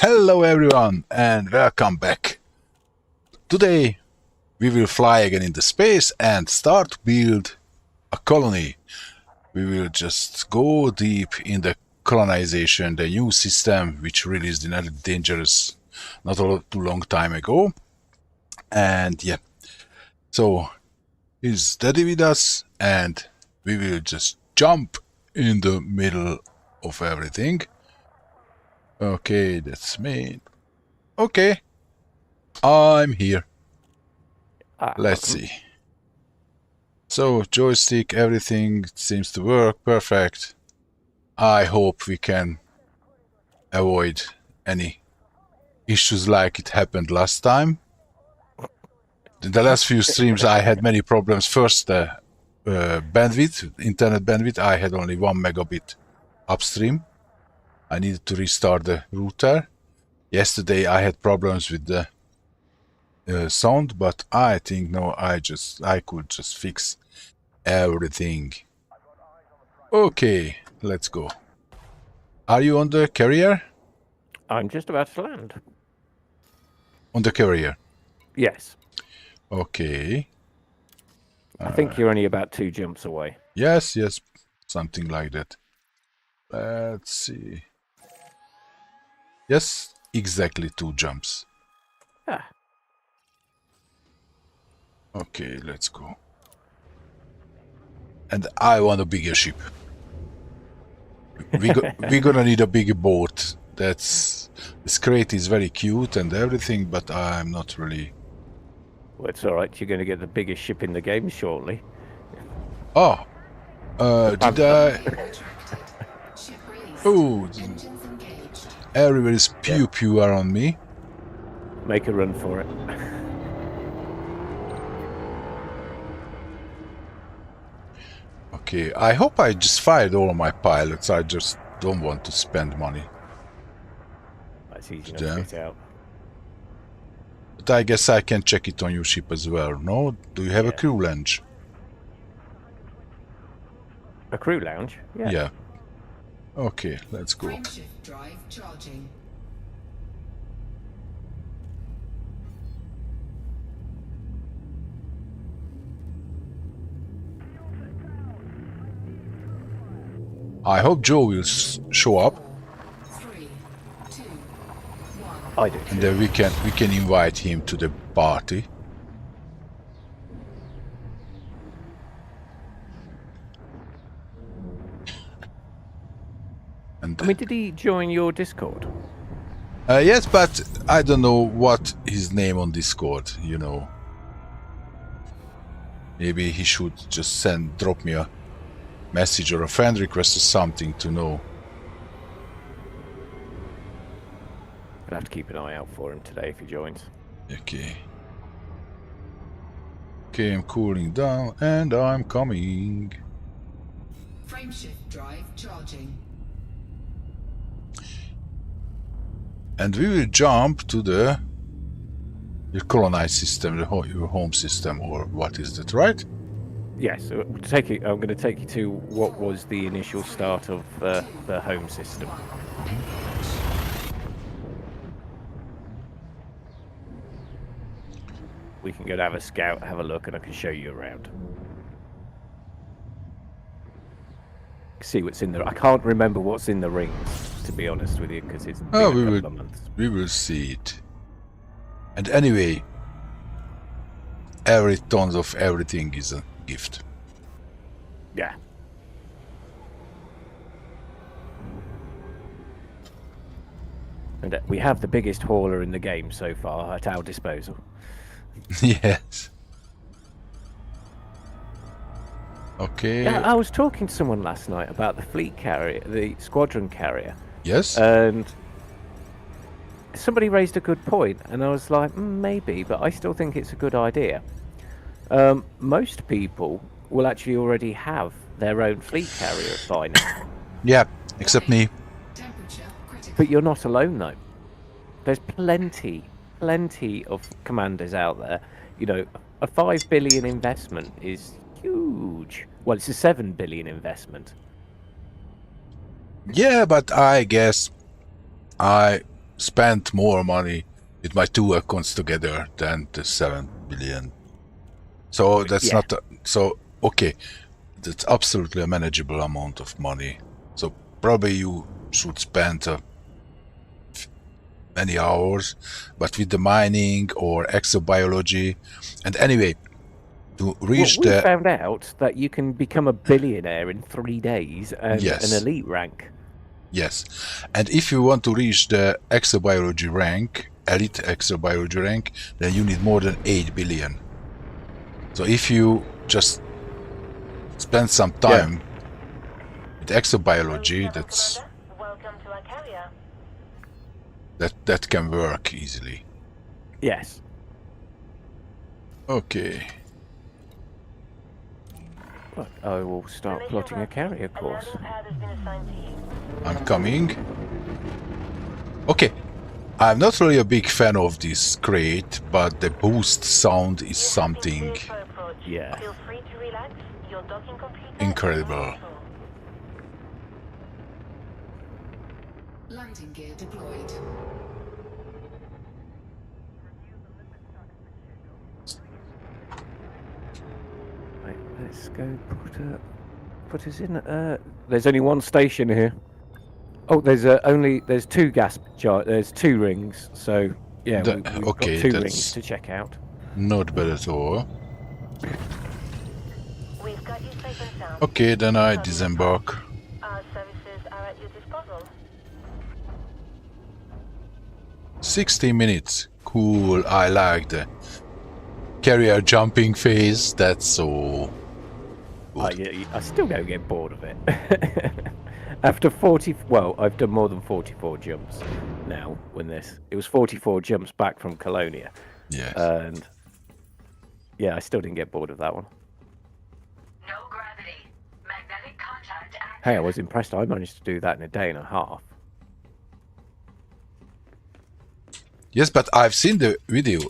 Hello everyone and welcome back. Today we will fly again into space and start to build a colony. We will just go deep in the colonization, the new system which released in Elite Dangerous not too long time ago. And yeah, so he's Daddy with us and we will just jump in the middle of everything. Okay, that's me. Okay, I'm here. Let's see. So, joystick, everything seems to work perfect. I hope we can avoid any issues like it happened last time. In the last few streams I had many problems. First, the bandwidth, internet bandwidth, I had only 1 megabit upstream. I needed to restart the router. Yesterday I had problems with the sound, but I think no, I could just fix everything. Okay, let's go. Are you on the carrier? I'm just about to land. On the carrier? Yes. Okay. I think you're only about 2 jumps away. Yes, something like that. Let's see. Yes, exactly 2 jumps. Ah. Okay, let's go. And I want a bigger ship. We're gonna need a bigger boat. This crate is very cute and everything, but I'm not really... Well, it's alright, you're going to get the biggest ship in the game shortly. Oh! Did I... Oh! Everywhere is pew around me. Make a run for it. Okay, I hope I just fired all of my pilots. I just don't want to spend money. That's easy enough to get out. But I guess I can check it on your ship as well, no? Do you have a crew lounge? A crew lounge? Yeah. Yeah. Okay, let's go. Frameshift drive charging. I hope Joe will show up. 3, 2, 1. I do. And then we can invite him to the party. And I mean, did he join your Discord? yes, but I don't know what his name on Discord, you know. Maybe he should just drop me a message or a friend request or something to know. I'll have to keep an eye out for him today if he joins. Okay. Okay, I'm cooling down and I'm coming. Frameshift drive charging. And we will jump to the Colonize system, your home system, or what is that, right? Yes, so I'm going to take you to what was the initial start of the home system. We can go to have a scout, have a look, and I can show you around. See what's in there. I can't remember what's in the rings, to be honest with you, because it's been a couple of months. We will see it. And anyway, every tons of everything is a gift. Yeah. And we have the biggest hauler in the game so far at our disposal. Yes. Okay. Yeah, I was talking to someone last night about the fleet carrier, the squadron carrier. Yes. And somebody raised a good point, and I was like, maybe, but I still think it's a good idea. Most people will actually already have their own fleet carrier by now. Yeah, except me. But you're not alone, though. There's plenty of commanders out there. You know, a 5 billion investment is huge. Well, it's a 7 billion investment. Yeah, but I guess I spend more money with my two accounts together than the 7 billion. So that's Yeah. not so okay. That's absolutely a manageable amount of money. So probably you should spend many hours, but with the mining or exobiology, and anyway, to reach we the found out that you can become a billionaire in 3 days and Yes. an elite rank. yes, and if you want to reach the exobiology rank, elite exobiology rank, then you need more than 8 billion. So if you just spend some time with exobiology, Welcome to our carrier. that can work easily. Yes. Okay. Right, I will start plotting a carrier course. Pad has been assigned to you. I'm coming. Okay, I'm not really a big fan of this crate, but the boost sound is something Yeah. Feel free to relax. Your docking computer incredible. Landing gear deployed. Right, let's go put us in. There's only one station here. Oh, there's two gas jar. There's 2 rings. So yeah, we've okay, got 2 that's rings to check out. not bad at all. We've got you safe and sound. Okay, then I disembark. Our services are at your disposal. 60 minutes. Cool, I like the carrier jumping phase. That's so good. I still don't get bored of it. After 40, well, I've done more than 44 jumps now. It was 44 jumps back from Colonia, Yes. and yeah, I still didn't get bored of that one. No gravity. Magnetic contact active. Hey, I was impressed. I managed to do that in a day and a half. Yes, but I've seen the video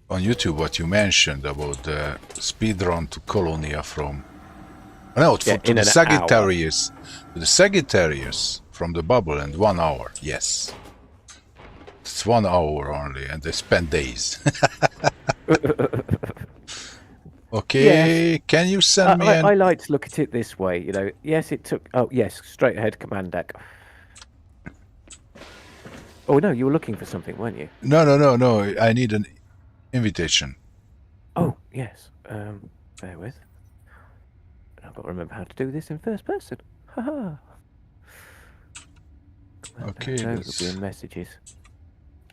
on YouTube what you mentioned about the speedrun to Colonia from to in the an Sagittarius. To the Sagittarius from the bubble and 1 hour. Yes. It's 1 hour only and they spend days. Okay, Yes. can you send me I like to look at it this way, Yes, it took. Oh, yes, straight ahead command deck. Oh no, you were looking for something, weren't you? No. I need an invitation. Oh yes. Bear with. I've got to remember how to do this in first person. Haha. Okay, It'll that's be in messages.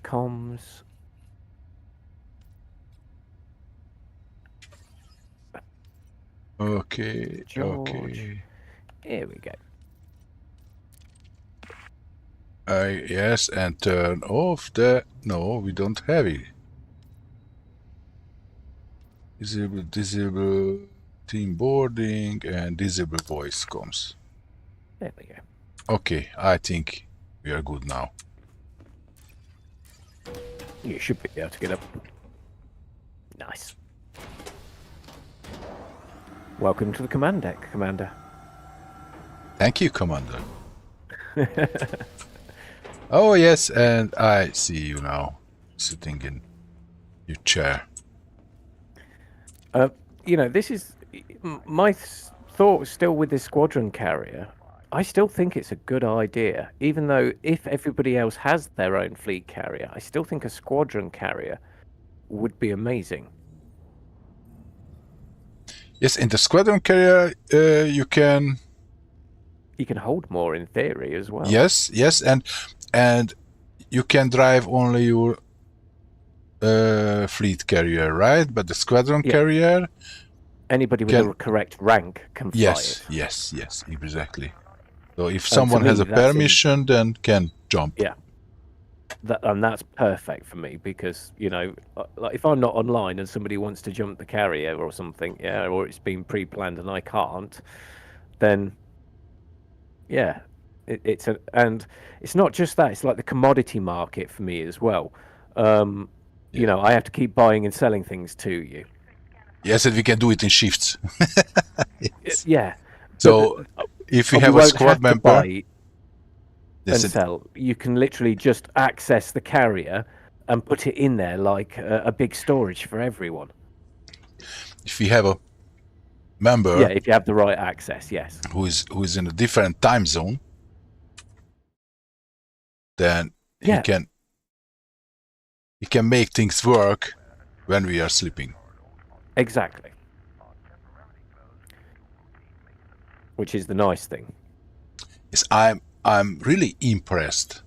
Comms. okay. George. Okay. Here we go. Yes, and turn off the. No, we don't have it. Disable team boarding and disable voice comms. There we go. Okay, I think we are good now. You should be able to get up. Nice. Welcome to the command deck, Commander. Thank you, Commander. Oh yes, and I see you now, sitting in your chair. This is my thought still with this squadron carrier. I still think it's a good idea, even though if everybody else has their own fleet carrier, I still think a squadron carrier would be amazing. Yes, in the squadron carrier, you can. You can hold more in theory as well. Yes, and you can drive only your fleet carrier, right? But the squadron carrier. Anybody with the correct rank can fly it. Yes, exactly. So if someone has a that's permission, then can jump. Yeah. And that's perfect for me because, like if I'm not online and somebody wants to jump the carrier or something, or it's been pre-planned and I can't, then, and it's not just that, it's like the commodity market for me as well. I have to keep buying and selling things to you. Yes, and we can do it in shifts. Yeah. So if we have a squad member, and Listen, sell. You can literally just access the carrier and put it in there like a big storage for everyone. if we have a member Yeah, if you have the right access, yes. who is in a different time zone, then Yeah. he can make things work when we are sleeping. Exactly. Which is the nice thing. Yes, I'm really impressed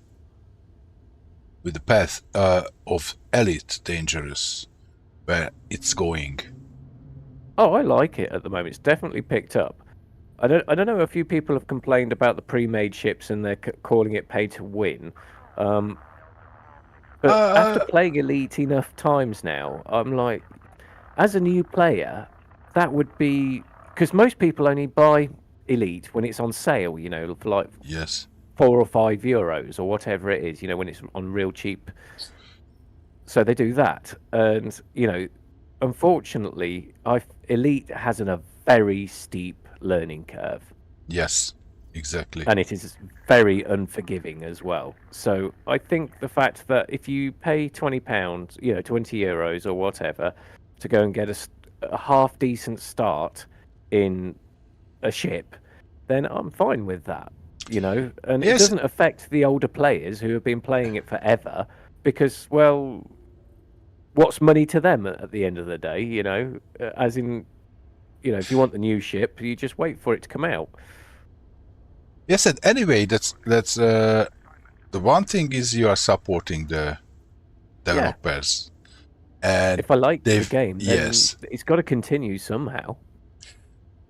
with the path of Elite Dangerous, where it's going. Oh, I like it at the moment. It's definitely picked up. I don't know. A few people have complained about the pre-made ships and they're calling it pay to win. But after playing Elite enough times now, I'm like, as a new player, that would be because most people only buy Elite when it's on sale. You know, for like Yes. €4 or €5 or whatever it is. You know, when it's on real cheap. So they do that, and you know, unfortunately, Elite has a very steep learning curve. Yes, exactly. And it is very unforgiving as well. So I think the fact that if you pay £20, you know, €20 or whatever, to go and get a half decent start in a ship, then I'm fine with that, you know. And Yes. it doesn't affect the older players who have been playing it forever because, well, what's money to them at the end of the day, you know? As in, you know, if you want the new ship, you just wait for it to come out. Yes, and anyway, that's the one thing is you are supporting the developers. And if I like the game, then yes, it's got to continue somehow.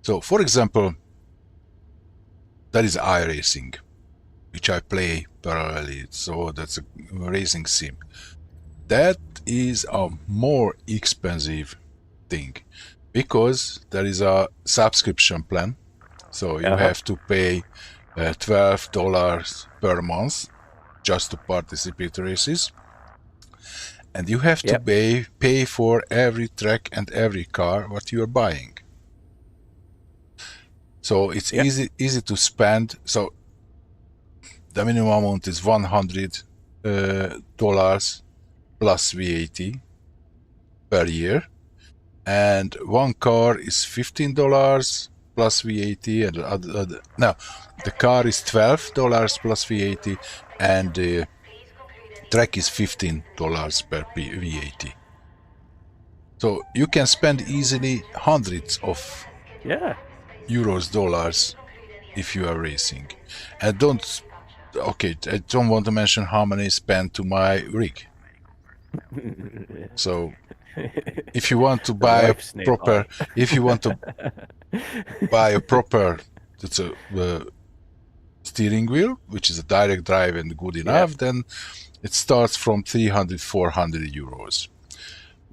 So, for example, that is iRacing, which I play parallelly. So that's a racing sim. That is a more expensive thing because there is a subscription plan. So you have to pay $12 per month just to participate in races. And you have to pay for every track and every car what you are buying. So it's easy to spend. So the minimum amount is $100 plus VAT per year, and one car is $15 plus VAT, and now the car is $12 plus VAT, and the track is $15 per VAT. So you can spend easily hundreds of euros, dollars if you are racing. And I don't want to mention how many I spent to my rig. So if you want to buy a proper, that's a steering wheel, which is a direct drive and good enough, then it starts from 300-400 euros.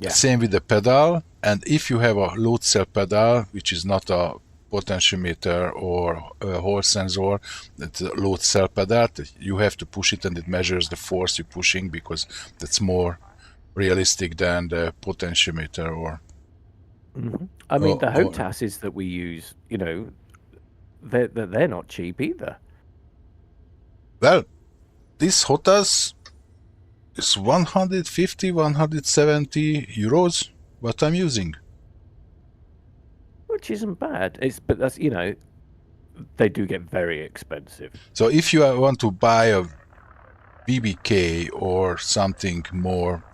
Same with the pedal, and if you have a load cell pedal, which is not a potentiometer or a Hall sensor, it's a load cell pedal, you have to push it and it measures the force you're pushing because that's more realistic than the potentiometer or I mean, the HOTASes that we use, you know, they're not cheap either. Well, this HOTAS is 150-170 euros what I'm using, which isn't bad. But that's, you know, they do get very expensive. So if you want to buy a BBK or something more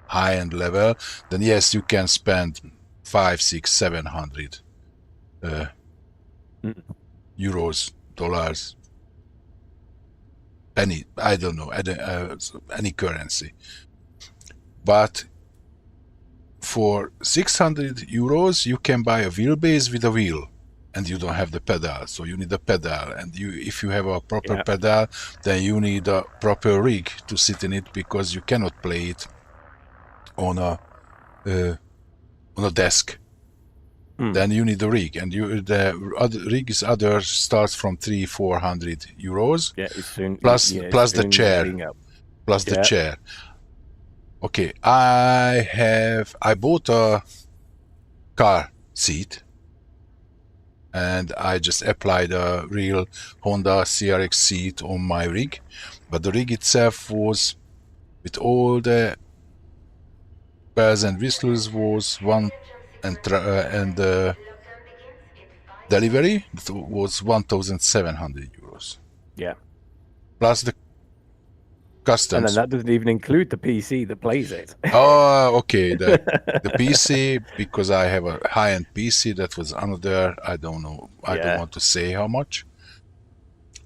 high-end level, then yes, you can spend 500, 600, 700 euros, dollars, penny, I don't know, any currency. But for 600 euros, you can buy a wheelbase with a wheel, and you don't have the pedal, so you need a pedal. And if you have a proper pedal, then you need a proper rig to sit in it, because you cannot play it on a desk. Then you need a rig, and the rig starts from 300-400 euros. Plus the chair. Plus the chair. Okay, I bought a car seat, and I just applied a real Honda CRX seat on my rig, but the rig itself was, with all the bells and whistles, was delivery was 1,700 euros. Yeah. Plus the And customs. then that doesn't even include the PC that plays it. Oh, okay. The PC, because I have a high-end PC, that was another, I don't know, I don't Yeah. want to say how much.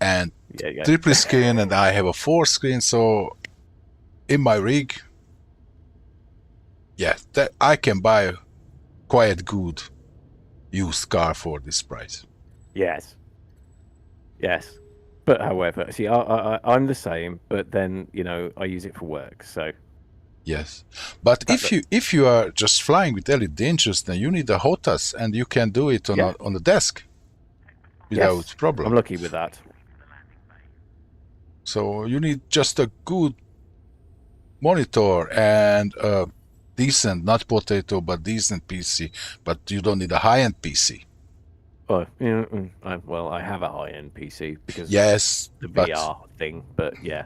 And Yeah. triple screen, and I have a 4 screen, so in my rig, yeah, that I can buy a quite good used car for this price. Yes. Yes. But however, see, I'm the same, but then, you know, I use it for work, so... Yes, but if you are just flying with Elite Dangerous, then you need a HOTAS, and you can do it on on the desk without problem. I'm lucky with that. So you need just a good monitor and a decent, not potato, but decent PC. But you don't need a high-end PC. Oh, well, I have a high-end PC because Yes, the VR thing, but yeah,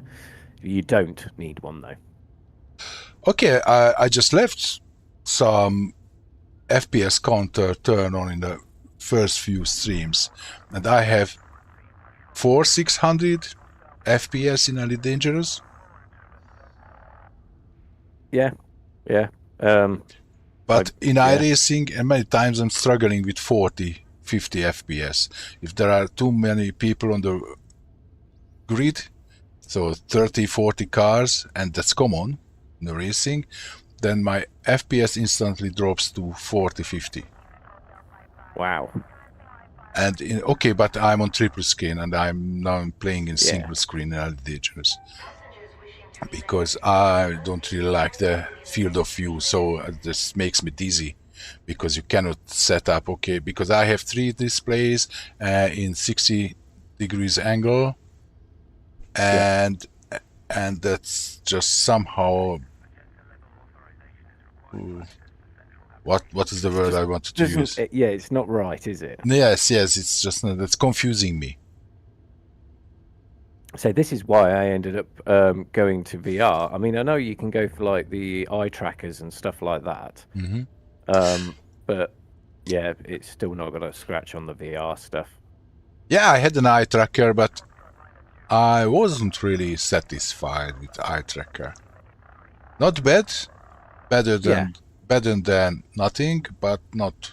you don't need one though. Okay, I just left some FPS counter turn on in the first few streams, and I have 600 FPS in Elite Dangerous. Yeah. But in iRacing, and many times I'm struggling with 40, 50 FPS. If there are too many people on the grid, so 30, 40 cars, and that's common in the racing, then my FPS instantly drops to 40, 50. Wow. And okay, but I'm on triple screen, and I'm playing in single screen in Elite Dangerous, because I don't really like the field of view, so this makes me dizzy, because you cannot set up, okay, because I have 3 displays in 60 degrees angle, and that's just somehow what is the word I wanted to use? Yeah, it's not right, is it? Yes, it's just that's confusing me. So this is why I ended up going to VR. I mean, I know you can go for like the eye trackers and stuff like that, but yeah, it's still not going to scratch on the VR stuff. Yeah, I had an eye tracker, but I wasn't really satisfied with eye tracker. Not bad, better than nothing, but not.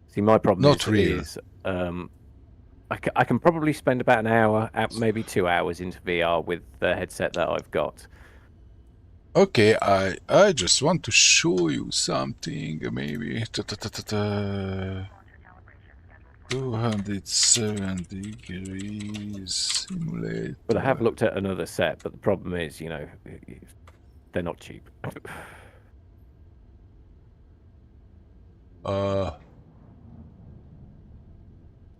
See, my problem is I can probably spend about an hour, maybe 2 hours into VR with the headset that I've got. Okay, I just want to show you something, maybe 207 degrees simulator. But I have looked at another set, but the problem is, you know, they're not cheap.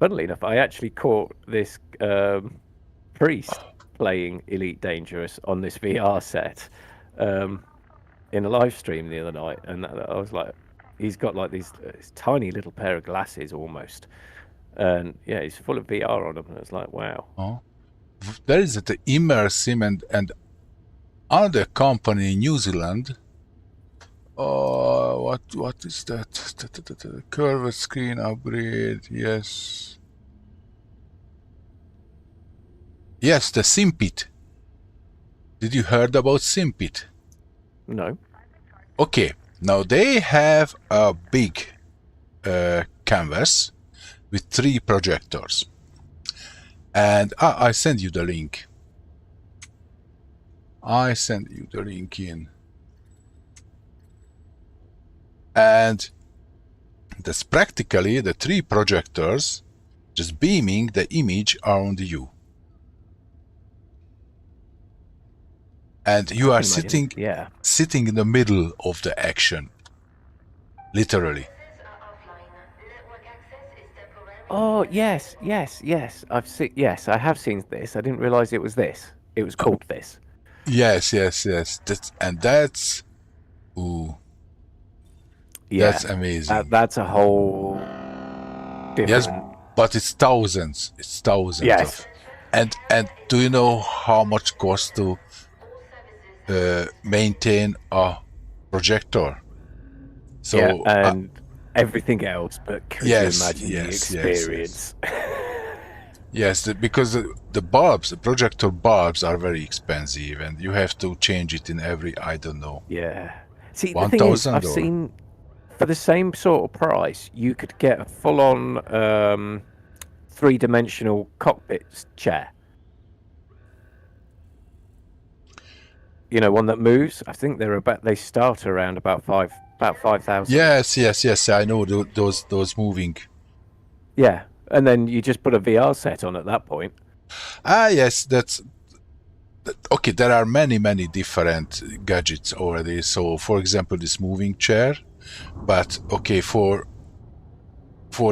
Funnily enough, I actually caught this priest playing Elite Dangerous on this VR set in a live stream the other night, and I was like, he's got like these tiny little pair of glasses almost, and yeah, he's full of VR on them, and it's like, wow. Oh, there is the Immersim and other company in New Zealand. Oh, what is that? Curved screen upgrade, yes. Yes, the Simpit. Did you heard about Simpit? No. Okay, now they have a big canvas with 3 projectors. And I send you the link. I send you the link in. And that's practically the 3 projectors just beaming the image around you. And you are sitting in the middle of the action. Literally. Oh, yes. I've seen. Yes, I have seen this. I didn't realize it was this. It was called this. Yes. That's ooh. Yeah, That's amazing. that's a whole Yes, different. but it's thousands. It's thousands Yes. of. And do you know how much costs to maintain a projector? So Yeah, and everything else. But could you yes, imagine the yes, experience? yes, because the bulbs, the projector bulbs are very expensive, and you have to change it in every, I don't know, Yeah. See, the thing is, 1,000 I've or seen for the same sort of price, you could get a full-on three-dimensional cockpit chair. You know, one that moves. I think they start around about 5,000. yes, I know those moving. Yeah, and then you just put a VR set on at that point. Yes, okay. There are many different gadgets already. So, for example, this moving chair, but okay, for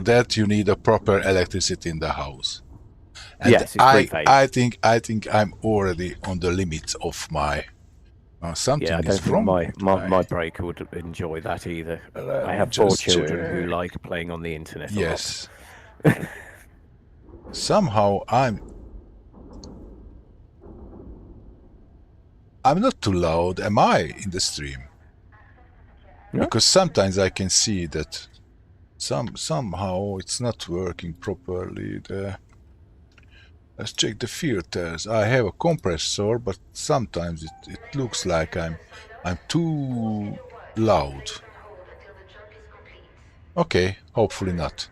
that you need a proper electricity in the house. And Yes, it's three-phase. I think I'm already on the limit of my. Something Yeah, I don't is think wrong. my breaker would enjoy that either. I have 4 children who like playing on the internet a lot. Yes. Somehow I'm not too loud, am I, in the stream? No? Because sometimes I can see that somehow it's not working properly. Let's check the filters. I have a compressor, but sometimes it looks like I'm too loud. Okay, hopefully not.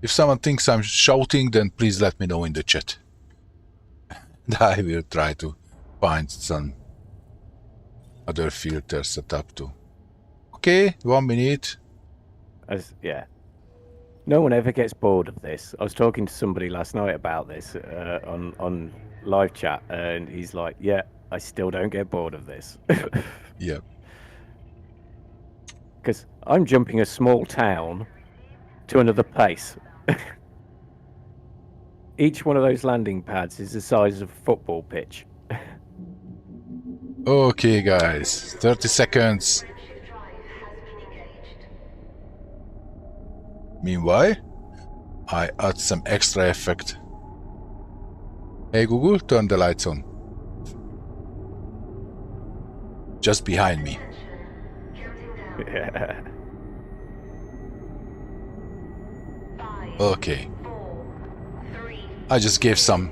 If someone thinks I'm shouting, then please let me know in the chat. And I will try to find some other filters set up too. Okay, 1 minute. Yeah. No one ever gets bored of this. I was talking to somebody last night about this on live chat, and he's like, "Yeah, I still don't get bored of this." Yeah. Because I'm jumping a small town to another place. Each one of those landing pads is the size of a football pitch. Okay, guys, 30 seconds. Meanwhile, I add some extra effect. Hey Google, turn the lights on. Just behind me. Yeah. Okay. I just gave some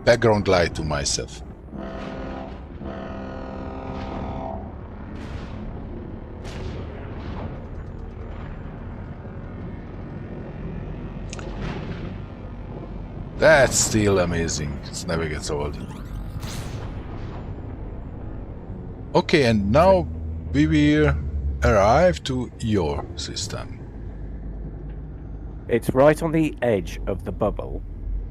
background light to myself. That's still amazing. It never gets old. Okay, and now we will arrive to your system. It's right on the edge of the bubble,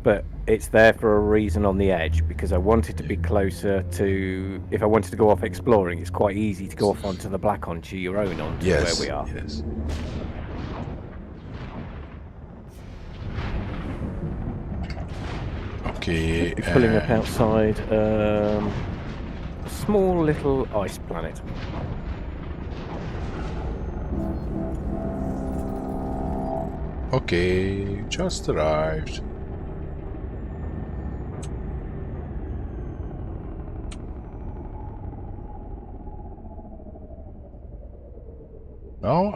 but it's there for a reason on the edge, because I wanted to be closer to... If I wanted to go off exploring, it's quite easy to go off onto the black onto your own onto where we are. Yes. Okay, Pulling up outside a small little ice planet. Okay, just arrived. No,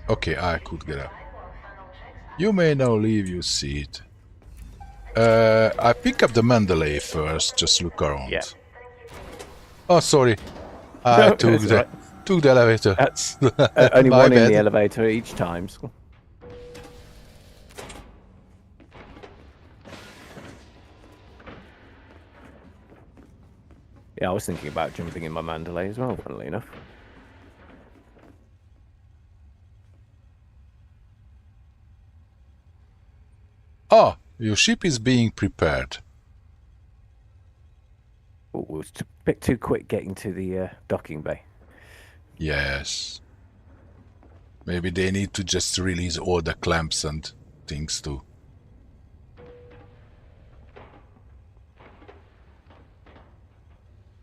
okay, I could get up. You may now leave your seat. I pick up the mandalay first, just look around. Yeah. Oh, sorry. I No, took it's the alright. elevator. That's only My one in the bad. elevator each time. So. Yeah, I was thinking about jumping in my mandalay as well, funnily enough. Oh, your ship is being prepared. Oh, it was a bit too quick getting to the docking bay. Yes. Maybe they need to just release all the clamps and things too.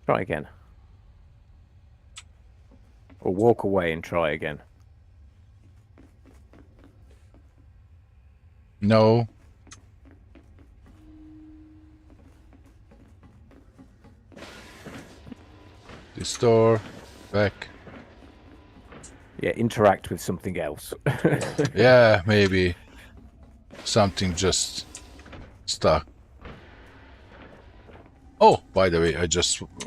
Try again. Or walk away and try again. No. This door. Back. Yeah, interact with something else. Yeah, maybe. Something just stuck. Oh, by the way,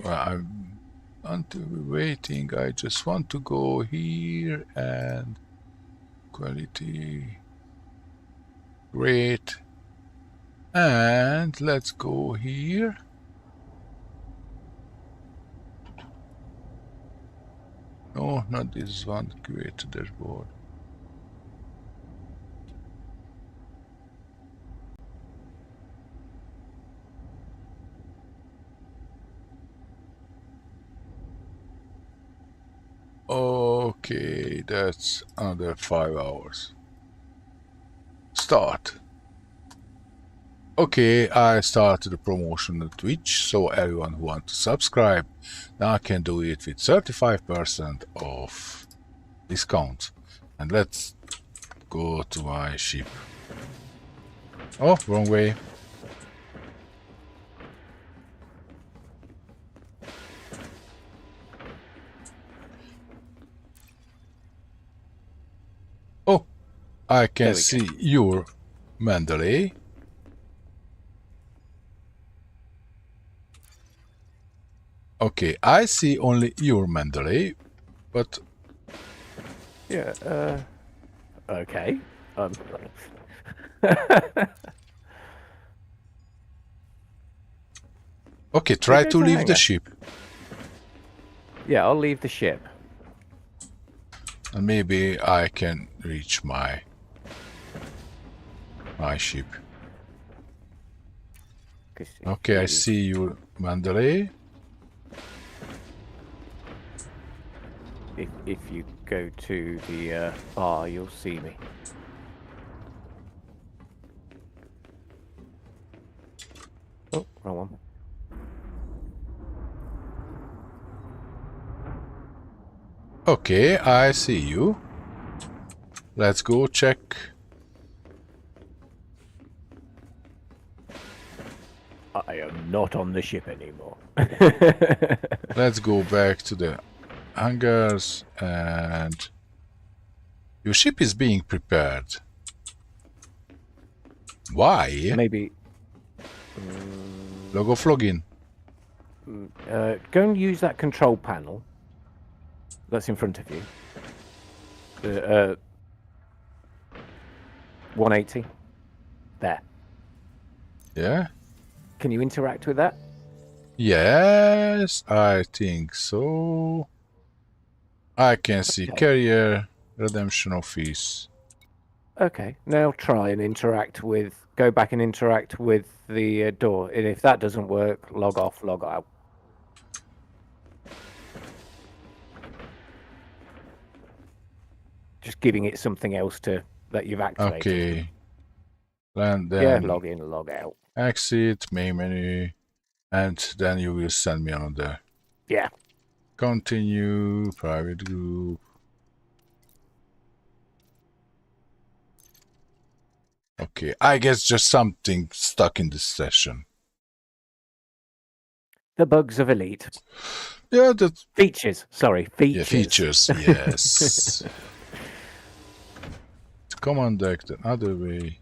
I'm waiting. I just want to go here and quality. Great. And let's go here. No, not this one. Create a dashboard. Okay, that's another 5 hours. Start. Okay, I started the promotion on Twitch, so everyone who wants to subscribe now can do it with 35% off discount. And let's go to my ship. Oh, wrong way. Oh, I can see your mandalay. Okay, I see only your mandalay, but yeah, okay. okay, try go to to leave the hangar. ship. Yeah, I'll leave the ship. And maybe I can reach my ship. Okay, I see you, Mandalay. If you go to the bar, you'll see me. Oh, wrong one. Okay, I see you. Let's go check. I am not on the ship anymore. Let's go back to the hangars, and your ship is being prepared. Why? Maybe. Log off login. Go and use that control panel that's in front of you. 180. There. Yeah? Can you interact with that? Yes, I think so. I can see carrier, redemption office. Okay, now try and interact with. Go back and interact with the door. And if that doesn't work, log off, log out. Just giving it something else that you've activated. Okay. And then Yeah, log in, log out. exit, main menu, and then you will send me another. Yeah. Continue, private group. Okay, I guess just something stuck in this session. The bugs of Elite. Yeah, that's... Features, sorry, features. Yeah, features, yes. Command deck the other way.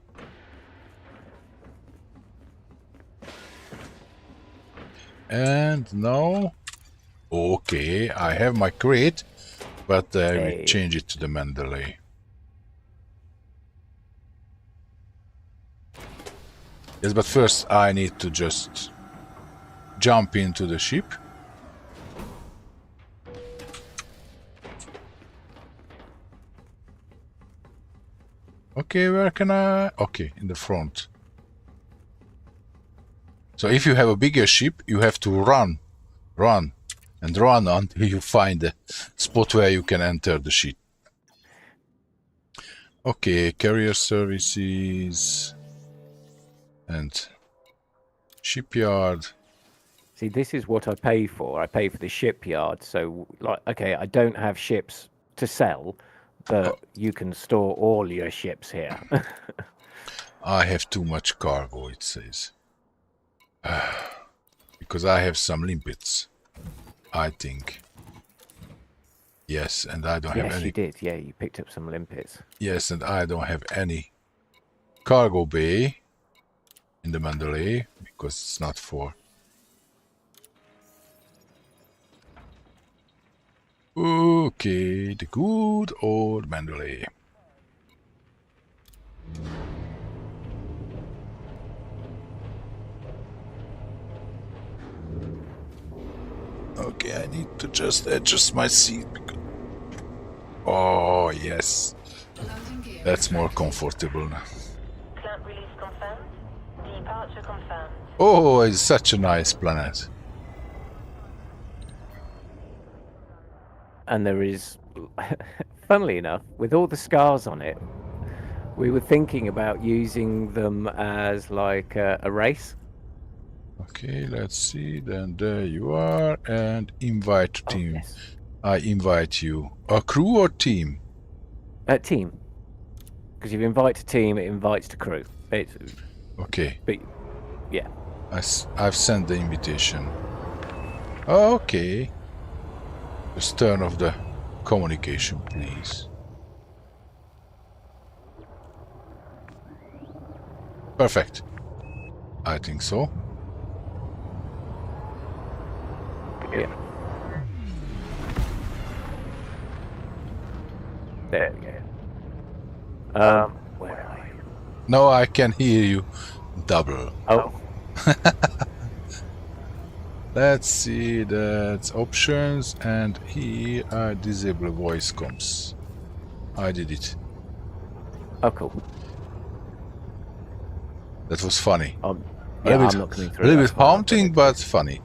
And now... Okay, I have my crate, but I will change it to the mandalay. Yes, but first I need to just jump into the ship. Okay, where can I... Okay, in the front. So if you have a bigger ship, you have to run until you find a spot where you can enter the ship. Okay, carrier services and shipyard. See, this is what I pay for. I pay for the shipyard. So, like, okay, I don't have ships to sell, but you can store all your ships here. I have too much cargo, it says. Because I have some limpets, I think. Yes, and I don't have Yes, any. you did. Yeah, you picked up some limpets. Yes, and I don't have any cargo bay in the Mandalay because it's not for. Okay, the good old Mandalay. Okay, I need to just adjust my seat. Oh, yes. That's more comfortable now. Clamp release confirmed. Departure confirmed. Oh, it's such a nice planet. And there is, funnily enough, with all the scars on it, we were thinking about using them as like a race. Okay, let's see. Then there you are. And invite Oh, team. yes. I invite you. A crew or team? Team. Because if you invite a team, it invites the crew. It's, Okay. but, yeah. I've sent the invitation. Okay. Just turn off the communication, please. Perfect. I think so. Yeah. There we go. Where are you? No, I can hear you double. Oh, Let's see, that's options, and here I disable voice comms. I did it. oh, cool. That was funny. Yeah, little I'm not coming through. A little that's bit why I've done haunting, it. but funny.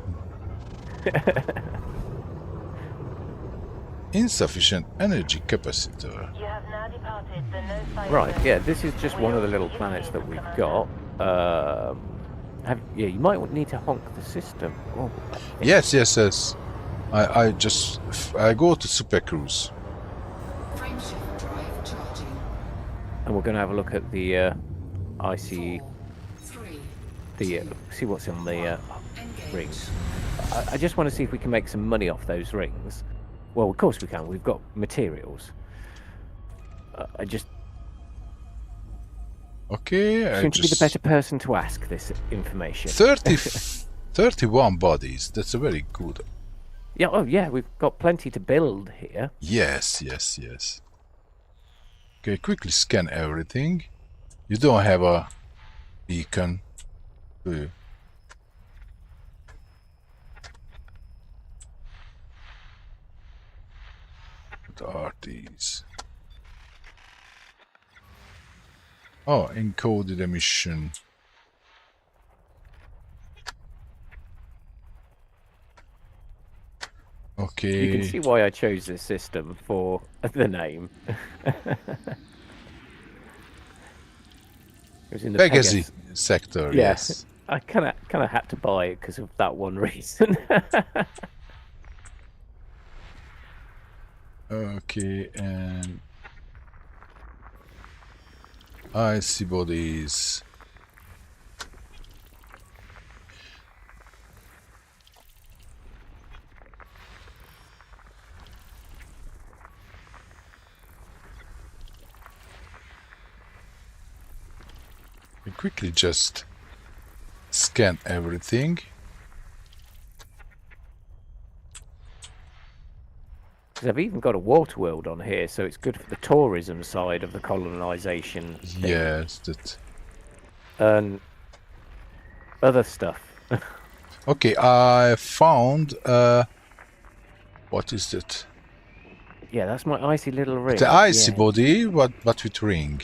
Insufficient energy capacitor. You have now departed the no-fly Right, zone. yeah, this is just one of the little planets that we've got. Yeah, you might need to honk the system. Oh, I think. Yes, yes, yes. I go to Super Cruise. Frameshift drive charging. And we're going to have a look at the IC, 3. see what's on the Engage. rings. I just want to see if we can make some money off those rings. Well, of course we can. We've got materials. I just Okay, I seem to be the just better person to ask this information. 31 bodies. That's a very good. Yeah, oh yeah, we've got plenty to build here. Yes, yes, yes. Okay, quickly scan everything. You don't have a beacon, do you? What are these? Oh, encoded emission. Okay. You can see why I chose this system for the name. It was in the Pegasus sector, Yeah. yes. I kind of had to buy it because of that one reason. Okay, and I see bodies. We quickly just scan everything. Because I've even got a water world on here, so it's good for the tourism side of the colonization thing. Yes, that. And other stuff. Okay, I found. What is that? Yeah, that's my icy little ring. The icy yeah. body, but with ring.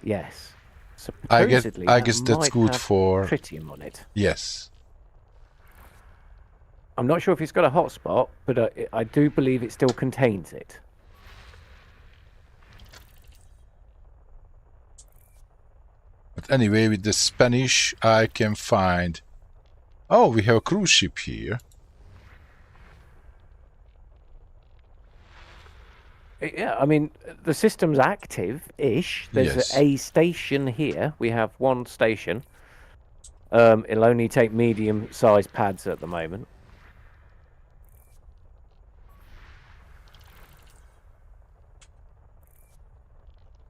Yes. I guess Supposedly, I that guess that's might good have for. tritium on it. Yes. I'm not sure if it's got a hotspot, but I do believe it still contains it. But anyway, with the Spanish, I can find. Oh, we have a cruise ship here. Yeah, I mean, the system's active-ish. There's Yes. a station here. We have one station. It'll only take medium-sized pads at the moment.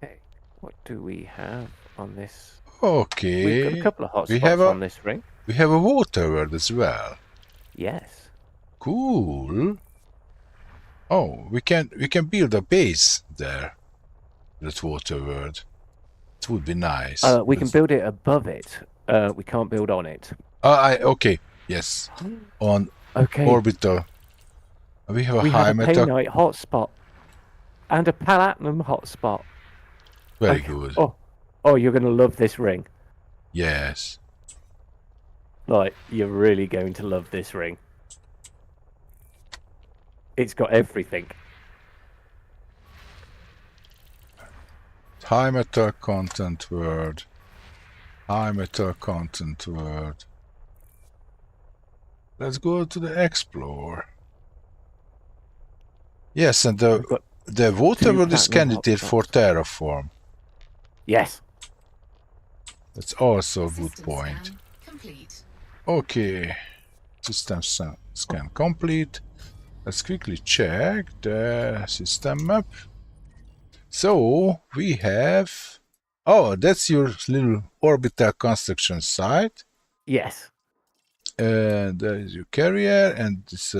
Okay, what do we have on this? Okay. We've got a couple of We have hotspots a on this ring. we have a water world as well. Yes. Cool. Oh, we can build a base there. That water world. It would be nice. We can build it above it. We can't build on it. Okay. Yes. On Okay. orbital. We have a We high have a metal. painite hotspot and a platinum hotspot. Very Okay. good. Oh, you're going to love this ring. Yes. Like, you're really going to love this ring. It's got everything. High metal content word. High metal content word. Let's go to the explore. Yes, and We've got the water two world is platinum candidate for terraform. Yes. That's also a good System point. scan complete. Okay. System scan complete. Let's quickly check the system map. So we have. Oh, that's your little orbital construction site. Yes. And there is your carrier, and this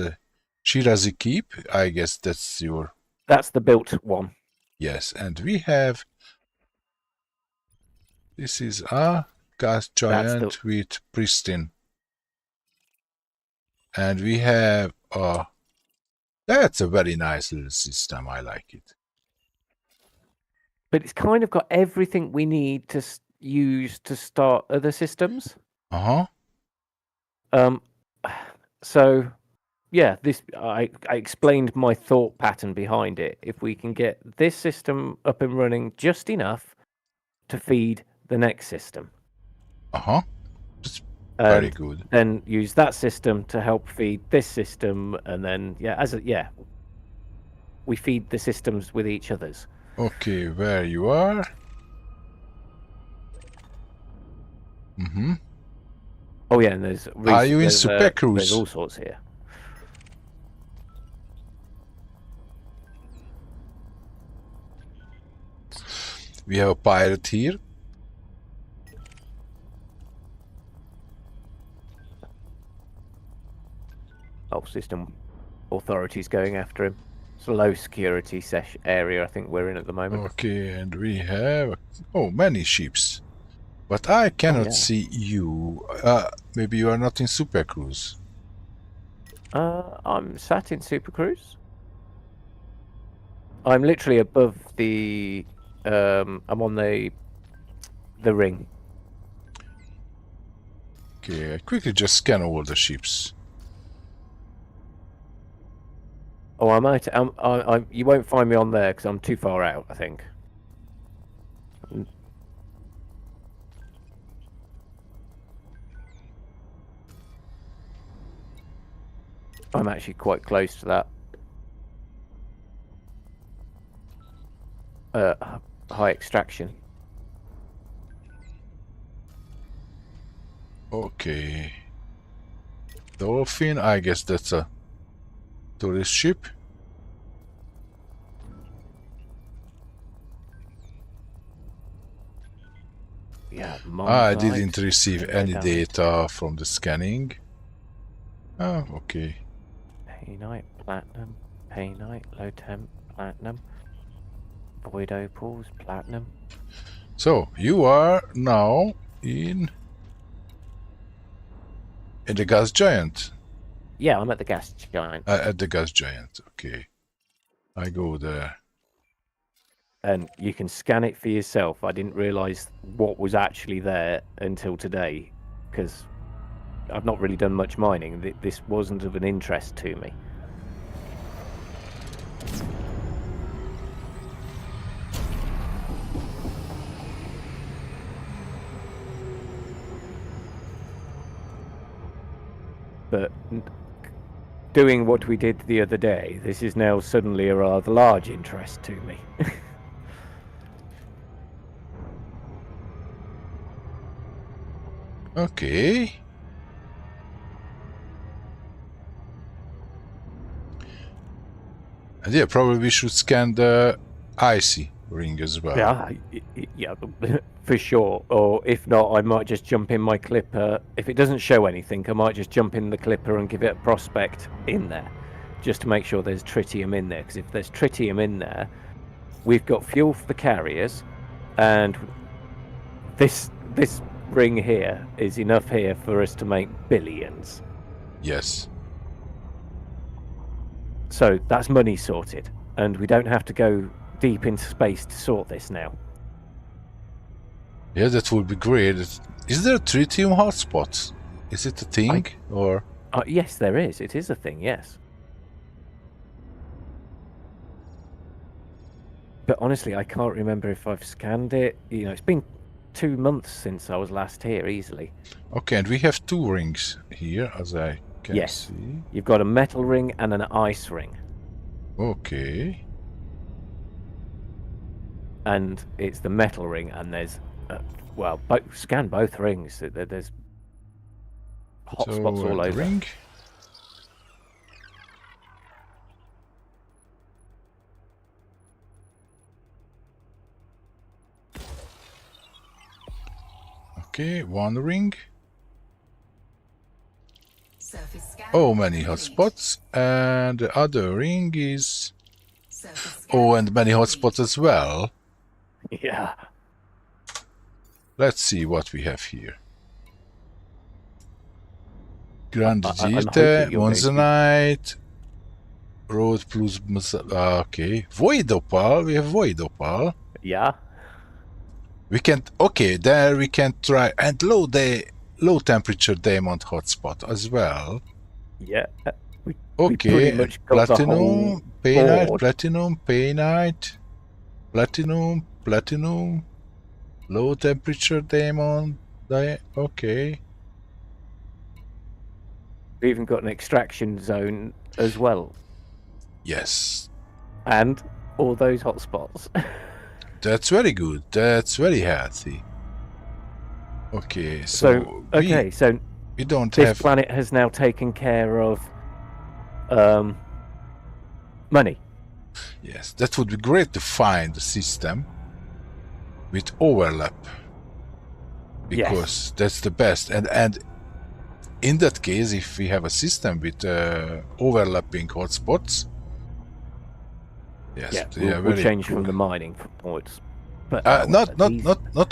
Shirazi Keep. I guess that's your. That's the built one. Yes, and we have. This is a gas giant with pristine. And we have that's a very nice little system. I like it. But it's kind of got everything we need to use to start other systems. So, yeah, this I explained my thought pattern behind it. If we can get this system up and running just enough to feed the next system. That's very And good. then use that system to help feed this system, and then we feed the systems with each other's. Okay, where you are? Oh yeah, and there's Are you in Super Cruise? There's all sorts here. We have a pirate here. Oh, system authorities going after him. It's a low security area I think we're in at the moment. Okay, and we have many ships, but I cannot see you. Maybe you are not in Super Cruise. I'm sat in Super Cruise. I'm literally above the. I'm on the ring. Okay, I quickly just scan all the ships. Oh, I might. You won't find me on there because I'm too far out, I think. I'm actually quite close to that. High extraction. Okay. Dolphin, I guess that's a tourist ship. Yeah, I didn't receive any data from the scanning. Oh, okay. Painite, platinum, painite, low temp, platinum, void opals, platinum. So you are now in the gas giant. Yeah, I'm at the gas giant. At the gas giant. Okay, I go there. And you can scan it for yourself. I didn't realize what was actually there until today, because I've not really done much mining. This wasn't of an interest to me. but doing what we did the other day, this is now suddenly a rather large interest to me. Okay. And yeah, probably we should scan the icy ring as well. Yeah, for sure. Or if not, I might just jump in my clipper. If it doesn't show anything, I might just jump in the clipper and give it a prospect in there, just to make sure there's tritium in there. Because if there's tritium in there, we've got fuel for the carriers, and this ring here is enough here for us to make billions. Yes. So that's money sorted, and we don't have to go deep into space to sort this now. Yeah, that would be great. Is there tritium hotspots? Is it a thing or? Yes, there is. It is a thing, yes. But honestly, I can't remember if I've scanned it. You know, it's been 2 months since I was last here, easily. Okay, and we have 2 rings here, as I can see. You've got a metal ring and an ice ring. Okay. And it's the metal ring, and there's, well, scan both rings. There's hotspots all the over. Ring. Okay, 1 ring. Surface scan. Oh, many complete. hotspots. And the other ring is... Surface scan Oh, and many complete. hotspots as well. Yeah. Let's see what we have here. Grand I'm hoping Gite, you're going to be- Monzonite, Road plus... Okay, Void Opal, we have Void Opal. Yeah. We can... Okay, there we can try... And low temperature diamond hotspot as well. Yeah. We Okay, pretty much got the whole platinum, painite, board. platinum, painite, platinum, platinum, low temperature diamond, okay. We've even got an extraction zone as well. Yes, And all those hotspots. that's very good, that's very healthy. Okay, So, okay, so we don't this have... planet has now taken care of money. Yes, that would be great to find a system with overlap. Because that's the best. And in that case, if we have a system with overlapping hotspots, yes, they are We'll very change cool. from the mining points. But Not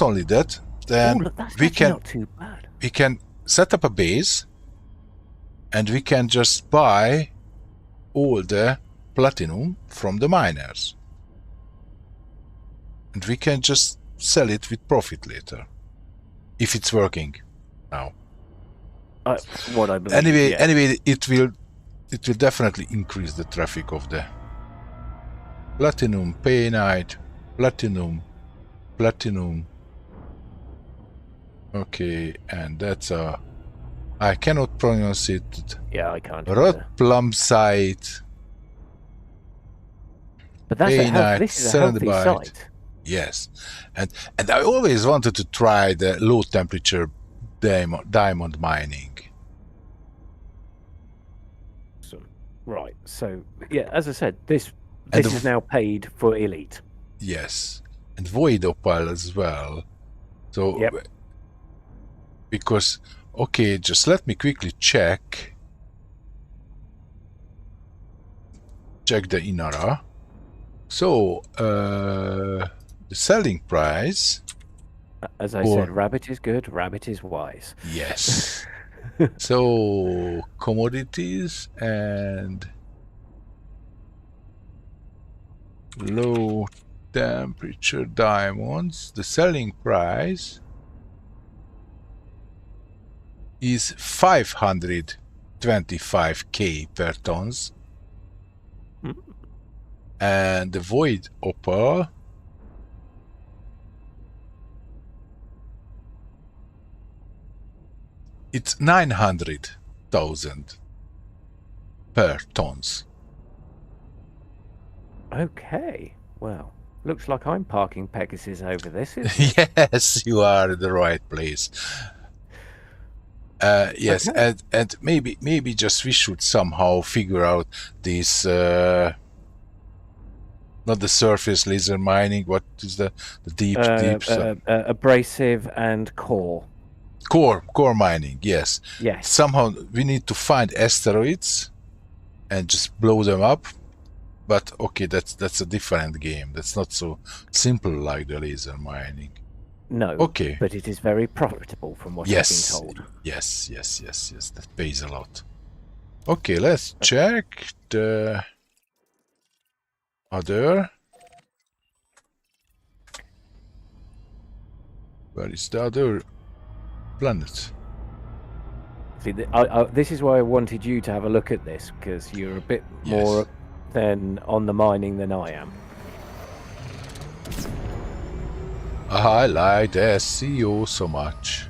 only that, then look, that's we actually can not too bad. we can set up a base, and we can just buy all the platinum from the miners, and we can just sell it with profit later, if it's working now. What I believe. Anyway, it will definitely increase the traffic of the platinum, painite, platinum, platinum. Okay, and that's I cannot pronounce it. Yeah, I can't. either. Rotplumsite. But that's this is a healthy Cyanide. site. Yes, and I always wanted to try the low temperature diamond mining. Awesome. Right. So yeah, as I said, this And is now paid for elite. Yes, and void opal as well. So Yep. because okay, just let me quickly check the Inara. So the selling price. As I Or- said, rabbit is good, rabbit is wise. Yes. So commodities and low temperature diamonds. The selling price is 525k per tons. Hmm. And the void opal it's 900 100,000 per tons. Okay. Well, looks like I'm parking Pegasus over this. Isn't it? Yes, you are in the right place. Yes, Okay. and maybe just we should somehow figure out this. Not the surface laser mining. What is the deep Abrasive and core. core mining? Yes. Yes. Somehow we need to find asteroids and just blow them up. But okay, that's a different game. That's not so simple like the laser mining. No. Okay. But it is very profitable from what I've been told. Yes. That pays a lot. Okay, let's check the other. Where is the other planet? See, this is why I wanted you to have a look at this, because you're a bit more than on the mining than I am. I like the SEO so much.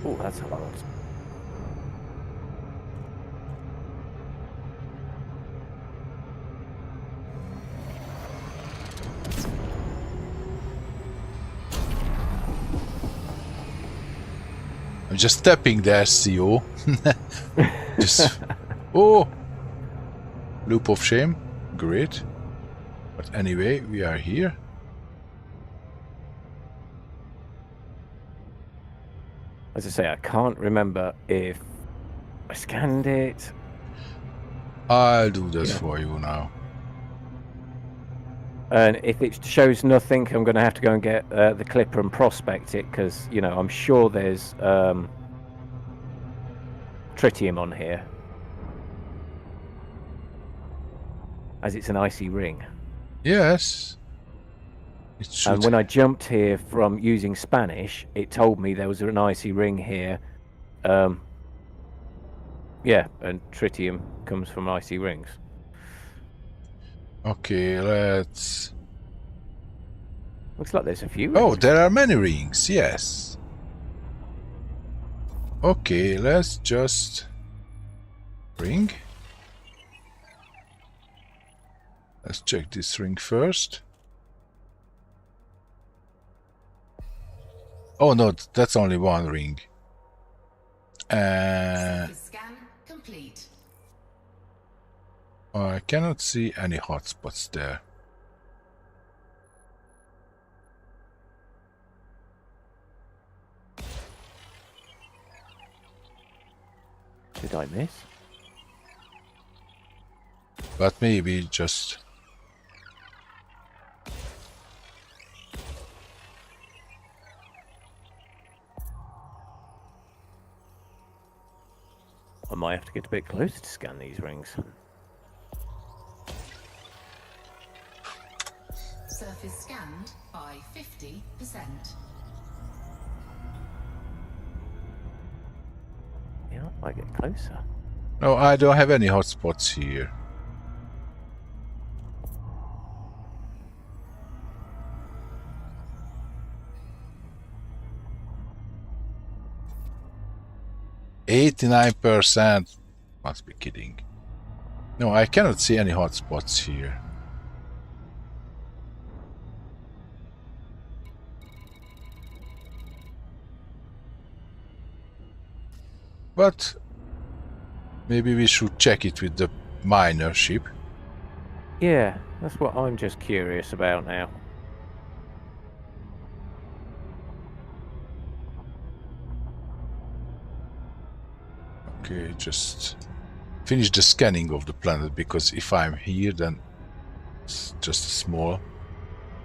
Oh, that's a lot. I'm just tapping the SEO. Just oh, loop of shame. Great. But anyway, we are here. As I say, I can't remember if I scanned it. I'll do that for you now. And if it shows nothing, I'm going to have to go and get the clipper and prospect it, because, you know, I'm sure there's tritium on here. As it's an icy ring. Yes. It should. And when I jumped here from using Spanish, it told me there was an icy ring here. Yeah, and tritium comes from icy rings. Okay, let's... Looks like there's a few rings. Oh, there are many rings, yes. Okay, let's just... Ring. Let's check this ring first. Oh no, that's only one ring. Surface scan complete. I cannot see any hotspots there. Did I miss? But maybe just... I might have to get a bit closer to scan these rings. Surface scanned by 50%. Yeah, I might get closer. No, I don't have any hotspots here. %. Must be kidding. No, I cannot see any hotspots here. But maybe we should check it with the miner ship. Yeah, that's what I'm just curious about now. Okay, just finish the scanning of the planet, because if I'm here, then it's just a small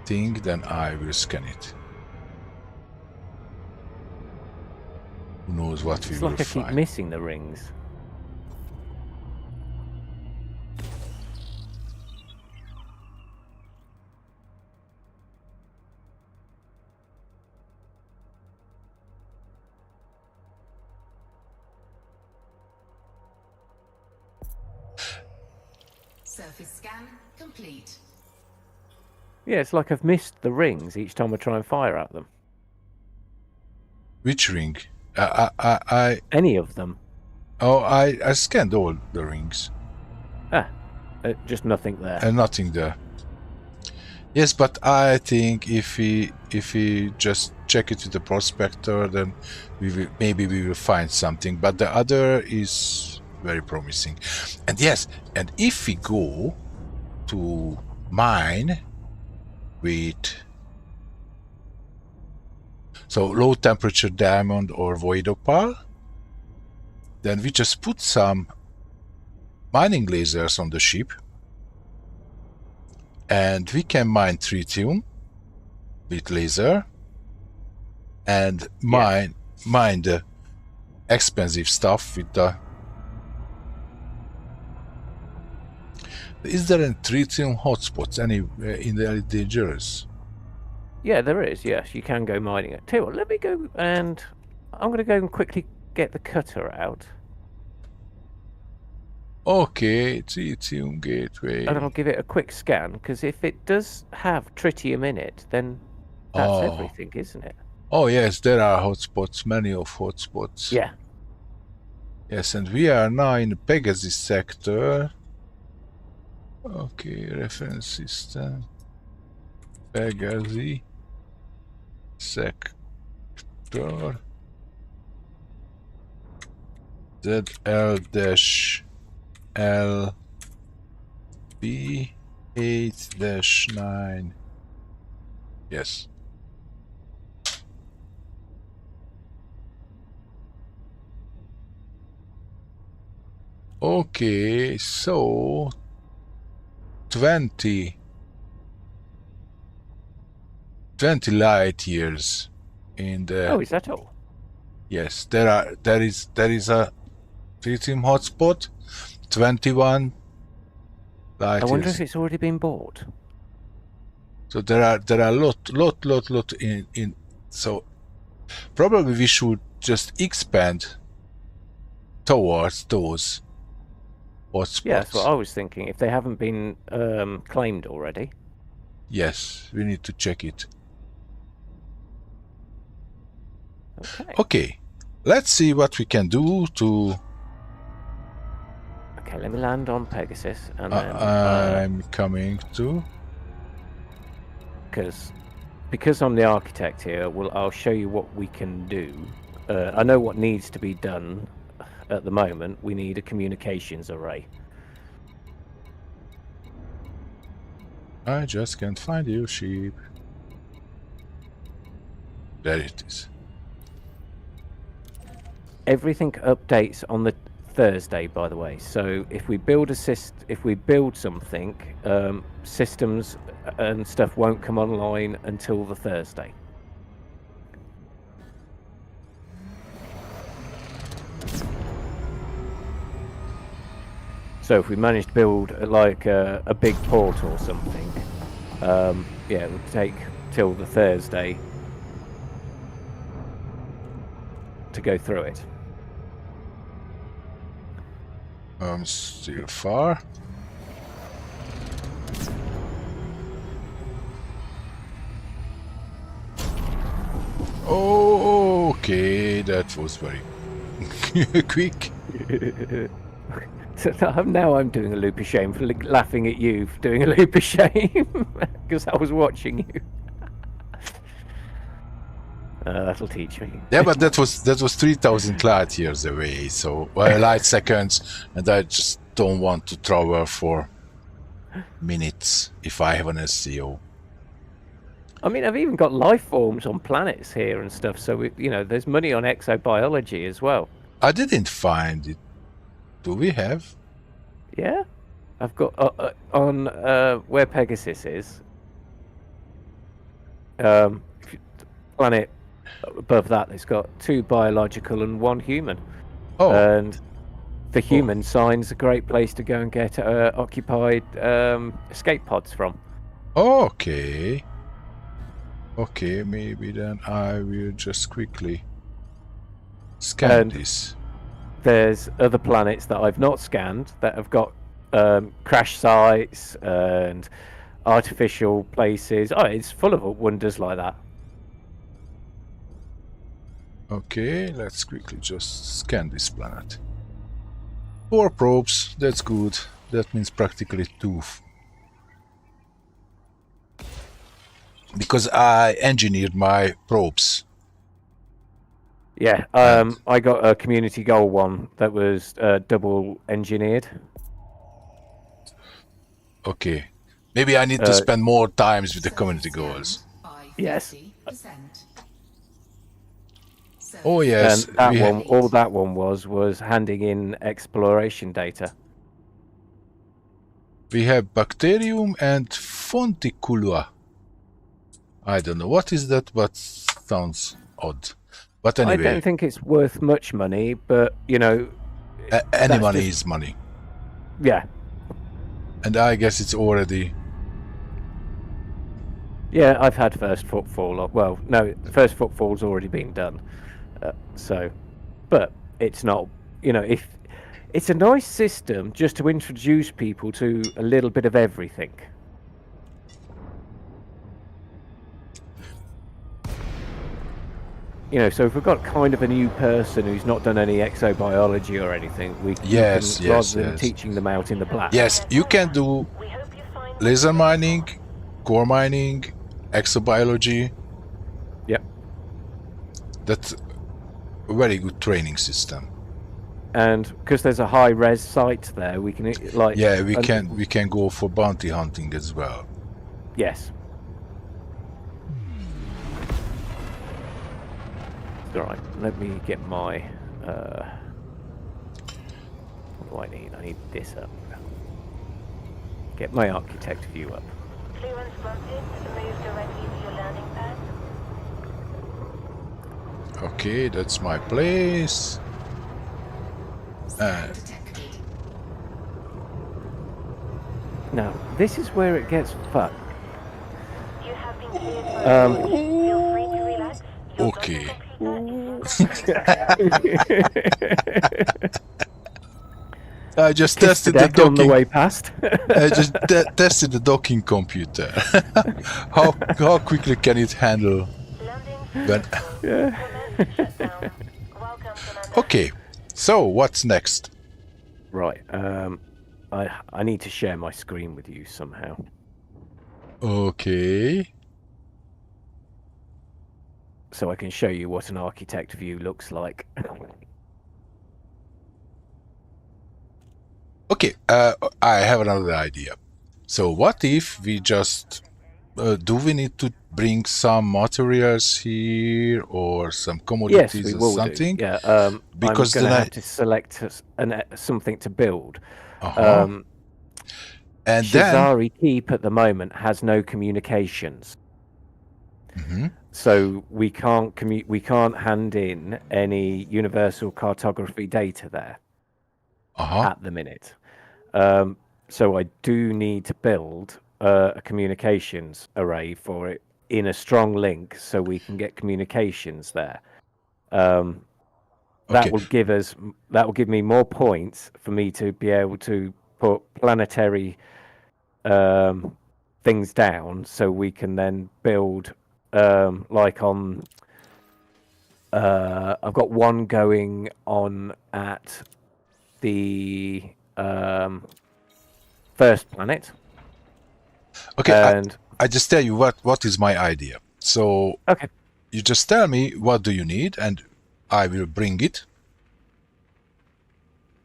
thing, then I will scan it. Who knows what we It's will like I keep find. missing the rings. Surface scan complete. Yeah, it's like I've missed the rings each time I try and fire at them. Which ring? I Any of them. I scanned all the rings Just nothing there. and nothing there. Yes, but I think if we just check it with the prospector, then maybe we will find something. But the other is very promising. And yes, and if we go to mine with low temperature diamond or void opal, then we just put some mining lasers on the ship, and we can mine tritium with laser and mine the expensive stuff with the... Is there any tritium hotspots anywhere in the Elite Dangerous? Yeah, there is. Yes, you can go mining it. Tell you what, let me go and I'm going to go and quickly get the cutter out. Okay, tritium gateway. And I'll give it a quick scan, because if it does have tritium in it, then that's everything, isn't it? Oh yes, there are hotspots, many of hotspots. Yeah. Yes, and we are now in the Pegasus sector. Okay, reference system. Pegasus sector. ZL-LB 8-9. Yes. Okay, so 20 light years in the... Oh, is that all? Yes, there is a tritium hotspot, 21 light I wonder years. if it's already been bought. So there are lot in so probably we should just expand towards those hotspots. Yeah, that's what I was thinking. If they haven't been claimed already. Yes, we need to check it. Okay. Okay, let's see what we can do to... Okay, let me land on Pegasus, and then I'm coming to... because I'm the architect here, I'll show you what we can do. I know what needs to be done at the moment. We need a communications array. I just can't find you, sheep. There it is. Everything updates on the Thursday, by the way. So if we build something, systems and stuff won't come online until the Thursday. So if we manage to build like a big port or something, yeah, it would take till the Thursday to go through it. I'm still far. Oh, okay, that was very quick. So now I'm doing a loop of shame for laughing at you for doing a loop of shame because I was watching you. That'll teach me. Yeah, but that was 3,000 light years away, so light seconds, and I just don't want to travel for minutes if I have an SEO. I mean, I've even got life forms on planets here and stuff, so there's money on exobiology as well. I didn't find it. Do we have? Yeah, I've got on where Pegasus is. Planet above that, it's got 2 biological and 1 human. Oh, And the human sign's a great place to go and get occupied escape pods from. okay. Okay, maybe then I will just quickly scan And this. there's other planets that I've not scanned that have got crash sites and artificial places. Oh, it's full of wonders like that. Okay, let's quickly just scan this planet. 4 probes, that's good. That means practically 2. Because I engineered my probes. Yeah, And- I got a community goal one that was double engineered. Okay. Maybe I need to spend more times with the community goals. By Yes. 50%. Oh yes, And that we one, all that one was handing in exploration data. we have bacterium and fonticulua. I don't know what is that, but sounds odd. But I anyway, don't think it's worth much money, but you know, any that's money just- is money. yeah, And I guess it's already... yeah. I've had first footfall. Well, no, first footfall's already been done. So, but it's not. You know, if it's a nice system just to introduce people to a little bit of everything. You know, so if we've got kind of a new person who's not done any exobiology or anything, we Yes, can, yes, rather than yes. teaching them out in the black. Yes, you can do We hope you find laser mining, core mining, exobiology. Yep. That's a very good training system. And because there's a high res site there, we can like Yeah, we can go for bounty hunting as well. Yes. All right. Let me get my. What do I need? I need this up. Get my architect view up. clearance granted. Move directly to your landing pad. Okay, that's my place. Scan detected. Now, this is where it gets fucked. You have been cleared for feel free to relax. Your Okay. docking computer is I just Kiss the tested the deck on the docking. way past. I just tested the docking computer. how quickly can it handle? landing. When... Shutdown. Welcome, Commander. Okay, so what's next? Right. I need to share my screen with you somehow. Okay. So I can show you what an architect view looks like. Okay, I have another idea. So what if we just... do we need to bring some materials here or some Yes, commodities we or will something? do. Yeah. Because I'm going then to have to select something to build. Uh-huh. And then... Shazari Keep at the moment has no communications, Mhm. so we can't hand in any universal cartography data there Uh-huh. at the minute. So I do need to build a communications array for it in a strong link, so we can get communications there. Okay. That will give me more points for me to be able to put planetary things down, so we can then build like on. I've got one going on at the first planet. Okay, And I just tell you what is my idea. So okay, you just tell me what do you need and I will bring it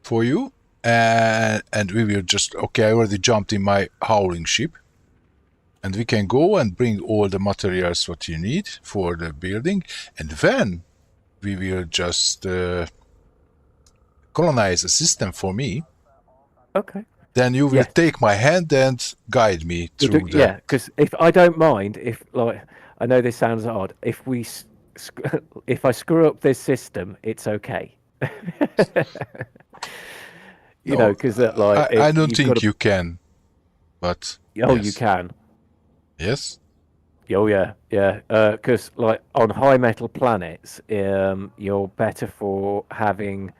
for you, and we will just... Okay, I already jumped in my howling ship, and we can go and bring all the materials what you need for the building, and then we will just colonize a system for me. okay. Then you will Yeah. take my hand and guide me through the... Yeah, because if I don't mind, if like I know this sounds odd, if if I screw up this system, it's okay. You know, because like I don't you've think gotta- you can, but Oh, yes. you can. Yes. Oh yeah, yeah. Because like on high metal planets, you're better for having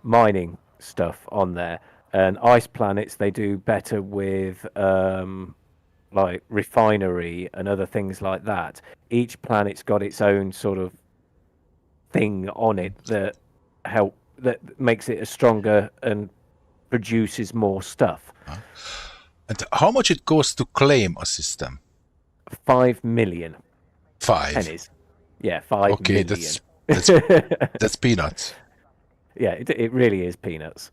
mining stuff on there. And ice planets, they do better with like refinery and other things like that, each planet's got its own sort of thing on it that makes it a stronger and produces more stuff. And how much it costs to claim a system? 5 million 5. pennies. Yeah, 5 Okay, million. that's peanuts. Yeah, it really is peanuts.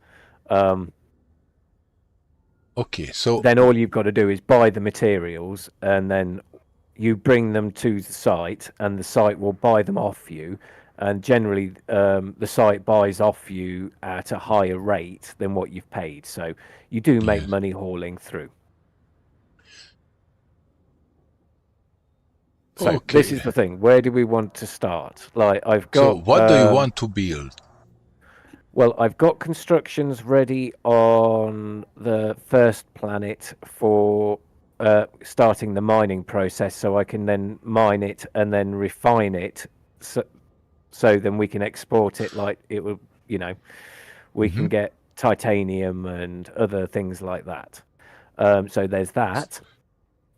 Okay, so Then all you've got to do is buy the materials, and then you bring them to the site, and the site will buy them off you. And generally, the site buys off you at a higher rate than what you've paid. So you do make Yes. money hauling through. So this Okay. is the thing. Where do we want to start? Like I've So got. what do you want to build? Well, I've got constructions ready on the first planet for starting the mining process, so I can then mine it and then refine it, so then we can export it. Like it will, we can get titanium and other things like that. So there's that.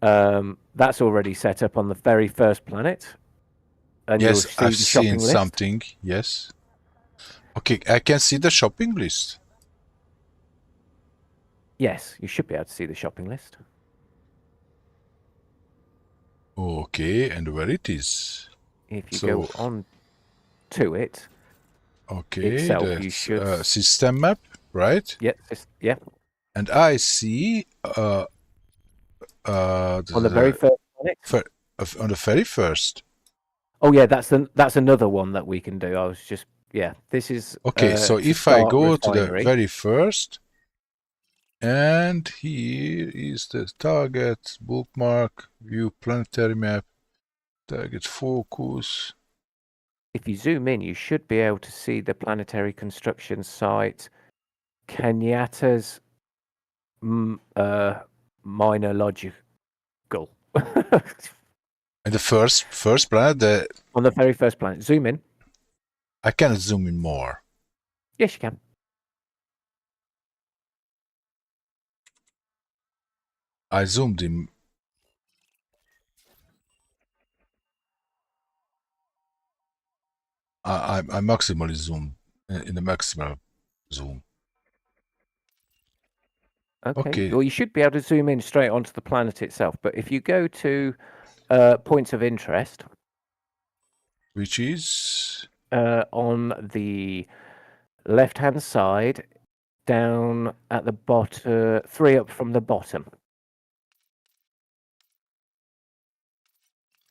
That's already set up on the very first planet, and you'll Yes, see I've the shopping seen list. something. Yes. Okay, I can see the shopping list. Yes, you should be able to see the shopping list. Okay, and where it is? If you So- go on to it, Okay, itself, you that's should. system map, right? Yeah. And I see On the very first planet. on the very first. Oh yeah, that's another one that we can do. I was just This is Okay, so to if I start go to the refinery. very first, and here is the target, bookmark, view planetary map, target focus. If you zoom in, you should be able to see the planetary construction site, Kenyatta's minor logical. And the first planet, On the very first planet. Zoom in. I cannot zoom in more. Yes, you can. I zoomed in. I maximally zoom in the maximal zoom. Okay. Well, you should be able to zoom in straight onto the planet itself. But if you go to points of interest, Which is on the left-hand side, down at the bottom, 3 up from the bottom.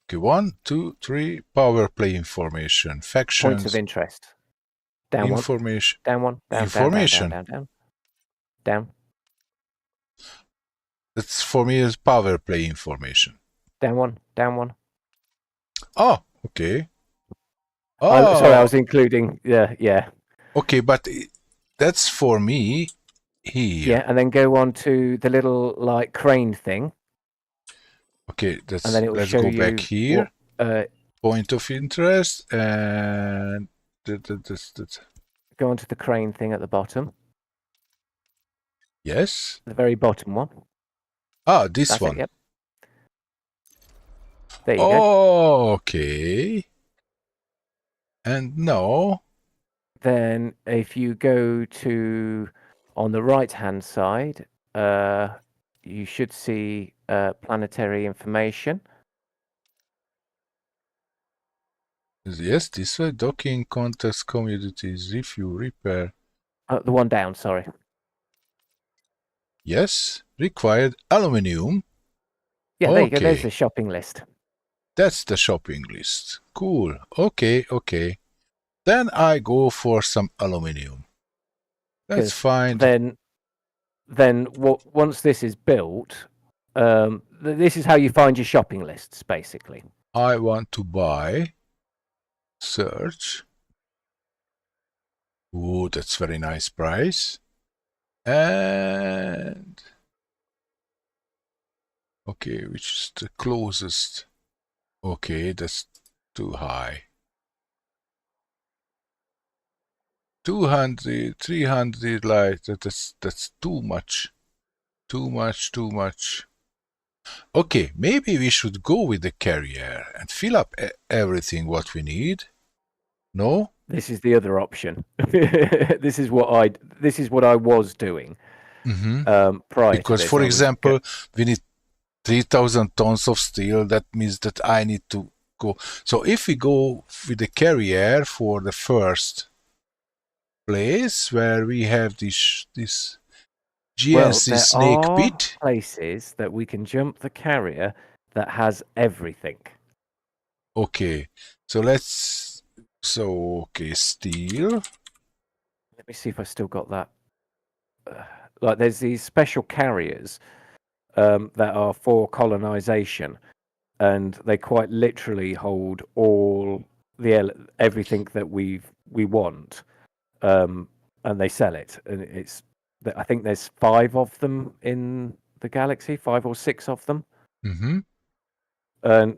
okay. 1, 2, 3. Power play information. Factions. Points of interest. Down information. one. Down one. Down, Information. Down. That's for me is power play information. Down one. Oh, okay. Oh, sorry, I was including. Yeah. Okay, but that's for me here. Yeah, and then go on to the little like crane thing. Okay, that's. And then it will let's show go you back here. What, point of interest and that's. Go on to the crane thing at the bottom. Yes. The very bottom one. Ah, this That's one. It, yep. There you go. Okay. And now. Then if you go to on the right hand side, you should see planetary information. Yes, this way. Docking, contacts, commodities, review, repair. The one down, sorry. Yes, required aluminium. Yeah, there you go. There's the shopping list. That's the shopping list. Cool. Okay. Then I go for some aluminium. That's fine. Then once this is built, this is how you find your shopping lists, basically. I want to buy. Search. Oh, that's very nice price. And okay, which is the closest? Okay, that's too high. 200, 300, like that's too much. Too much. Okay, maybe we should go with the carrier and fill up everything what we need. No? This is the other option. This is what I was doing prior to Because, this. for example, we need 3,000 tons of steel. That means that I need to go. So if we go with the carrier for the first place where we have this GNC there snake are pit. places that we can jump the carrier that has everything. Okay, so okay, steel. Let me see if I still got that. Like, there's these special carriers that are for colonization, and they quite literally hold all everything that we want, and they sell it. And I think there's 5 of them in the galaxy, 5 or 6 of them. Mm-hmm. And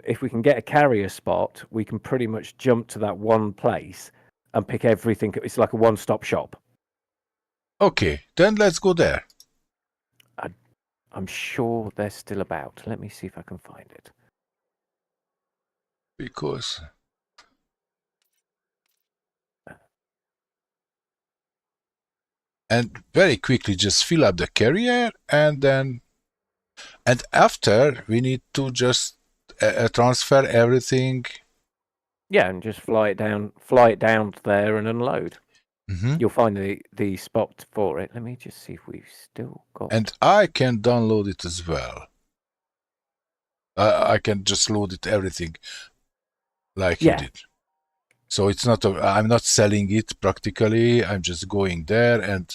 if we can get a carrier spot, we can pretty much jump to that one place and pick everything. It's like a one-stop shop. Okay, then let's go there. I'm sure they're still about. Let me see if I can find it. Because and very quickly just fill up the carrier, and after we need to just transfer everything. Yeah, and just fly it down there and unload. You'll find the spot for it. Let me just see if we've still got. And I can download it as well. I can just load it everything like you did. So it's not. I'm not selling it practically. I'm just going there and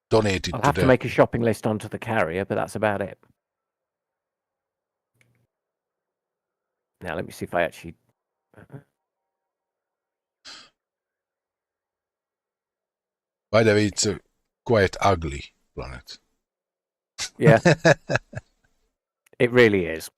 donate it. I'll have to make a shopping list onto the carrier, but that's about it. Now let me see if I actually. By the way, it's a quite ugly planet. Yeah, it really is.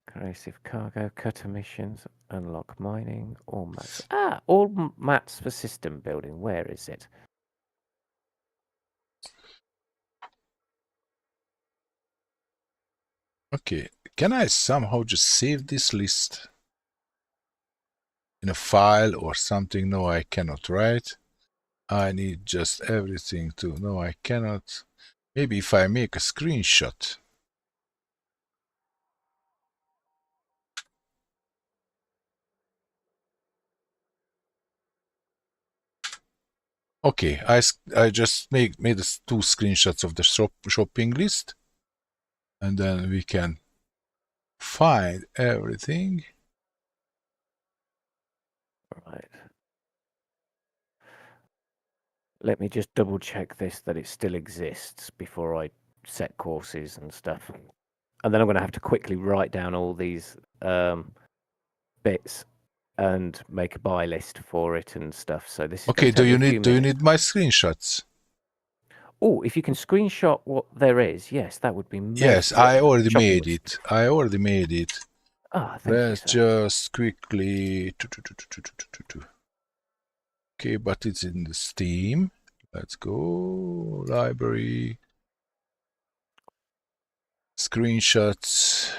Corrosive cargo, cut emissions, unlock mining, all mats. All mats for system building. Where is it? Okay, can I somehow just save this list in a file or something? No, I cannot, right? I need just everything to. No, I cannot. Maybe if I make a screenshot. Okay, I just made 2 screenshots of the shopping list, and then we can find everything. Right. Let me just double check this, that it still exists before I set courses and stuff. And then I'm going to have to quickly write down all these bits and make a buy list for it and stuff. So this is okay. Do you need my screenshots? Oh, if you can screenshot what there is, yes, that would be amazing. Yes, I already made it. Ah, thank Let's you, sir. just quickly. Okay, but it's in the Steam. Let's go library. Screenshots.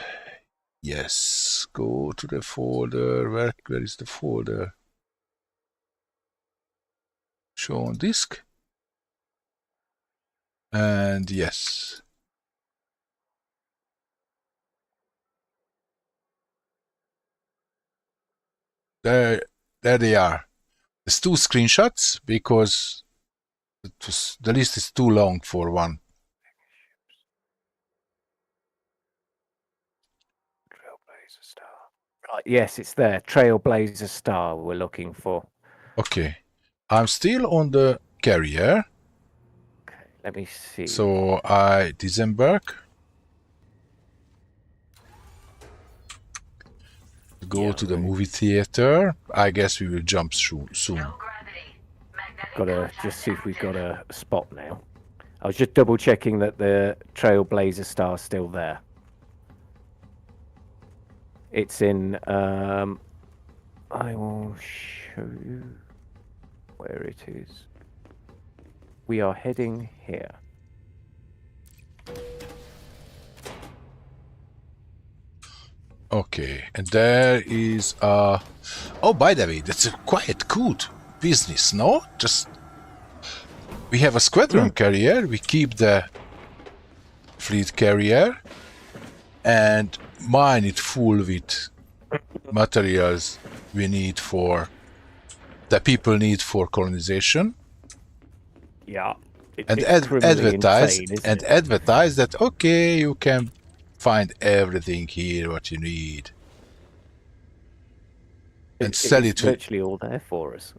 Yes, go to the folder. Where is the folder? Show on disk. And yes. There they are. There's 2 screenshots because the list is too long for one. Trailblazer Star. Right, yes, it's there. Trailblazer Star we're looking for. Okay. I'm still on the carrier. Okay, let me see. So I disembark. Go to the movie theater. I guess we will jump soon. Gotta just see if we've got a spot now. I was just double checking that the Trailblazer Star's still there. It's in. I will show you where it is. We are heading here. Okay, and there is a... Oh, by the way, that's a quite good business, no? Just... We have a squadron carrier, we keep the fleet carrier, and mine it full with materials we need for... the people need for colonization. Yeah. And It's criminally advertise insane, isn't and it? advertise that, okay, you can find everything here what you need. And sell It's it to... virtually all there for us.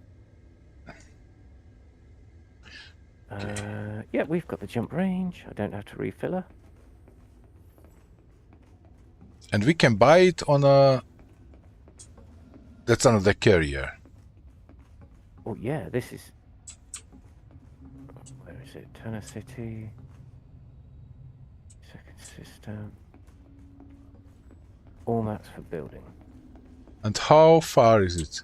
Yeah, we've got the jump range. I don't have to refill her. And we can buy it on a... That's another carrier. Oh yeah, this is... Where is it? Turner City. Second system. All that's for building. And how far is it?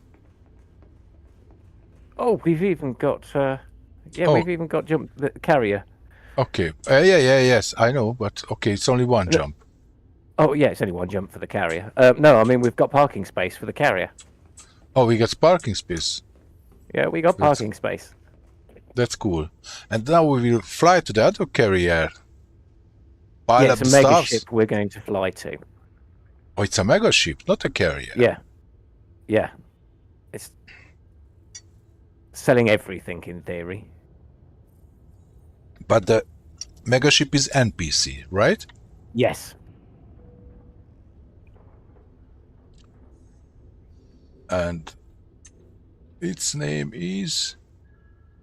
Oh, we've even got... yeah, Oh. we've even got the carrier. Okay. Yes, I know, but okay, it's only one jump. Oh yeah, it's only one jump for the carrier. No, I mean we've got parking space for the carrier. Oh, we got parking space. Yeah, we got parking space. That's cool. And now we will fly to the other carrier. Pile Yeah, up it's the a mega stuffs. ship we're going to fly to. Oh, it's a mega ship, not a carrier. Yeah. Yeah. It's selling everything in theory. But the mega ship is NPC, right? Yes. And its name is...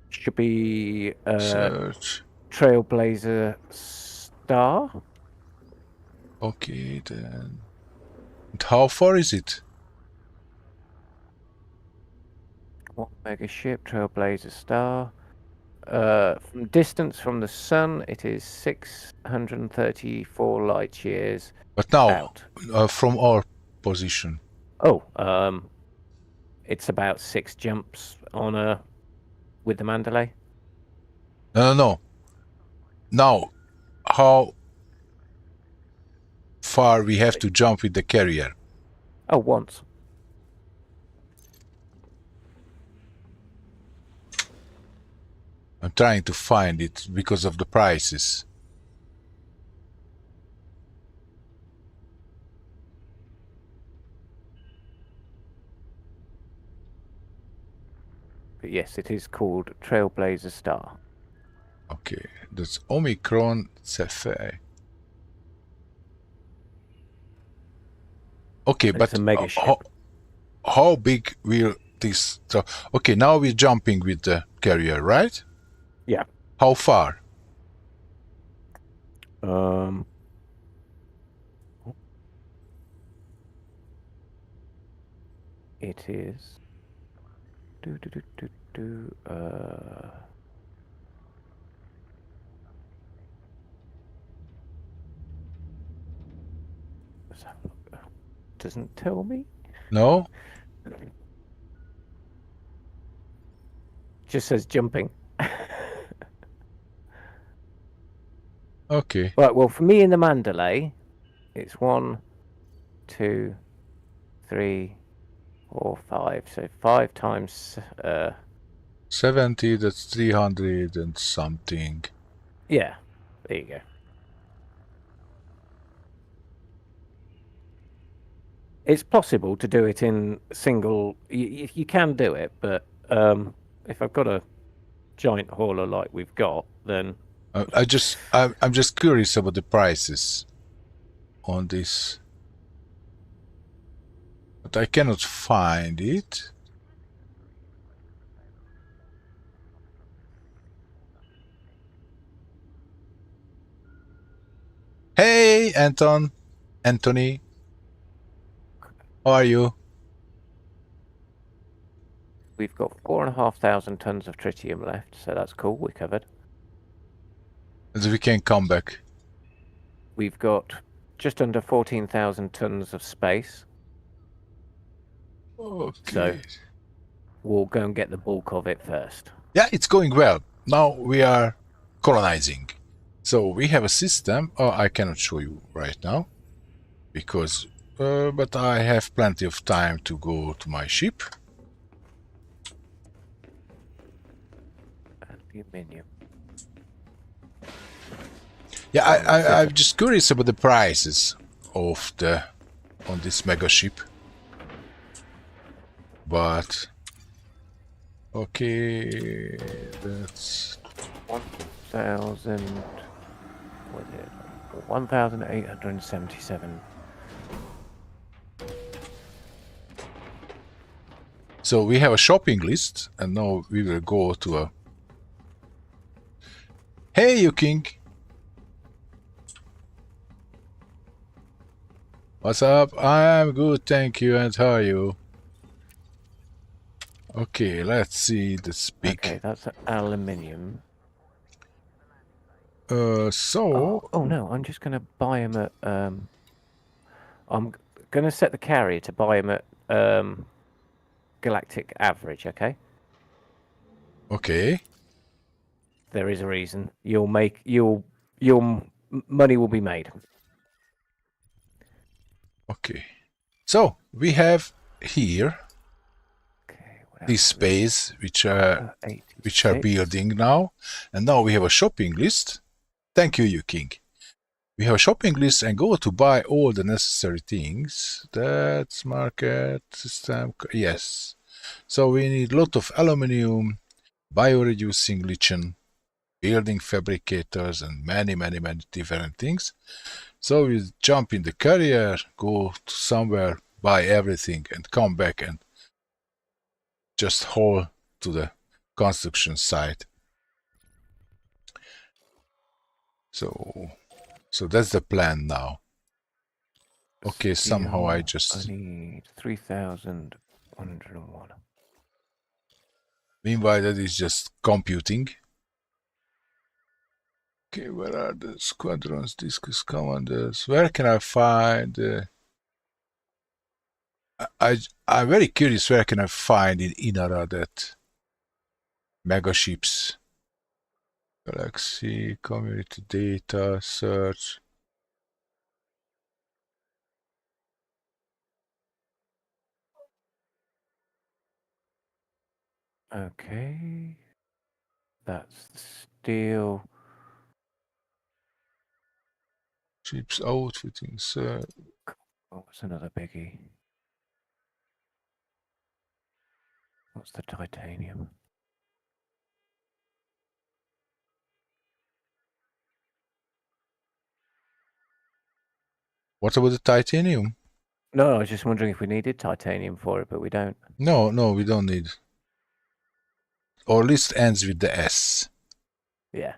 Should be Search. Trailblazer Star. Okay, then. And how far is it? What mega ship? Trailblazer Star. From distance from the sun, it is 634 light years But now, out. from our position. Oh, it's about 6 jumps on with the Mandalay. No. Now, how far we have to jump with the carrier? Oh, once. I'm trying to find it because of the prices. But yes, it is called Trailblazer Star. Okay, that's Omicron Cephei. Okay, And but it's a mega ship. how big will this... So, okay, now we're jumping with the carrier, right? Yeah. How far? It is... Let's have a look. Doesn't tell me. No? Just says jumping. Okay. Right, well, for me in the Mandalay, it's 1, 2, 3, 4, 5. So 5 times... 70, that's 300 and something. yeah, there you go. It's possible to do it in single... You can do it, but if I've got a giant hauler like we've got, then... I'm just curious about the prices on this, but I cannot find it. Hey, Anthony, how are you? We've got 4,500 tons of tritium left, so that's cool. We're covered. And we can come back. We've got just under 14,000 tons of space. Okay. So we'll go and get the bulk of it first. Yeah, it's going well. Now we are colonizing. So we have a system. Oh, I cannot show you right now because but I have plenty of time to go to my ship. Aluminium. Yeah, I'm just curious about the prices of on this mega ship. But okay, that's 1,000. What is it? 1,877. so we have a shopping list, and now we will go to a. Hey, you king. What's up? I'm good, thank you. And how are you? Okay, let's see the speak. Okay, that's aluminium. So. Oh no, I'm just gonna buy him at. I'm gonna set the carrier to buy him at galactic average. Okay. Okay. There is a reason. Your money will be made. Okay. So we have here Okay. this space which are 86. building now, and now we have a shopping list. Thank you, you king. We have a shopping list and go to buy all the necessary things. That's market system. Yes. So we need a lot of aluminium, bioreducing lichen, building fabricators, and many different things. So we jump in the carrier, go to somewhere, buy everything, and come back and just haul to the construction site. So that's the plan now. Okay, somehow I need 3,101. Meanwhile, that is just computing. Okay, where are the squadrons, discus commanders? Where can I find? I'm very curious. Where can I find in Inara that mega ships? Galaxy community data search. Okay, that's steel. Ships outfitting search. Oh, what's another biggie? What's the titanium? What about the titanium? No, I was just wondering if we needed titanium for it, but we don't. No, we don't need. Our list ends with the S. Yeah.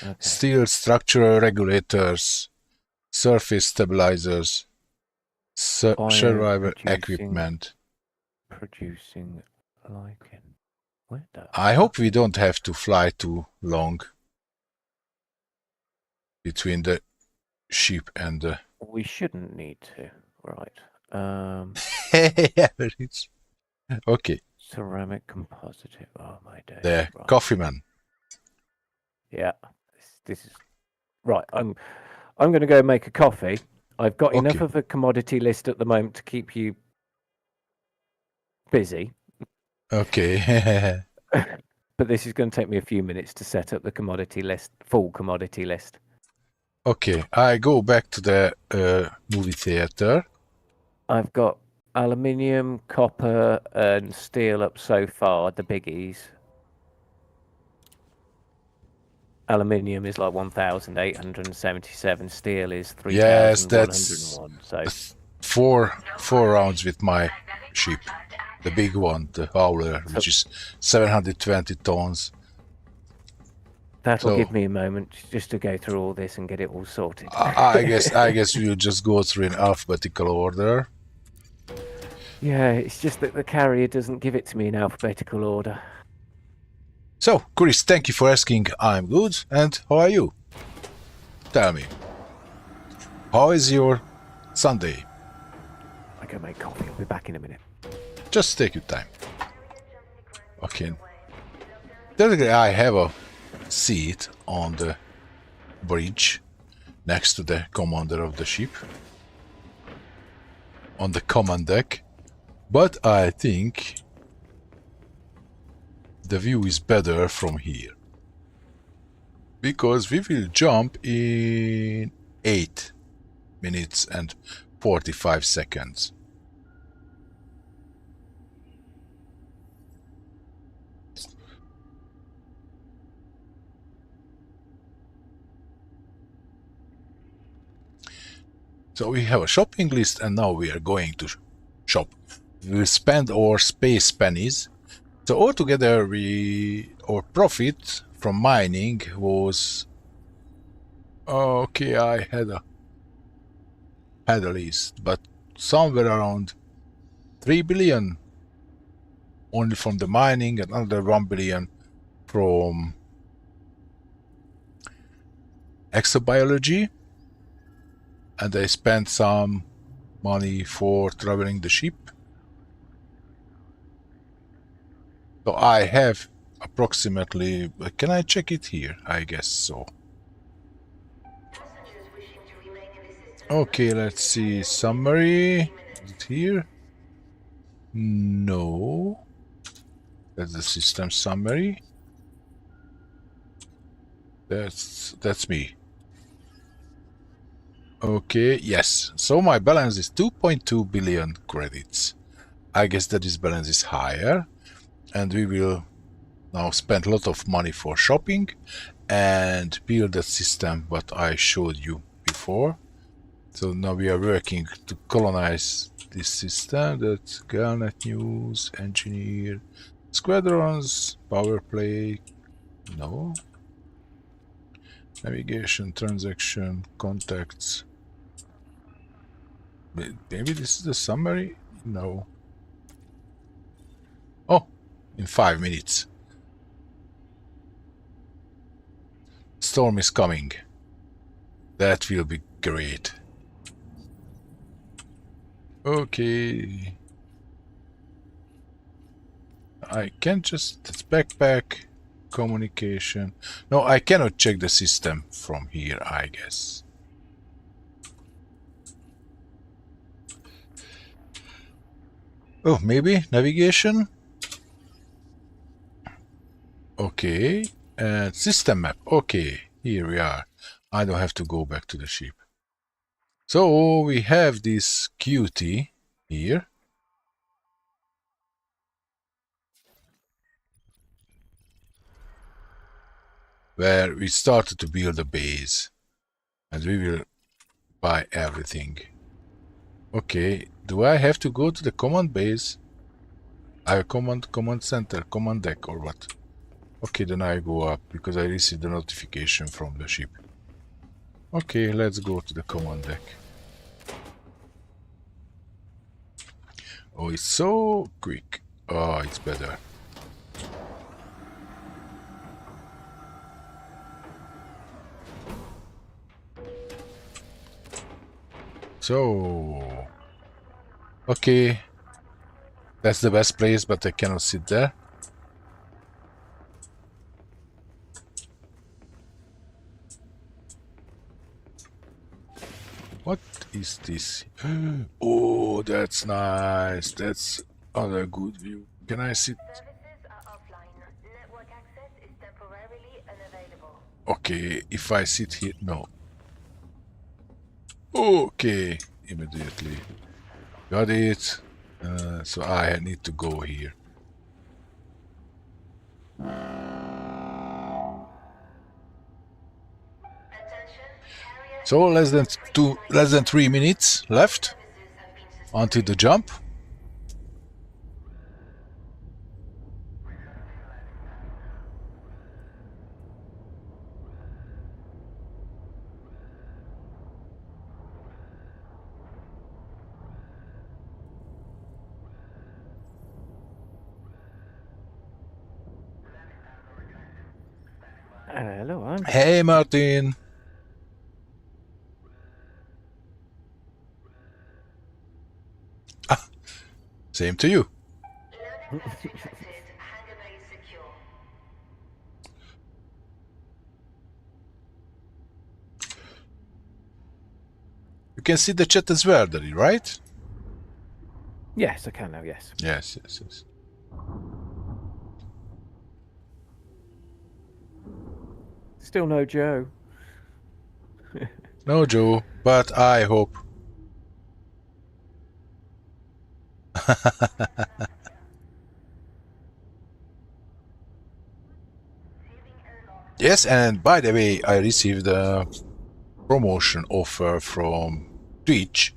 Okay. Steel structural regulators, surface stabilizers, survival equipment. Producing lichen. Where the I hope we don't have to fly too long between the ship and the. We shouldn't need to. Right. Average. Okay. Ceramic compositive. Oh my day. The Right. coffee man. Yeah. This is right. I'm going to go make a coffee. I've got enough of a commodity list at the moment to keep you busy. Okay. But this is going to take me a few minutes to set up the commodity list, full commodity list. Okay, I go back to the movie theater. I've got aluminium, copper, and steel up so far, the biggies. Aluminium is like 1,877. Steel is 3,101. Yes, that's so 4 rounds with my ship, the big one, the Howler, which is 720 tons. That'll give me a moment just to go through all this and get it all sorted. I guess we'll just go through in alphabetical order. Yeah, it's just that the carrier doesn't give it to me in alphabetical order. So, Chris, thank you for asking. I'm good, and how are you? Tell me, how is your Sunday? I go make coffee. I'll be back in a minute. Just take your time. Okay. Technically, I have a seat on the bridge next to the commander of the ship. on the command deck, but I think the view is better from here, because we will jump in 8 minutes and 45 seconds. So we have a shopping list, and now we are going to shop. We will spend our space pennies. So altogether, our profit from mining was okay. I had a list, but somewhere around 3 billion only from the mining, and another 1 billion from exobiology. And I spent some money for traveling the ship. So I have approximately... Can I check it here? I guess so. Okay, let's see. Summary. Is it here? No. That's the system summary. That's me. Okay, yes. So my balance is 2.2 billion credits. I guess that this balance is higher. And we will now spend a lot of money for shopping and build a system what I showed you before. So now we are working to colonize this system. That's Galnet News, Engineer, Squadrons, Power Play, no. Navigation, Transaction, Contacts. Maybe this is the summary? No. Oh, in 5 minutes. Storm is coming. That will be great. Okay. I can just... It's backpack, communication. No, I cannot check the system from here, I guess. Oh, maybe navigation? Okay. And system map. Okay, here we are. I don't have to go back to the ship. So we have this QT here. Where we started to build a base. And we will buy everything. Okay, do I have to go to the command base? I have command center, command deck, or what? Okay, then I go up because I received a notification from the ship. Okay, let's go to the command deck. Oh, it's so quick. Oh, it's better. So, okay, that's the best place, but I cannot sit there. What is this? Oh, that's nice. That's another good view. Can I sit? Services are offline. Network access is temporarily unavailable. Okay, if I sit here, no. Okay, immediately. Got it. So I need to go here. So less than 3 minutes left until the jump. Hello, I'm... Hey, Martin. Ah, same to you. You can see the chat as well, right? Yes, I can now. Yes. Yes, yes, yes. Still no Joe. No, Joe, but I hope. Yes, and by the way, I received a promotion offer from Twitch.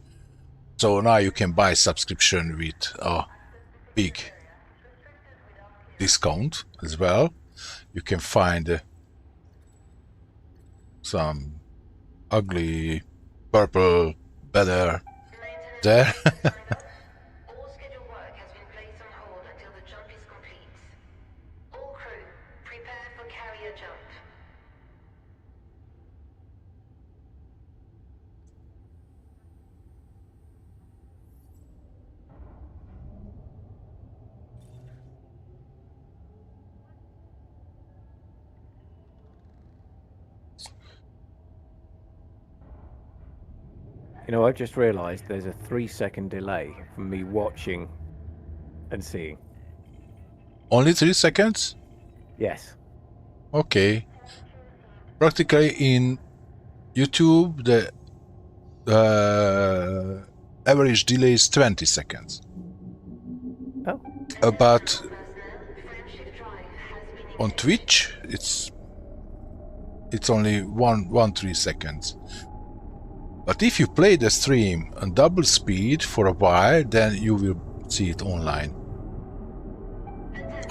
So now you can buy subscription with a big discount as well. You can find some ugly purple banner there. All scheduled work has been placed on hold until the jump is complete. All crew, prepare for carrier jump. You know, I've just realised there's a 3-second delay from me watching and seeing. Only 3 seconds? Yes. Okay. Practically in YouTube, the average delay is 20 seconds. Oh. But on Twitch, it's only 3 seconds. But if you play the stream on double speed for a while, then you will see it online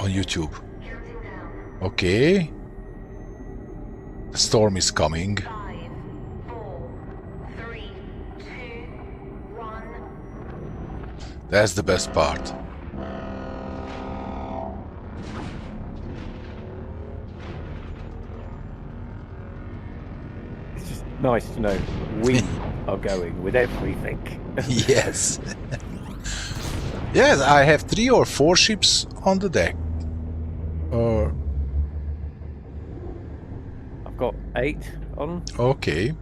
on YouTube. Okay. The storm is coming. 5, 4, 3, 2, 1. That's the best part. It's just nice to know we are going with everything. Yes. Yes, I have 3 or 4 ships on the deck. I've got 8 on. Okay.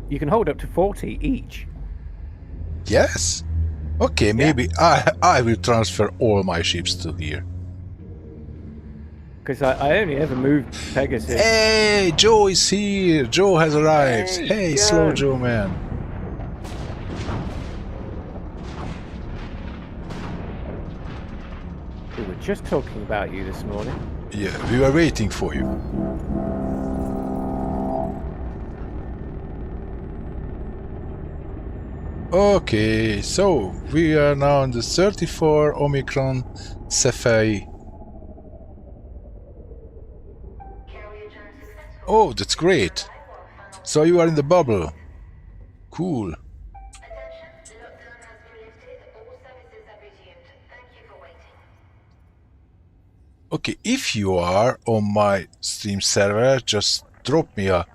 You can hold up to 40 each. Yes. Okay, maybe I will transfer all my ships to here. Because I only ever moved Pegasus. Hey, Joe is here. Joe has arrived. Hey, Slow Joe, man. We were just talking about you this morning. Yeah, we were waiting for you. Okay, so we are now on the 34 Omicron Cephei. Oh, that's great. So you are in the bubble. Cool. Attention, lockdown has been lifted. All services have resumed. Thank you for waiting. Okay, if you are on my Steam server, just drop me a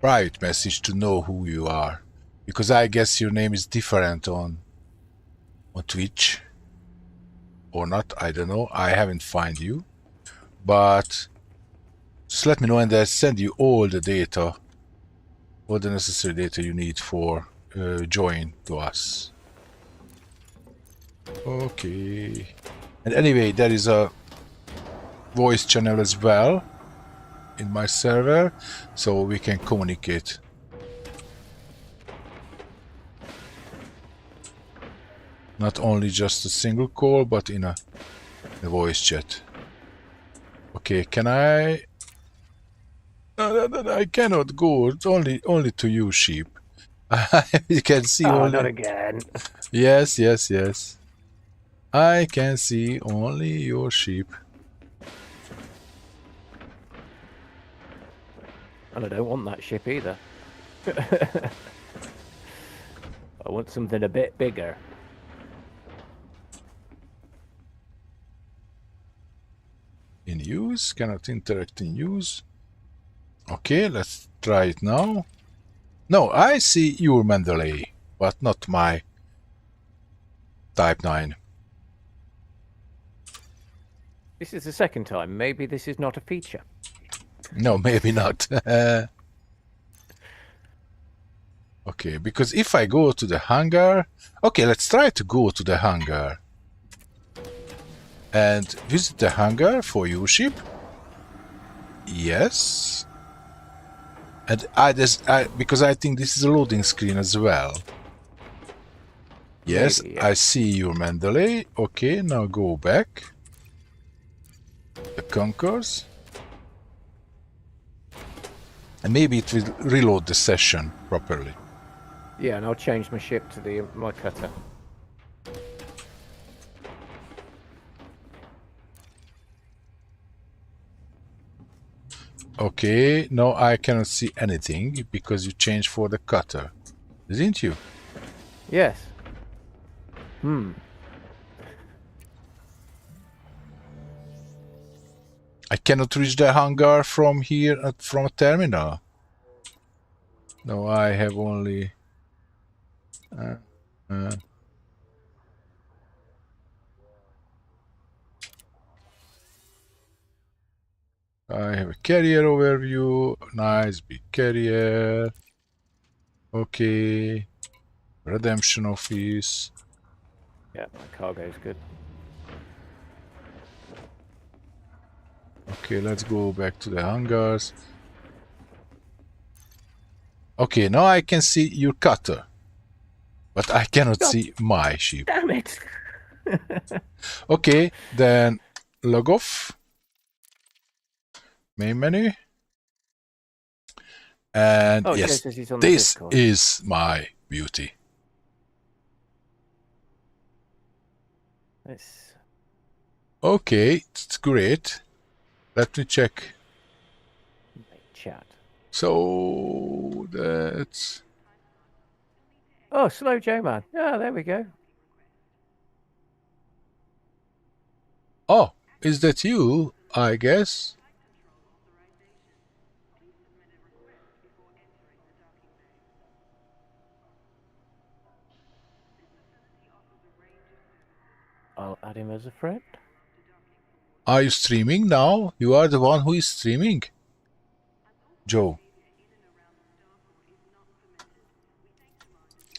private message to know who you are. Because I guess your name is different on Twitch. Or not, I don't know. I haven't found you. But just let me know and I'll send you all the data. All the necessary data you need for join to us. Okay. And anyway, there is a voice channel as well in my server, so we can communicate. Not only just a single call, but in a voice chat. Okay, can I? No, I cannot go. It's only to you, sheep. You can see only. Not again. Yes, yes, yes. I can see only your sheep. And I don't want that ship either. I want something a bit bigger. In use, cannot interact in use. Okay, let's try it now. No, I see your mandalay, but not my Type 9. This is the second time. Maybe this is not a feature. No, maybe not. Okay, because if I go to the hangar... Okay, let's try to go to the hangar. And visit the hangar for your ship. Yes. And because I think this is a loading screen as well. Yes, Maybe, yeah. I see your mandalay. Okay, now go back. The concourse. And maybe it will reload the session properly. Yeah, and I'll change my ship to my cutter. Okay, now I cannot see anything because you changed for the cutter, didn't you? Yes. I cannot reach the hangar from here, from a terminal. No, I have only... I have a carrier overview. Nice big carrier. Okay. Redemption office. Yeah, my cargo's good. Okay, let's go back to the hangars. Okay, now I can see your cutter. But I cannot see my ship. Damn it! Okay, then log off. Main menu. And Oh, yes, Joe says he's on the this Discord. is my beauty. It's... Okay, it's great. Let me check. Chat. So that's... Oh, Slow Joe Man. Yeah, there we go. Oh, is that you? I guess. I'll add him as a friend. Are you streaming now? You are the one who is streaming? Joe.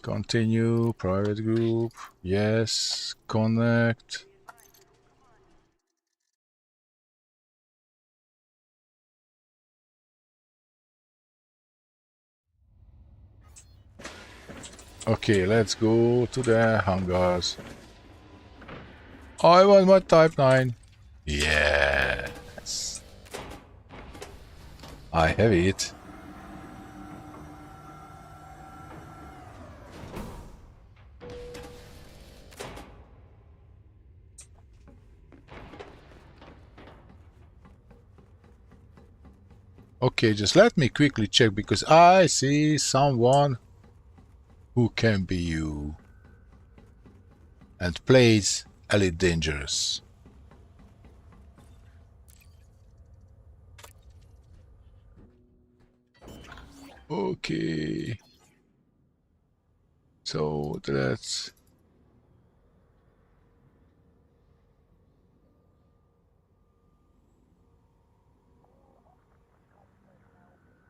Continue, private group, yes, connect. Okay, let's go to the hangars. I want my Type 9. Yes. I have it. Okay, just let me quickly check because I see someone who can be you and plays Elite Dangerous. Okay. So that's...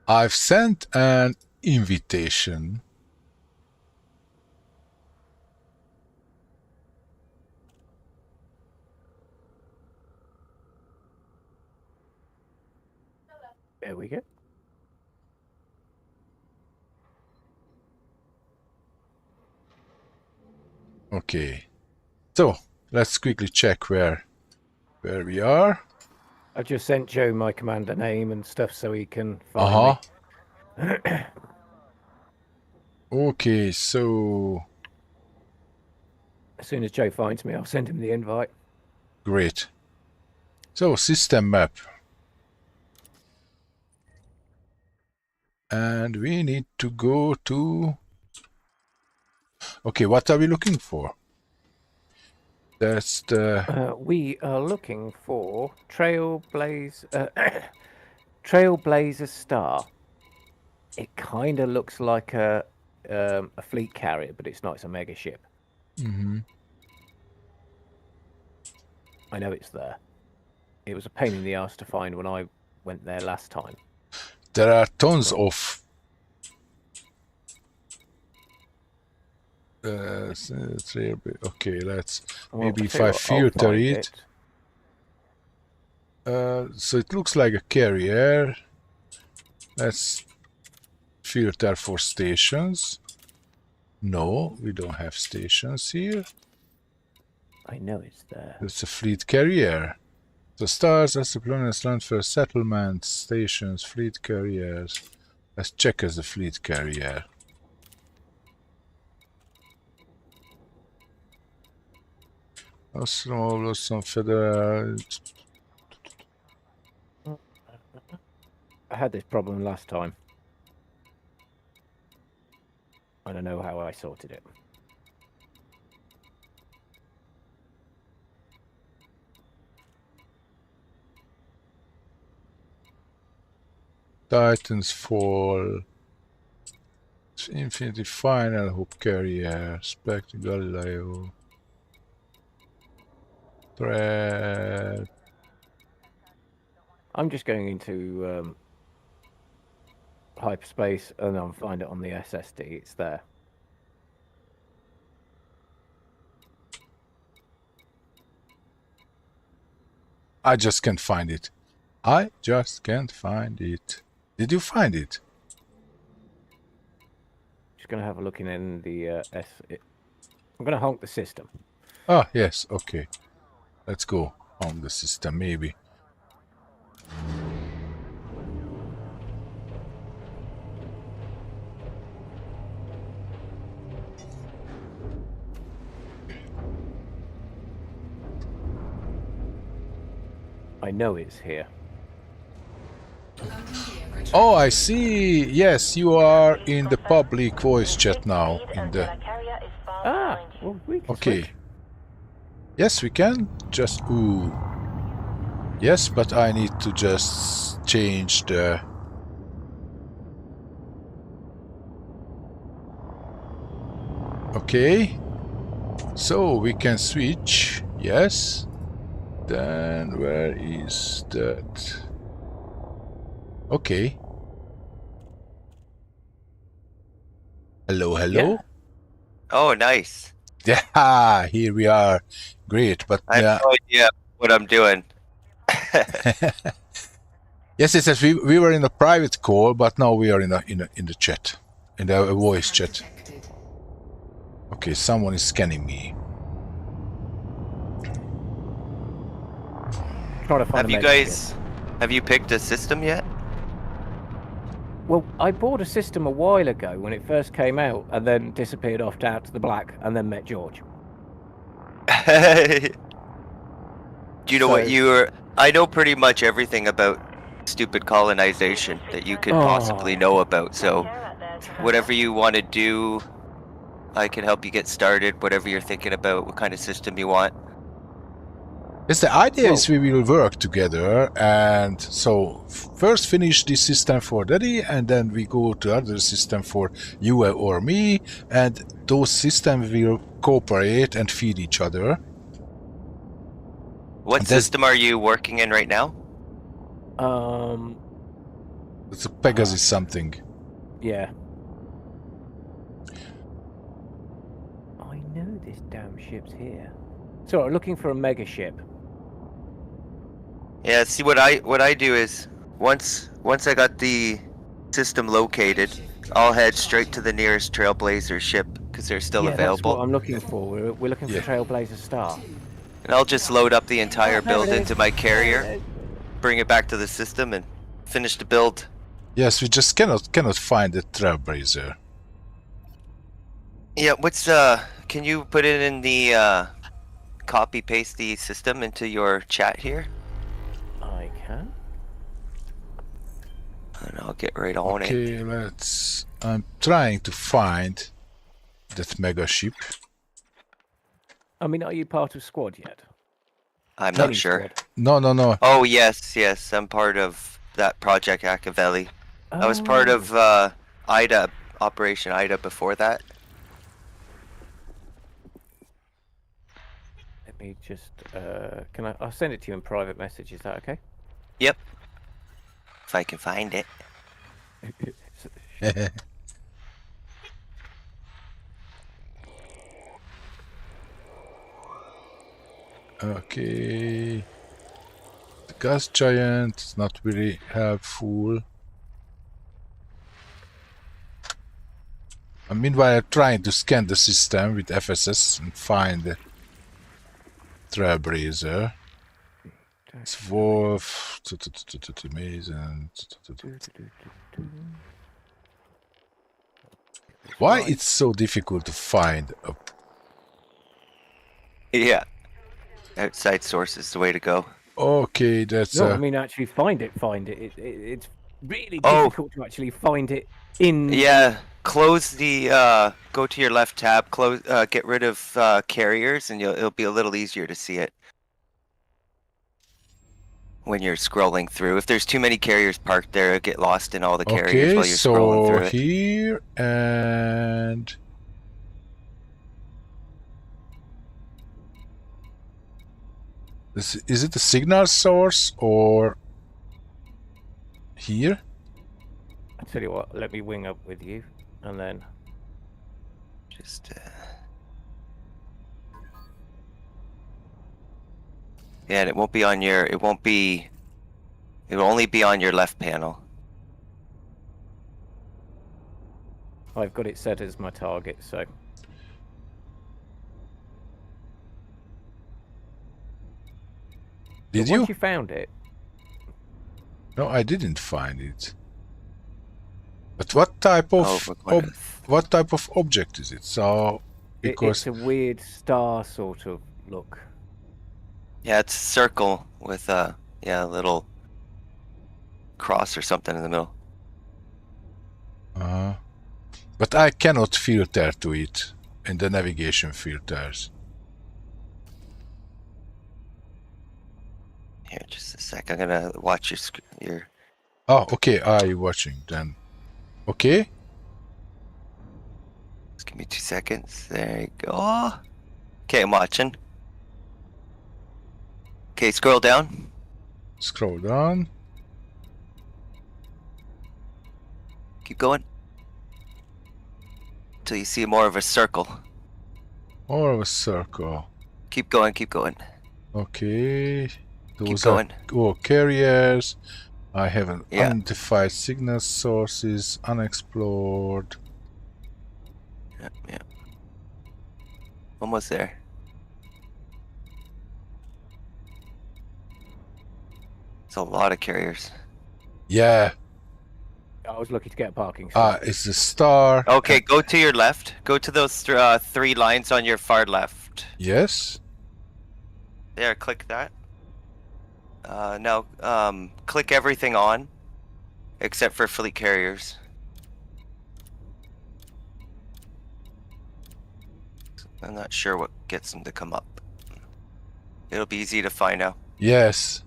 I've sent an invitation. There we go. Okay. So let's quickly check where we are. I just sent Joe my commander name and stuff so he can find me. Okay, so... As soon as Joe finds me, I'll send him the invite. Great. So, system map. And we need to go to... Okay, what are we looking for? That's the... We are looking for Trailblazer Star. It kind of looks like a fleet carrier, but it's not. It's a mega ship. Mm-hmm. I know it's there. It was a pain in the ass to find when I went there last time. There are tons of Okay, let's Well, maybe I'll if tell you I what, I'll filter find it. So it looks like a carrier. Let's filter for stations. No, we don't have stations here. I know it's there. It's a fleet carrier. The stars as the planets land for settlements, stations, fleet carriers. Let's check as a fleet carrier. Some federal. I had this problem last time. I don't know how I sorted it. Titans Fall. Infinity Final Hope Carrier. Spectre Galileo. Threat. I'm just going into hyperspace and I'll find it on the SSD. It's there. I just can't find it. I just can't find it. Did you find it? Just going to have a look in the I'm going to honk the system. Ah, yes, okay. Let's go on the system, maybe. I know it's here. Oh, I see. Yes, you are in the public voice chat now. In the Well, we can okay. switch. Yes, we can. Just ooh. Yes, but I need to just change the. Okay. So we can switch. Yes. Then where is that? Okay. Hello, hello. Yeah. Oh, nice. Yeah, here we are. Great, but I have no idea what I'm doing. yes, it says we were in a private call, but now we are in the chat, in the voice chat. Okay, someone is scanning me. Trying to find Have you picked a system yet? Well, I bought a system a while ago when it first came out and then disappeared off down to the black and then met George. Do you know what So- you were? I know pretty much everything about stupid colonization that you could possibly know about. So whatever you want to do, I can help you get started. Whatever you're thinking about, what kind of system you want. Yes, the idea is we will work together, and so first finish this system for Daddy, and then we go to other system for you or me, and those systems will cooperate and feed each other. What system are you working in right now? It's a Pegasus something. Yeah. I know this damn ship's here. So I'm looking for a mega ship. Yeah. See, what I do is once I got the system located, I'll head straight to the nearest Trailblazer ship because they're still available. That's what I'm looking for. We're looking for Trailblazer Star. And I'll just load up the entire there it build is. into my There carrier, it is. bring it back to the system, and finish the build. Yes, we just cannot find the Trailblazer. Yeah. Can you put it in the copy paste the system into your chat here? I can. And I'll get right on it. Okay, I'm trying to find that mega ship. I mean, are you part of squad yet? I'm not Pennies sure. squad. No. Oh yes, I'm part of that Project Machiavelli. I was part of IDA, Operation IDA before that. Let me just. I'll send it to you in private message. Is that okay? Yep. If I can find it. Okay. The gas giant is not very helpful. And meanwhile, I'm trying to scan the system with FSS and find the Trailblazer. It's Wolf, Mason. Why it's so difficult to find a... Yeah. Outside source is the way to go. Okay, that's No, I mean actually find it. It's really Oh. difficult to actually find it in. Yeah. Close the go to your left tab, close get rid of carriers, and it'll be a little easier to see it when you're scrolling through. If there's too many carriers parked there, it'll get lost in all the carriers while you're scrolling through it. Here and is it the signal source or here? I tell you what, let me wing up with you, and then Just yeah, and it won't be on your. It won't be. It will only be on your left panel. I've got it set as my target. So Did but you? once you found it, No, I didn't find it. But what type of what type of object is it? So because it's a weird star sort of look. Yeah, it's a circle with a little cross or something in the middle. but I cannot filter to it in the navigation filters. Here, just a sec. I'm gonna watch your. Oh, okay. Are you watching then? Okay. Just give me 2 seconds. There you go. Okay, I'm watching. Okay, scroll down. Scroll down. Keep going. Till you see more of a circle. More of a circle. Keep going, keep going. Okay. Those going. are carriers. I have an Yeah. unidentified signal sources, unexplored. Yeah. Almost there. It's a lot of carriers. Yeah. I was lucky to get a parking spot. It's the star. Okay, go to your left. Go to those 3 lines on your far left. Yes. There, click that. Now, click everything on, except for fleet carriers. I'm not sure what gets them to come up. It'll be easy to find now. Yes.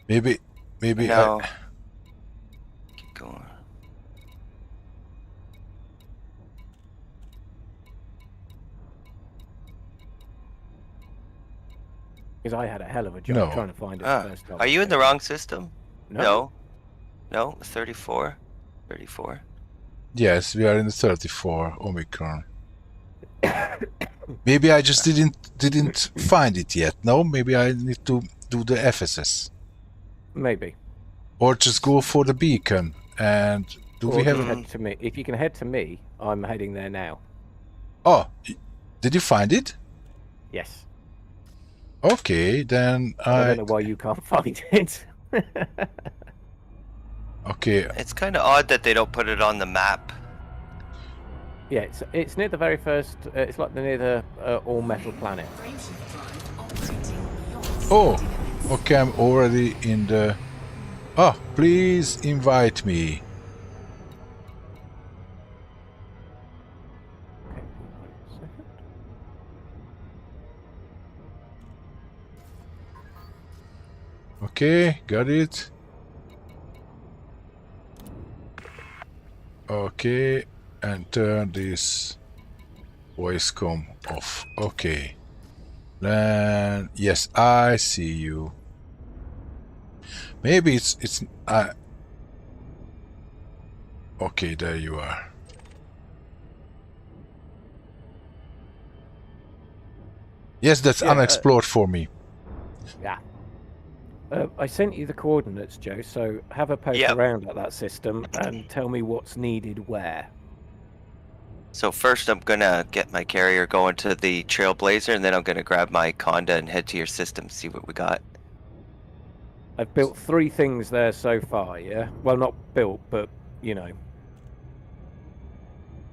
Maybe No. Keep going. Because I had a hell of a job No. trying to find it first time. Are you in the wrong system? No. No, 34. 34. Yes, we are in the 34 Omicron. Maybe I just didn't find it yet. No, maybe I need to do the FSS. Maybe. Or just go for the beacon. And do we have... head to me? If you can head to me, I'm heading there now. Oh, did you find it? Yes. Okay, then I don't know why you can't find it. Okay. It's kind of odd that they don't put it on the map. Yeah, it's near the very first. It's like near the all metal planet. Oh, okay, I'm already in the... Oh, please invite me. Okay, 1 second. Okay, got it. Okay, and turn this voice comm off. Okay. Then yes, I see you. Maybe it's okay, there you are. Yes, that's Yeah, unexplored for me. Yeah. I sent you the coordinates, Joe, so have a poke Yep. around at that system and tell me what's needed where. So first I'm gonna get my carrier going to the Trailblazer, and then I'm gonna grab my Conda and head to your system, see what we got. I've built 3 things there so far, yeah? Well, not built, but, you know.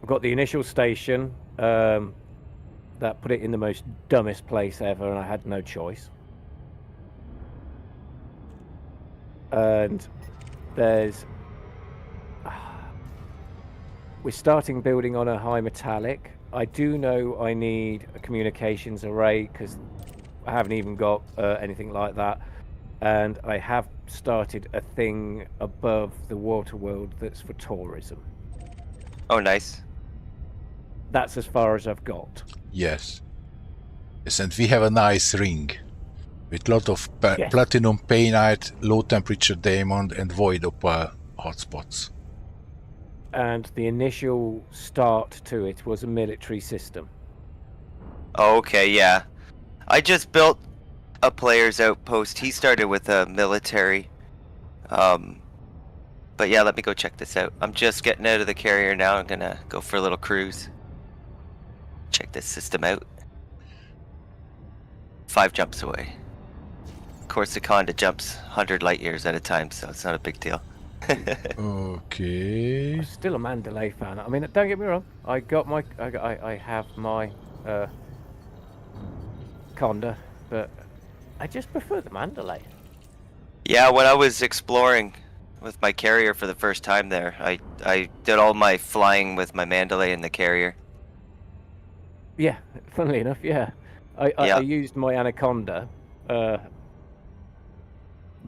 I've got the initial station, that put it in the most dumbest place ever, and I had no choice. And there's... We're starting building on a high metallic. I do know I need a communications array, because I haven't even got anything like that. And I have started a thing above the water world that's for tourism. Oh, nice. That's as far as I've got. Yes. Yes, and we have a nice ring with lot of Yes. platinum painite, low temperature diamond, and void opal hotspots. And the initial start to it was a military system. Okay, yeah. I just built a player's outpost. He started with a military. But yeah, let me go check this out. I'm just getting out of the carrier now. I'm gonna go for a little cruise. Check this system out. 5 jumps away. Of course, the Conda jumps 100 light years at a time, so it's not a big deal. Okay. I'm still a Mandalay fan. I mean, don't get me wrong. I got my, I have my Conda, but I just prefer the Mandalay. Yeah, when I was exploring with my carrier for the first time there, I did all my flying with my mandalay in the carrier. Yeah, funnily enough, yeah. I used my Anaconda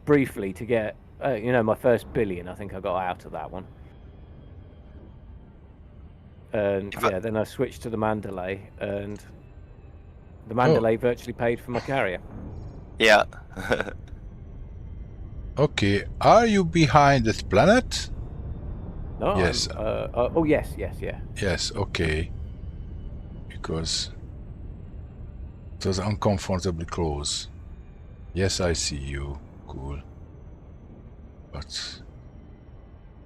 briefly to get, you know, my first billion. I think I got out of that one. And yeah, then I switched to the Mandalay, and the Mandalay virtually paid for my carrier. Yeah. Okay, are you behind that planet? No, Yes. oh, yes, yeah. Yes, okay. Because it was uncomfortably close. Yes, I see you. Cool. But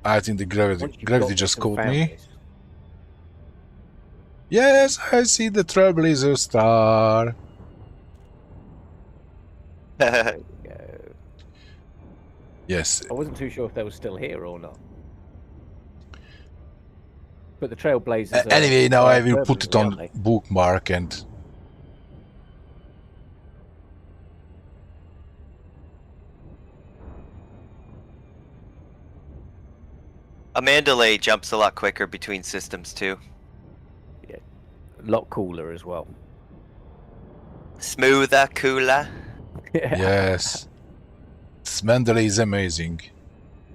I think the Once gravity you've got just this and caught found me. this- Yes, I see the Trailblazer star. There we go. Yes. I wasn't too sure if they were still here or not. But the Trailblazers. Anyway, now I will put permanently, it aren't on they? bookmark and A mandalay jumps a lot quicker between systems too. Yeah, a lot cooler as well. Smoother, cooler. yes. This Mandalay is amazing.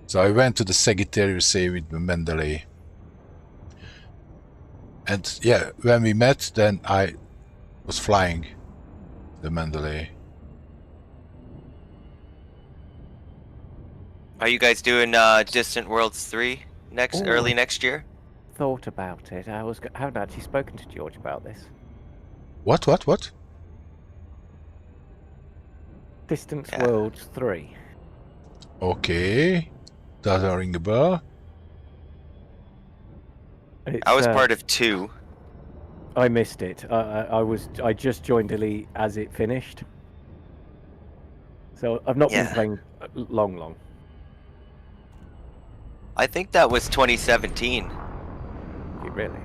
So I went to the Sagittarius A with the Mandalay. And yeah, when we met, then I was flying the Mandalay. Are you guys doing Distant Worlds 3 early next year? Thought about it. Haven't actually spoken to George about this. What? Distance Yeah. Worlds 3. Okay. Doesn't ring a bell. I was part of 2. I missed it. I just joined Elite as it finished. So I've not been Yeah. playing long. I think that was 2017. You really?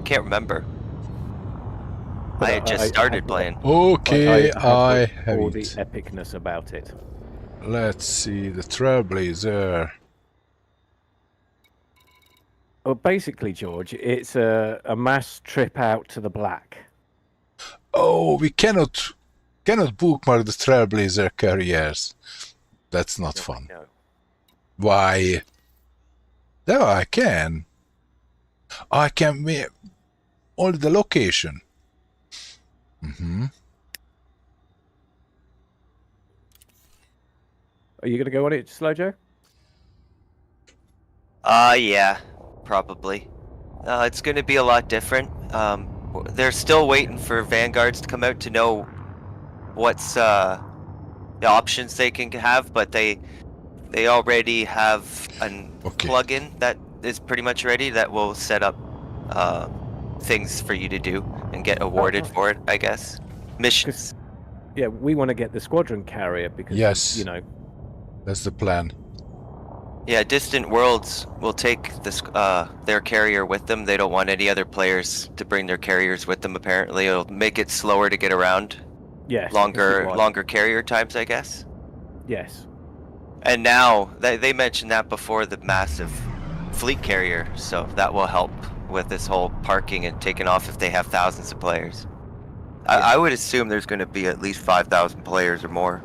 Can't remember. But I had just started playing. Okay, I have have all the it. epicness about it. Let's see, the Trailblazer. Well, basically, George, it's a mass trip out to the black. Oh, we cannot bookmark the Trailblazer carriers. That's not fun. No. Why? No, I can. I can make only the location. Are you going to go on it, Slow Joe? Yeah, probably. It's going to be a lot different. they're still waiting for vanguards to come out to know what's the options they can have, but they already have a Okay. plugin that is pretty much ready that will set up things for you to do and get awarded nice. for it, I guess. Missions. Yeah, we want to get the squadron carrier because Yes. you know. That's the plan. Yeah, Distant Worlds will take this their carrier with them. They don't want any other players to bring their carriers with them. Apparently, it'll make it slower to get around. Yes. Longer carrier times, I guess. Yes. And now they mentioned that before the massive fleet carrier, so that will help with this whole parking and taking off if they have thousands of players. I would assume there's going to be at least 5,000 players or more.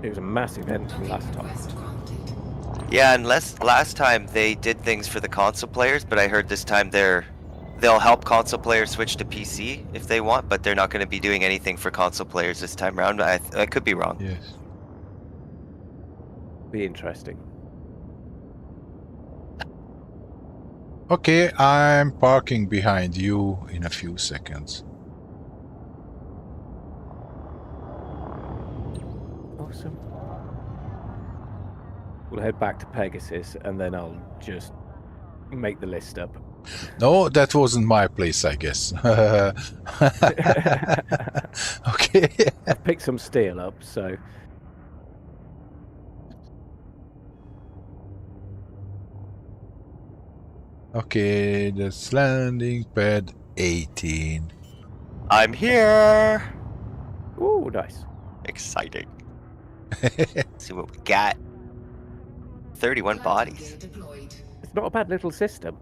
It was a massive event from last time. Request granted. Yeah, unless last time they did things for the console players, but I heard this time they'll help console players switch to PC if they want, but they're not going to be doing anything for console players this time around. I could be wrong. Yes. Be interesting. Okay, I'm parking behind you in a few seconds. Awesome. We'll head back to Pegasus and then I'll just make the list up. No, that wasn't my place, I guess. Okay. I've picked some steel up, so Okay, that's landing pad 18. I'm here. ooh, nice. Exciting. See what we got. 31 bodies. Gear deployed. It's not a bad little system.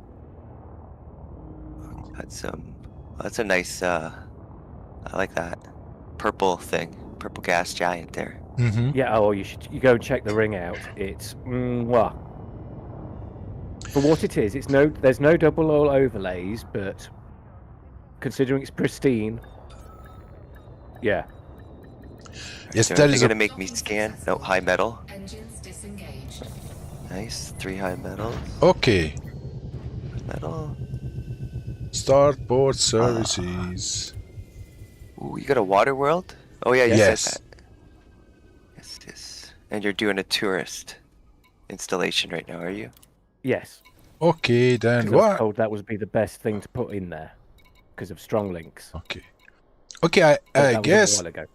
That's a nice. I like that purple thing, purple gas giant there. Mm-hmm. Yeah. Oh, you go and check the ring out. It's well, for what it is. There's no double oil overlays, but considering it's pristine, yeah. Yes, So that are is they a... gonna make me scan? No, high metal. Engines disengaged. Nice, 3 high metals. Okay. Metal. Starboard services. Ooh, you got a water world? Oh yeah, you Yes. said that. Yes. And you're doing a tourist installation right now, are you? Yes. Okay, then 'Cause I was what? told that would be the best thing to put in there because of strong links. Okay. Okay, But I that was a guess while ago.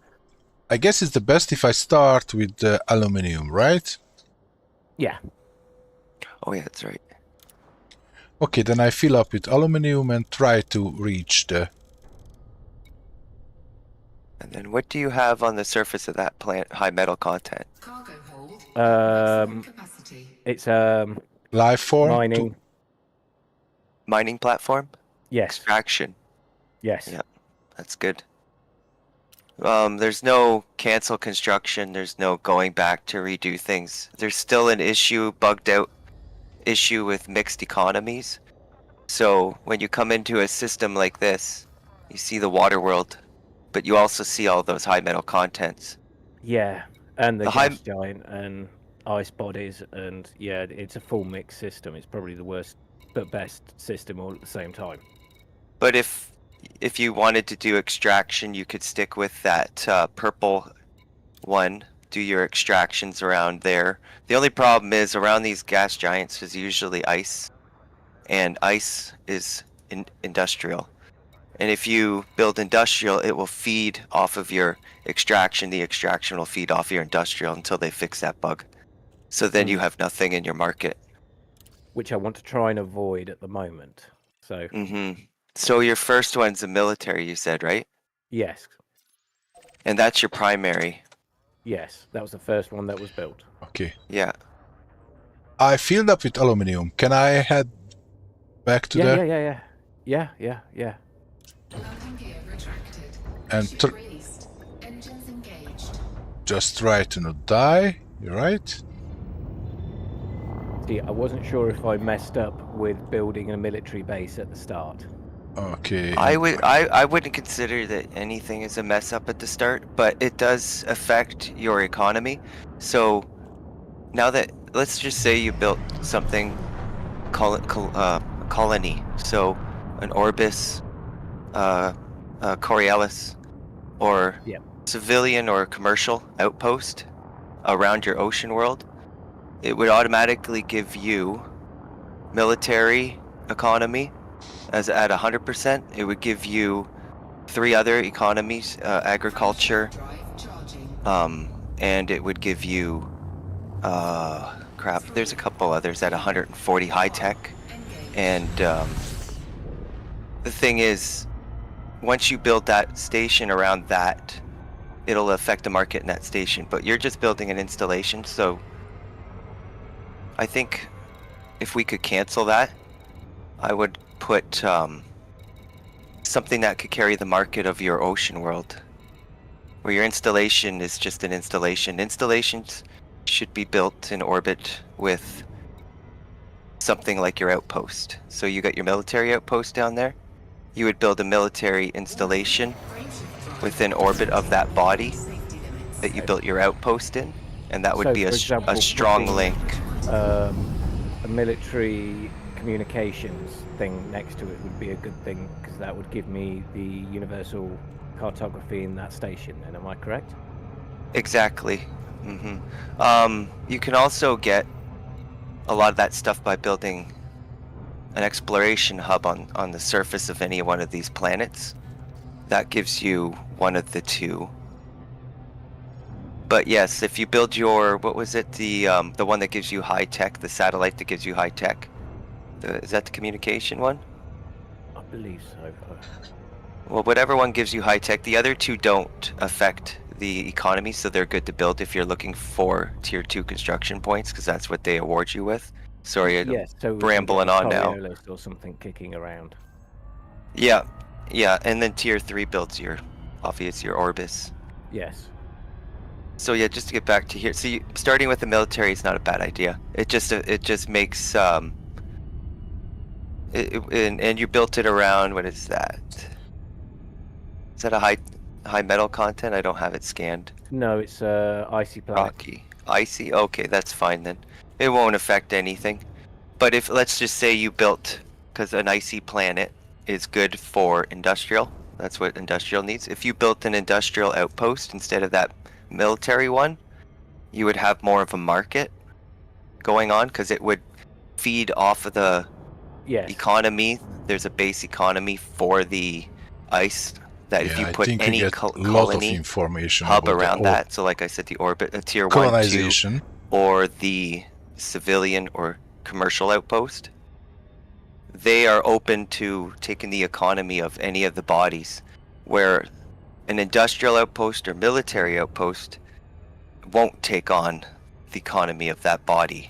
I guess it's the best if I start with the aluminium, right? Yeah. Oh yeah, that's right. Okay, then I fill up with aluminium and try to reach the... And then what do you have on the surface of that plant? High metal content. Cargo hold. Um, Capacity. It's life form? mining. Mining platform? Yes. Extraction. Yes. Yeah. That's good. There's no cancel construction. There's no going back to redo things. There's still an issue, bugged out issue with mixed economies. So when you come into a system like this, you see the water world, but you also see all those high metal contents. Yeah. And the The high- gas giant and ice bodies, and yeah, it's a full mix system. It's probably the worst but best system all at the same time. But if you wanted to do extraction, you could stick with that purple one. Do your extractions around there. The only problem is around these gas giants is usually ice, and ice is industrial. And if you build industrial, it will feed off of your extraction. The extraction will feed off your industrial until they fix that bug. So then you have nothing in your market. Which I want to try and avoid at the moment. So So your first one's a military, you said, right? yes. And that's your primary. Yes. That was the first one that was built. Okay. Yeah. I filled up with aluminium. Can I head back to the... Yeah. Landing gear retracted. And Ship released. Engines engaged. Just try to not die. You're right? See, I wasn't sure if I messed up with building a military base at the start. Okay. I wouldn't consider that anything is a mess up at the start, but it does affect your economy. So now that, let's just say you built something, colony. So an Orbis, Coriolis, or Yep. civilian or commercial outpost around your ocean world, it would automatically give you military economy as at 100%. It would give you 3 other economies, agriculture, Drive charging. and it would give you crap, there's a couple others at 140 high tech. Engage. And the thing is, once you build that station around that, it'll affect the market in that station, but you're just building an installation. So I think if we could cancel that, I would put something that could carry the market of your ocean world, where your installation is just an installation. Installations should be built in orbit with something like your outpost. So you got your military outpost down there. You would build a military installation within orbit of that body that you built your outpost in, and that would So, be for a example, strong putting, link. A military communications thing next to it would be a good thing, because that would give me the universal cartography in that station. Then, am I correct? Exactly. You can also get a lot of that stuff by building an exploration hub on the surface of any one of these planets. That gives you one of the two. But yes, if you build your, what was it, the one that gives you high tech, the satellite that gives you high tech, is that the communication one? I believe so. Well, whatever one gives you high tech, the other two don't affect the economy, so they're good to build if you're looking for tier 2 construction points, because that's what they award you with. Sorry, I'm Yes, so we can get rambling a on now. Coriolis or something kicking around. Yeah, and then tier 3 builds your, obviously, your Orbis. Yes. So yeah, just to get back to here, see, starting with the military is not a bad idea. It just makes and you built it around, what is that? Is that a high metal content? I don't have it scanned. No, it's icy planet. Rocky, icy. Okay, that's fine then. It won't affect anything. But if, let's just say you built, because an icy planet is good for industrial. That's what industrial needs. If you built an industrial outpost instead of that military one, you would have more of a market going on, because it would feed off of the economy. There's a base economy for the ice that if you put any colony hub around that, so like I said, the orbit, a tier 1, 2, or the civilian or commercial outpost, they are open to taking the economy of any of the bodies, where an industrial outpost or military outpost won't take on the economy of that body.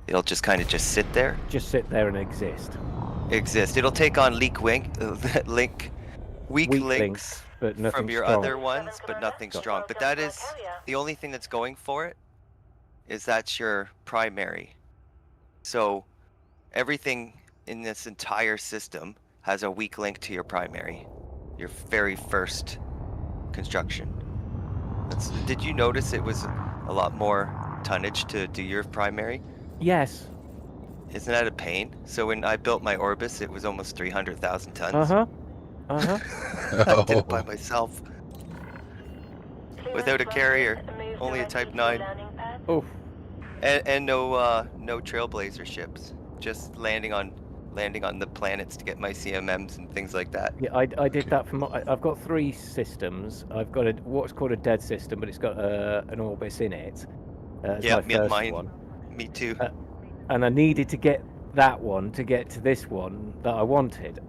It'll just kind of just sit there. Just sit there and exist. It'll take on weak links but nothing from your strong. other ones, but nothing strong. But that is the only thing that's going for it, is that's your primary. So everything in this entire system has a weak link to your primary, your very first construction. Did you notice it was a lot more tonnage to do your primary? Yes. Isn't that a pain? So when I built my Orbis, it was almost 300,000 tons. I did it by myself. Without a carrier, only a Type 9. Oh. And no Trailblazer ships. Just landing on the planets to get my CMMs and things like that. Yeah, I did that for I've got 3 systems. I've got what's called a dead system, but it's got an Orbis in it. Yeah, my first mine. one. Me too. And I needed to get that one to get to this one that I wanted.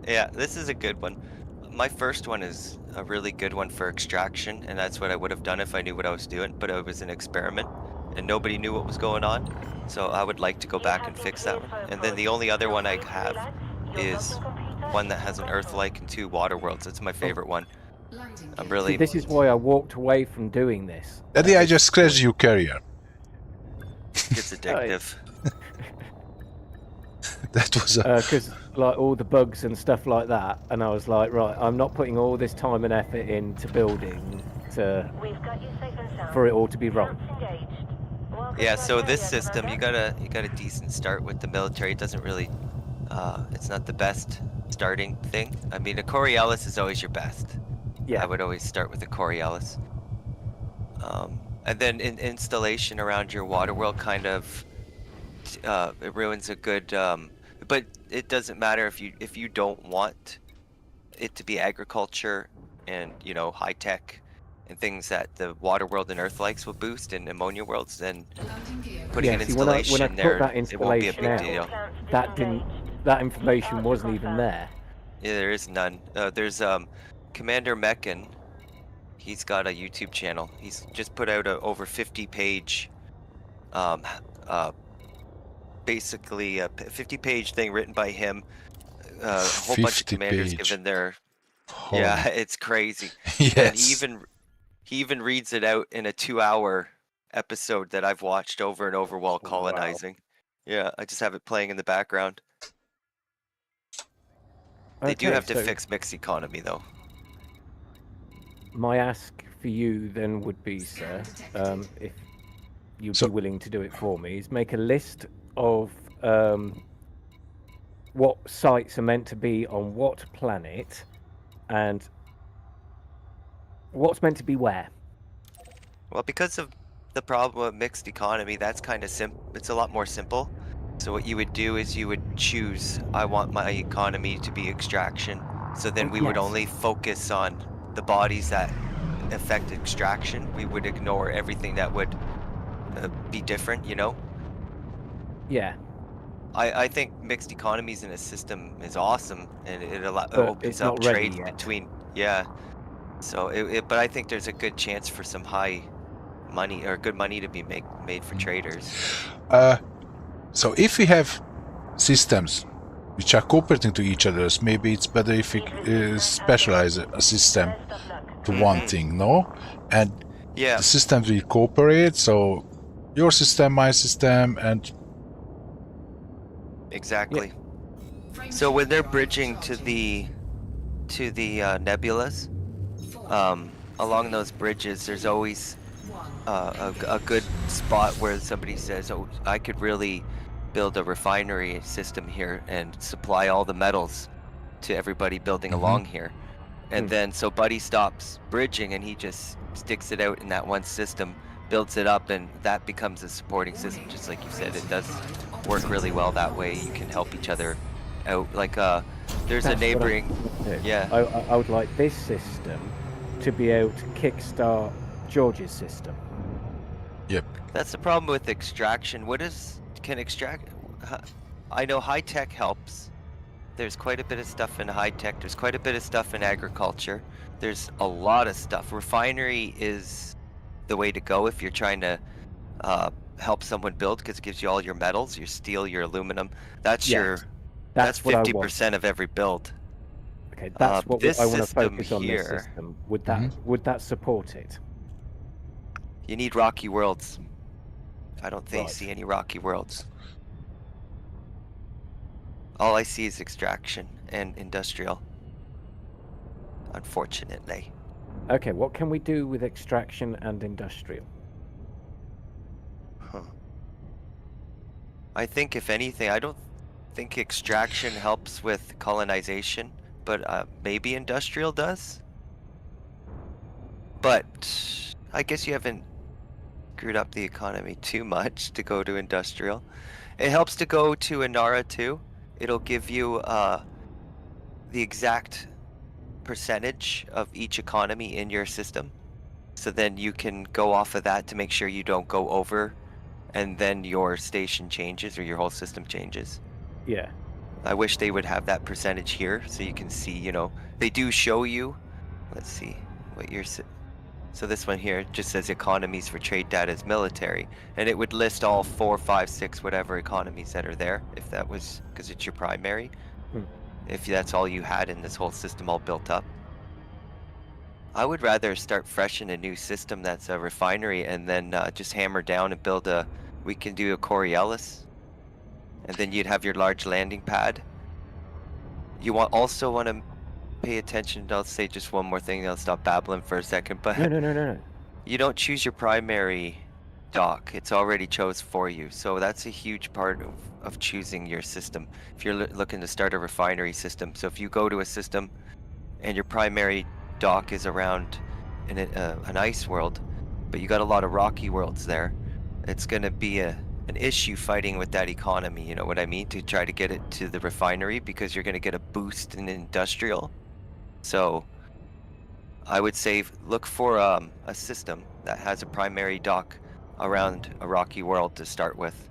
Yeah, this is a good one. My first one is a really good one for extraction, and that's what I would have done if I knew what I was doing, but it was an experiment, and nobody knew what was going on, so I would like to go back and fix that one. And then the only other one I have is one that has an Earth-like and 2 water worlds. It's my favorite one. I'm really... See, this is why I walked away from doing this. Eddie, I just scratched your carrier. It's addictive. That was a... Because like all the bugs and stuff like that, and I was like, right, I'm not putting all this time and effort into building for it all to be wrong. Yeah, so this system, you got a decent start with the military. It doesn't really It's not the best starting thing. I mean, a Coriolis is always your best. Yeah. I would always start with a Coriolis. And then installation around your water world kind of it ruins a good. But it doesn't matter if you don't want it to be agriculture and high tech and things that the water world and Earth likes will boost in ammonia worlds. Then putting an See, when I installation put there, that it won't be a installation big out, deal. that information wasn't even there. Yeah, there is none. There's Commander Meccan. He's got a YouTube channel. He's just put out a over 50-page, basically a 50-page thing written by him. A whole bunch of commanders given their. Holy. Yeah, it's crazy. Yes. And he even reads it out in a 2-hour episode that I've watched over and over while colonizing. Wow. Yeah, I just have it playing in the background. They do have to fix mixed economy, though. My ask for you then would be, sir, if you'd be willing to do it for me, is make a list of what sites are meant to be on what planet and what's meant to be where. Well, because of the problem of mixed economy, that's kind of it's a lot more simple. So what you would do is you would choose, I want my economy to be extraction. So then we would only focus on the bodies that affect extraction. We would ignore everything that would be different, Yeah. I think mixed economies in a system is awesome, and it opens up trade between. Yeah. So but I think there's a good chance for some high money or good money to be made for traders. So if we have systems which are cooperating to each other, maybe it's better if we specialize a system to one thing, no? And the systems will cooperate, so your system, my system, and... Exactly. Yeah. So when they're bridging to the nebulas, along those bridges, there's always a good spot where somebody says, oh, I could really build a refinery system here and supply all the metals to everybody building along here. And then so Buddy stops bridging and he just sticks it out in that one system, builds it up, and that becomes a supporting system. Just like you said, it does work really well that way. You can help each other out. Like there's a neighboring... I would like this system to be able to kickstart George's system. Yep. That's the problem with extraction. Can extract... I know high tech helps. There's quite a bit of stuff in high tech. There's quite a bit of stuff in agriculture. There's a lot of stuff. Refinery is the way to go if you're trying to help someone build, because it gives you all your metals, your steel, your aluminum. That's 50% of every build. Okay, that's what I want to focus on this system. Would that support it? You need rocky worlds. I don't see any rocky worlds. All I see is extraction and industrial, unfortunately. Okay, what can we do with extraction and industrial? I think if anything, I don't think extraction helps with colonization, but maybe industrial does. But I guess you haven't screwed up the economy too much to go to industrial. It helps to go to Inara too. It'll give you the exact percentage of each economy in your system. So then you can go off of that to make sure you don't go over, and then your station changes or your whole system changes. Yeah. I wish they would have that percentage here so you can see, they do show you. Let's see what your... So this one here just says economies for trade data is military, and it would list all 4, 5, 6, whatever economies that are there, if that was because it's your primary. If that's all you had in this whole system all built up. I would rather start fresh in a new system that's a refinery, and then just hammer down and build we can do a Coriolis, and then you'd have your large landing pad. You also want to pay attention. I'll say just one more thing, I'll stop babbling for a second, but no. You don't choose your primary dock. It's already chose for you. So that's a huge part of choosing your system. If you're looking to start a refinery system. So if you go to a system and your primary dock is around in an ice world, but you got a lot of rocky worlds there, it's going to be an issue fighting with that economy, you know what I mean, to try to get it to the refinery, because you're going to get a boost in industrial. So I would say look for a system that has a primary dock around a rocky world to start with,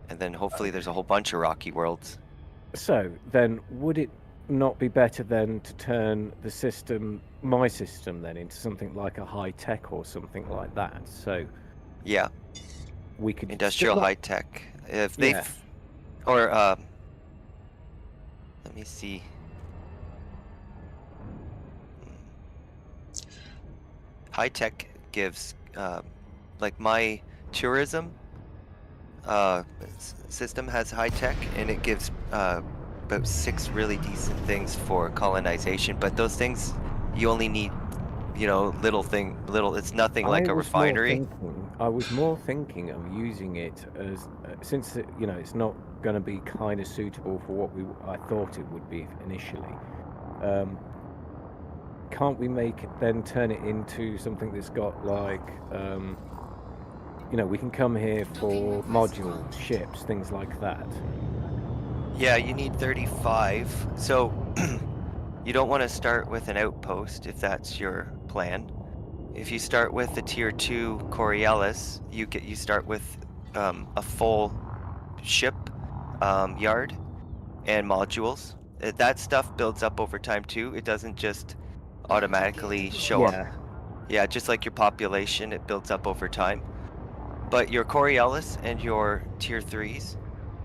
and then hopefully there's a whole bunch of rocky worlds. So then, would it not be better then to turn the system, my system, then into something like a high tech or something like that? So Yeah, we could industrial still- high tech. If they Yeah. or let me see. High tech gives like my tourism system has high tech, and it gives about 6 really decent things for colonization. But those things you only need, you know, little. It's nothing like a refinery. I was more thinking of using it as since you know it's not going to be kind of suitable for what I thought it would be initially. Can't we make it then turn it into something that's got like you know, we can come here for modules, ships, things like that. Yeah, you need 35. So you don't want to start with an outpost if that's your plan. If you start with the tier 2 Coriolis, you start with a full ship yard and modules. That stuff builds up over time too. It doesn't just automatically show up. Yeah, just like your population, it builds up over time. But your Coriolis and your tier 3s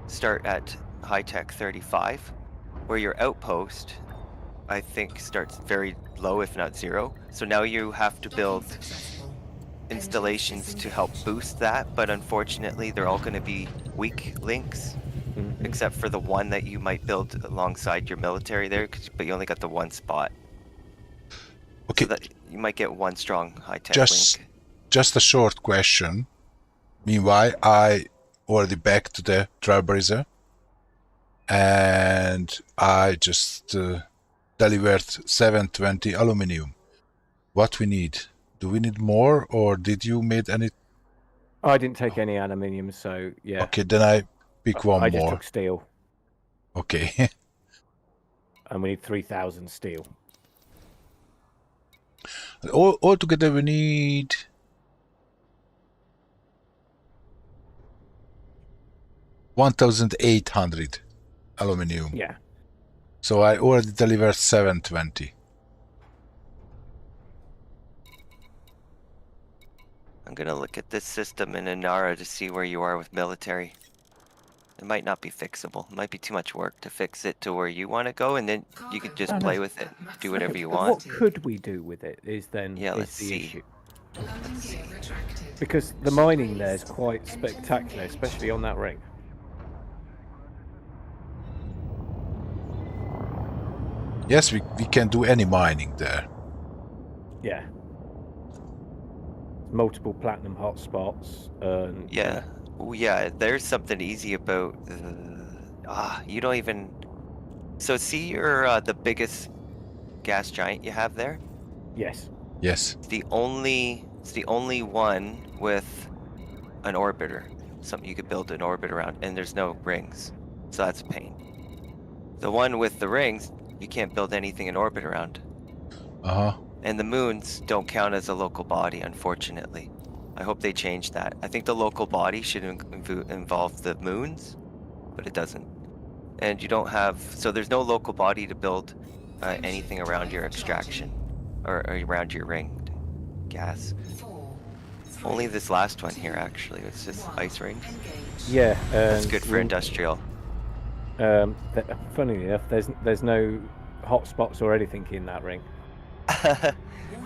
start at high tech 35, where your outpost, I think, starts very low, if not 0. So now you have to build installations to help boost that, but unfortunately they're all going to be weak links, except for the one that you might build alongside your military there, but you only got the one spot. Okay. So that you might get one strong high-tech link. Just a short question. Meanwhile, I already back to the Trailblazer, and I just delivered 720 aluminium. What we need? Do we need more, or did you made any? I didn't take any aluminium, so yeah. Okay, then I pick one I more. just took steel. Okay. And we need 3,000 steel. All together we need 1,800 aluminium. Yeah. So I already delivered 720. I'm gonna look at this system in Inara to see where you are with military. It might not be fixable. It might be too much work to fix it to where you want to go, and then you could just play with it, do whatever you want. What could we do with it is then let's the see. issue. Because the mining there is quite spectacular, especially on that ring. Yes, we can do any mining there. Yeah. Multiple platinum hotspots. Yeah. Oh, yeah, there's something easy about... you don't even... So see your the biggest gas giant you have there? Yes. Yes. It's the only one with an orbiter. Something you could build an orbit around, and there's no rings. So that's a pain. The one with the rings, you can't build anything in orbit around. Uh-huh. And the moons don't count as a local body, unfortunately. I hope they change that. I think the local body should involve the moons, but it doesn't. And you don't have... So there's no local body to build anything around your extraction, or around your ringed gas. Only this last one here, actually. It's just ice rings. Yeah. That's good for industrial. Funny enough, there's no hotspots or anything in that ring.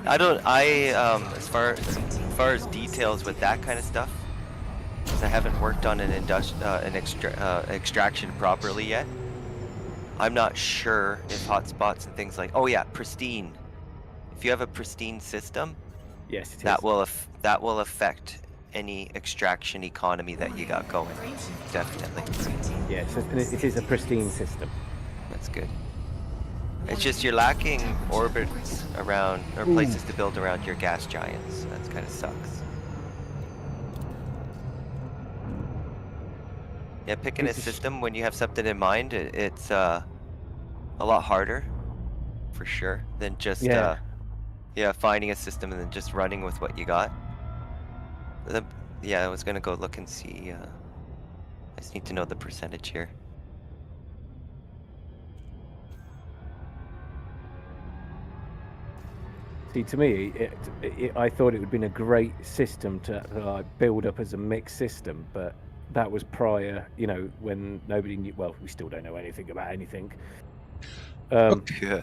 As far as details with that kind of stuff, because I haven't worked on an extraction properly yet, I'm not sure if hotspots and things like... Oh yeah, pristine. If you have a pristine system, yes, it that will affect any extraction economy that you got going. Definitely. Yeah, it is a pristine system. That's good. It's just you're lacking orbits around, or places to build around your gas giants. That kind of sucks. Yeah, picking a system when you have something in mind, it's a lot harder, for sure, than just Yeah. finding a system and then just running with what you got. Yeah, I was gonna go look and see. I just need to know the percentage here. See, to me, I thought it would have been a great system to like build up as a mixed system, but that was prior, you know, when nobody knew. Well, we still don't know anything about anything. Yeah.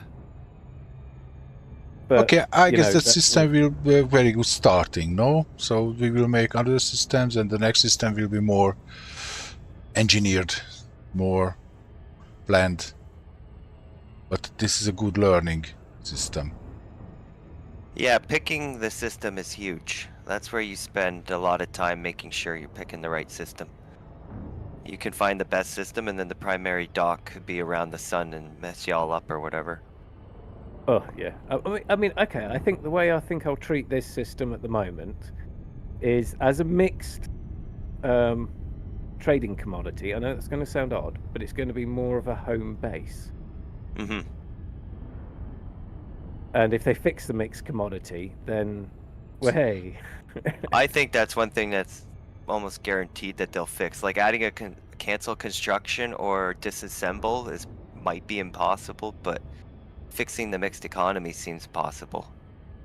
But, okay, I guess know, that system will be a very good starting, no? So we will make other systems, and the next system will be more engineered, more planned. But this is a good learning system. Yeah, picking the system is huge. That's where you spend a lot of time making sure you're picking the right system. You can find the best system, and then the primary dock could be around the sun and mess y'all up or whatever. Oh yeah, I mean, okay. I think the way I think I'll treat this system at the moment is as a mixed trading commodity. I know that's going to sound odd, but it's going to be more of a home base. Mm-hmm. And if they fix the mixed commodity, then, well, hey. I think that's one thing that's almost guaranteed that they'll fix. Like adding a cancel construction or disassemble might be impossible, but fixing the mixed economy seems possible.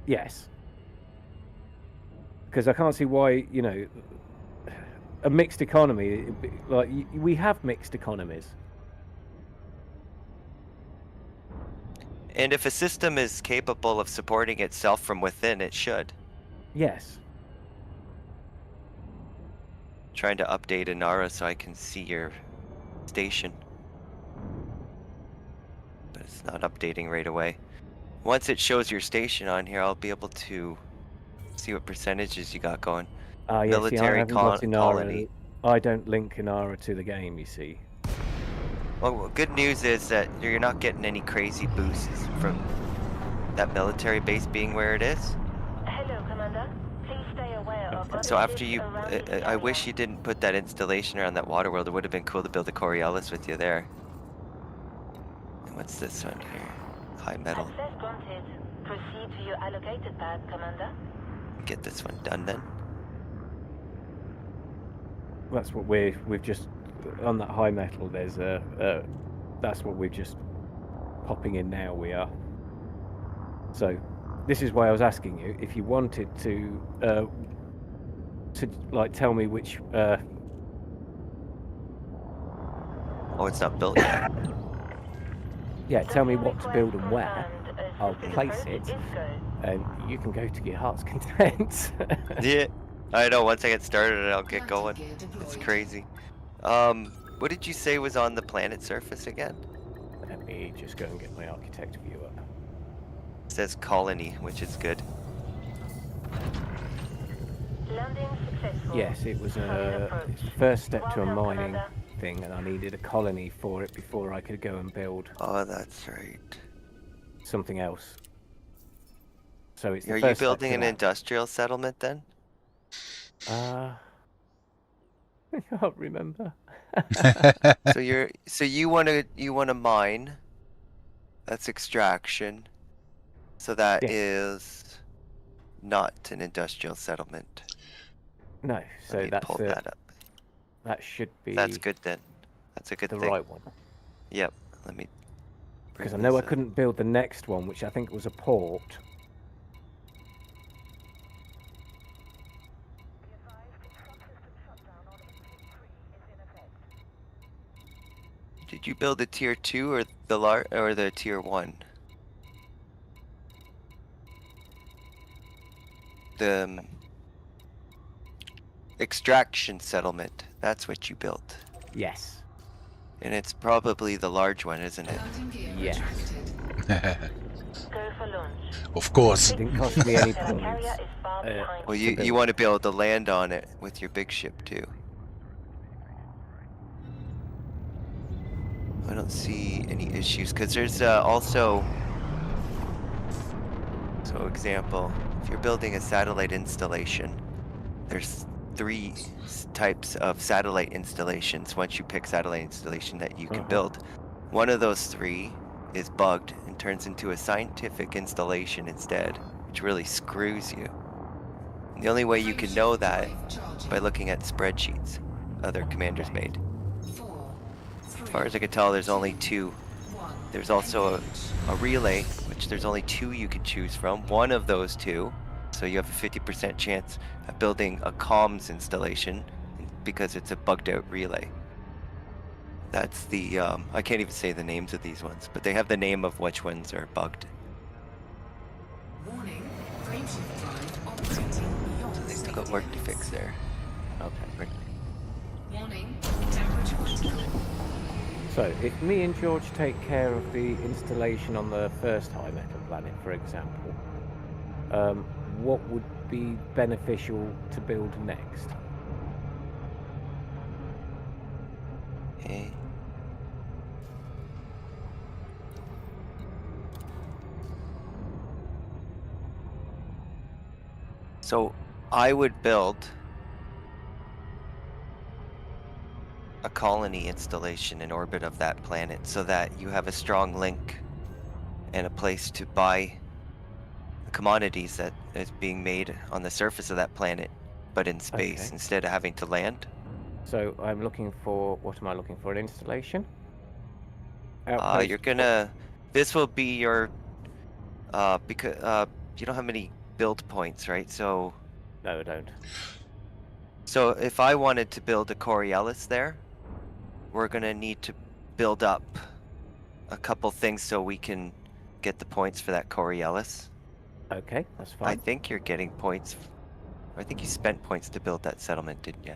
Yes. Because I can't see why, you know, a mixed economy, like, we have mixed economies. And if a system is capable of supporting itself from within, it should. Yes. Trying to update Inara so I can see your station. But it's not updating right away. Once it shows your station on here, I'll be able to see what percentages you got going. Yeah, Military see, I haven't got Inara. colony. I don't link Inara to the game, you see. Well, good news is that you're not getting any crazy boosts from that military base being where it is. Hello, Commander. Please stay aware of So after you, I wish you didn't put that installation around that water world. It would have been cool to build a Coriolis with you there. And what's this one here? High metal. Access granted. Proceed to your allocated pad, Commander. Get this one done then. That's what we've just on that high metal. There's that's what we're just popping in now. We are. So, this is why I was asking you if you wanted to like tell me which. Oh, it's not built yet. Yeah, tell me what to build and where. I'll place it, and you can go to your heart's content. Yeah, I know. Once I get started, I'll get going. It's crazy. What did you say was on the planet surface again? Let me just go and get my architect view up. It says colony, which is good. Landing successful. Yes, it was it's the first step to a mining thing, and I needed a colony for it before I could go and build Oh, that's right. something else. So it's the Are you first step building to an that. industrial settlement then? I can't remember. So you wanna mine. That's extraction. So that Yeah. is not an industrial settlement. No, so Let me pull that up. that should be That's good then. That's a good the thing. right one. Yep. Let me. Because I bring know I this up. couldn't build the next one, which I think was a port. Did you build the tier 2 or the tier 1? The extraction settlement. That's what you built. Yes. And it's probably the large one, isn't it? Yes. Go for lunch. Of course. It didn't cost me any The points. carrier is far behind. Well, To you build. want to be able to land on it with your big ship too. I don't see any issues because there's also. So, example, if you're building a satellite installation, there's 3 types of satellite installations once you pick satellite installation that you can build. One of those 3 is bugged and turns into a scientific installation instead, which really screws you. And the only way you can know that by looking at spreadsheets other commanders made. As far as I can tell, there's only 2. There's also a relay, which there's only 2 you can choose from. One of those 2, so you have a 50% chance of building a comms installation because it's a bugged out relay. That's the, I can't even say the names of these ones, but they have the name of which ones are bugged. Warning, frameshift drive operating beyond So they've got work to fix there. Okay. Warning, temperature critical. So, if me and George take care of the installation on the first high metal planet, for example, what would be beneficial to build next? Okay. So I would build a colony installation in orbit of that planet so that you have a strong link and a place to buy the commodities that is being made on the surface of that planet, but in space Okay. instead of having to land. So, I'm looking for, what am I looking for? An installation? You're gonna. This will be your. Because you don't have many build points, right? So. No, I don't. So if I wanted to build a Coriolis there, we're gonna need to build up a couple things so we can get the points for that Coriolis. Okay, that's I fine. think you're getting points. I think you spent points to build that settlement, didn't you?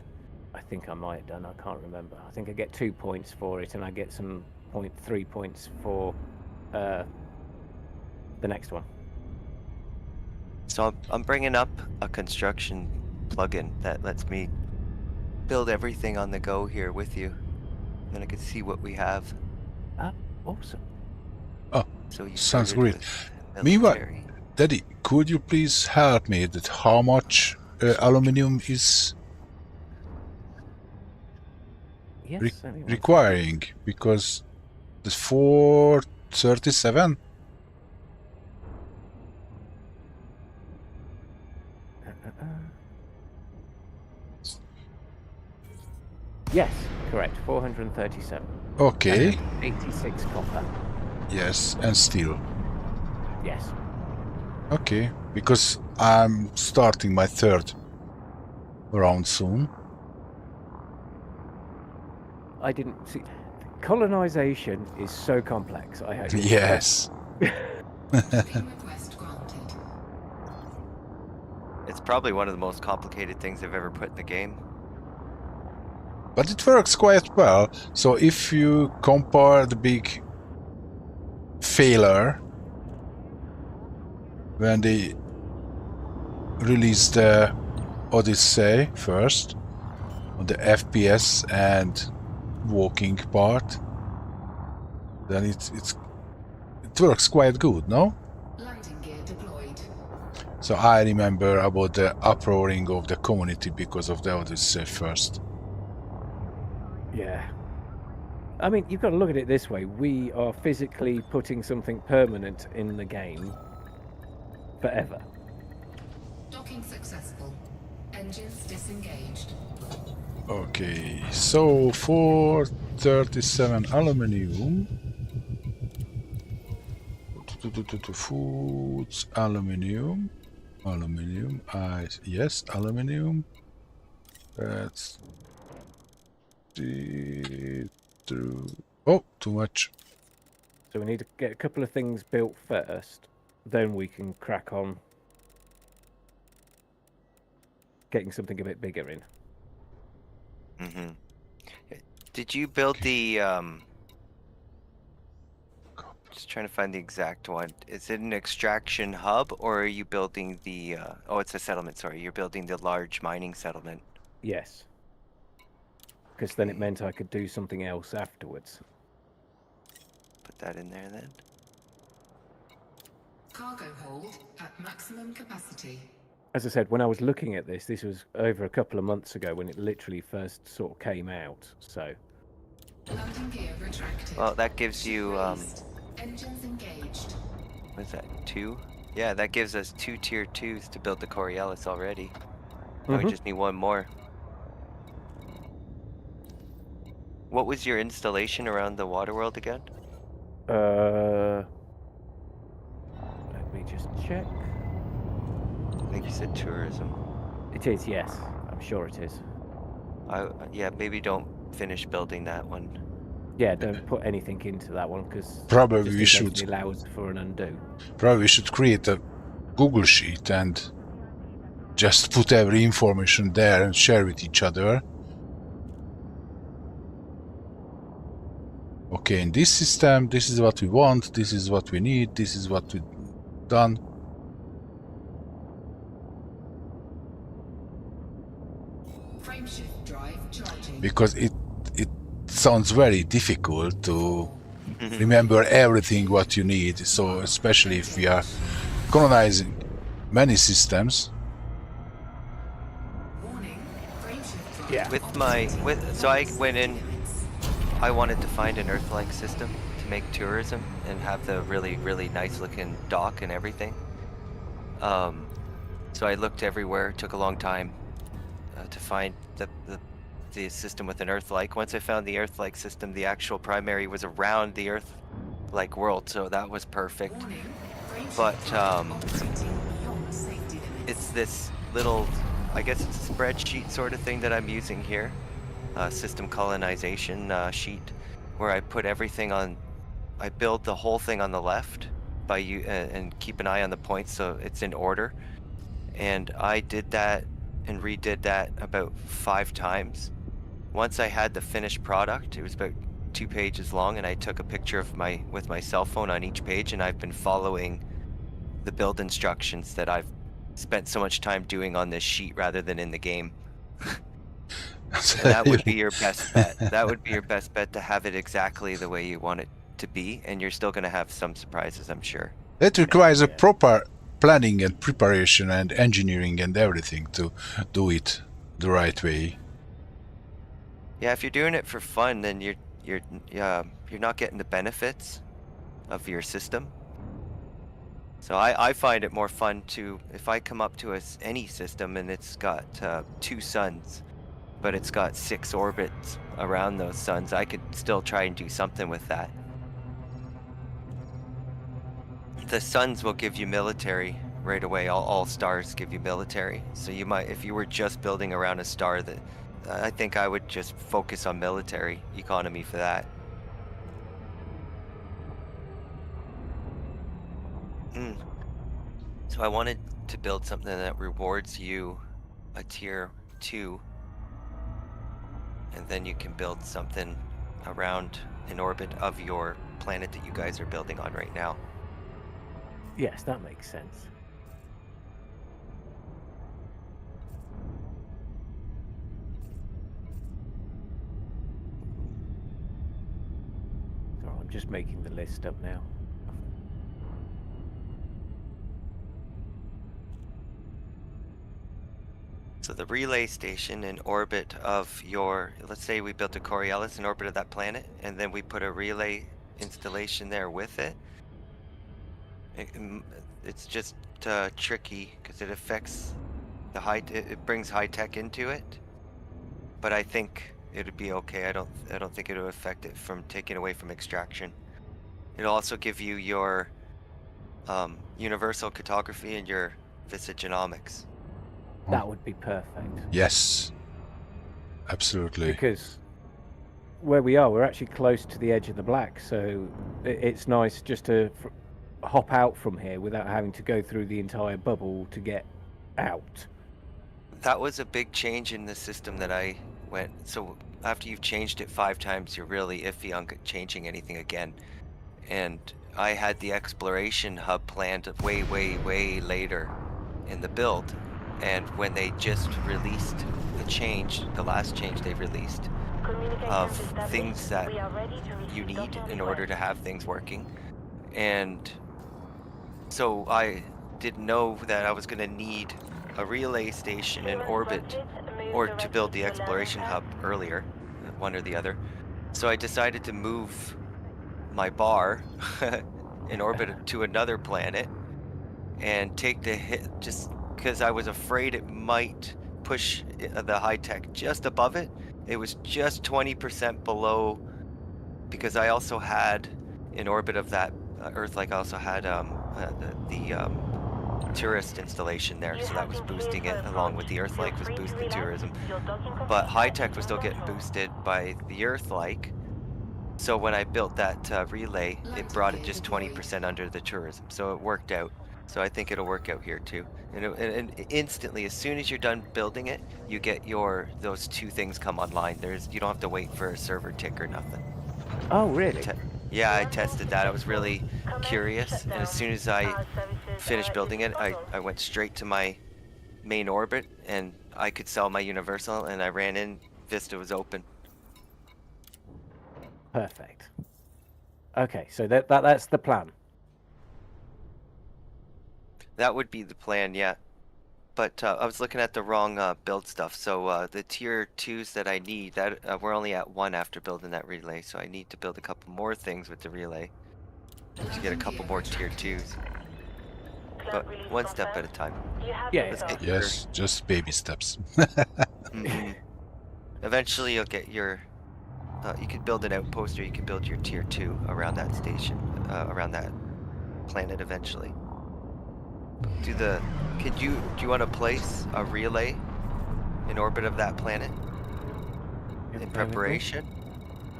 I think I might have done. I can't remember. I think I get 2 points for it, and I get some 3 points for the next one. So I'm bringing up a construction plugin that lets me build everything on the go here with you. Then I can see what we have. Awesome. Oh, So you sounds started great. with Meanwhile, military. Daddy, could you please help me that how much aluminium is Yes. let me one requiring? Because the 437? Yes, correct. 437. Okay. And 86 copper. Yes, and steel. Yes. Okay, because I'm starting my 3rd round soon. I didn't see. Colonization is so complex. I hope. Yes. Request granted. It's probably one of the most complicated things I've ever put in the game. But it works quite well. So if you compare the big failure when they released the Odyssey first on the FPS and walking part, then it works quite good, no? Landing gear deployed. So I remember about the uproaring of the community because of the Odyssey first. Yeah. I mean, you've got to look at it this way. We are physically putting something permanent in the game forever. Docking successful. Engines disengaged. Okay, so 437 aluminium. Foods, aluminium. Aluminium, yes, aluminium. That's oh, too much. So we need to get a couple of things built first, then we can crack on getting something a bit bigger in. Did you build the Just trying to find the exact one. Is it an extraction hub, or are you building the? Oh, it's a settlement. Sorry, you're building the large mining settlement. Yes. Because then it meant I could do something else afterwards. Put that in there then. Cargo hold at maximum capacity. As I said, when I was looking at this was over a couple of months ago when it literally first sort of came out. So. Landing gear retracted. Well, that gives you Engines engaged. what's that? 2? Yeah, that gives us 2 tier 2s to build the Coriolis already. Now we just need one more. What was your installation around the water world again? Let me just check. I think you said tourism. It is, yes. I'm sure it is. Yeah, maybe don't finish building that one. Yeah, don't put anything into that one because Probably we should. it allows for an undo. Probably we should create a Google sheet and just put every information there and share with each other. Okay, in this system, this is what we want, this is what we need, this is what we've done. Frameshift drive charging. Because it sounds very difficult to remember everything what you need, so especially if we are colonizing many systems. Warning. Frameshift drive. Yeah. So I went in, I wanted to find an Earth-like system to make tourism and have the really, really nice looking dock and everything. So I looked everywhere, it took a long time to find the system with an Earth-like. Once I found the Earth-like system, the actual primary was around the Earth-like world, so that was perfect. Warning. Frameshift But drive operating beyond safety limits. it's this little, I guess it's a spreadsheet sort of thing that I'm using here. System colonization sheet, where I put everything on, I build the whole thing on the left by you and keep an eye on the points so it's in order. And I did that and redid that about 5 times. Once I had the finished product, it was about 2 pages long, and I took a picture of with my cell phone on each page, and I've been following the build instructions that I've spent so much time doing on this sheet rather than in the game. And that would be your best bet. That would be your best bet, to have it exactly the way you want it to be, and you're still going to have some surprises, I'm sure. It requires a proper planning and preparation and engineering and everything to do it the right way. Yeah, if you're doing it for fun, then you're not getting the benefits of your system. So I find it more fun to, if I come up to any system and it's got 2 suns, but it's got 6 orbits around those suns, I could still try and do something with that. The suns will give you military right away. All stars give you military. So you might, if you were just building around a star, that I think I would just focus on military economy for that. So I wanted to build something that rewards you a tier 2, and then you can build something around an orbit of your planet that you guys are building on right now. Yes, that makes sense. Oh, I'm just making the list up now. So the relay station in orbit of your, let's say we built a Coriolis in orbit of that planet, and then we put a relay installation there with it. It's just tricky because it affects the it brings high tech into it. But I think it'd be okay. I don't think it would affect it from taking away from extraction. It'll also give you your universal cartography and your visagenomics. That would be perfect. Yes, absolutely. Because where we are, we're actually close to the edge of the black, so it's nice just to hop out from here without having to go through the entire bubble to get out. That was a big change in the system that I went. So after you've changed it 5 times, you're really iffy on changing anything again. and I had the exploration hub planned way, way, way later in the build. And when they just released the change, the last change they released of things that you need in order to have things working, and so I didn't know that I was going to need a relay station in orbit or to build the exploration hub earlier, one or the other. So I decided to move my bar in orbit to another planet and take the hit just because I was afraid it might push the high tech just above it. It was just 20% below, because I also had in orbit of that Earth, like I also had the tourist installation there, so that was boosting it along with the Earth-like was boosting tourism. But high tech was still getting boosted by the Earth-like. So when I built that relay, it brought it just 20% under the tourism, so it worked out. So I think it'll work out here too. And instantly, as soon as you're done building it, you get those two things come online. You don't have to wait for a server tick or nothing. Oh, really? Yeah, I tested that. I was really curious, and as soon as I finished building it, I went straight to my main orbit, and I could sell my universal, and I ran in. Vista was open. Perfect. Okay, so that's the plan. That would be the plan, yeah. But I was looking at the wrong build stuff. So the tier 2s that I need, that we're only at 1 after building that relay, so I need to build a couple more things with the relay to get a couple more tier 2s. But one step at a time. Yeah. Let's get Yes, just baby steps. Eventually you'll get your... you could build an outpost, or you could build your tier 2 around that station, around that planet eventually. Do you want to place a relay in orbit of that planet in preparation?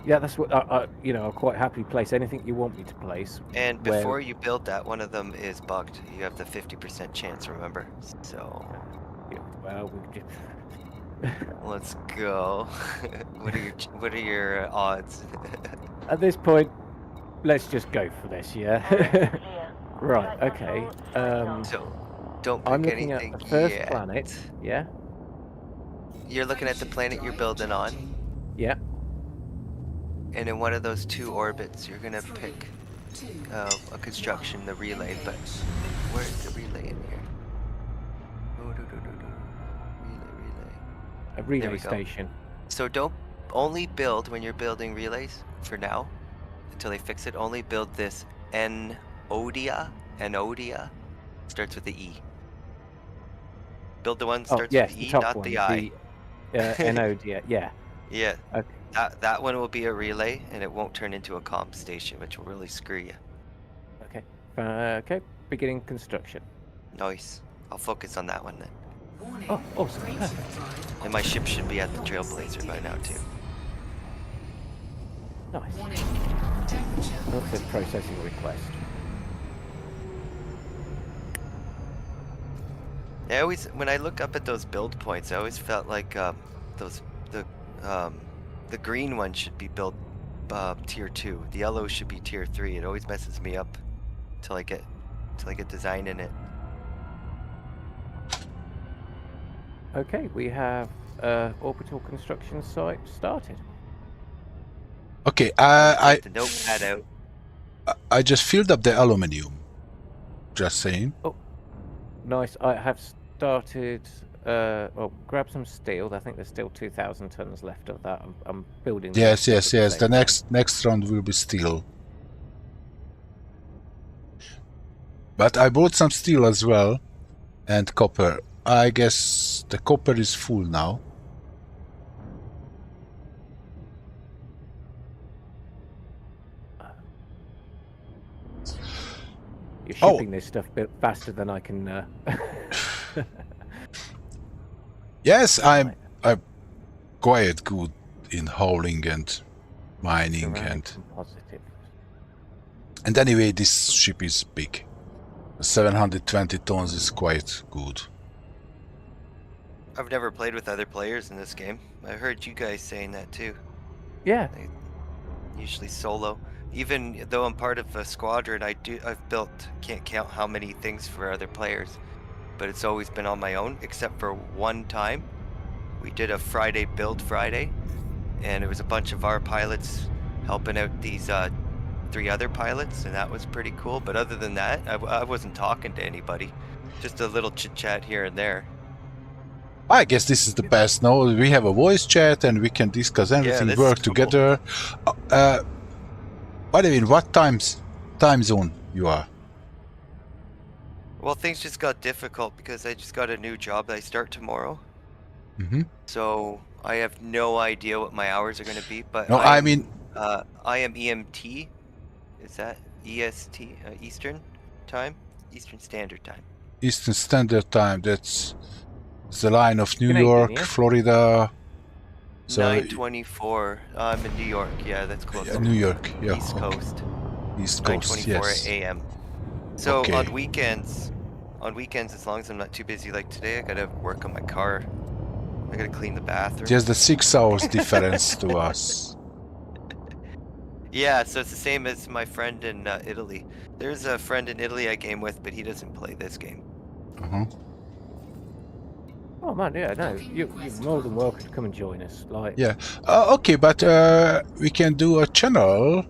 Yeah, that's what I'll quite happily place anything you want me to place. And before you build that, one of them is bugged. You have the 50% chance, remember? So Yeah, well, we just... let's go. What are your odds? At this point, let's just go for this, yeah. Right. Okay. So don't pick I'm looking anything at the first yet. planet. Yeah. You're looking at the planet you're building on, Yeah. and in one of those 2 orbits, you're gonna pick a construction, the relay. But where's the relay in here? A There relay we go. station. So don't only build when you're building relays for now, until they fix it. Only build this Enodia. Starts with the E. Build the one starts yes, with the E, top not one, the I. Enodia. Yeah. Yeah. Okay. That one will be a relay, and it won't turn into a comp station, which will really screw you. Okay. Okay. Beginning construction. Nice. I'll focus on that one then. Oh, awesome. Perfect. And my ship should be at the Trailblazer by now too. Nice. What's the processing request? I always, when I look up at those build points, I always felt like the green one should be built tier 2. The yellow should be tier 3. It always messes me up till I get design in it. Okay, we have orbital construction site started. Okay, Get the notepad out. I just filled up the aluminium. Just saying. Oh, nice. I have started. Well, grab some steel. I think there's still 2,000 tons left of that. I'm building. Yes. at The same time. next round will be steel. But I bought some steel as well, and copper. I guess the copper is full now. You're shipping this stuff a bit faster than I can. Yes, I'm quite good in hauling and mining and anyway, this ship is big. 720 tons is quite good. I've never played with other players in this game. I heard you guys saying that too. Yeah. Usually solo. Even though I'm part of a squadron, I've built, can't count how many things for other players, but it's always been on my own, except for one time. We did a Friday build Friday, and it was a bunch of our pilots helping out these 3 other pilots, and that was pretty cool. But other than that, I wasn't talking to anybody. Just a little chit chat here and there. I guess this is the best. No, we have a voice chat and we can discuss everything, this work is cool. together. By the way, in what time zone you are? Well, things just got difficult because I just got a new job that I start tomorrow. So I have no idea what my hours are going to be. But No, I mean, I am EMT. Is that EST? Eastern time? Eastern Standard Time. Eastern Standard Time. That's the line of New Canadian, York, yeah? Florida. So 9:24. I'm in New York. Yeah, that's close. New York, yeah. East okay. Coast. East Coast, 9:24 yes. a.m. So Okay. on weekends, as long as I'm not too busy like today, I gotta work on my car. I gotta clean the bathroom. Just the 6 hours difference to us. Yeah, so it's the same as my friend in Italy. There's a friend in Italy I game with, but he doesn't play this game. Oh man, yeah, no, you're more than welcome to come and join us. Like, Yeah. Okay, but we can do a channel,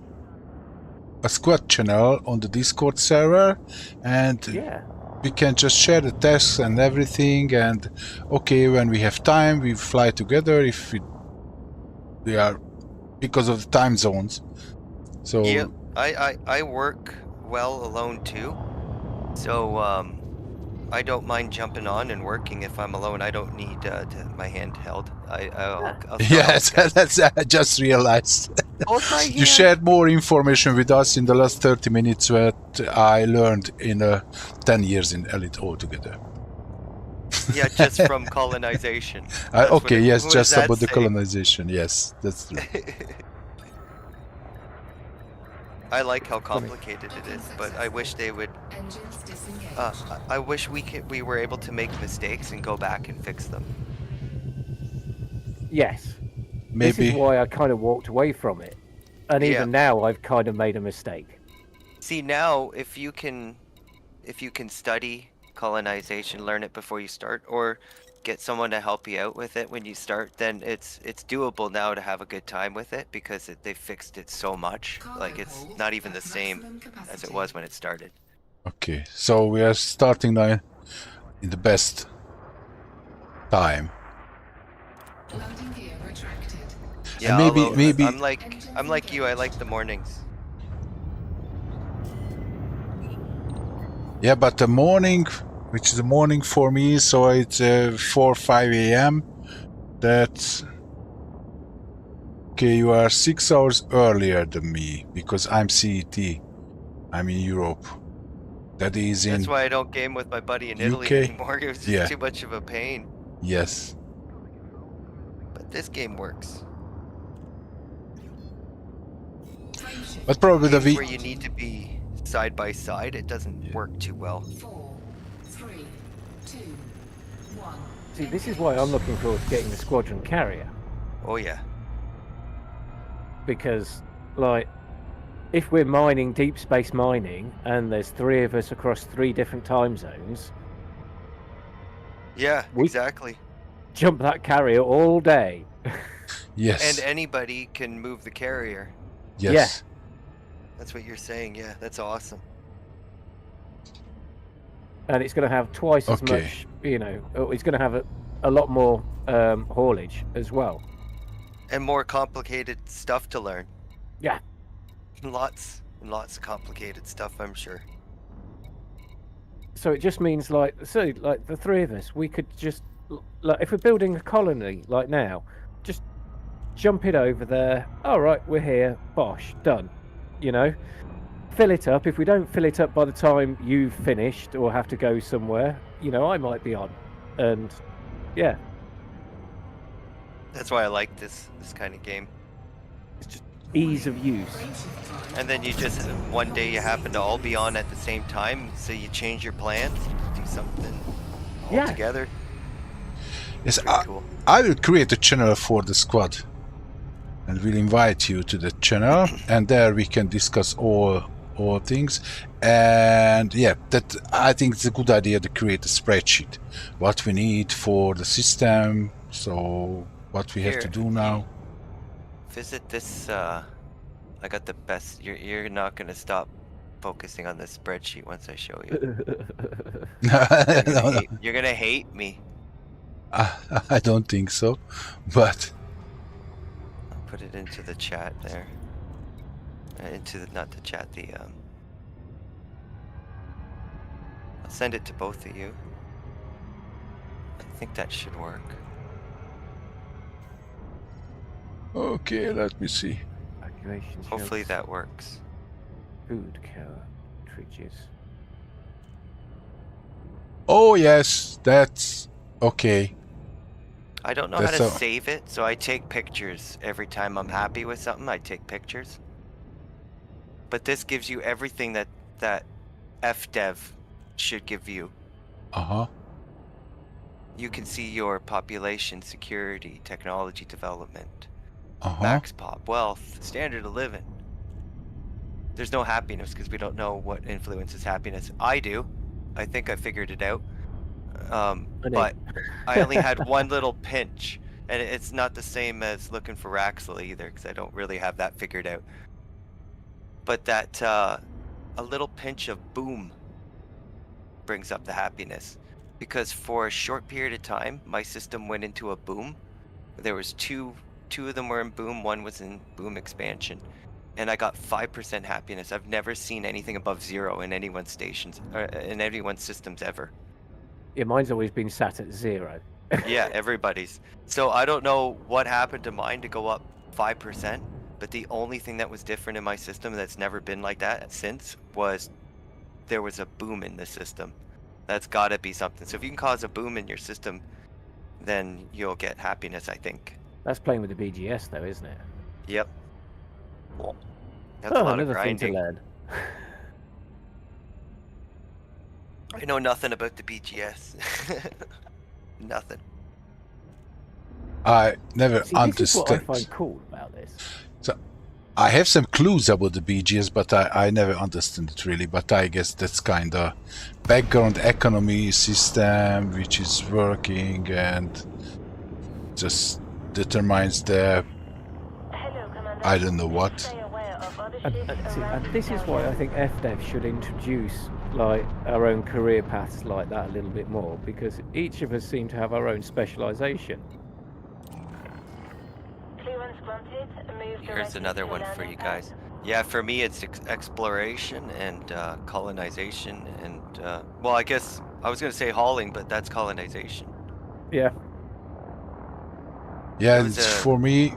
a squad channel on the Discord server, and yeah, we can just share the tasks and everything. And okay, when we have time, we fly together. If we are, because of the time zones. So Yeah, I work well alone too. So I don't mind jumping on and working if I'm alone. I don't need my hand held. I'll yes, that's I just realized. hold my You hand. shared more information with us in the last 30 minutes that I learned in 10 years in Elite altogether. Yeah, just from colonization. That's Okay, what yes, what just does that about the say? colonization. Yes, that's true. I like how complicated it is, but I wish they would. Engines disengaged. I wish we were able to make mistakes and go back and fix them. yes. This Maybe. is why I kind of walked away from it, and even now I've kind of made a mistake. See, now if you can study colonization, learn it before you start, or get someone to help you out with it when you start, then it's doable now to have a good time with it because they fixed it so much. Like it's not even the same as it was when it started. Okay, so we are starting now in the best time. Landing gear retracted. Yeah, And maybe I'm like you. I like the mornings. yeah, but the morning, which is the morning for me, so it's 4-5 a.m. That's okay. You are 6 hours earlier than me because I'm CET. I'm in Europe. That is in That's why I don't game with my buddy in Italy UK? anymore. It was just Yeah. too much of a pain. yes. But this game works. Frameshift. But probably the Games where you need to be side by side, it doesn't work too well. 4, 3, 2, 1. See, this is why I'm looking forward to getting the squadron carrier, Oh yeah. because, like, if we're mining deep space mining and there's 3 of us across 3 different time zones, Yeah, We- exactly. jump that carrier all day. Yes. And anybody can move the carrier. yes. That's what you're saying. Yeah, that's awesome. And it's going to have twice as Okay. much, you know, it's going to have a lot more haulage as well. And more complicated stuff to learn. Yeah. Lots and lots of complicated stuff, I'm sure. So it just means, like, so, like, the 3 of us, we could just, like, if we're building a colony, like now, just jump it over there. All right, we're here. Bosh, done. You know, fill it up. If we don't fill it up by the time you've finished or have to go somewhere, you know, I might be on. And yeah, That's why I like this kind of game. it's just ease of use. Frameshift drive. And then you just one day you happen to all be on at the same time, so you change your plans, do something all Yeah. together. Yes. Pretty cool. I will create a channel for the squad. and we'll invite you to the channel, and there we can discuss all things. And yeah, that I think it's a good idea to create a spreadsheet, what we need for the system, so what we have to do now. Visit this. I got the best. You're not gonna stop focusing on this spreadsheet once I show you. You're gonna hate me. I don't think so, but I'll put it into the chat there. Not the chat, I'll send it to both of you. I think that should work. okay, let me see. Evacuation Hopefully shields, that works. food cartridges. Oh yes, that's okay. I don't know how to save it, so I take pictures every time I'm happy with something. I take pictures. But this gives you everything that FDev should give you. You can see your population, security, technology development, max pop, wealth, standard of living. There's no happiness because we don't know what influences happiness. I do. I think I figured it out. But I only had one little pinch, and it's not the same as looking for Raxel either, because I don't really have that figured out. But that a little pinch of boom brings up the happiness, because for a short period of time, my system went into a boom. There was two of them were in boom, one was in boom expansion, and I got 5% happiness. I've never seen anything above 0 in anyone's stations, in anyone's systems ever. Yeah, mine's always been sat at 0. Yeah, everybody's. So I don't know what happened to mine to go up 5%, but the only thing that was different in my system that's never been like that since was there was a boom in the system. That's gotta be something. So if you can cause a boom in your system, then you'll get happiness, I think. That's playing with the BGS though, isn't it? Yep. That's a lot of another thing to grinding. learn. I know nothing about the BGS. Nothing. I never See, this is what I understood. find cool about this. So I have some clues about the BGS, but I never understand it really. But I guess that's kind of background economy system which is working and just determines the I don't know what. And this is why I think FDev should introduce like our own career paths like that a little bit more, because each of us seem to have our own specialization. Here's another one for you guys. Yeah, for me it's exploration and colonization and well, I guess I was gonna say hauling, but that's colonization. Yeah. Yeah, for me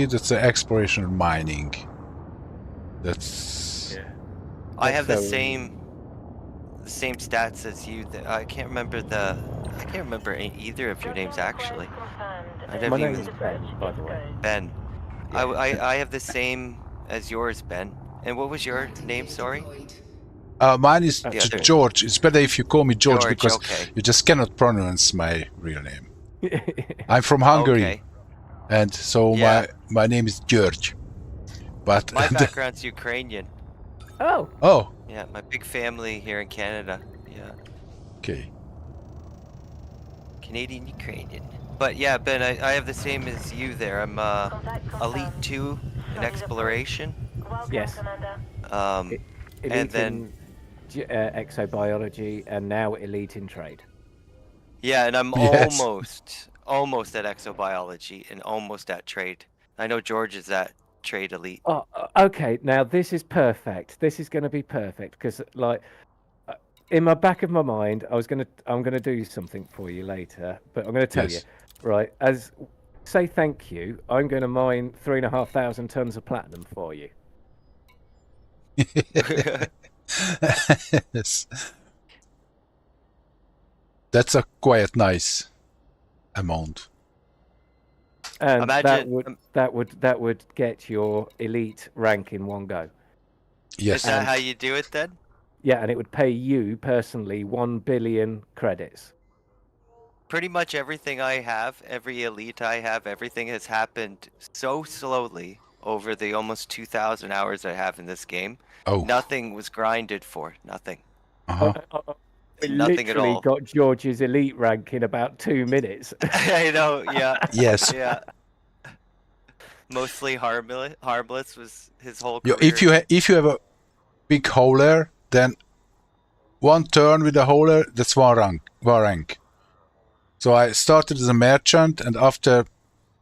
that's the exploration and mining. That's yeah. I have the same stats as you. I can't remember either of your names actually. My name is Ben, by the way. Ben. Yeah. I have the same as yours, Ben. And what was your name? Sorry. mine is okay. George. It's better if you call me George because okay. you just cannot pronounce my real name. I'm from Hungary, Okay. and so Yeah. my name is George. But My background's Ukrainian. oh, Yeah, my big family here in Canada. Yeah, okay. Canadian Ukrainian. But yeah, Ben, I have the same as you there. I'm Elite 2 in exploration. Yes. And Elite then in exobiology, and now elite in trade. yeah, and I'm Yes. almost at exobiology and almost at trade. I know George is at trade elite. Oh, okay. Now this is perfect. This is going to be perfect because, like, in my back of my mind, I'm gonna do something for you later, but I'm going to tell you, right? As say thank you, I'm going to mine 3,500 tons of platinum for you. Yes. That's a quite nice amount. And Imagine- that would get your elite rank in one go. Yes. Is that how you do it then? Yeah, and it would pay you personally 1 billion credits. pretty much everything I have, every elite I have, everything has happened so slowly over the almost 2,000 hours I have in this game. Oh. Nothing was grinded for. Nothing. Uh-huh. We Nothing at literally all. got George's elite rank in about 2 minutes. I know, yeah. Yes. Yeah. Mostly harmless was his whole You, career. if you have a big hauler, then one turn with a hauler, that's one rank. So I started as a merchant, and after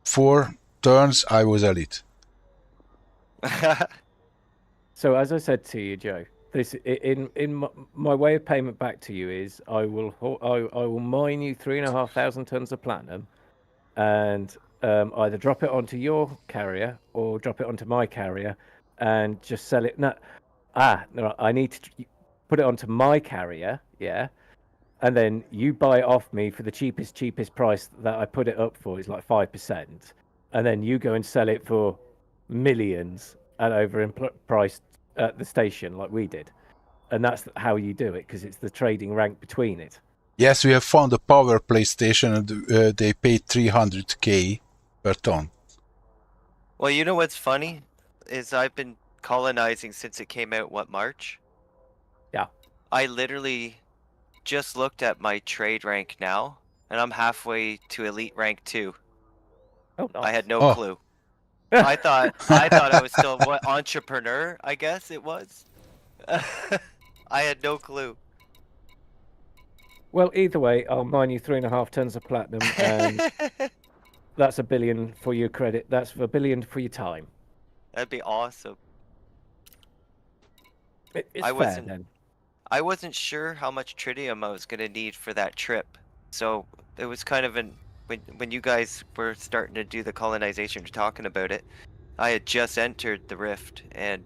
4 turns, I was elite. So as I said to you, Joe, this in my way of payment back to you is I will mine you 3,500 tons of platinum, and either drop it onto your carrier or drop it onto my carrier, and just sell it. No, I need to put it onto my carrier, yeah, and then you buy it off me for the cheapest price that I put it up for is like 5%, and then you go and sell it for millions and overpriced at the station like we did, and that's how you do it because it's the trading rank between it. Yes, we have found a power play station, and they paid 300k per ton. Well, you know what's funny? Is I've been colonizing since it came out, what, March? Yeah. I literally just looked at my trade rank now, and I'm halfway to elite rank 2. Oh, nice. I had no Oh. clue. I thought I was still what, entrepreneur, I guess it was. I had no clue. Well, either way, I'll mine you 3.5 tons of platinum, and that's $1 billion for your credit. That's $1 billion for your time. That'd be awesome. It's I fair wasn't- then. I wasn't sure how much tritium I was gonna need for that trip, so it was kind of when you guys were starting to do the colonization, talking about it, I had just entered the rift, and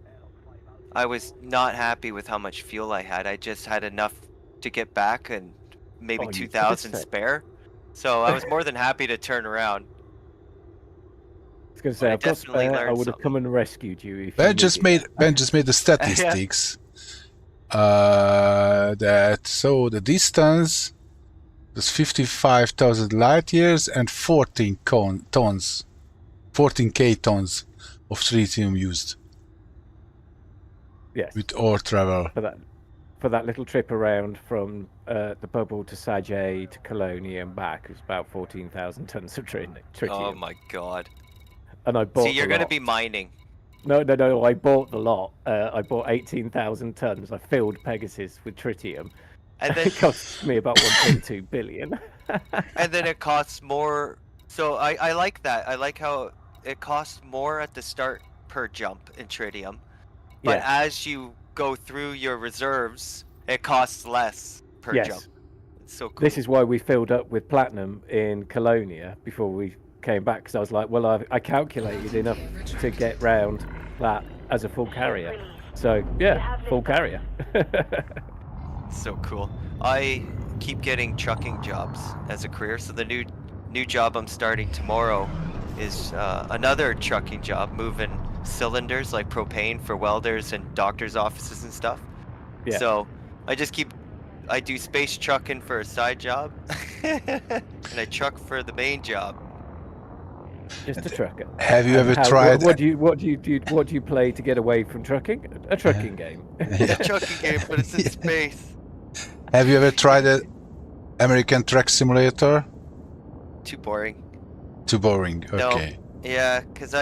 I was not happy with how much fuel I had. I just had enough to get back and maybe Oh, you 2,000 could've said- spare, so I was more than happy to turn around. I was going to say, I I've got definitely spare. I learned would have come and rescued you if Ben you just needed made the statistics. That so the distance was 55,000 light years and 14 tons, 14k tons of tritium used Yes. with ore travel. For that little trip around from the bubble to Sajay to Colonia and back, it was about 14,000 tons of tritium. Oh my god. And I bought See, you're the gonna lot. be mining. No, I bought the lot. I bought 18,000 tons. I filled Pegasus with tritium. And then It cost me about 1.2 billion. and then it costs more. So I like that. I like how it costs more at the start per jump in tritium, but Yeah. as you go through your reserves, it costs less per Yes. jump. It's so cool. This is why we filled up with platinum in Colonia before we came back, because I was like, well, I calculated enough to get round that as a full carrier. So yeah, full carrier. so cool. I keep getting trucking jobs as a career. So the new job I'm starting tomorrow is another trucking job, moving cylinders like propane for welders and doctors' offices and stuff. Yeah. So I do space trucking for a side job, and I truck for the main job. Just a trucker. Have you And ever tried? What do you play to get away from trucking? A trucking game. It's a trucking game, but it's in space. Have you ever tried an American Truck Simulator? Too boring. Too boring. No. Okay. Yeah, because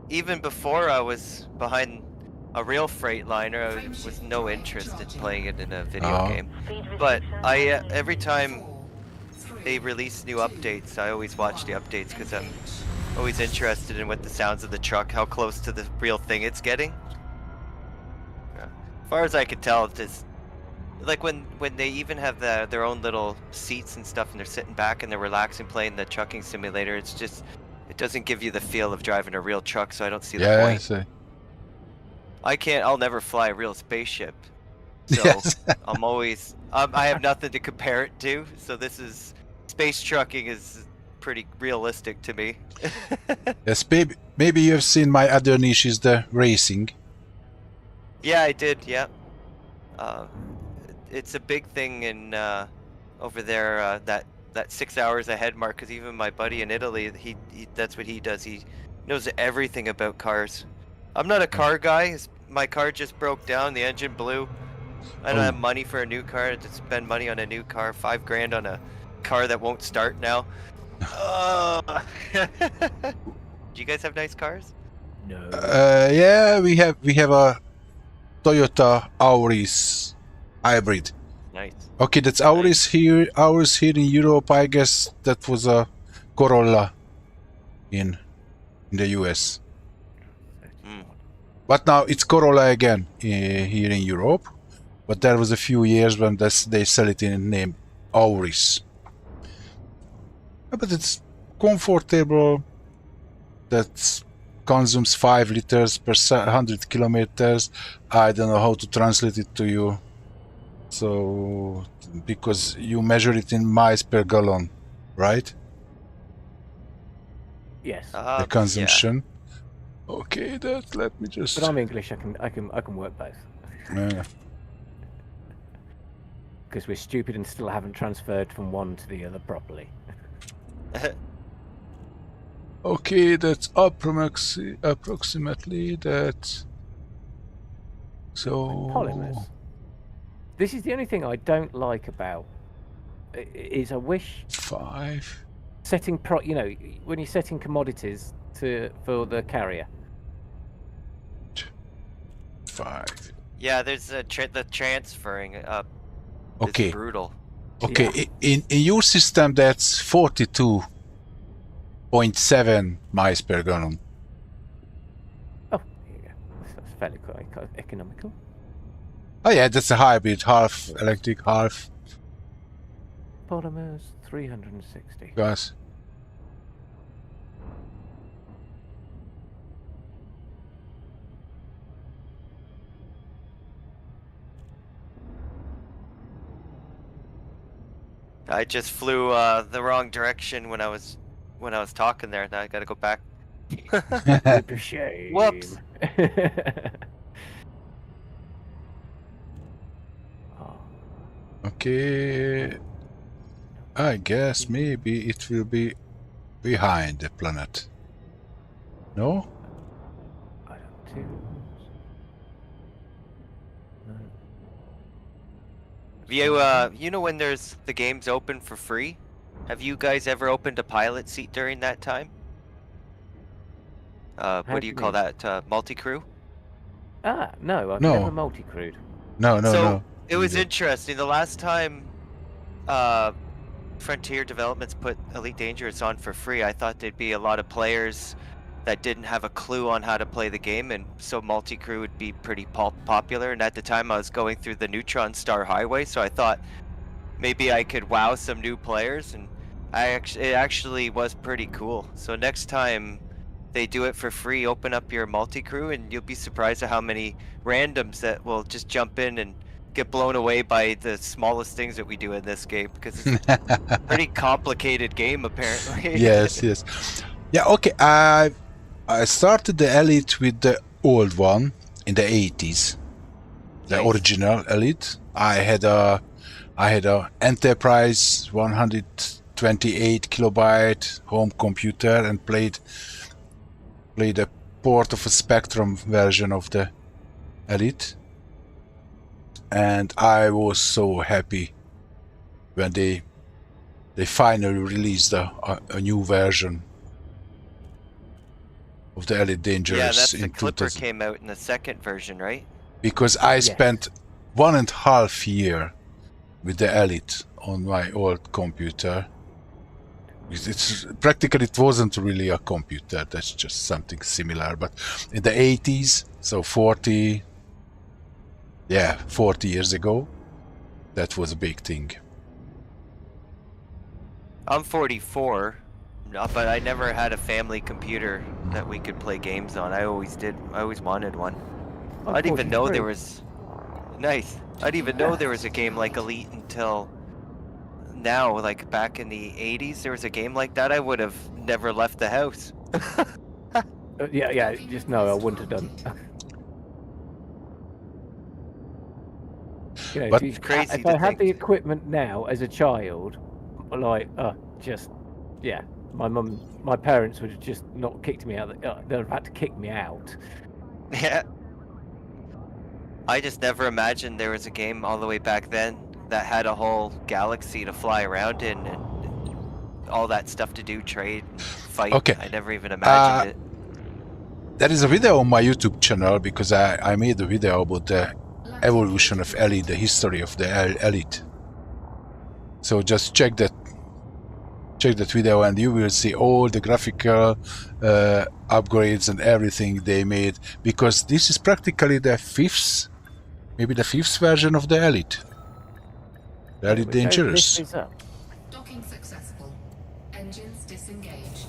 even before I was behind a real Freightliner, I was no interest in playing it in a video game. But every time they release new updates, I always watch the updates because I'm always interested in what the sounds of the truck, how close to the real thing it's getting. Yeah. As far as I can tell, it's just like when they even have their own little seats and stuff, and they're sitting back and they're relaxing playing the trucking simulator. It's just, it doesn't give you the feel of driving a real truck, so I don't see the Yeah. point. So, I'll never fly a real spaceship. So yes. I'm always, I have nothing to compare it to. So space trucking is pretty realistic to me. Yes. Maybe you have seen my other niche is the racing. Yeah, I did. Yeah. It's a big thing in over there that that 6 hours ahead mark. Because even my buddy in Italy, he that's what he does. He knows everything about cars. I'm not a car guy. My car just broke down. The engine blew. I don't Oh. have money for a new car. To spend money on a new car. $5 grand on a car that won't start now. Oh. Do you guys have nice cars? No. Yeah, we have a Toyota Auris hybrid. Nice. Okay, that's ours here. Ours here in Europe. I guess that was a Corolla in the US. But now it's Corolla again here in Europe. But there was a few years when they sell it in the name Auris. But it's comfortable. That consumes 5 liters per 100 kilometers. I don't know how to translate it to you. So, because you measure it in miles per gallon, right? Yes. The consumption. Yeah. Okay, that let me just. But I'm English. I can work both. Yeah. Because we're stupid and still haven't transferred from one to the other properly. Okay, that's approximately that. So. Polymers. This is the only thing I don't like about. Is I wish 5. setting you know, when you're setting commodities for the carrier. 5. Yeah, there's the transferring up. Okay. It's brutal. Okay, yeah. In your system that's 42.7 miles per gallon. Oh, yeah, that's fairly quite economical. Oh yeah, that's a hybrid, half electric, half. Polymers 360. Gas. I just flew the wrong direction when I was talking there. Now I gotta go back. Shame. Whoops. Okay. I guess maybe it will be behind the planet. No? I don't think. You know when there's the games open for free? Have you guys ever opened a pilot seat during that time? What do you call that? Multi-crew? No, I've never multi-crewed. No. It was interesting. The last time Frontier Developments put Elite Dangerous on for free, I thought there'd be a lot of players that didn't have a clue on how to play the game, and so multi-crew would be pretty popular. And at the time I was going through the Neutron Star Highway, so I thought maybe I could wow some new players, and it actually was pretty cool. So next time they do it for free, open up your multi-crew, and you'll be surprised at how many randoms that will just jump in and get blown away by the smallest things that we do in this game, because it's a pretty complicated game apparently. Yes. Yeah, okay, I started the Elite with the old one in the 80s. The original Elite. I had a Enterprise 128 kilobyte home computer and played a port of a Spectrum version of the Elite. And I was so happy when they finally released a new version of the Elite Dangerous. Yeah, that's the in Clipper 2000. came out in the second version, right? Because I spent 1.5 years with the Elite on my old computer. It's practically, it wasn't really a computer, that's just something similar, but in the 80s, so 40 years ago, that was a big thing. I'm 44, but I never had a family computer that we could play games on. I always wanted one. I didn't even know there was... Nice. I didn't even know there was a game like Elite until now. Like back in the 80s, there was a game like that. I would have never left the house. Yeah, just no, I wouldn't have done. You know, But if crazy if to I had think. the equipment now as a child, like, yeah. My parents would have just not kicked me out. They'd have had to kick me out. Yeah. I just never imagined there was a game all the way back then that had a whole galaxy to fly around in and all that stuff to do, trade and fight. Okay. I never even imagined it. There is a video on my YouTube channel because I made a video about the evolution of Elite, the history of the Elite. So just check that video and you will see all the graphical upgrades and everything they made, because this is practically the maybe the fifth version of the Elite. The Elite Dangerous. Docking successful. Engines disengaged.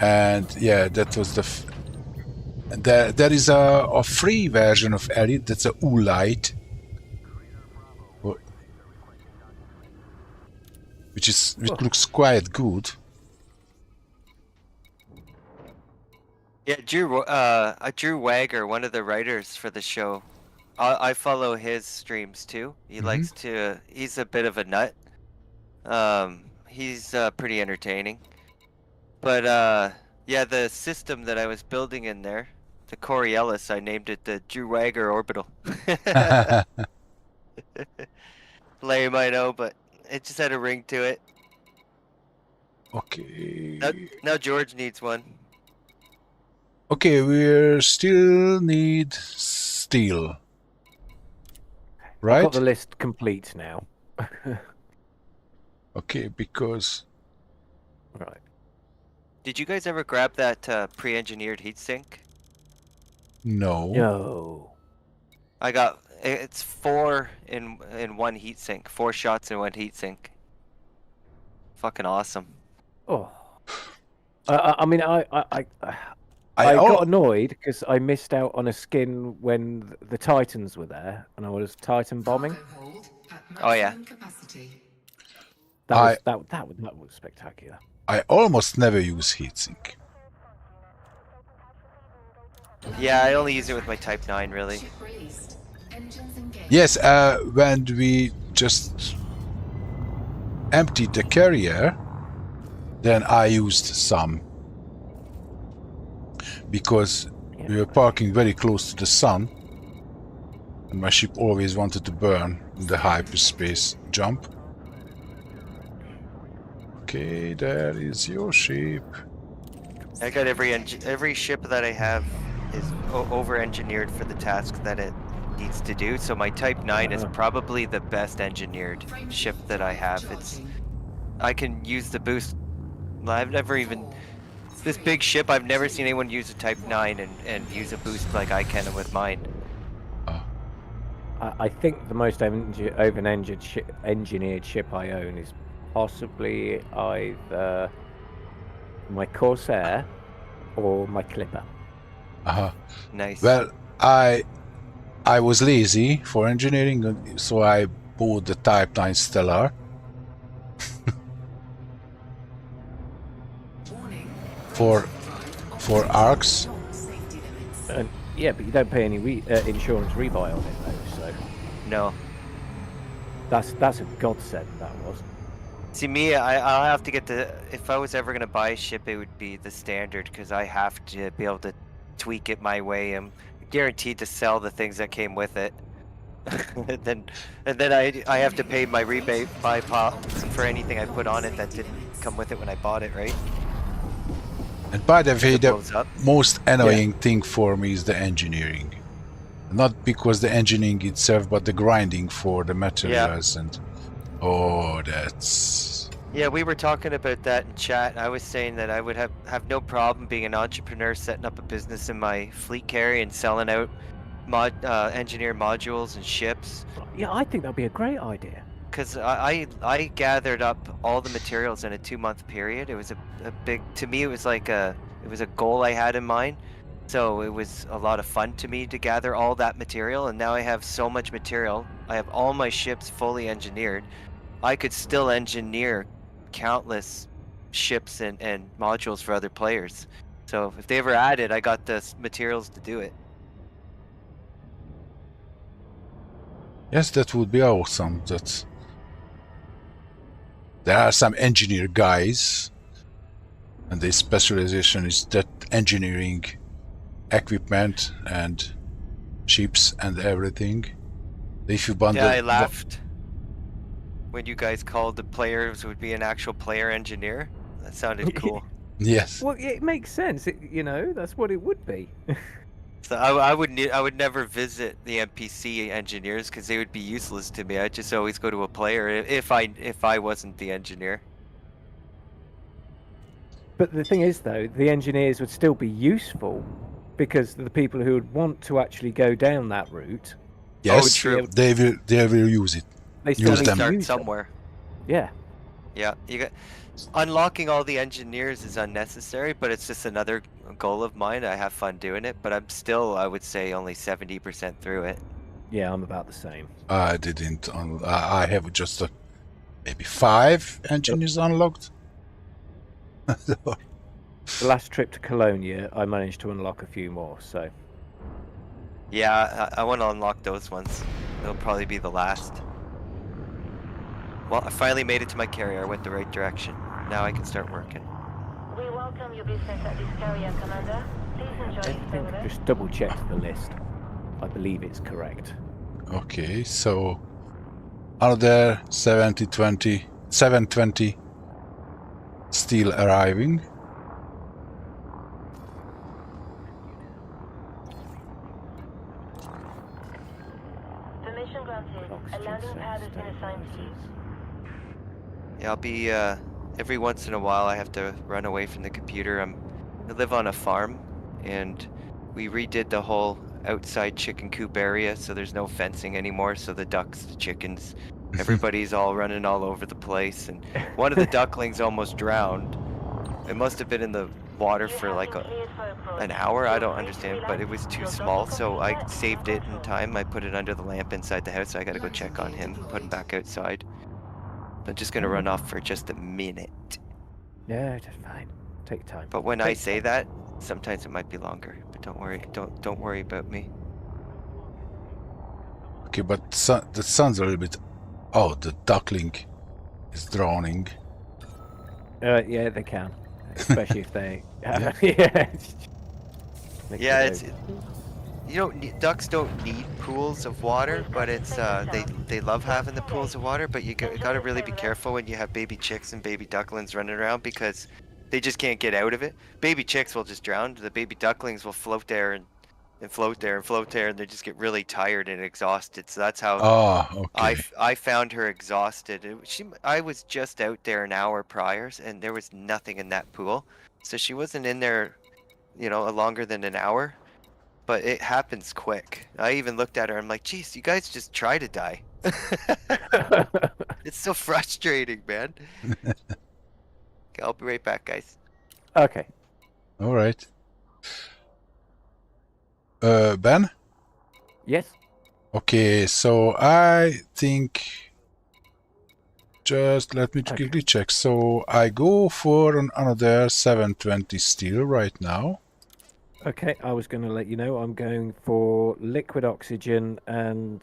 And yeah, that was there is a free version of Elite that's a Light, which looks quite good. Yeah, Drew Wagger, one of the writers for the show. I follow his streams too. He likes to. He's a bit of a nut. He's pretty entertaining. But yeah, the system that I was building in there, the Coriolis, I named it the Drew Wagger Orbital. Lame, I know, but it just had a ring to it. Okay. Now George needs one. Okay, we still need steel. Right? I've got the list complete now. Okay, because... Right. Did you guys ever grab that pre-engineered heatsink? No. No. I got it's 4 in one heatsink, 4 shots in one heatsink. Fucking awesome. Oh. I mean, I got annoyed because I missed out on a skin when the Titans were there, and I was Titan bombing. Oh yeah. That was spectacular. I almost never use heatsink. Yeah, I only use it with my Type 9, really. Yes, when we just emptied the carrier, then I used some. Because we were parking very close to the sun, and my ship always wanted to burn in the hyperspace jump. Okay, there is your ship. I got every ship that I have is over-engineered for the task that it needs to do. So my Type 9 is probably the best engineered ship that I have. I can use the boost. I've never even... This big ship, I've never seen anyone use a Type 9 and use a boost like I can with mine. I think the most engineered ship I own is possibly either my Corsair or my Clipper. Nice. Well, I was lazy for engineering, so I bought the Type 9 Stellar. for arcs. Yeah, but you don't pay any insurance rebuy on it though, so No. that's a godsend. That was. See me, I'll have to get the. If I was ever gonna buy a ship, it would be the standard because I have to be able to tweak it my way. I'm guaranteed to sell the things that came with it. and then I have to pay my rebate by pop for anything I put on it that didn't come with it when I bought it, right? And by the way, the most annoying thing for me is the engineering. Not because the engineering itself, but the grinding for the materials and... Oh, that's... Yeah, we were talking about that in chat. I was saying that I would have no problem being an entrepreneur, setting up a business in my fleet carry and selling out engineered modules and ships. Yeah, I think that'd be a great idea. Because I gathered up all the materials in a 2-month period. It was a big, to me it was like it was a goal I had in mind. So it was a lot of fun to me to gather all that material, and now I have so much material. I have all my ships fully engineered. I could still engineer countless ships and modules for other players. So if they ever add it, I got the materials to do it. Yes, that would be awesome. There are some engineer guys, and their specialization is that engineering equipment and ships and everything. If you bundle, Yeah, I laughed when you guys called the players would be an actual player engineer. That sounded cool. Yes. Well, it makes sense. That's what it would be. So I would never visit the NPC engineers because they would be useless to me. I'd just always go to a player if I wasn't the engineer. But the thing is, though, the engineers would still be useful because the people who would want to actually go down that route. Yes, true. they will use it. They still Use need them. to Start use them. somewhere. Yeah. Yeah, you got unlocking all the engineers is unnecessary, but it's just another goal of mine. I have fun doing it, but I'm still, I would say, only 70% through it. Yeah, I'm about the same. I didn't. I have just maybe 5 engineers unlocked. The last trip to Colonia, I managed to unlock a few more, so... Yeah, I want to unlock those ones. It'll probably be the last. Well, I finally made it to my carrier. I went the right direction. Now I can start working. We welcome your business at this carrier, Commander. Please I enjoy don't your stay think with I've us. just double-checked the list. I believe it's correct. Okay, so another 720 steel arriving. Permission granted. A landing pad has been assigned to you. Yeah, I'll be, every once in a while I have to run away from the computer. I live on a farm, and we redid the whole outside chicken coop area, so there's no fencing anymore, so the ducks, the chickens, everybody's all running all over the place, and one of the ducklings almost drowned. It must have been in the water for like an hour, I don't understand, but it was too small, so I saved it in time. I put it under the lamp inside the house, so I gotta go check on him, put him back outside. I'm just gonna run off for just a minute. Yeah, just fine. Take time. But when I say that, sometimes it might be longer. But don't worry, don't worry about me. Okay, but the sun's a little bit. Oh, the duckling is drowning. Yeah, they can. Especially if they... Yeah. yeah. Yeah, it's you don't need, ducks don't need pools of water, but it's they love having the pools of water. But you gotta really be careful when you have baby chicks and baby ducklings running around because they just can't get out of it. Baby chicks will just drown. The baby ducklings will float there and float there and float there, and they just get really tired and exhausted. So that's how Okay. I found her exhausted. I was just out there an hour prior, and there was nothing in that pool, so she wasn't in there, longer than an hour. But it happens quick. I even looked at her. I'm like, "Geez, you guys just try to die." It's so frustrating, man. Okay, I'll be right back, guys. Okay. All right. Ben? Yes? Okay, so I think just let me quickly check. So I go for another 720 steel right now. Okay, I was going to let you know I'm going for liquid oxygen and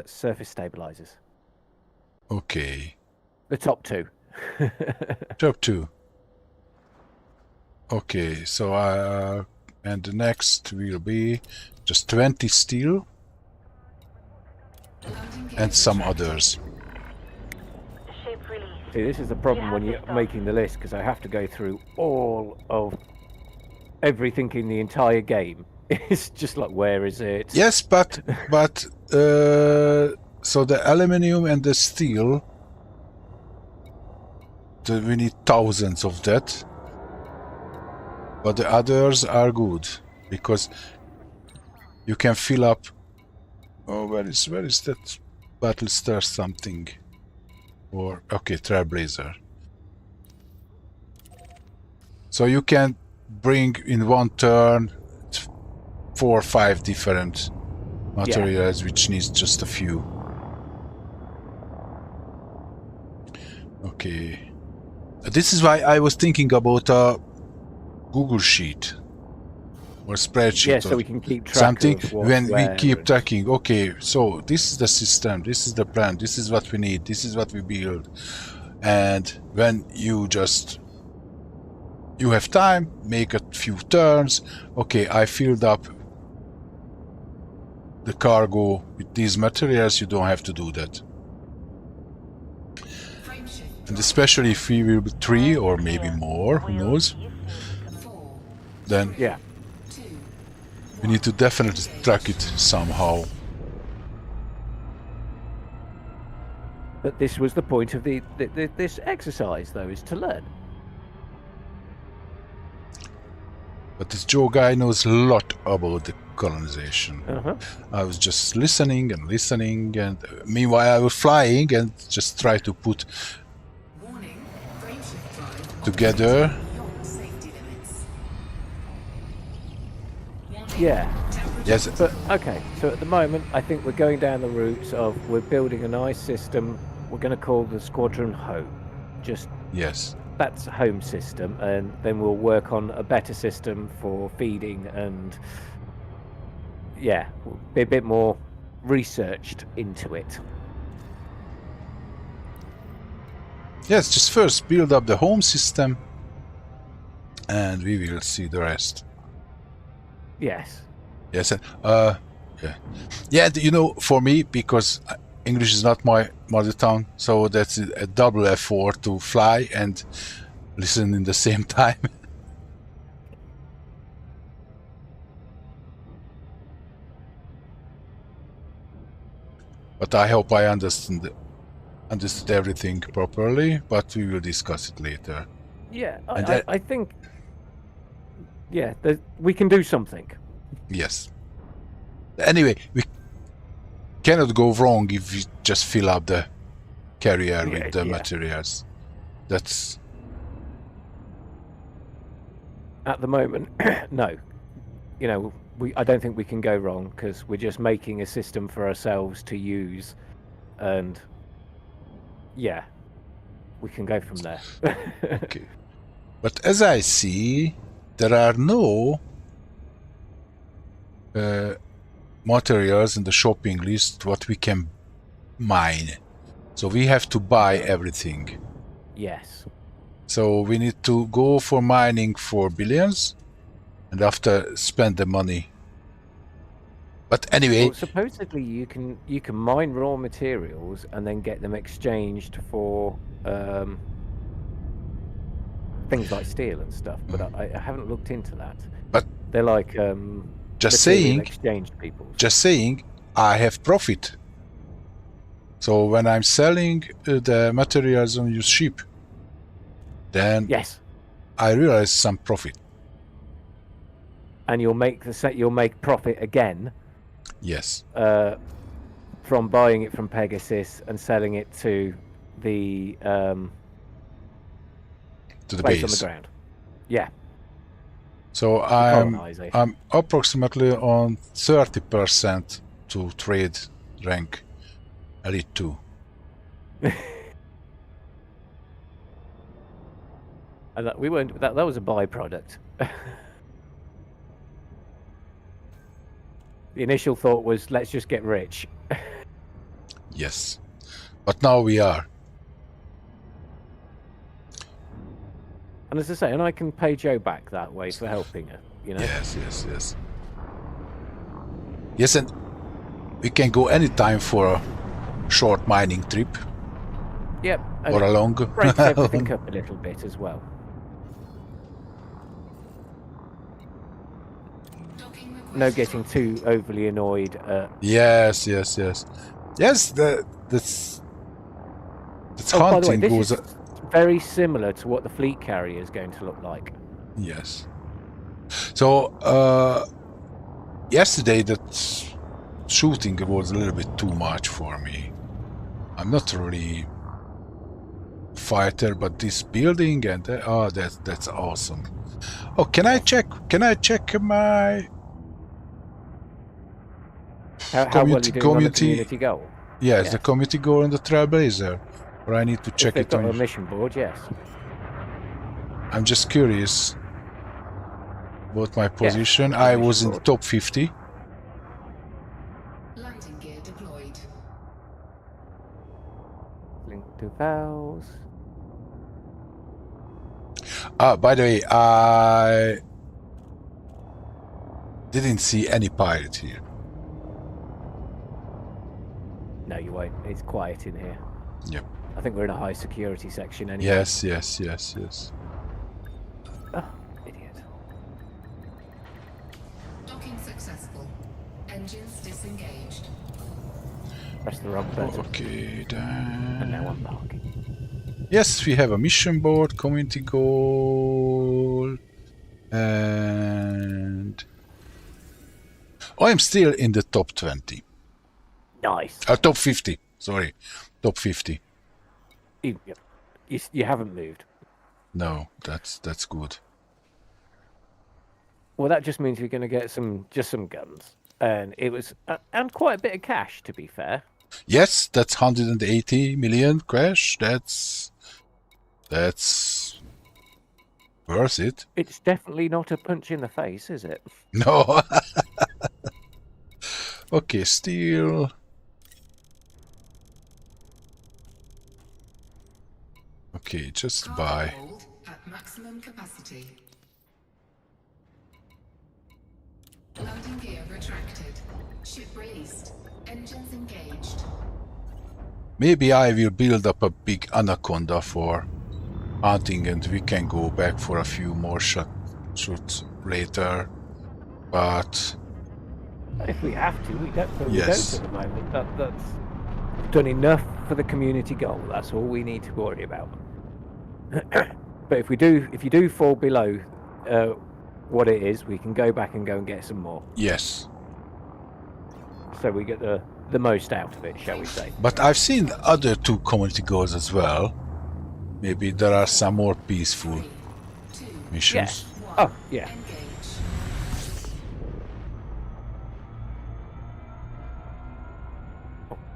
surface stabilizers. Okay. The top two. Top 2. Okay, so and the next will be just 20 steel and some others. Ship release. See, this is the problem when you're making the list, because I have to go through all of everything in the entire game. It's just like, where is it? Yes, but so the aluminium and the steel, we need thousands of that. But the others are good because you can fill up. Oh, where is that Battlestar something? Or okay, Trailblazer. So you can bring in one turn 4 or 5 different materials, which needs just a few. Okay, this is why I was thinking about a Google Sheet or spreadsheet. Yeah, so we can keep track something of what's when we where keep and- tracking. Okay, so this is the system, this is the plan, this is what we need, this is what we build, And when you have time, make a few turns. Okay, I filled up the cargo with these materials. You don't have to do that. And especially if we will be 3 or maybe more, who knows, then Yeah. we need to definitely track it somehow. But this was the point of this exercise, though, is to learn. But this Joe guy knows a lot about the colonization. Uh-huh. I was just listening, and meanwhile I was flying and just try to put together. Yeah. Yes, But okay, so at the moment, I think we're going down the routes of we're building a nice system. We're going to call the squadron home. Just yes. that's a home system, and then we'll work on a better system for feeding and yeah, be a bit more researched into it. Yes, just first build up the home system and we will see the rest. Yes. Yes, and yeah, you know, for me, because English is not my mother tongue, so that's a double effort to fly and listen in the same time. But I hope I understood everything properly, but we will discuss it later. Yeah, And I think yeah, we can do something. Yes. Anyway, we cannot go wrong if we just fill up the carrier with the materials. That's At the moment, no. You know, I don't think we can go wrong because we're just making a system for ourselves to use, and yeah, we can go from there. okay. But as I see, there are no materials in the shopping list what we can mine. So we have to buy everything. Yes. So we need to go for mining for billions and after spend the money. But anyway, Well, supposedly you can mine raw materials and then get them exchanged for things like steel and stuff. But I haven't looked into that. But they're like just material saying, exchange people. Just saying, I have profit. So when I'm selling the materials on your ship, then Yes. I realize some profit. And you'll make profit again. Yes. From buying it from Pegasus and selling it to the place base on the ground. Yeah. So I'm approximately on 30% to trade rank Elite 2. And we weren't. That was a byproduct. The initial thought was, let's just get rich. Yes, but now we are. And as I say, and I can pay Joe back that way for helping her. You know. Yes. Yes, and we can go anytime for a short mining trip. Yep. Or a long. Breaks everything up a little bit as well. No getting too overly annoyed. Yes. That's by the way, hunting this goes. is very similar to what the fleet carrier is going to look like. Yes. So yesterday that shooting was a little bit too much for me. I'm not really fighter, but this building and that's awesome. Oh, can I check my how well you doing on the community goal? Yes, the community goal in the Trailblazer. Or I need to check if it they've got on a mission board. Yes. I'm just curious about my position. I was in the top 50. Landing gear deployed. Link to Valves. By the way, I didn't see any pirate here. No, you won't. It's quiet in here. Yep. I think we're in a high security section anyway. Yes, yes, yes, yes. Oh, idiot. Docking successful. Engines disengaged. Press the wrong button. Okay, And now then. I'm parking. Yes, we have a mission board, community goal, and I'm still in the top 20. Nice. Top 50. Sorry, top 50. You haven't moved. No, that's good. Well, that just means you're going to get some guns, and it was and quite a bit of cash, to be fair. Yes, that's 180 million cash. That's worth it. It's definitely not a punch in the face, is it? No. Okay, steel. Okay, just Cargo buy. hold at maximum capacity. Landing gear retracted. Ship released. Engines engaged. Maybe I will build up a big anaconda for hunting and we can go back for a few more shoots later. But If we have to, we don't. But Yes. we don't at the moment. That's done enough for the community goal. That's all we need to worry about. But if you do fall below what it is, we can go back and go and get some more. yes. So we get the most out of it, shall we say? But I've seen other two community goals as well. Maybe there are some more peaceful 3, 2, missions. Yes. Oh, yeah. engage.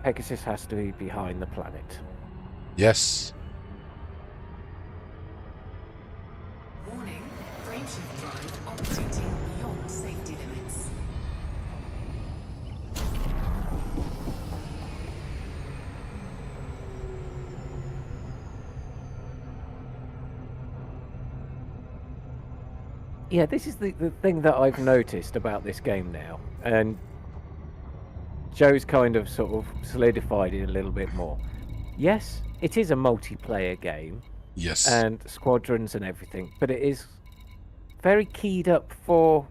Pegasus has to be behind the planet. Yes. Warning. Frameshift drive operating beyond safety limits. Yeah, this is the thing that I've noticed about this game now, and Joe's kind of sort of solidified it a little bit more. Yes, it is a multiplayer game, Yes. and squadrons and everything, but it is very keyed up for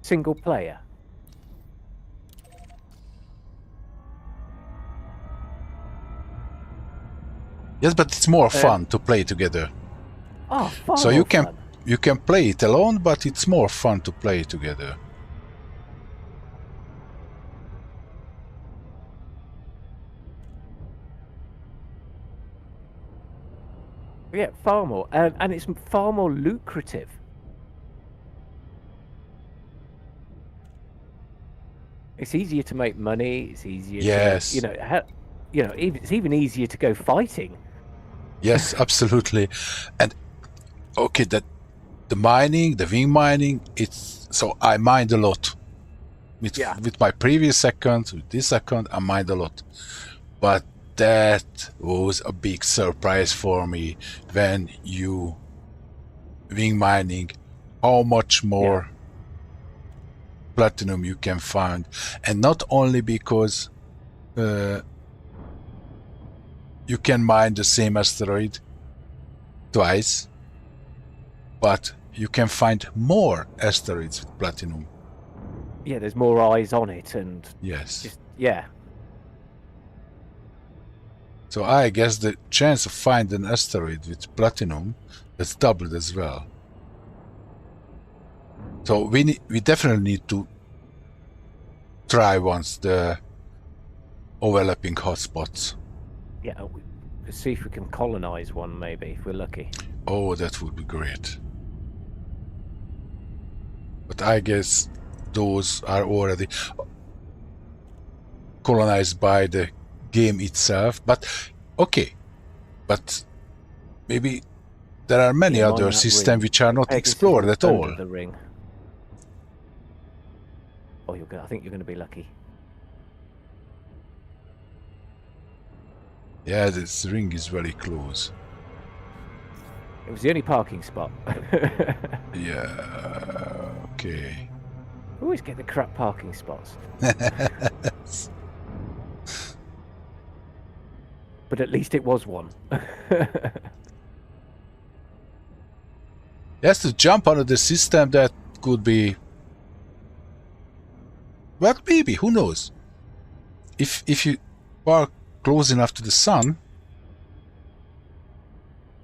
single player. Yes, but it's more fun to play together. Oh, far So more you can fun. you can play it alone, but it's more fun to play together. Yeah, far more, and it's far more lucrative. It's easier to make money. It's easier. Yes. To, it's even easier to go fighting. Yes, absolutely. And okay, that the mining, the wing mining, it's so I mined a lot. With my previous account, with this account, I mined a lot. But that was a big surprise for me when you wing mining, how much more platinum you can find. And not only because you can mine the same asteroid twice, but you can find more asteroids with platinum. Yeah, there's more eyes on it, and Yes. just yeah. So I guess the chance of finding an asteroid with platinum is doubled as well. So we definitely need to try once the overlapping hotspots. Yeah, let's see if we can colonize one, maybe, if we're lucky. Oh, that would be great. But I guess those are already colonized by the game itself. But okay, but maybe there are many Yeah, mine other that systems ring. which are not Pegasus explored is at under all. The ring. Oh, I think you're going to be lucky. Yeah, this ring is very close. It was the only parking spot. Yeah. Okay. Always get the crap parking spots. But at least it was one. Yes, to jump under the system, that could be. But maybe, who knows? If you park close enough to the sun.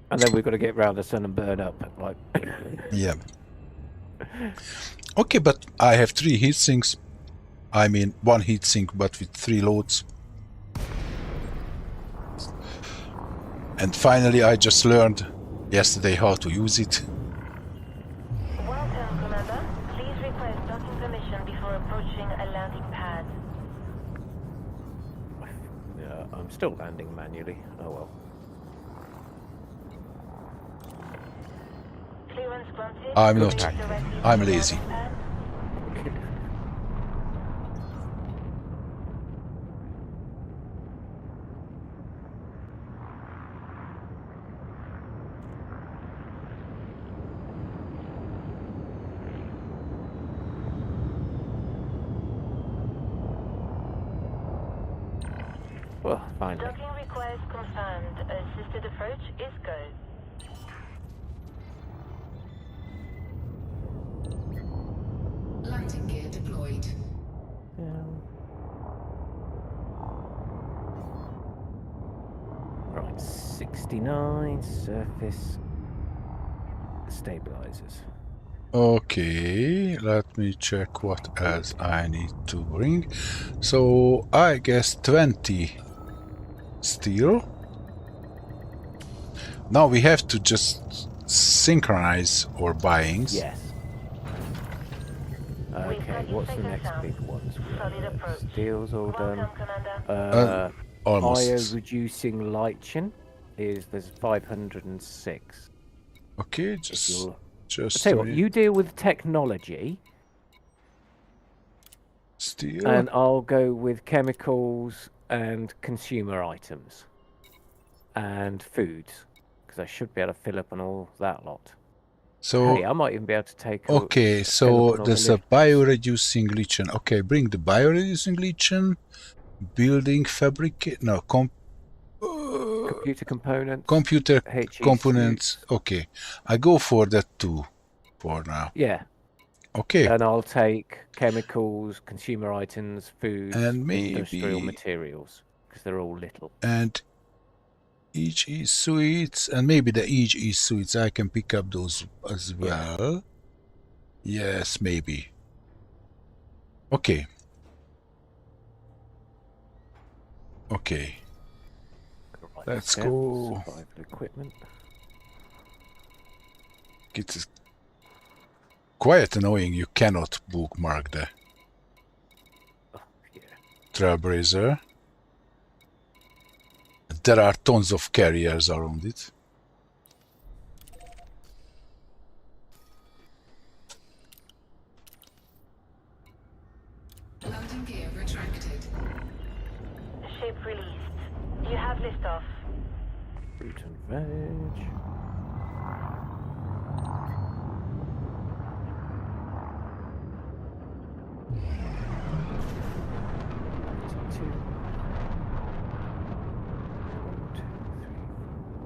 And then we've got to get round the sun and burn up. Like. Yeah. Okay, but I have 3 heat sinks. I mean, 1 heat sink, but with 3 loads. And finally, I just learned yesterday how to use it. Welcome, Commander. Please request docking permission before approaching a landing pad. Yeah, I'm still landing manually. Oh well. Clearance granted. I'm not. Directly I'm to the lazy. landing pad. Well, finally. Docking request confirmed. Assisted approach is go. Landing gear deployed. Right, 69 surface stabilizers. Okay, let me check what else I need to bring. So I guess 20 steel. Now we have to just synchronize our buyings. Yes. Okay, what's the next big ones? Solid approach. Steel's all done. Welcome, Commander. Almost. Bio-reducing lichen there's 506. Okay, If just you'll- a Tell you what, minute. you deal with technology, Steel. and I'll go with chemicals and consumer items and foods, because I should be able to fill up on all that lot. So Hey, I might even be able to take. okay, fill so up on all the there's a lift. bio-reducing lichen. Okay, bring the bio-reducing lichen. Building fabricate. No, Computer components. computer HE components. suits. Okay, I go for that too. For now. Yeah, Okay, and I'll take chemicals, consumer items, foods, and industrial maybe materials, because they're all little. and HE suites, and maybe the HE suites. I can pick up those as well. Yes, maybe. Okay. Okay. Right, Let's yeah, go. Survival equipment. It's quite annoying. You cannot bookmark the Oh, yeah. Trailblazer. There are tons of carriers around it. Landing gear retracted. Ship released. You have liftoff. Fruit and veg.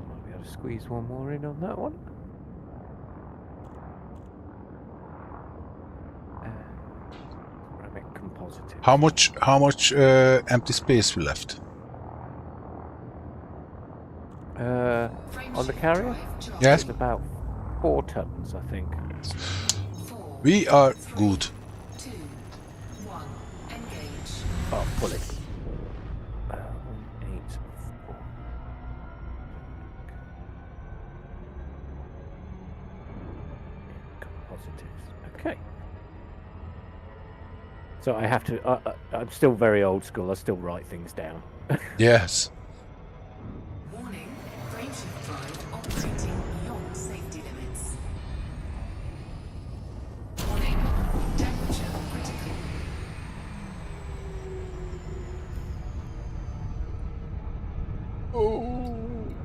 Might be able to squeeze one more in on that one. Ceramic composite. How much empty space we left? On the carrier? Yes, It's about 4 tons, I think. 4, we are good. 2, 1. Engage. Oh, pull it. 184. Positives. Okay. So I have to. I'm still very old school. I still write things down. Yes. Warning. Frameshift drive operating beyond safety limits. Warning. Temperature critical. Oh,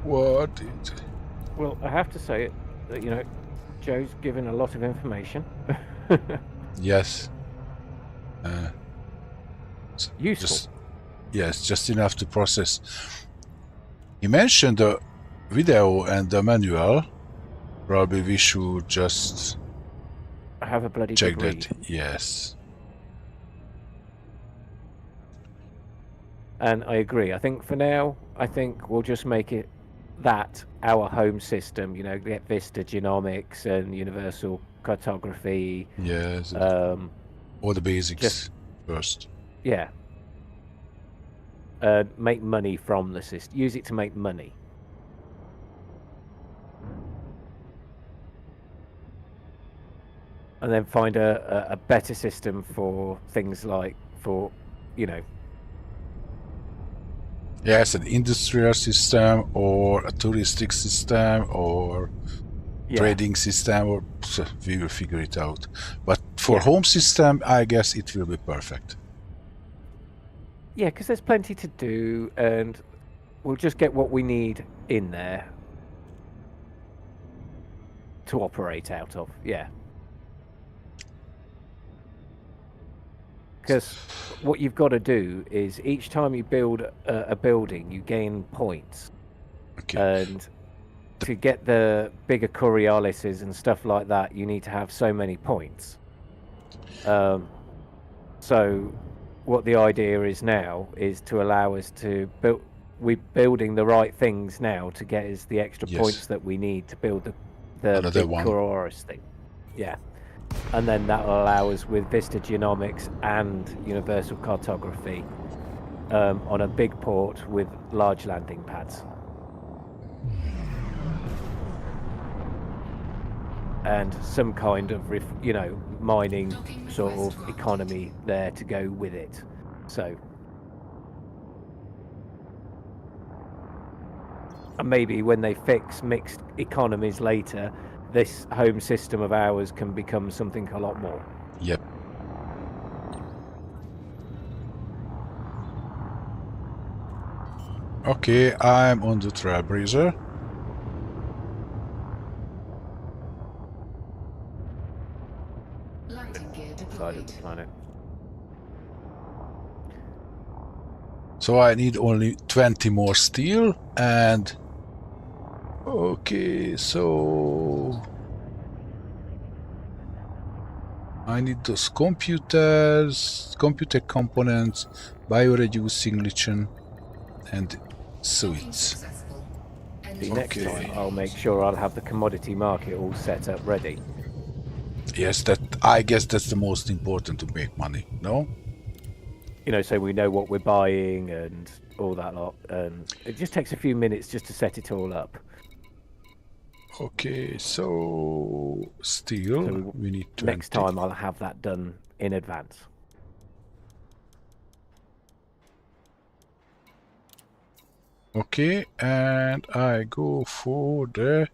what is it? Well, I have to say that, you know, Joe's given a lot of information. Yes. Useful. Just enough to process. He mentioned the video and the manual. Probably we should just Have a bloody check good read. that. Yes. And I agree. I think for now, I think we'll just make it that our home system, you know, get Vista Genomics and Universal Cartography. Yes. All the basics just- first. Yeah. Make money from the system. Use it to make money. And then find a better system for things like, for, you know, Yes, an industrial system or a touristic system or yeah. trading system, or so we will figure it out. But for Yeah. home system, I guess it will be perfect. Yeah, because there's plenty to do, and we'll just get what we need in there to operate out of. Yeah. Because what you've got to do is each time you build a building, you gain points. Okay. And to get the bigger Coriolises and stuff like that, you need to have so many points. So what the idea is now is to allow us to build. We're building the right things now to get us the extra Yes. points that we need to build the Another big one. Coriolis thing. Yeah. And then that will allow us with Vista Genomics and Universal Cartography on a big port with large landing pads. And some kind of, you know, mining sort of economy there to go with it. So, and maybe when they fix mixed economies later, this home system of ours can become something a lot more. Yep. Okay, I'm on the Trailblazer. Landing gear Side of deployed. the planet. So I need only 20 more steel and... Okay, so... I need those computers, computer components, bioreducing lichen, and Docking suites. successful. See, Engine next Okay. time I'll make sure I'll have the commodity market all set up ready. Yes, I guess that's the most important to make money, no? You know, so we know what we're buying and all that lot. And it just takes a few minutes just to set it all up. Okay, so steel, So we need 20. next time I'll have that done in advance. Okay, and I go for the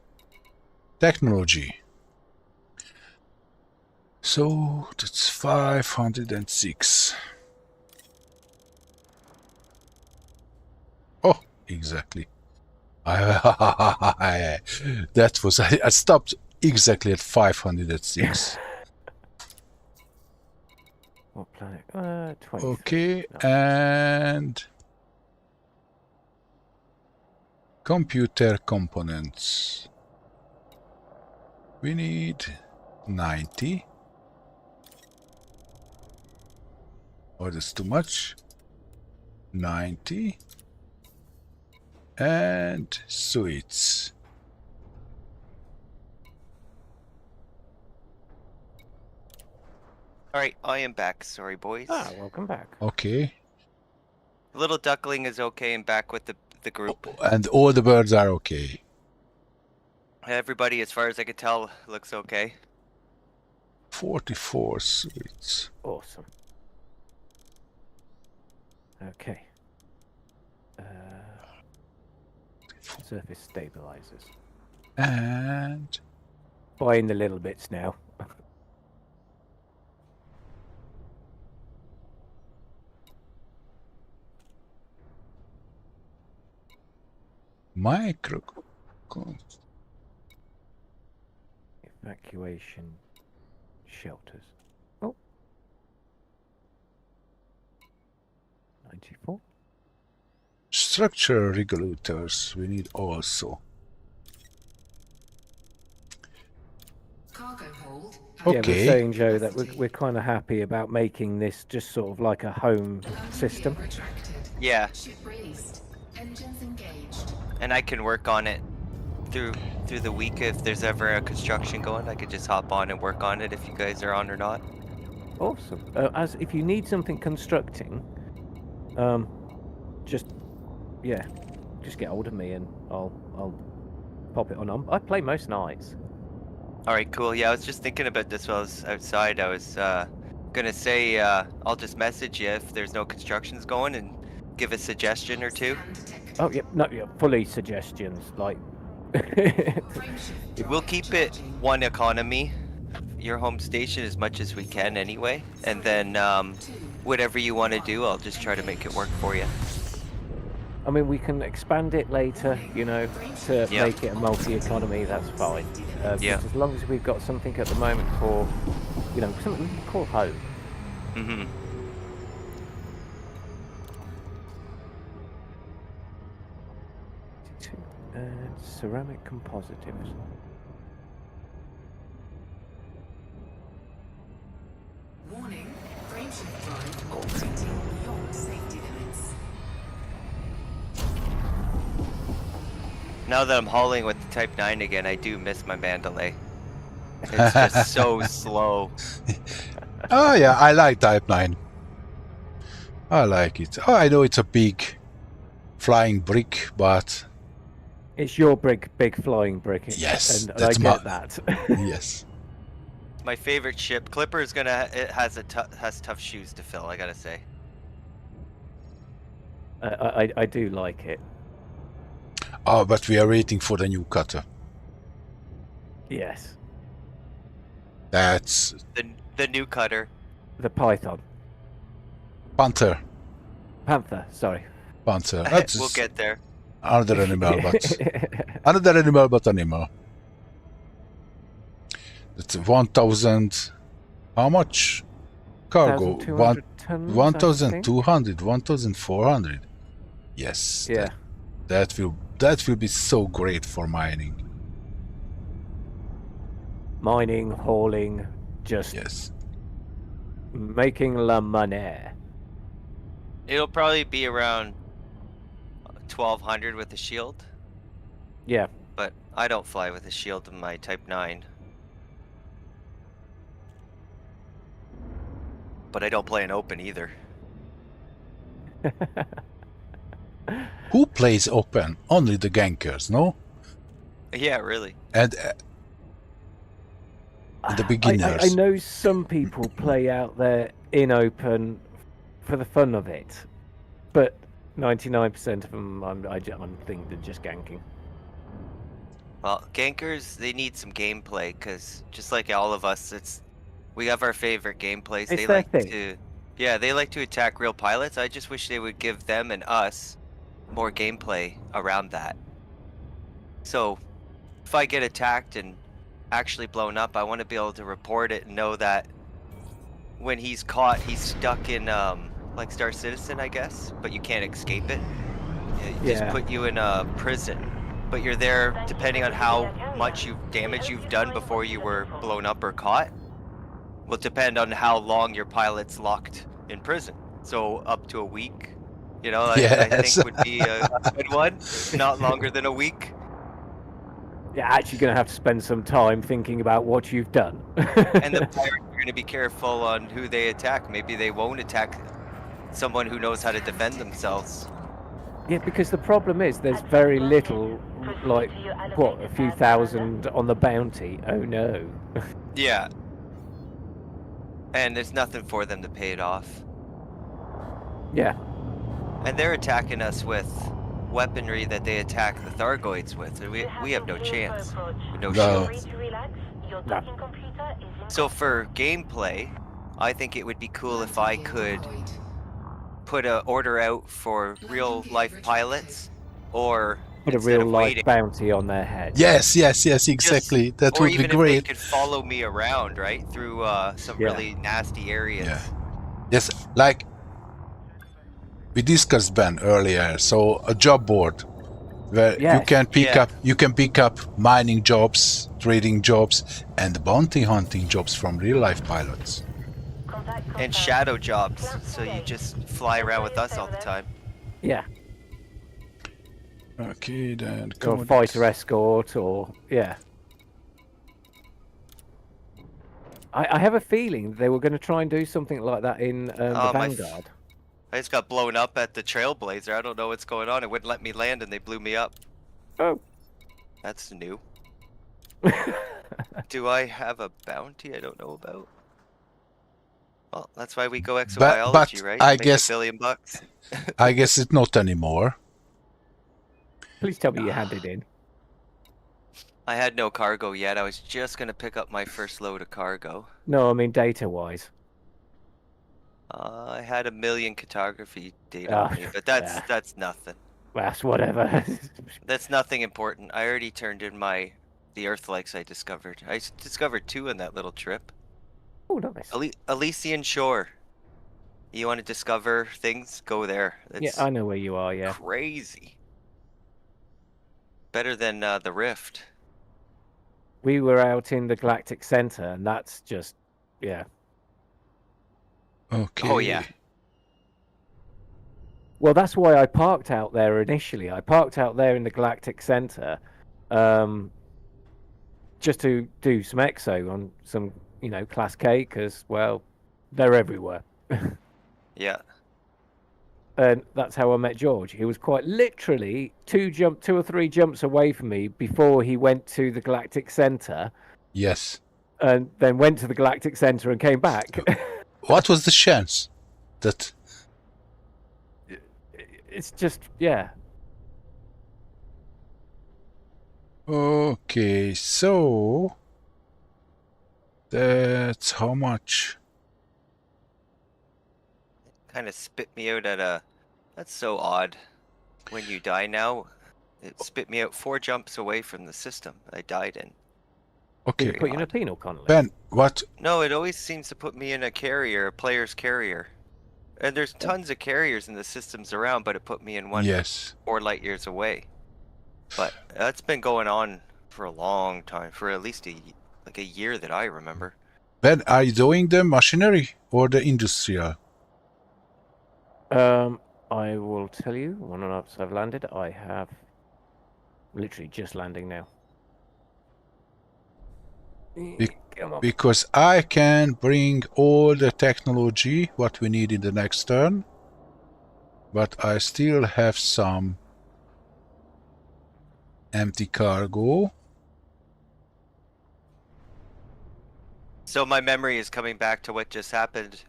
technology. So that's 506. Oh, exactly. That was I stopped exactly at 506. What planet? 23. Okay, No. and computer components. We need 90. Oh, that's too much. 90. And suites. Alright, I am back. Sorry, boys. Ah, welcome back. Okay. Little duckling is okay and back with the group. And all the birds are okay. Everybody, as far as I can tell, looks okay. 44 suites. Awesome. Okay. Surface stabilizers. And Buying the little bits now. micro. Evacuation shelters. Oh. 94. Structure regulators we need also. Cargo hold. Yeah, we're Okay. saying, Joe, that we're kind of happy about making this just sort of like a home system. Retracted. Yeah, Ship released. Engines engaged. and I can work on it through the week if there's ever a construction going. I could just hop on and work on it if you guys are on or not. Awesome. As if you need something constructing, just get hold of me and I'll pop it on. I play most nights. All right, cool. Yeah, I was just thinking about this while I was outside. I was gonna say I'll just message you if there's no constructions going and give a suggestion or two. Oh, yeah, no, yeah, fully suggestions, like... We'll keep it one economy, your home station, as much as we can anyway. And then whatever you want to do, I'll just try to make it work for you. I mean, we can expand it later, you know, to Yeah. make it a multi-economy, that's fine. Yeah. Just as long as we've got something at the moment for, you know, something we can call home. Mm-hmm. And ceramic compositives. Warning. Frameshift drive operating beyond safety limits. Now that I'm hauling with the Type 9 again, I do miss my mandalay. It's just so slow. Oh yeah, I like Type 9. I like it. Oh, I know it's a big flying brick, but It's your big flying brick. Yes, and I that's get my- that. yes. My favorite ship. Clipper is gonna. It has tough shoes to fill. I gotta say. I do like it. Oh, but we are waiting for the new cutter. Yes, That's The new cutter. the Python, Panther. Panther. Sorry. Panther. That's We'll get there. another animal, but another animal, but animal. That's 1,000. How much cargo? 1,200 tons, I 1,200, 1,400. Yes. think. Yeah. That will be so great for mining. Mining, hauling, just Yes. making la money. It'll probably be around 1,200 with the shield, Yeah. but I don't fly with a shield in my Type 9. But I don't play in open either. Who plays open? Only the gankers, no? Yeah, really. And the beginners. I know some people play out there in open for the fun of it, but 99% of them, I think they're just ganking. Well, gankers, they need some gameplay, because just like all of us, we have our favorite gameplays. It's They their like thing. they like to attack real pilots. I just wish they would give them and us more gameplay around that. So, if I get attacked and actually blown up, I want to be able to report it and know that when he's caught, he's stuck in like Star Citizen, I guess, but you can't escape it. It just Yeah. put you in a prison, but you're there depending on how much damage you've done before you were blown up or caught. Will depend on how long your pilot's locked in prison. So up to a week, you know, I Yes. think would be a good one. Not longer than a week. You're actually going to have to spend some time thinking about what you've done. And the pirates are going to be careful on who they attack. Maybe they won't attack someone who knows how to defend themselves. Yeah, because the problem is there's very little, like, what, a few thousand on the bounty? Oh no. Yeah. And there's nothing for them to pay it off. Yeah. And they're attacking us with weaponry that they attack the Thargoids with. And we have no chance. No No. shields. No. So for gameplay, I think it would be cool if I could put an order out for real life pilots or put a instead real of life waiting. bounty on their head. Yes, exactly. That Or would be even if they great. could follow me around, right, through some Yeah. really nasty areas. Yeah. Yes, like we discussed Ben earlier. So a job board where Yes. you can pick up mining jobs, trading jobs, and bounty hunting jobs from real life pilots. And shadow jobs, so you just fly around with us all the time. Yeah. Okay, then Or a fighter escort, or yeah. I have a feeling they were going to try and do something like that in the my Vanguard. I just got blown up at the Trailblazer. I don't know what's going on. It wouldn't let me land, and they blew me up. Oh. That's new. Do I have a bounty I don't know about? Well, that's why we go exobiology, but right? I Make guess- $1 billion bucks. I guess it's not anymore. Please tell me you handed in. I had no cargo yet. I was just gonna pick up my first load of cargo. No, I mean data-wise. I had 1 million cartography data Ah, on me, but that's yeah. that's nothing. That's whatever. That's nothing important. I already turned in the Earth likes I discovered. I discovered 2 in that little trip. Oh, nice. Elysian Shore. You want to discover things? Go there. Yeah, It's I know where you are, yeah. crazy. Better than the Rift. We were out in the Galactic Center, and that's just, yeah. Okay. Oh yeah. Well, that's why I parked out there initially. I parked out there in the Galactic Center just to do some exo on some, Class K, because, well, they're everywhere. Yeah. And that's how I met George. He was quite literally 2 or 3 jumps away from me before he went to the Galactic Center, Yes. and then went to the Galactic Center and came back. What was the chance that? It's just, yeah. Okay, so that's how much. Kind of spit me out at a... That's so odd. When you die now, it spit me out 4 jumps away from the system I died in. Okay, Did it put you in a penal colony? Ben, what? No, it always seems to put me in a carrier, a player's carrier. And there's tons of carriers in the systems around, but it put me in one Yes. 4 light years away. But that's been going on for a long time, for at least a year that I remember. Ben, are you doing the machinery or the industrial? I will tell you, once I've landed, I have literally just landing now. Come on. Because I can bring all the technology what we need in the next turn, but I still have some empty cargo. So my memory is coming back to what just happened.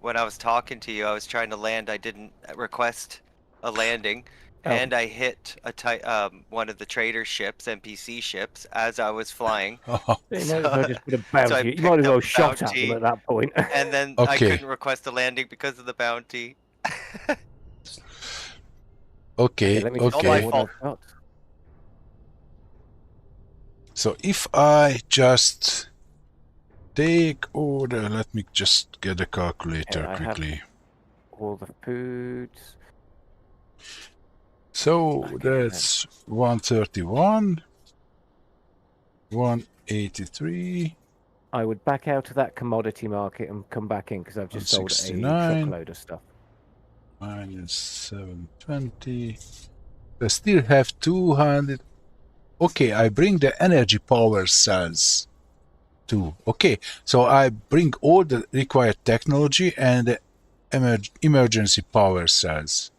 When I was talking to you, I was trying to land. I didn't request a landing, and I hit one of the trader ships, NPC ships, as I was flying. You might as well just put a bounty. I You might as picked well up shot at bounty. them at that point. And then I Okay. couldn't request a landing because of the bounty. Okay, Let me all just my okay. get fault. what I've got. So if I just take order, let me just get a calculator Yeah, I have- quickly. All the foods. So Okay, that's 131, 183, I would back out of that commodity market and come back in because I've just sold a 169. truckload of stuff. minus 720. I still have 200. Okay, I bring the energy power cells too. Okay, so I bring all the required technology and the emergency power cells.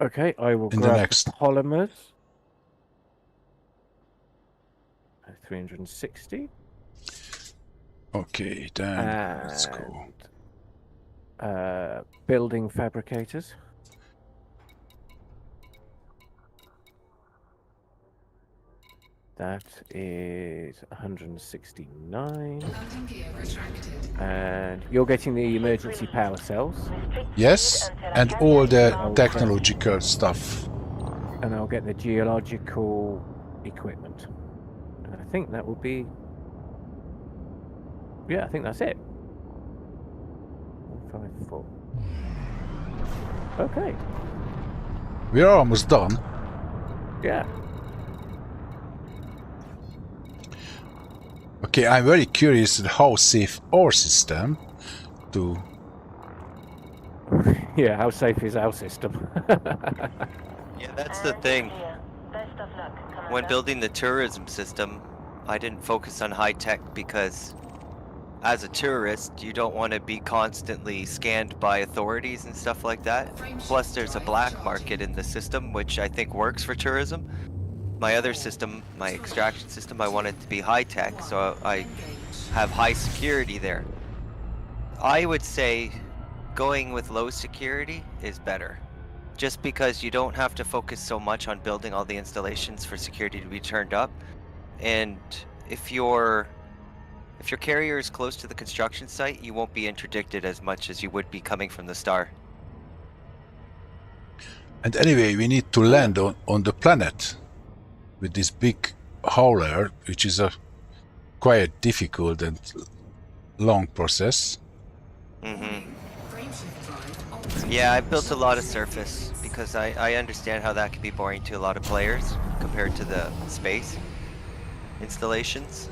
Okay, I will In the grab next- the polymers. 360. Okay, then let's go. Building fabricators. That is 169. Landing gear retracted. And you're getting the emergency power cells. Yes, and all the technological stuff. and I'll get the geological equipment. And I think that will be... Yeah, I think that's it. 154. Okay. We are almost done. Yeah. Okay, I'm very curious how safe our system to... Yeah, how safe is our system? Yeah, that's the thing. When building the tourism system, I didn't focus on high tech because as a tourist, you don't want to be constantly scanned by authorities and stuff like that. Plus, there's a black market in the system, which I think works for tourism. My other system, my extraction system, I want it to be high tech, so I have high security there. I would say going with low security is better. Just because you don't have to focus so much on building all the installations for security to be turned up. And if your carrier is close to the construction site, you won't be interdicted as much as you would be coming from the star. And anyway, we need to land on the planet with this big hauler, which is a quite difficult and long process. Yeah, I built a lot of surface because I understand how that can be boring to a lot of players compared to the space installations.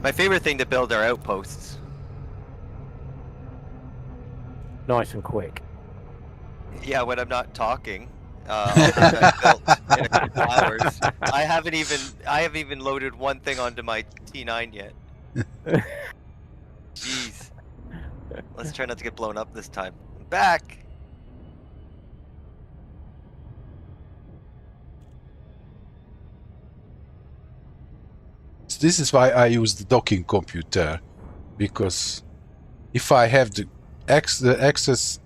My favorite thing to build are outposts. Nice and quick. Yeah, when I'm not talking, I've built in a couple hours. I haven't even loaded one thing onto my T9 yet. Jeez. Let's try not to get blown up this time. I'm back. This is why I use the docking computer, because if I have the access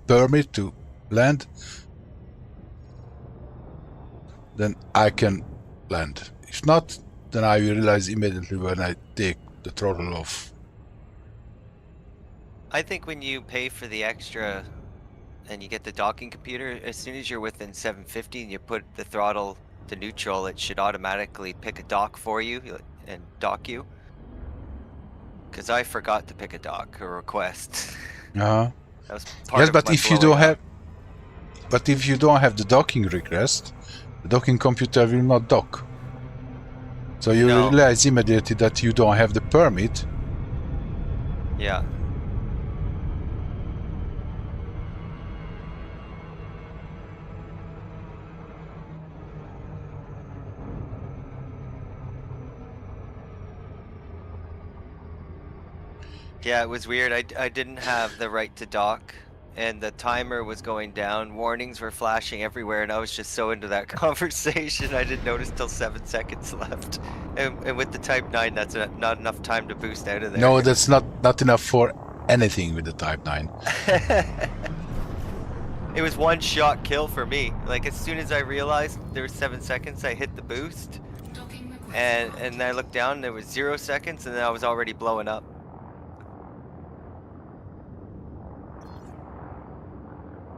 permit to land, then I can land. If not, then I will realize immediately when I take the throttle off. I think when you pay for the extra and you get the docking computer, as soon as you're within 750 and you put the throttle to neutral, it should automatically pick a dock for you and dock you. Because I forgot to pick a dock or request. That was part Yes, of but my if you blowing don't have, up. but if you don't have the docking request, the docking computer will not dock. So you No. realize immediately that you don't have the permit. Yeah. Yeah, it was weird. I didn't have the right to dock, and the timer was going down. Warnings were flashing everywhere, and I was just so into that conversation, I didn't notice till 7 seconds left. And with the Type 9, that's not enough time to boost out of there. No, that's not enough for anything with the Type 9. It was one shot kill for me. Like, as soon as I realized there was 7 seconds, I hit the boost, and I looked down, and there was 0 seconds, and then I was already blowing up.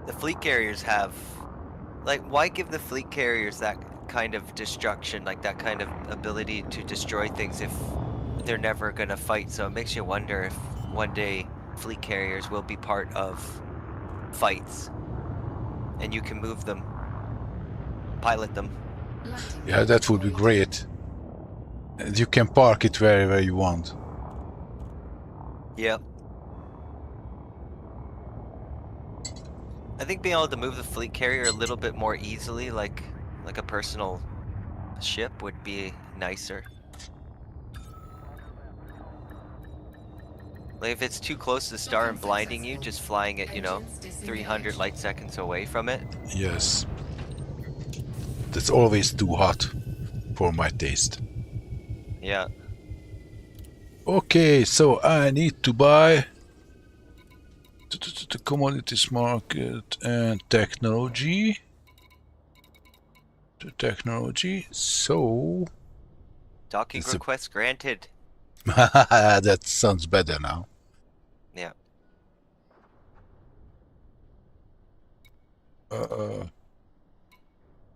The fleet carriers have, like, why give the fleet carriers that kind of destruction, like that kind of ability to destroy things if they're never gonna fight? So it makes you wonder if one day fleet carriers will be part of fights and you can move them, pilot them. Yeah, that would be great. And you can park it wherever you want. Yep. I think being able to move the fleet carrier a little bit more easily, like a personal ship, would be nicer. Like, if it's too close to the star and blinding you, just flying it, 300 light seconds away from it. Yes. That's always too hot for my taste. Yeah. Okay, so I need to buy the commodities market and technology. The technology, so... Docking request granted. That sounds better now. Yeah.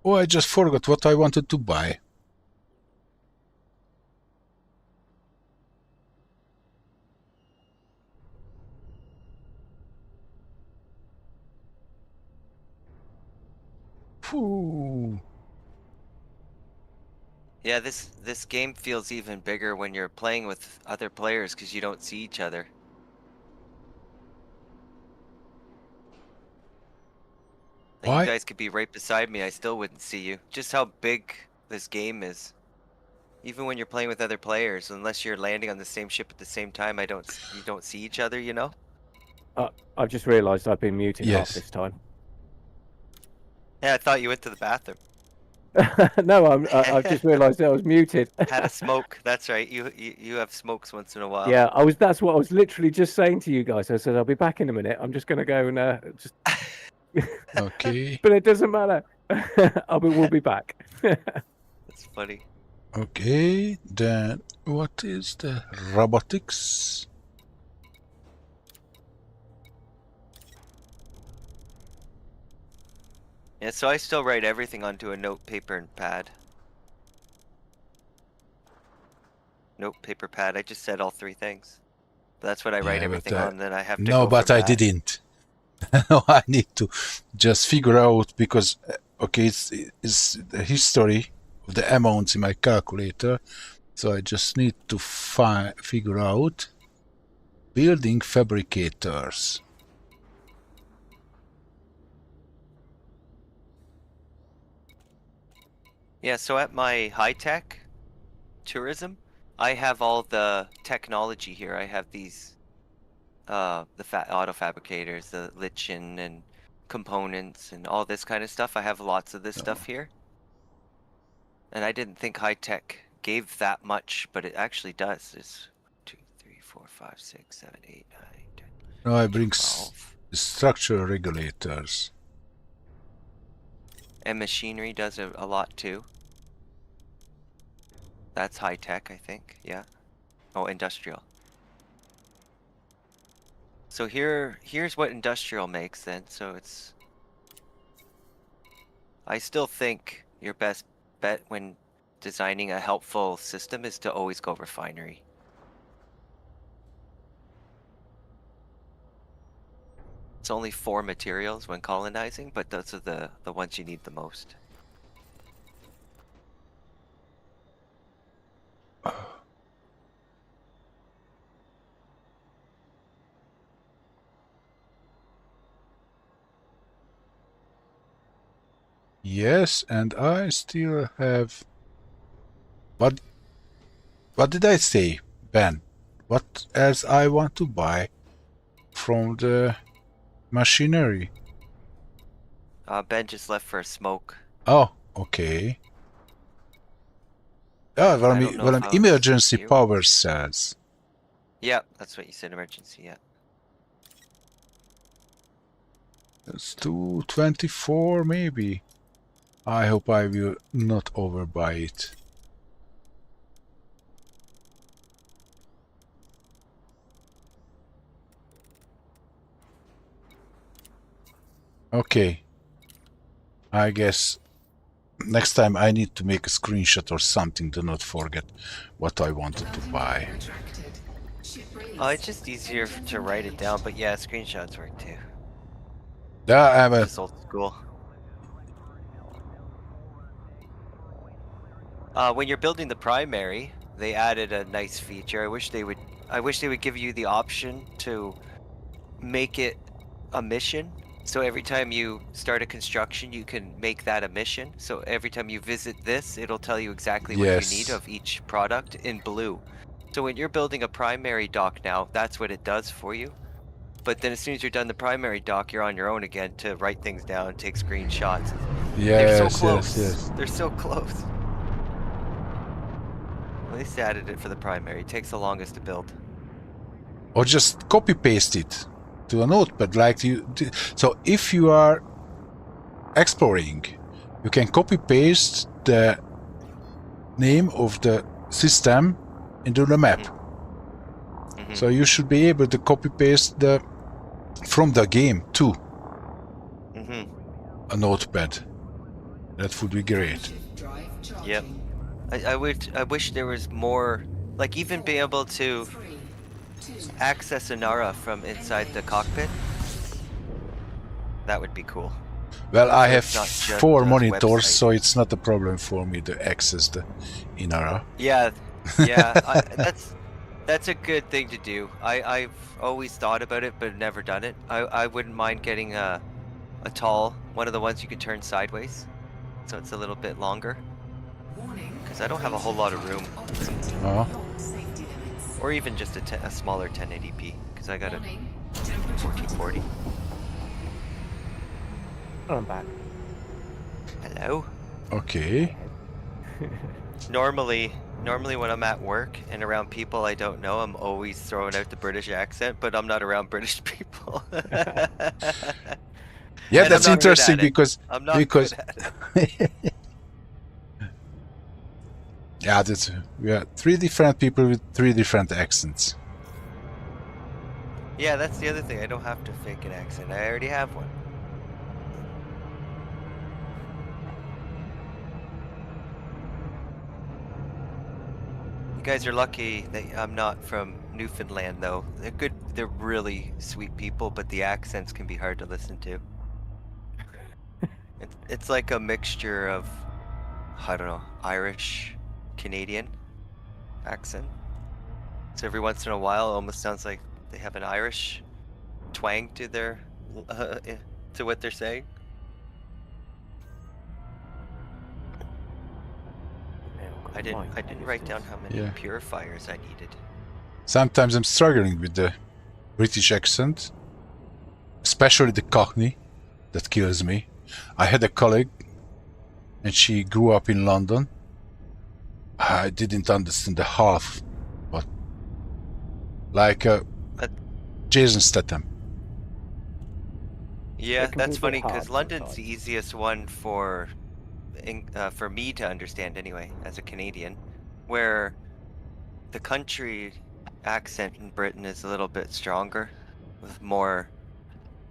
Oh, I just forgot what I wanted to buy. Phew. Yeah, this game feels even bigger when you're playing with other players because you don't see each other. Like, Why? you guys could be right beside me, I still wouldn't see you. Just how big this game is. Even when you're playing with other players, unless you're landing on the same ship at the same time, you don't see each other, you know? I've just realised I've been muted half Yes. this time. Yeah, I thought you went to the bathroom. No, I've just realised I was muted. Had a smoke. That's right. You have smokes once in a while. Yeah, that's what I was literally just saying to you guys. I said I'll be back in a minute. I'm just going to go and just. Okay. But it doesn't matter. We'll be back. That's funny. Okay, then what is the robotics? Yeah, so I still write everything onto a note, paper, and pad. Note, paper, pad. I just said all three things. But that's what I write Yeah, everything but, on, then I have to No, go but from I that. didn't. No, I need to just figure out because okay, it's the history of the amounts in my calculator, so I just need to figure out building fabricators. Yeah, so at my high-tech tourism, I have all the technology here. I have these, the auto fabricators, the lichen and components and all this kind of stuff. I have lots of this stuff here. And I didn't think high-tech gave that much, but it actually does. It's 2, 3, 4, 5, 6, 7, 8, 9, 10, Now I bring 12. structure regulators. And machinery does a lot too. That's high-tech, I think. Yeah. Oh, industrial. So here's what industrial makes then. So it's... I still think your best bet when designing a helpful system is to always go refinery. It's only 4 materials when colonizing, but those are the ones you need the most. Yes, and I still have... What did I say, Ben? What else I want to buy from the machinery? Ben just left for a smoke. Oh, okay. Oh, I don't know well, if I was emergency you. power cells. Yeah, that's what you said, emergency, yeah. That's 224 maybe. I hope I will not overbuy it. Okay. I guess next time I need to make a screenshot or something to not forget what I wanted to buy. Retracted. Ship release. Oh, it's just easier to write it down, but yeah, screenshots work too. Yeah, I'm a... Just old school. When you're building the primary, they added a nice feature. I wish they would give you the option to make it a mission. So every time you start a construction, you can make that a mission. So every time you visit this, it'll tell you exactly what you need of each product in blue. So when you're building a primary dock now, that's what it does for you. But then as soon as you're done the primary dock, you're on your own again to write things down, take screenshots. Yes, They're so close. yes. They're so close. At least they added it for the primary. It takes the longest to build. Or just copy paste it to a notepad like you did. So if you are exploring, you can copy paste the name of the system into the map. Mm-hmm. So you should be able to copy paste from the game to Mm-hmm. a notepad. That would be great. Shift drive charging. Yep. I wish there was more, like even be able to 3, 2, access Inara from inside the cockpit. That would be cool. Well, I So have it's not just 4 those monitors, websites. so it's not a problem for me to access the Inara. Yeah, yeah. That's a good thing to do. I've always thought about it, but never done it. I wouldn't mind getting a tall one of the ones you could turn sideways, so it's a little bit longer. warning. Because I don't have a whole lot of room, Operating Oh. beyond safety limits. or even just a smaller 1080p. Because I got a Warning. Temperature 1440. I'm back. Hello. Okay. Normally when I'm at work and around people I don't know, I'm always throwing out the British accent, but I'm not around British people. Yeah, And I'm that's not good interesting at it. because I'm not because good at it. yeah, that's we are 3 different people with 3 different accents. Yeah, that's the other thing. I don't have to fake an accent. I already have one. You guys are lucky that I'm not from Newfoundland, though. They're really sweet people, but the accents can be hard to listen to. It's like a mixture of, I don't know, Irish, Canadian accent. So every once in a while, it almost sounds like they have an Irish twang to their, to what they're saying. I didn't write down how many Yeah. purifiers I needed. Sometimes I'm struggling with the British accent, especially the Cockney. That kills me. I had a colleague, and she grew up in London. I didn't understand the half, but like Jason Statham. Yeah, It can be a that's bit funny hard because London's the sometimes. easiest one for me to understand anyway, as a Canadian, where the country accent in Britain is a little bit stronger, with more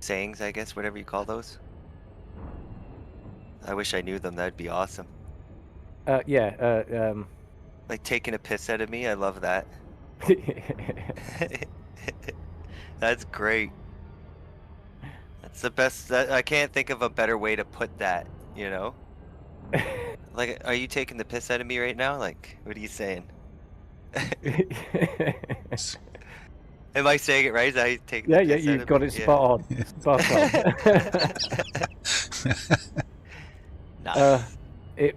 sayings, I guess, whatever you call those. I wish I knew them. That'd be awesome. Yeah. Like taking a piss out of me. I love that. That's great. That's the best. I can't think of a better way to put that, you know? Like, are you taking the piss out of me right now? Like, what are you saying? Am I saying it right? Is I taking Yeah, the yeah, piss out you've of got me? it spot on. Spot on. Nice. It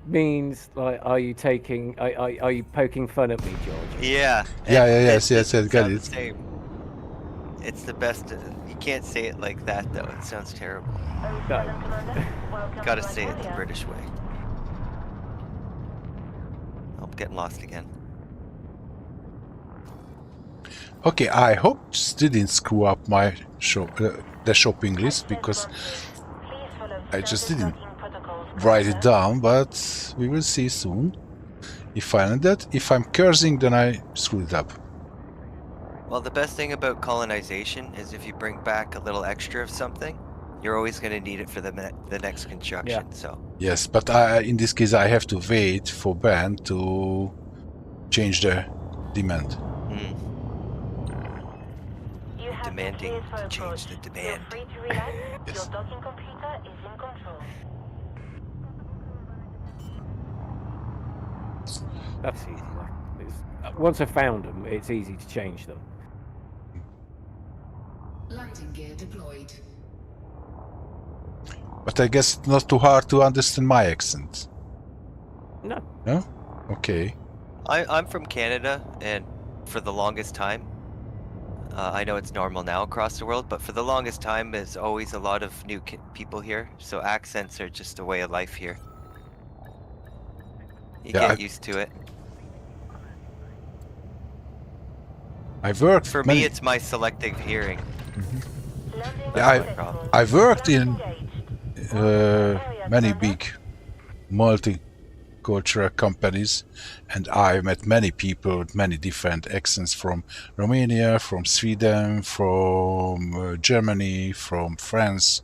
means like, are you taking? Are you poking fun at me, George? Yeah. Yeah, and yes, it yes, doesn't got sound the it. same. It's the best. You can't say it like that though. It sounds terrible. No. Gotta say it the British way. I'm getting lost again. Okay, I hope this didn't screw up my the shopping list, because I just didn't write it down, but we will see soon. If I land that, if I'm cursing, then I screwed it up. Well, the best thing about colonization is if you bring back a little extra of something, you're always going to need it for the next construction. Yeah. So Yes, but in this case I have to wait for Ben to change the demand. demanding to change the demand. Yes. Your docking computer is in control. That's easy. Once I've found them, it's easy to change them. Landing gear deployed. But I guess it's not too hard to understand my accent. No. No? Okay. I'm from Canada, and for the longest time, I know it's normal now across the world, but for the longest time, there's always a lot of new people here, so accents are just a way of life here. You get used to it. I've worked For me, it's my selective hearing. Yeah, I've worked in many big multicultural companies, and I met many people with many different accents, from Romania, from Sweden, from Germany, from France,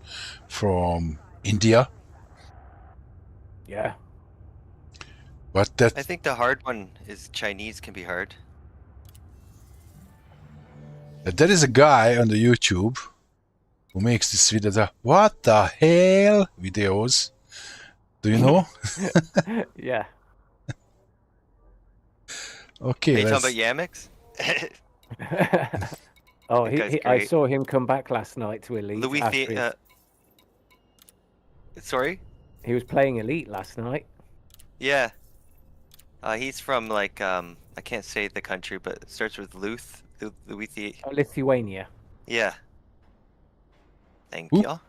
from India. Yeah. But that I think the hard one is Chinese can be hard. there is a guy on the YouTube who makes this video. What the hell videos? Do you know? Yeah. Okay, Are you let's. talking about Yamix? Oh, That guy's I great. saw him come back last night to Elite. Louis after the, sorry? he was playing Elite last night. Yeah. He's from like I can't say the country, but it starts with Louis. Lithuania. Yeah. Thank Who? you.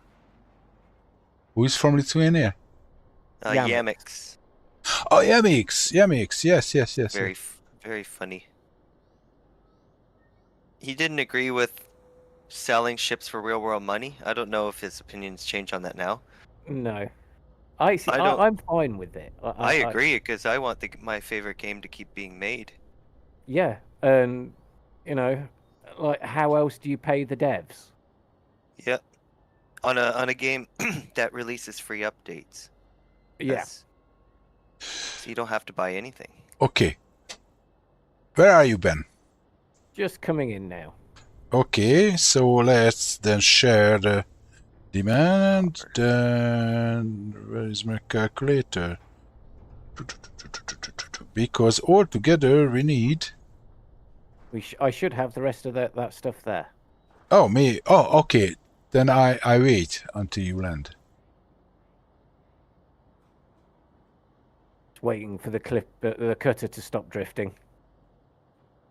Who is from Lithuania? Yamix. Yamix. Oh, Yamix. Yamix. Yes. Very funny. He didn't agree with selling ships for real world money. I don't know if his opinions change on that now. No. I see. I don't- I'm fine with it. I agree because I want my favorite game to keep being made. Yeah, and you know, like, how else do you pay the devs? Yep. On a game that releases free updates. Yeah. That's- So you don't have to buy anything. Okay. Where are you, Ben? Just coming in now. Okay, so let's then share the demand. Then where is my calculator? Because all together we need. I should have the rest of that stuff there. Oh, me. Oh, okay. Then I wait until you land. Just waiting for the cutter to stop drifting.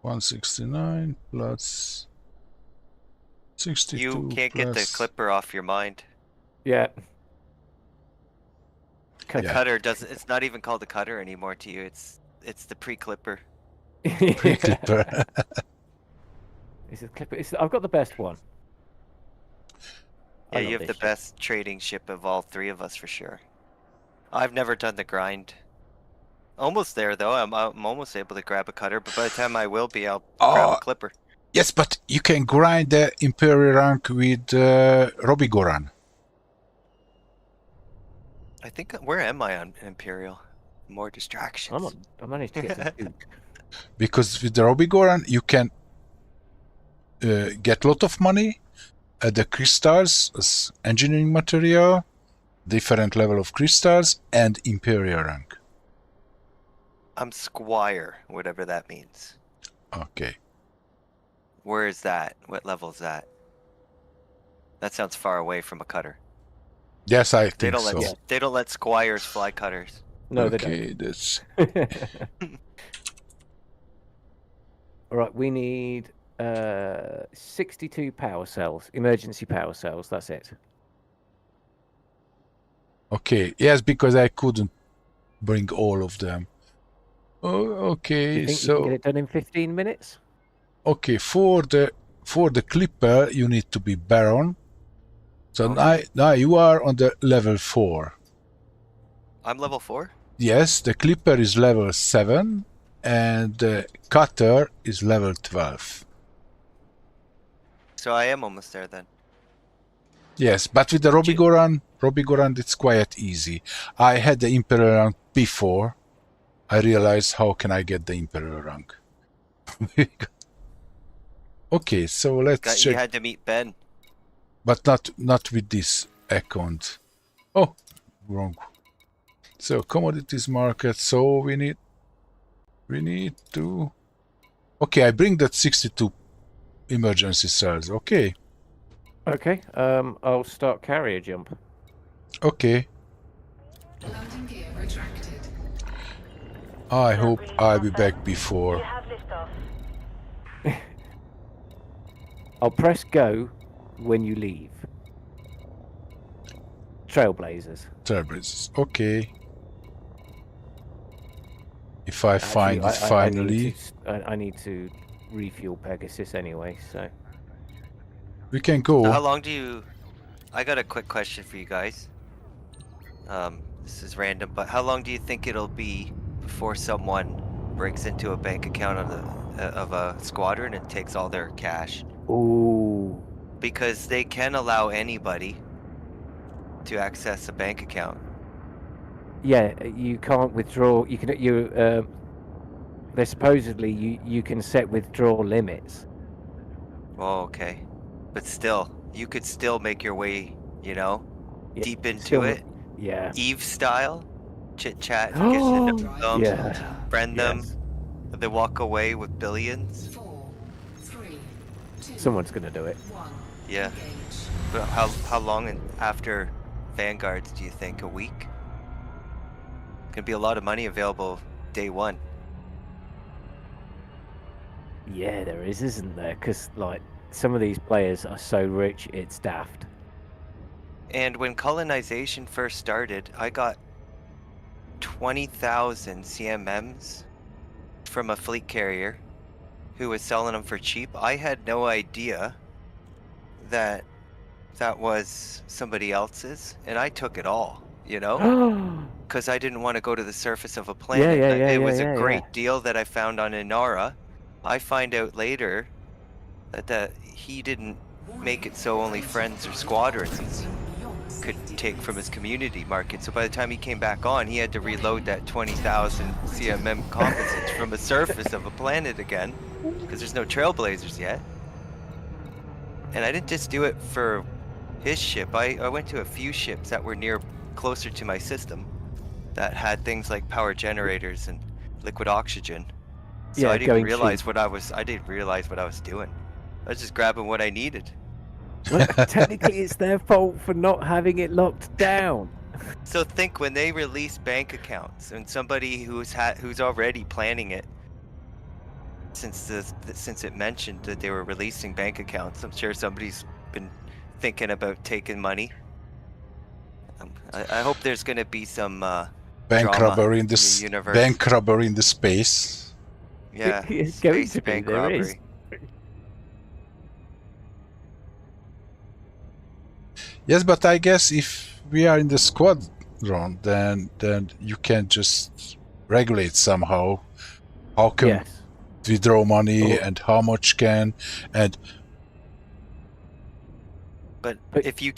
169 plus 62. You can't get the plus- clipper off your mind. Yeah. The Yeah. cutter doesn't. It's not even called the cutter anymore to you. It's the pre-clipper. Pre-clipper. This is clipper. I've got the best one. I Yeah, love you have this the ship. best trading ship of all three of us for sure. I've never done the grind. Almost there though. I'm almost able to grab a cutter, but by the time I will be, I'll grab Oh. a clipper. Yes, but you can grind the Imperial rank with Robbie Goran. I think where am I on Imperial? More distractions. I managed to get the Duke. Because with the Robbie Goran, you can get a lot of money, the crystals as engineering material, different level of crystals, and Imperial rank. I'm Squire, whatever that means. Okay. Where is that? What level is that? That sounds far away from a cutter. Yes, I They think don't so. let they don't let squires fly cutters. No, Okay, that's they don't. All right, we need 62 power cells, emergency power cells. That's it. okay. Yes, because I couldn't bring all of them. Oh, Do okay. you think you can So get it done in 15 minutes? okay, for the clipper, you need to be Baron. So now you are on the level 4. I'm level 4? Yes, the clipper is level 7 and the cutter is level 12. So I am almost there then. Yes, but with the Robbie Goran, it's quite easy. I had the Imperial rank before. I realized how can I get the Imperial rank. Okay, so let's You check. had to meet Ben. But not with this account. Oh, wrong. So commodities market. So we need to. Okay, I bring that 62 emergency cells. Okay, Okay. I'll start carrier jump. okay. Landing gear retracted. I hope I'll be back before. You have liftoff. I'll press go when you leave. Trailblazers. Trailblazers. Okay. If I find Actually, it finally, I need to refuel Pegasus anyway, so. we can So how go. long do you... I got a quick question for you guys. This is random, but how long do you think it'll be before someone breaks into a bank account of a squadron and takes all their cash? Ooh. Because they can allow anybody to access a bank account. Yeah, you can't withdraw. You can there's supposedly you can set withdrawal limits. Oh, okay. But still, you could still make your way, you know, Yeah, deep into still, it. yeah. Eve style, chit chat, get to know them, Yeah. friend them, Yes. they walk away with billions. 4, 3, 2, Someone's gonna do it. 1. Yeah. Engage. But how long after Vanguards do you think? A week? Could be a lot of money available day one. Yeah, there is, isn't there? Because like some of these players are so rich, it's daft. And when colonization first started, I got 20,000 CMMs from a fleet carrier who was selling them for cheap. I had no idea that that was somebody else's, and I took it all, you know? Because I didn't want to go to the surface of a planet. It was a great deal that I found on Inara. I find out later that he didn't make it so only friends or squadrons could take from his community market. So by the time he came back on, he had to reload that 20,000 CMM composites from the surface of a planet again, because there's no trailblazers yet. And I didn't just do it for his ship. I went to a few ships that were closer to my system that had things like power generators and liquid oxygen. So Yeah, I didn't going realize cheap. what I was doing. I was just grabbing what I needed. Well, technically, it's their fault for not having it locked down. So think when they release bank accounts and somebody who's already planning it since it mentioned that they were releasing bank accounts, I'm sure somebody's been thinking about taking money. I hope there's going to be some Bank drama robbery in in the this universe. bank robbery in the space. Yeah, It's going space to be, bank there robbery. is. Yes, but I guess if we are in the squadron, then you can just regulate somehow. How can Yes. withdraw money Or- and how much can, and But if you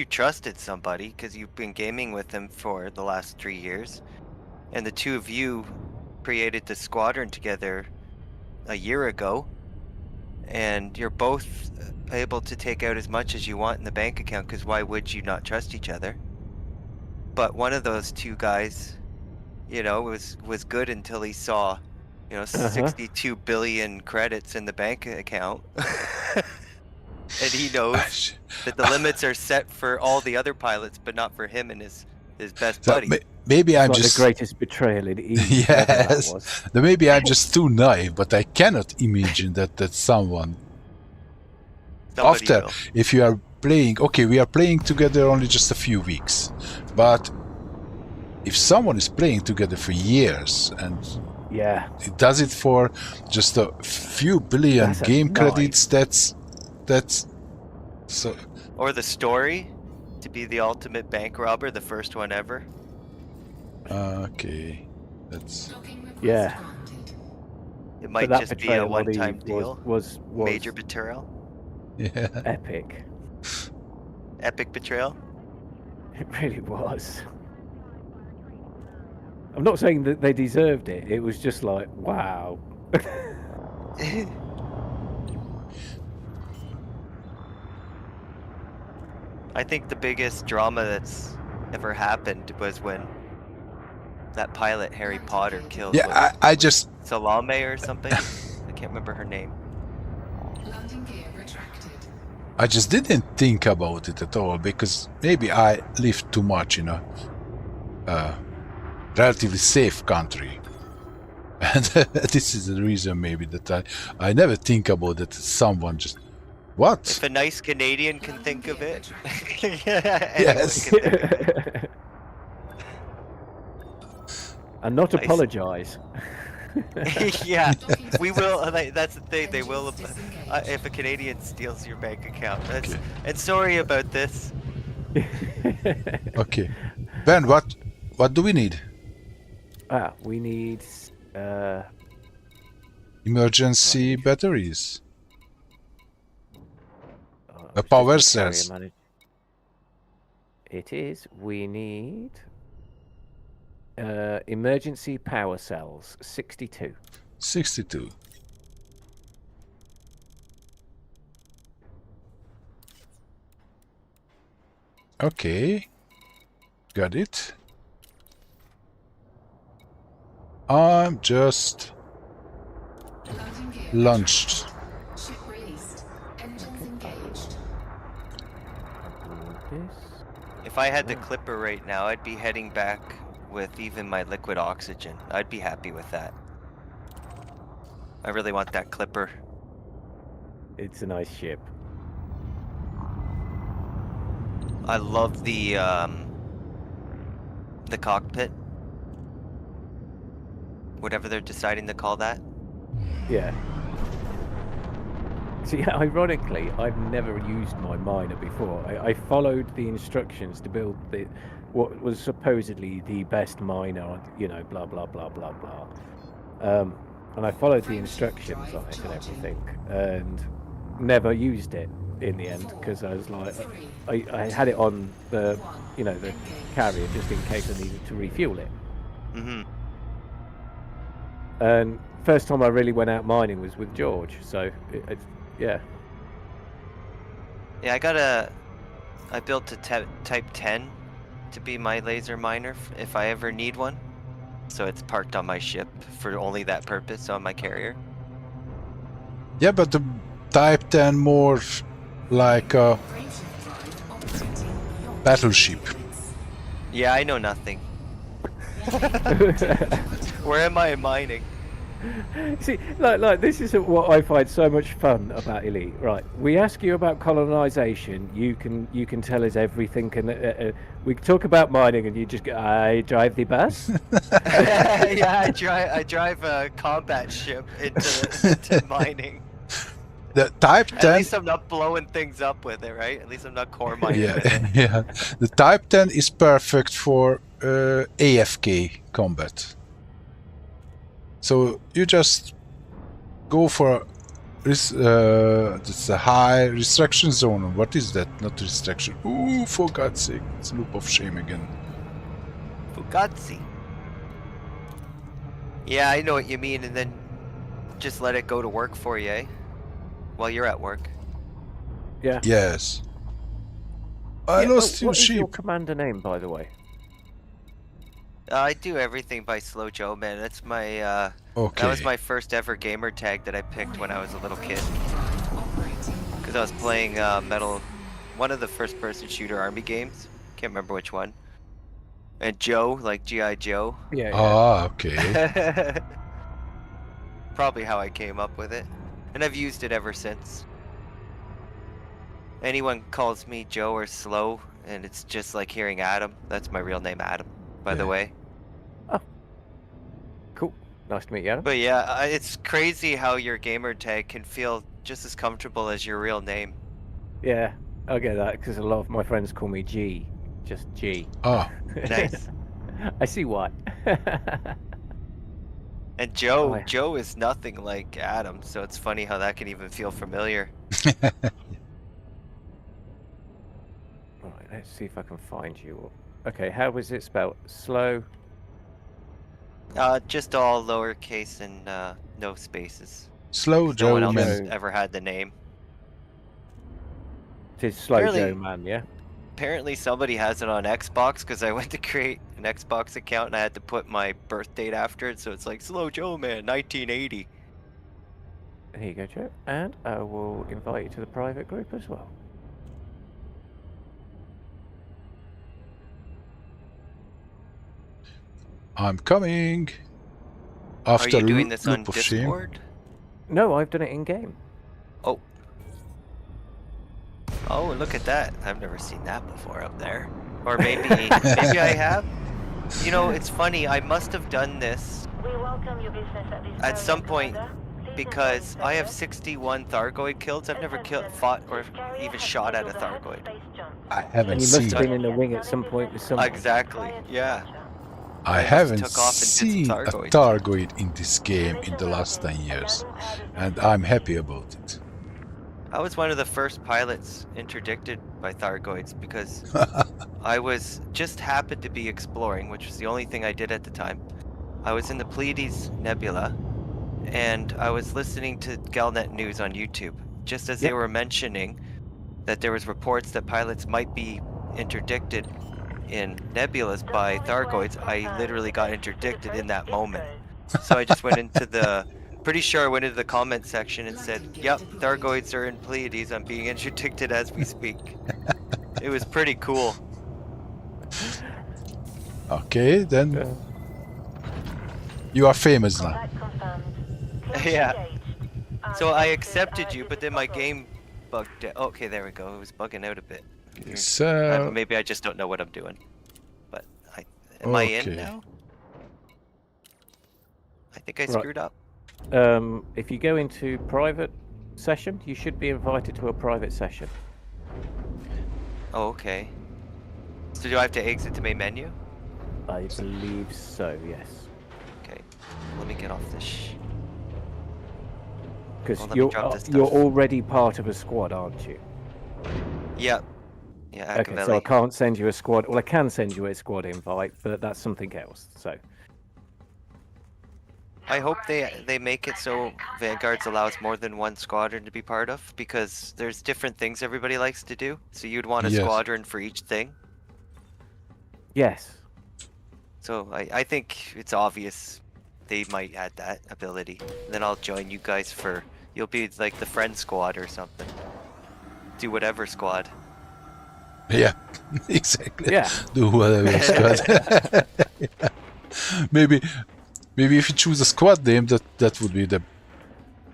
trusted somebody, because you've been gaming with them for the last 3 years, and the two of you created the squadron together a year ago, and you're both able to take out as much as you want in the bank account, because why would you not trust each other? But one of those two guys, you know, was good until he saw, you know, 62 billion credits in the bank account. And he knows that the limits are set for all the other pilots, but not for him and his best so buddy. maybe I'm like just the greatest betrayal in Eve. Whatever that yes. was. Maybe I'm just too naive, but I cannot imagine that someone Somebody after, will. if you are playing, okay, we are playing together only just a few weeks, but if someone is playing together for years and Yeah. it does it for just a few billion That's a game knife. credits, that's so. Or the story to be the ultimate bank robber, the first one ever. Okay, that's Docking request Yeah. granted. It might that just be a betrayal what he one-time deal. was Major betrayal. yeah. epic. Epic betrayal. It really was. I'm not saying that they deserved it. It was just like, wow. I think the biggest drama that's ever happened was when that pilot Harry Potter killed Yeah, I just Salome or something. I can't remember her name. Landing gear retracted. I just didn't think about it at all because maybe I live too much in a relatively safe country, and this is the reason maybe that I never think about that someone just what. If a nice Canadian can think of it, Yes. anyone can think of it. And not Nice. apologize. Yeah, we will. That's the thing. They will. If a Canadian steals your bank account, that's. Okay. And sorry about this. Okay, Ben, what do we need? We need Emergency batteries. oh, A it's power just the carrier cells. It is. We need Emergency power cells, 62. 62. Okay. Got it. I'm just Landing gear launched. Ship released. Engines engaged. This. If I had the clipper right now, I'd be heading back with even my liquid oxygen. I'd be happy with that. I really want that clipper. It's a nice ship. I love the cockpit. Whatever they're deciding to call that. Yeah. See, ironically, I've never used my miner before. I followed the instructions to build what was supposedly the best miner, you know, blah, blah, blah, blah, blah. And I followed the instructions on it and everything, and never used it in the end, because I was like, I had it on the, you know, the carrier just in case I needed to refuel it. Mm-hmm. And first time I really went out mining was with George, so yeah. Yeah, I built a type 10 to be my laser miner if I ever need one. So it's parked on my ship for only that purpose on my carrier. Yeah, but the Type 10 more like a battleship. Yeah, I know nothing. Where am I mining? See, like this is what I find so much fun about Elite. Right, we ask you about colonization. You can tell us everything, and we talk about mining, and you just go, "I drive the bus." Yeah, I drive a combat ship into mining. The Type 10. At least I'm not blowing things up with it, right? At least I'm not core mining with it. Yeah. The Type 10 is perfect for AFK combat. So you just go for this. It's a high restriction zone. What is that? Not restriction. Ooh, for God's sake! It's a loop of shame again. Fugazi. Yeah, I know what you mean, and then just let it go to work for you, eh? While you're at work. Yeah. Yes. I Yeah, lost your what is your sheep. commander name, by the way? I do everything by Slow Joe, man. That's my Okay. that was my first ever gamer tag that I picked when I was a little kid. Because I was playing one of the first-person shooter army games. Can't remember which one. And Joe, like G.I. Joe. Yeah. Ah, okay. Probably how I came up with it. And I've used it ever since. Anyone calls me Joe or Slow, and it's just like hearing Adam. That's my real name, Adam, by the way. Cool. Nice to meet you, Adam. But yeah, it's crazy how your gamer tag can feel just as comfortable as your real name. Yeah, I get that because a lot of my friends call me G, just G. Ah, Nice. I see why. And Joe, Oh, yeah. Joe is nothing like Adam, so it's funny how that can even feel familiar. Right, let's see if I can find you. Okay, how was it spelled? Slow. Just all lowercase and no spaces. Slow No Joe one else man. has ever had the name. It is Slow Really? Joe Man, yeah? Apparently somebody has it on Xbox because I went to create an Xbox account and I had to put my birth date after it, so it's like Slow Joe Man, 1980. Here you go, Joe. And I will invite you to the private group as well. I'm coming. Are After you doing this on loop of shame. Discord? No, I've done it in game. Oh. Oh, look at that. I've never seen that before up there. Or maybe maybe I have. You know, it's funny. I must have done this We welcome your business at this at some point Please because enjoy I have the 61 Thargoid kills. I've never fought or even shot at a Thargoid. I And haven't you seen. must have been in the wing at some point with someone. Exactly. Yeah. I I just haven't took off and did some seen a Thargoids. Thargoid in this game in the last 10 years, and I'm happy about it. I was one of the first pilots interdicted by Thargoids because I was just happened to be exploring, which was the only thing I did at the time. I was in the Pleiades Nebula, and I was listening to Galnet News on YouTube, just as they were mentioning that there was reports that pilots might be interdicted in nebulas by Thargoids. I literally got interdicted in that moment. So I just went into the, pretty sure I went into the comment section and said, yep, Thargoids are in Pleiades, I'm being interdicted as we speak. It was pretty cool. Okay, then you are famous now. Yeah. So I accepted you, but then my game bugged out. Okay, there we go. It was bugging out a bit. Weird. So Maybe I just don't know what I'm doing. But am I in okay. now? I think I Right. screwed up. If you go into private session, you should be invited to a private session. Oh, okay. So do I have to exit the main menu? I believe so, yes. Okay. Let me get off this. Because let me drop this you're stuff. already part of a squad, aren't you? Yep. Yeah, Okay, so I can't send you a squad. Well, I can send you a squad invite, but that's something else. So I hope they make it so Vanguards allows more than one squadron to be part of, because there's different things everybody likes to do. So you'd want a Yes. squadron for each thing. yes. So I think it's obvious they might add that ability. And then I'll join you guys for, you'll be like the friend squad or something. Do whatever squad. Yeah, exactly. Yeah. Do whatever is good. Maybe if you choose a squad name, that would be the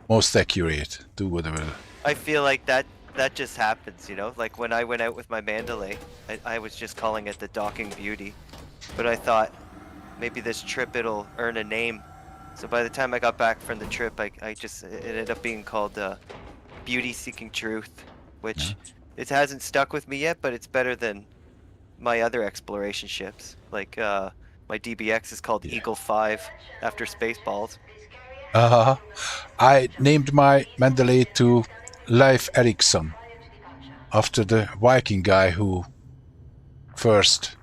most accurate. Do whatever. I feel like that just happens, you know? Like when I went out with my mandalay, I was just calling it the Docking Beauty. But I thought maybe this trip it'll earn a name. So by the time I got back from the trip, it ended up being called Beauty Seeking Truth, which it hasn't stuck with me yet, but it's better than my other exploration ships. Like my DBX is called Eagle 5 after Spaceballs. I named my Mandalay to Leif Erikson after the Viking guy who first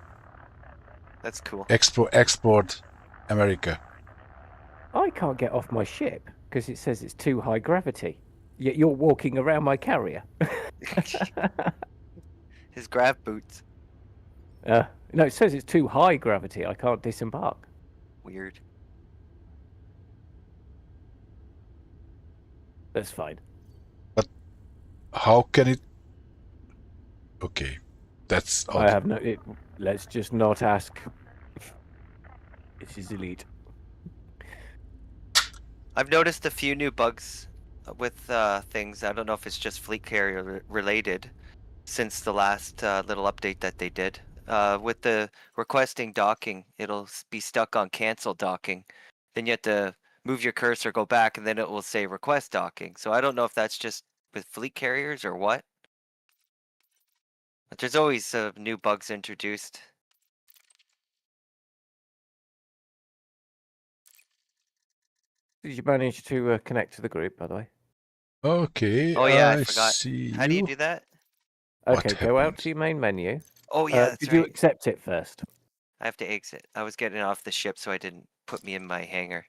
That's cool. explored America. I can't get off my ship because it says it's too high gravity. Yet you're walking around my carrier. His grav boots. No, it says it's too high gravity. I can't disembark. Weird. That's fine. But how can it? Okay, that's odd. I have no. Let's just not ask. This is elite. I've noticed a few new bugs with things. I don't know if it's just fleet carrier related since the last little update that they did. With the requesting docking, it'll be stuck on cancel docking. Then you have to move your cursor, go back, and then it will say request docking. So I don't know if that's just with fleet carriers or what. But there's always new bugs introduced. Did you manage to connect to the group, by the way? Okay. Oh yeah, I I forgot. see How do you do that? What Okay, go out happened? to your main menu. Oh yeah, that's did right. you accept it first? I have to exit. I was getting off the ship, so I didn't put me in my hangar.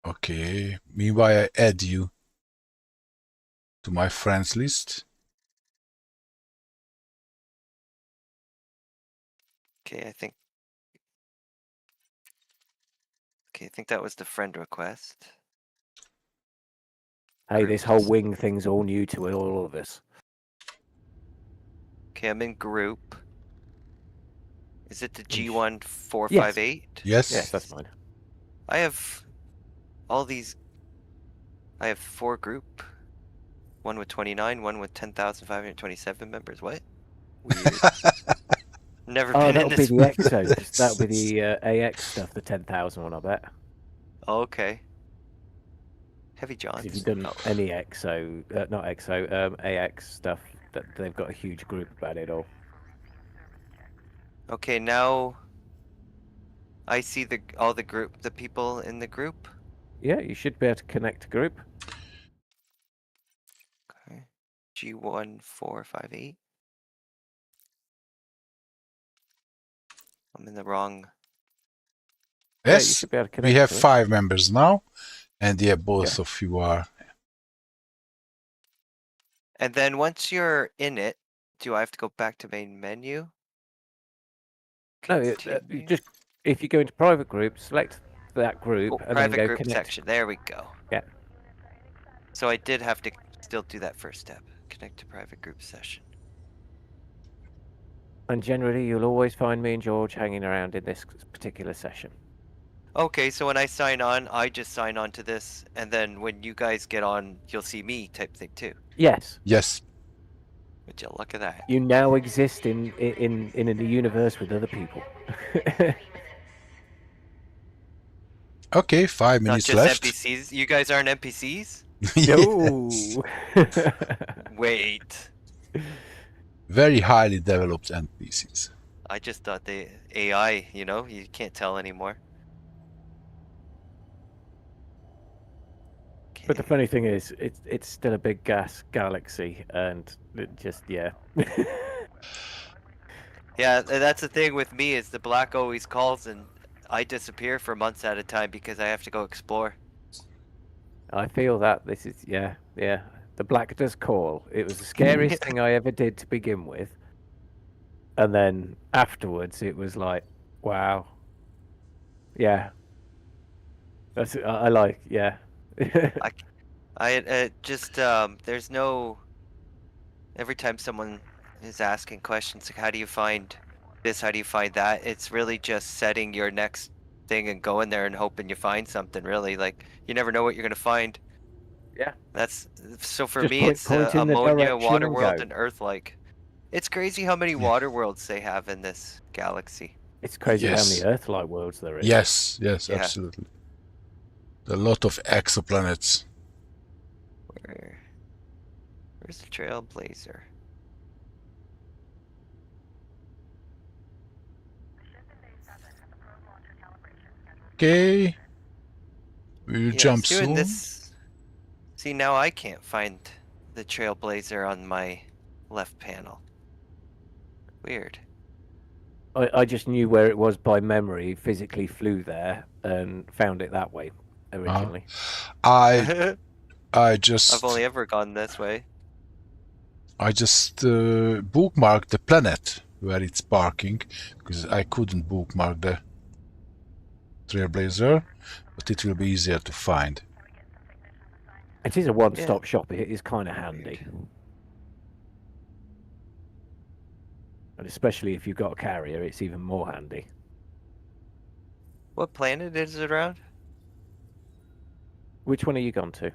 Okay. Meanwhile, I add you to my friends list. Okay, I think that was the friend request. Hey, this whole wing thing's all new to all of us. Okay, I'm in group. Is it the G1458? Yes. Yes, that's mine. I have all these. I have 4 group. One with 29, one with 10,527 members. What? Weird. Never been in that'll be this. the EXO. That'll be the AX stuff, the 10,000 one, I bet. Oh, okay. Heavy 'Cause Johns. if you've done any EXO, not EXO, AX stuff, that they've got a huge group about it all. Okay, now I see the people in the group. Yeah, you should be able to connect to group. G1458. I'm in the wrong. Yeah, you Yes, should be able to we connect have to it. 5 members now, and yeah, both of you are. And then once you're in it, do I have to go back to main menu? No, you Continue? just if you go into private group, select that group, Oh, and then private go group connect. section. There we go. Yeah. So I did have to still do that first step. Connect to private group session. And generally, you'll always find me and George hanging around in this particular session. Okay, so when I sign on, I just sign on to this, and then when you guys get on, you'll see me type thing too. Yes. Yes. Would you look at that? You now exist in a universe with other people. Okay, 5 Not minutes just left. NPCs. You guys aren't NPCs? Yes. No. Wait. Very highly developed NPCs. I just thought the AI, you know, you can't tell anymore. But the funny thing is, it's still a big gas galaxy, and it just yeah. Yeah, that's the thing with me is the black always calls and I disappear for months at a time because I have to go explore. I feel that this is yeah. The black does call. It was the scariest thing I ever did to begin with, and then afterwards it was like, wow. Yeah. That's I like yeah. I just there's no. Every time someone is asking questions like how do you find this, how do you find that, it's really just setting your next thing and going there and hoping you find something. Really, like you never know what you're gonna find. Yeah. That's so for Just me. It's point in the ammonia, direction and waterworld, go. and Earth-like. It's crazy how many water worlds they have in this galaxy. It's crazy how Yes. many Earth-like worlds there is. Yes, Yeah. absolutely. A lot of exoplanets. Where's the Trailblazer? Okay. We'll Yeah, jump it's doing soon. this. See, now I can't find the Trailblazer on my left panel. Weird. I just knew where it was by memory, physically flew there and found it that way originally. I I've just only ever gone this way. bookmarked the planet where it's parking because I couldn't bookmark the Trailblazer, but it will be easier to find. It is a one-stop shop. It is kind of handy. And especially if you've got a carrier, it's even more handy. What planet is it around? Which one are you gone to?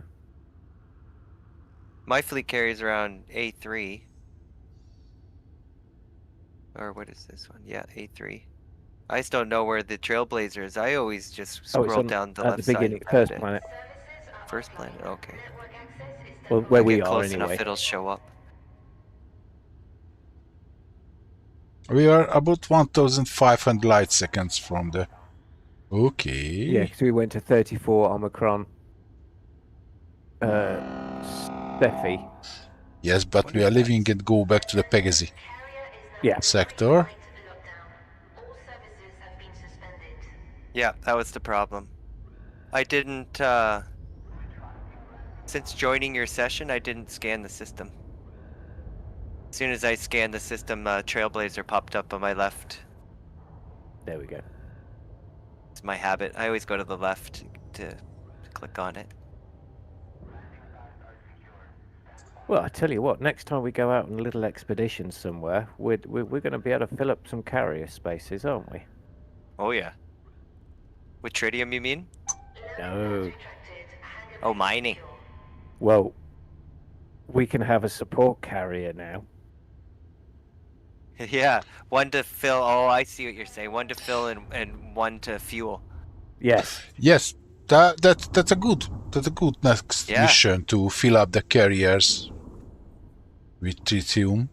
My fleet carries around A3. Or what is this one? Yeah, A3. I just don't know where the Trailblazer is. I always just scroll down the left at the beginning, side. first planet. First planet, okay. Well, where I we get are close anyway. enough, it'll show up. We are about 1,500 light seconds from the... Okay. Yeah, because we went to 34 Omicron. Steffi. Yes, but we are leaving and go back to the Pegasi Yeah. sector. Yeah, that was the problem. I didn't, since joining your session, I didn't scan the system. As soon as I scanned the system, Trailblazer popped up on my left. There we go. It's my habit. I always go to the left to click on it. Well, I tell you what, next time we go out on a little expedition somewhere, we're going to be able to fill up some carrier spaces, aren't we? Oh yeah. With tritium, you mean? No. Oh, mining. Well, we can have a support carrier now. Yeah, one to fill. Oh, I see what you're saying. One to fill and one to fuel. Yes. Yes, that's a good next Yeah. mission to fill up the carriers with tritium.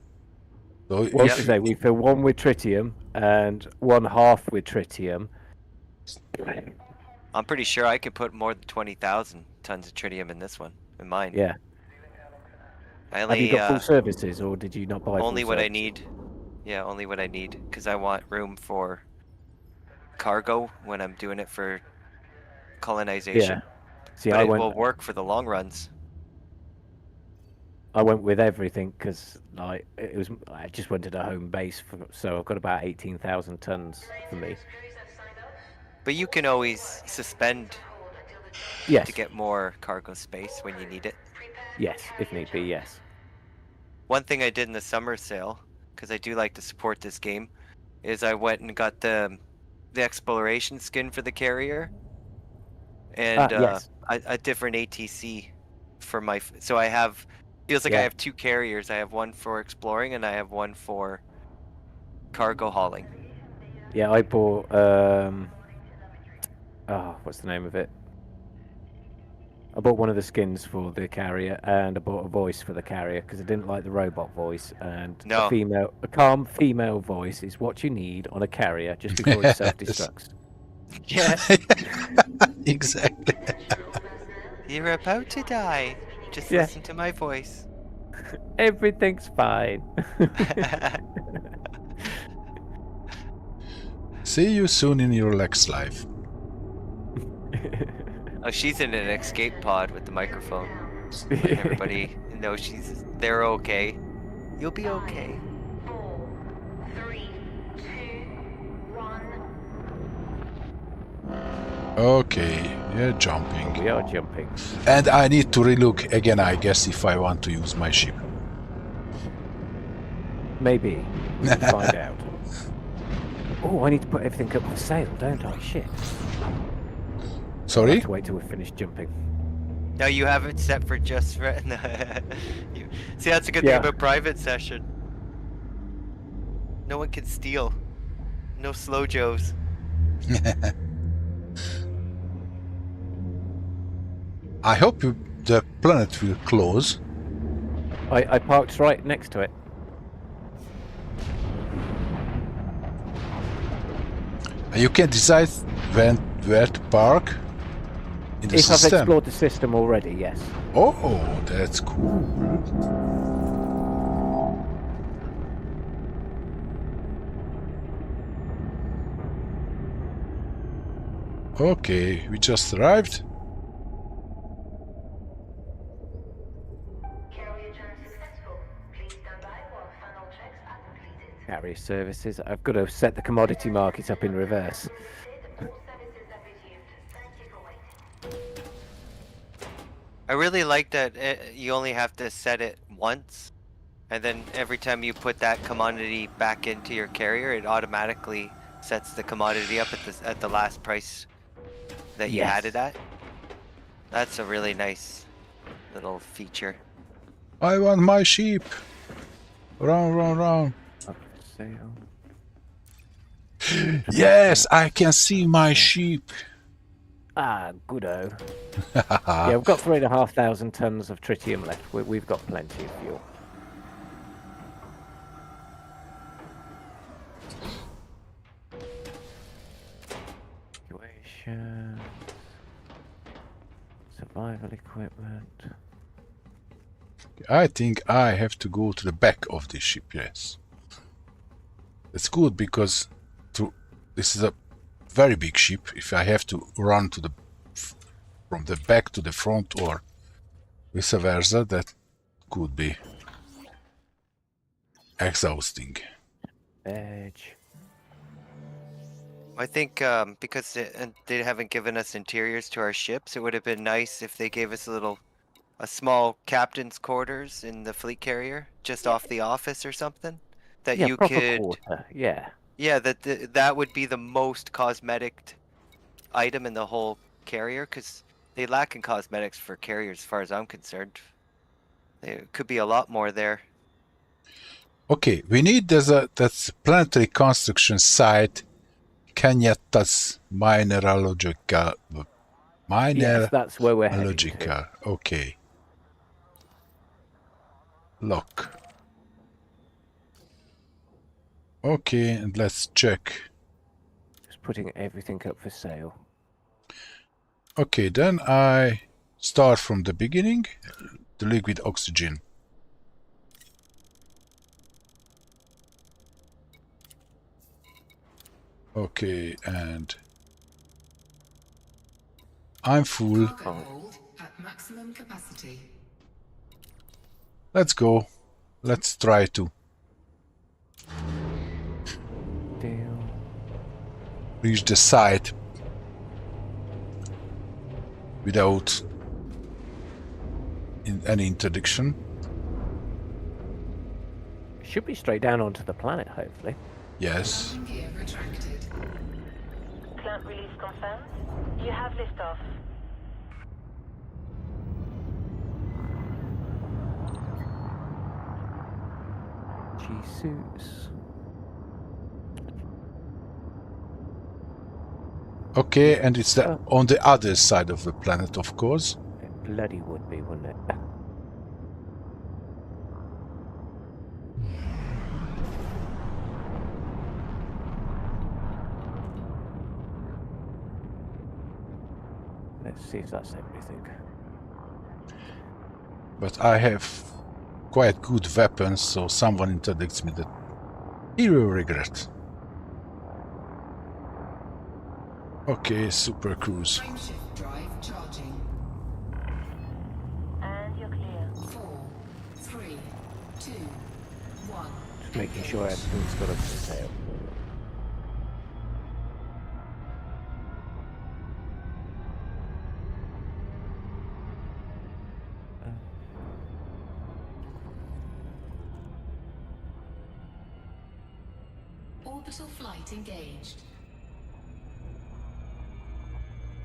So What if to say? We fill one with tritium and one half with tritium. I'm pretty sure I could put more than 20,000 tons of tritium in this one, in mine. Yeah. I Have only you got full services, or did you not buy only full what I services? need. Yeah, only what I need, because I want room for cargo when I'm doing it for colonization. Yeah. See, But I it went. will work for the long runs. I went with everything because like it was. I just wanted a home base, so I've got about 18,000 tons for me. Crews have signed off. But you can always suspend Hold until the jump Yes. to get more cargo space when you need it. prepare for Yes, if carrier need be. Yes. One thing I did in the summer sale, because I do like to support this game, is I went and got the exploration skin for the carrier and Yes. a different ATC for my. So I have feels like I Yeah. have two carriers. I have one for exploring and I have one for cargo hauling. Yeah, I bought. Oh, what's the name of it? I bought one of the skins for the carrier, and I bought a voice for the carrier because I didn't like the robot voice. And No. a calm female voice is what you need on a carrier just before it self-destructs. Yeah, Exactly. you're about to die. Just Yeah. listen to my voice. Everything's fine. See you soon in your Lex life. Oh, she's in an escape pod with the microphone. Letting everybody know they're okay. You'll be okay. 4, 3, 2, 1. Okay, yeah, jumping. We are jumping. And I need to relook again, I guess, if I want to use my ship. Maybe. We'll find out. Oh, I need to put everything up for sale, don't I? Shit. I'll Sorry? have to wait till we're finished jumping. No, you have it set for just for. See, that's a good Yeah. thing about private session. No one can steal. No slow joes. I hope the planet will close. I parked right next to it. You can decide where to park in the If I've system. explored the system already, yes. Oh, that's cool. Okay, we just arrived. Carrier turn successful. Please stand by while final checks are completed. Carrier services. I've got to set the commodity market up in reverse. All services have resumed. Thank you for waiting. I really like that you only have to set it once, and then every time you put that commodity back into your carrier, it automatically sets the commodity up at the last price that you had it at. That's a really nice little feature. I want my sheep. Round, round, round. Up for sale. Yes, I can see my sheep. Ah, goodo. Yeah, we've got 3,500 tons of tritium left. We've got plenty of fuel. Evacuation. Survival equipment. I think I have to go to the back of this ship, yes. It's good because this is a very big ship. If I have to run from the back to the front or vice versa, that could be exhausting. Edge. I think because they haven't given us interiors to our ships, it would have been nice if they gave us a small captain's quarters in the fleet carrier, just off the office or something, that Yeah, you proper could. quarter. Yeah. Yeah, that would be the most cosmetic item in the whole carrier, because they lack in cosmetics for carriers, as far as I'm concerned. There could be a lot more there. Okay, we need that's planetary construction site, Kenyatta's mineralogical. Yes, that's where we're heading to. Mineralogical. Okay. Lock. Okay, and let's check. Just putting everything up for sale. Okay, then I start from the beginning. The liquid oxygen. Okay, and I'm full. Cargo hold at maximum capacity. Let's go. Let's try to Deal. reach the site without any interdiction. Should be straight down onto the planet, hopefully. Yes. Landing gear retracted. Plant release confirmed. You have liftoff. G-suits. Okay, and it's on the other side of the planet, of course. It bloody would be, wouldn't it? Let's see if that's everything. But I have quite good weapons, so someone interdicts me that he will regret. Okay, super cruise. Frameshift drive charging. And you're clear. 4, 3, 2, 1. Just making sure everything's got a sail. Orbital flight engaged.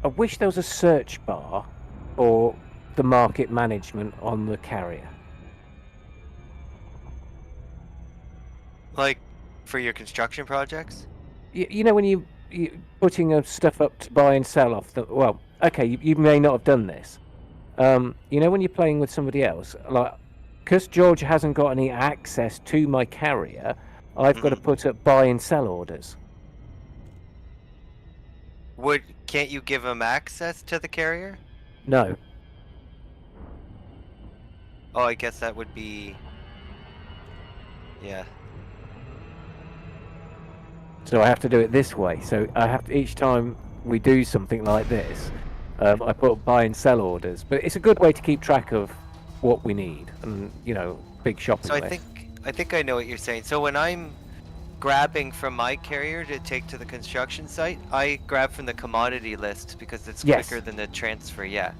I wish there was a search bar for the market management on the carrier. Like, for your construction projects? You know when you putting stuff up to buy and sell off the... Well, okay, you may not have done this. You know when you're playing with somebody else, like, because George hasn't got any access to my carrier, I've got to put up buy and sell orders. Can't you give him access to the carrier? No. Oh, I guess that would be... Yeah. So I have to do it this way. So I have to, each time we do something like this, I put buy and sell orders. But it's a good way to keep track of what we need and, you know, big shopping So I list. think I know what you're saying. So when I'm grabbing from my carrier to take to the construction site, I grab from the commodity list because it's Yes. quicker than the transfer, yeah.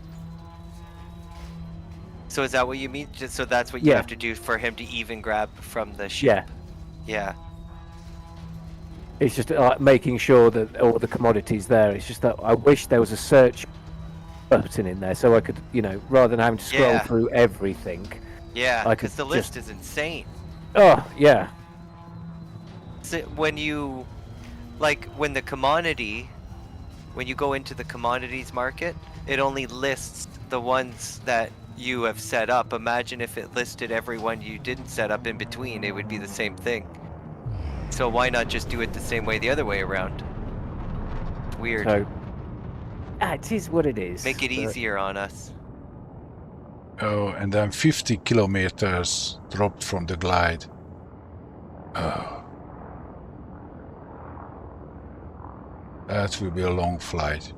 So is that what you mean? Just so that's what you Yeah. have to do for him to even grab from the ship? Yeah. Yeah. It's just making sure that all the commodities there. It's just that I wish there was a search button in there so I could, you know, rather than having to scroll Yeah. through everything. Yeah, I because could the list just- is insane. Oh, yeah. So when you, like, when you go into the commodities market, it only lists the ones that you have set up. Imagine if it listed every one you didn't set up in between, it would be the same thing. So why not just do it the same way the other way around? It's weird. So, it is what it is. Make it but- easier on us. Oh, and I'm 50 kilometers dropped from the glide. Oh. That will be a long flight.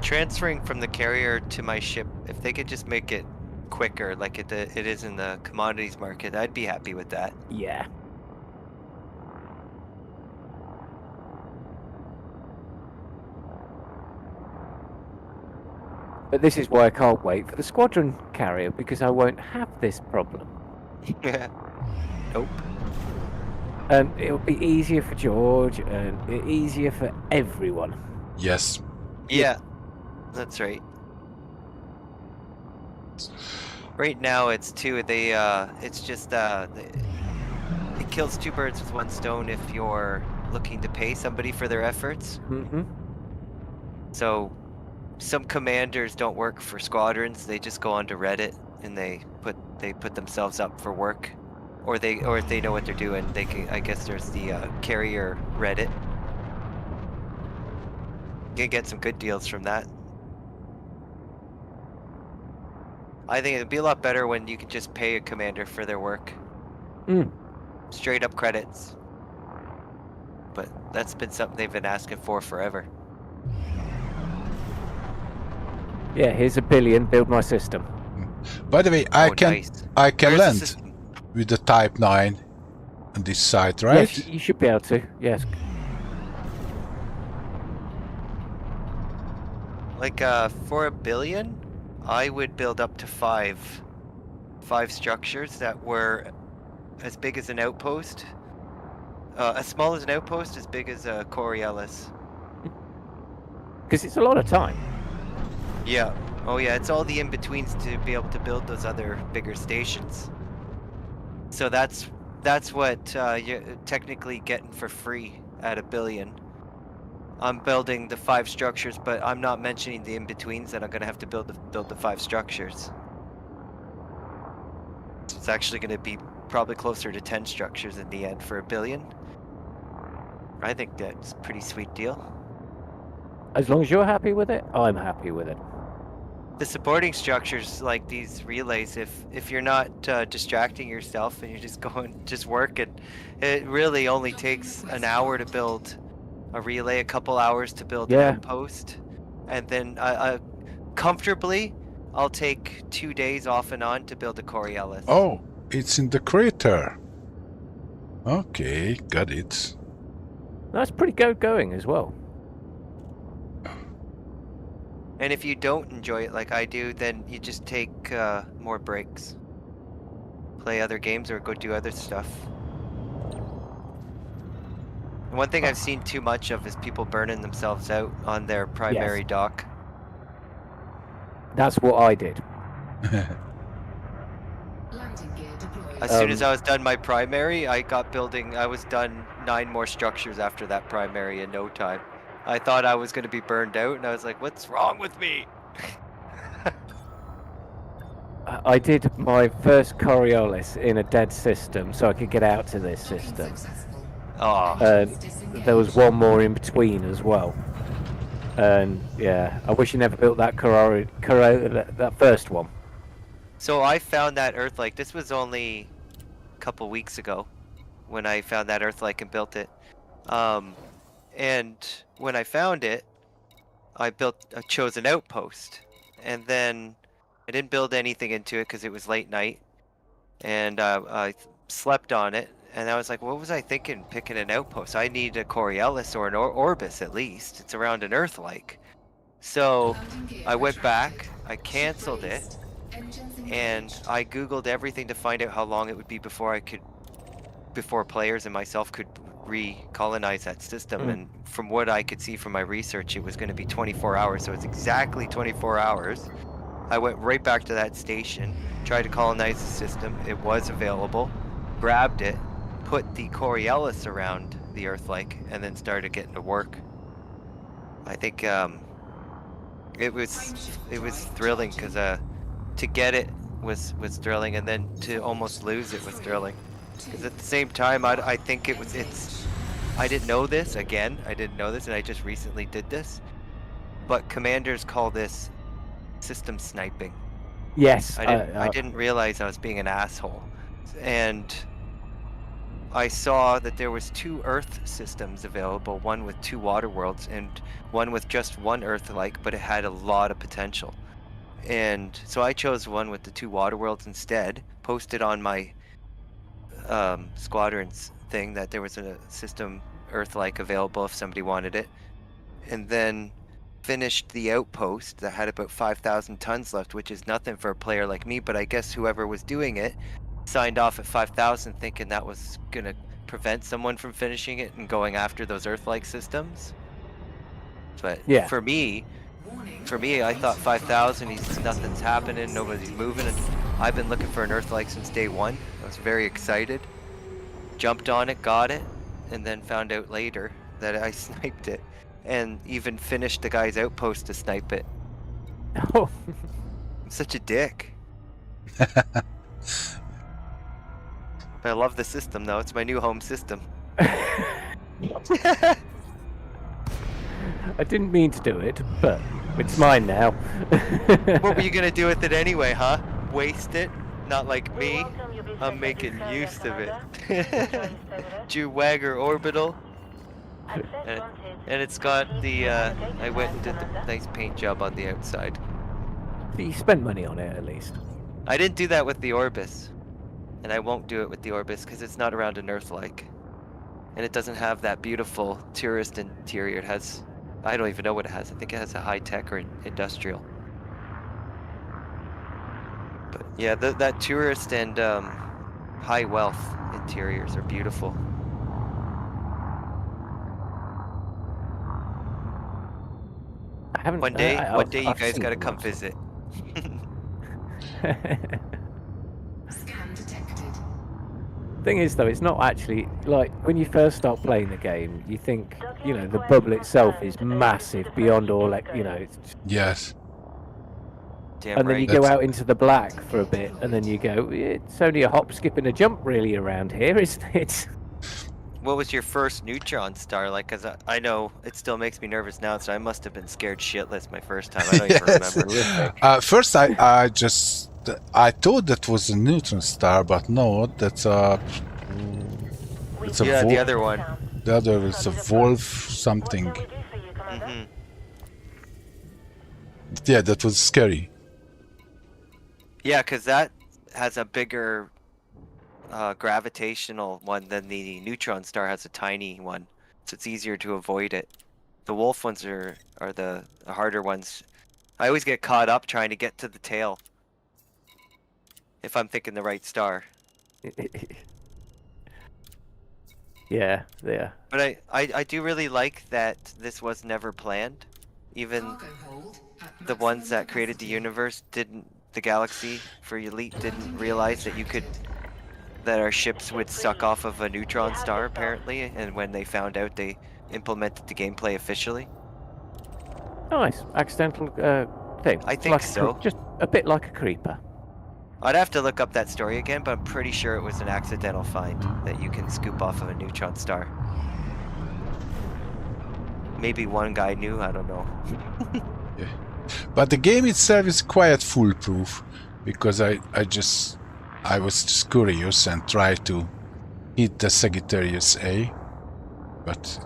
Transferring from the carrier to my ship, if they could just make it quicker like it is in the commodities market, I'd be happy with that. Yeah. But this is why I can't wait for the squadron carrier, because I won't have this problem. Nope. And it'll be easier for George and easier for everyone. Yes. Yeah, that's right. Right now, it's it's just it kills two birds with one stone if you're looking to pay somebody for their efforts. Mm-hmm. So, some commanders don't work for squadrons; they just go onto Reddit and they put themselves up for work, or if they know what they're doing, they can. I guess there's the carrier Reddit. You can get some good deals from that. I think it'd be a lot better when you could just pay a commander for their work. Mm. straight up credits. But that's been something they've been asking for forever. Yeah, here's $1 billion. Build my system. By the way, I can Nice. I can Where's the land system? with the Type 9 on this side, right? Yes, you should be able to. Yes. Like for $1 billion, I would build up to five structures that were as big as an outpost, as small as an outpost, as big as a Coriolis. Because it's a lot of time. Yeah. Oh yeah, it's all the in-betweens to be able to build those other bigger stations. So that's what you're technically getting for free at $1 billion. I'm building the 5 structures, but I'm not mentioning the in-betweens that I'm gonna have to build the 5 structures. It's actually gonna be probably closer to 10 structures in the end for $1 billion. I think that's a pretty sweet deal. As long as you're happy with it, I'm happy with it. The supporting structures like these relays, if you're not distracting yourself and you're just working, it really only takes an hour to build a relay, a couple hours to build an outpost, and then comfortably I'll take 2 days off and on to build a Coriolis. Oh, it's in the crater. Okay, got it. That's pretty going as well. And if you don't enjoy it like I do, then you just take more breaks. Play other games or go do other stuff. And one thing I've seen too much of is people burning themselves out on their primary dock. That's what I did. Landing gear deployed. As soon as I was done my primary, I was done 9 more structures after that primary in no time. I thought I was going to be burned out, and I was like, what's wrong with me? I did my first Coriolis in a dead system so I could get out to this Docking system. successful. Oh, There was one more in between as well. And yeah, I wish you never built that that first one. so I found that Earth-like. This was only a couple weeks ago when I found that Earth-like and built it. And when I found it, I chose an outpost, and then I didn't build anything into it because it was late night, and I slept on it, and I was like, what was I thinking picking an outpost? I need a Coriolis or an Orbis at least. It's around an Earth-like. So Landing gear I went retracted. back, I canceled it, Raised. Engines and engaged. I googled everything to find out how long it would be before players and myself could recolonize that system. And from what I could see from my research, it was going to be 24 hours, so it's exactly 24 hours. I went right back to that station, tried to colonize the system. It was available, grabbed it, put the Coriolis around the Earth-like, and then started getting to work. I think it was thrilling because to get it was thrilling, and then to almost lose it was thrilling. Because at the same time, I think I didn't know this, and I just recently did this, but commanders call this system sniping. Yes. I didn't realize I was being an asshole, and I saw that there was 2 Earth systems available, one with 2 water worlds and one with just 1 Earth-like, but it had a lot of potential. And so I chose one with the 2 water worlds instead, posted on my squadrons thing that there was a system Earth-like available if somebody wanted it, and then finished the outpost that had about 5,000 tons left, which is nothing for a player like me, but I guess whoever was doing it signed off at 5,000 thinking that was gonna prevent someone from finishing it and going after those Earth-like systems. But Yeah. for me, Warning. I thought 5,000, nothing's happening, nobody's moving, and I've been looking for an Earth-like since day 1. I was very excited, jumped on it, got it, and then found out later that I sniped it, and even finished the guy's outpost to snipe it. Oh. I'm such a dick. But I love the system though, it's my new home system. I didn't mean to do it, but it's mine now. What were you gonna do with it anyway, huh? Waste it? Not like me. I'm making use of it. Jewagger orbital. And it's got the, I went and did the nice paint job on the outside. But you spent money on it at least. I didn't do that with the Orbis. And I won't do it with the Orbis because it's not around an Earth-like. And it doesn't have that beautiful tourist interior. It has, I don't even know what it has. I think it has a high-tech or industrial. But yeah, that tourist and high wealth interiors are beautiful. I haven't. One day you I've guys seen gotta them come once. visit. Scan detected. Thing is, though, it's not actually like when you first start playing the game, you think, you know, the bubble itself is massive beyond all, like, you know, it's just, Yes. Damn and then you right. go That's- out into the black for a bit, and then you go, it's only a hop, skip, and a jump, really, around here, isn't it? What was your first neutron star like? Cause I know it still makes me nervous now, so I must have been scared shitless my first time. I don't even Yes. remember. First, I thought that was a neutron star, but no, that's a. It's a Yeah, the Wolf. other one. The other is a wolf something. Mm-hmm. Yeah, that was scary. Yeah, cause that has a bigger gravitational one than the neutron star has a tiny one, so it's easier to avoid it. The wolf ones are the harder ones. I always get caught up trying to get to the tail. If I'm thinking the right star. Yeah. But I do really like that this was never planned. Even Cargo hold at the ones maximum that created the capacity. universe didn't, the galaxy for Elite didn't realize that you could, that our ships would suck off of a neutron star apparently, and when they found out they implemented the gameplay officially. Nice accidental thing. I It's think like so. just a bit like a creeper. I'd have to look up that story again, but I'm pretty sure it was an accidental find that you can scoop off of a neutron star. Maybe one guy knew, I don't know. Yeah. But the game itself is quite foolproof because I was just curious and tried to hit the Sagittarius A, but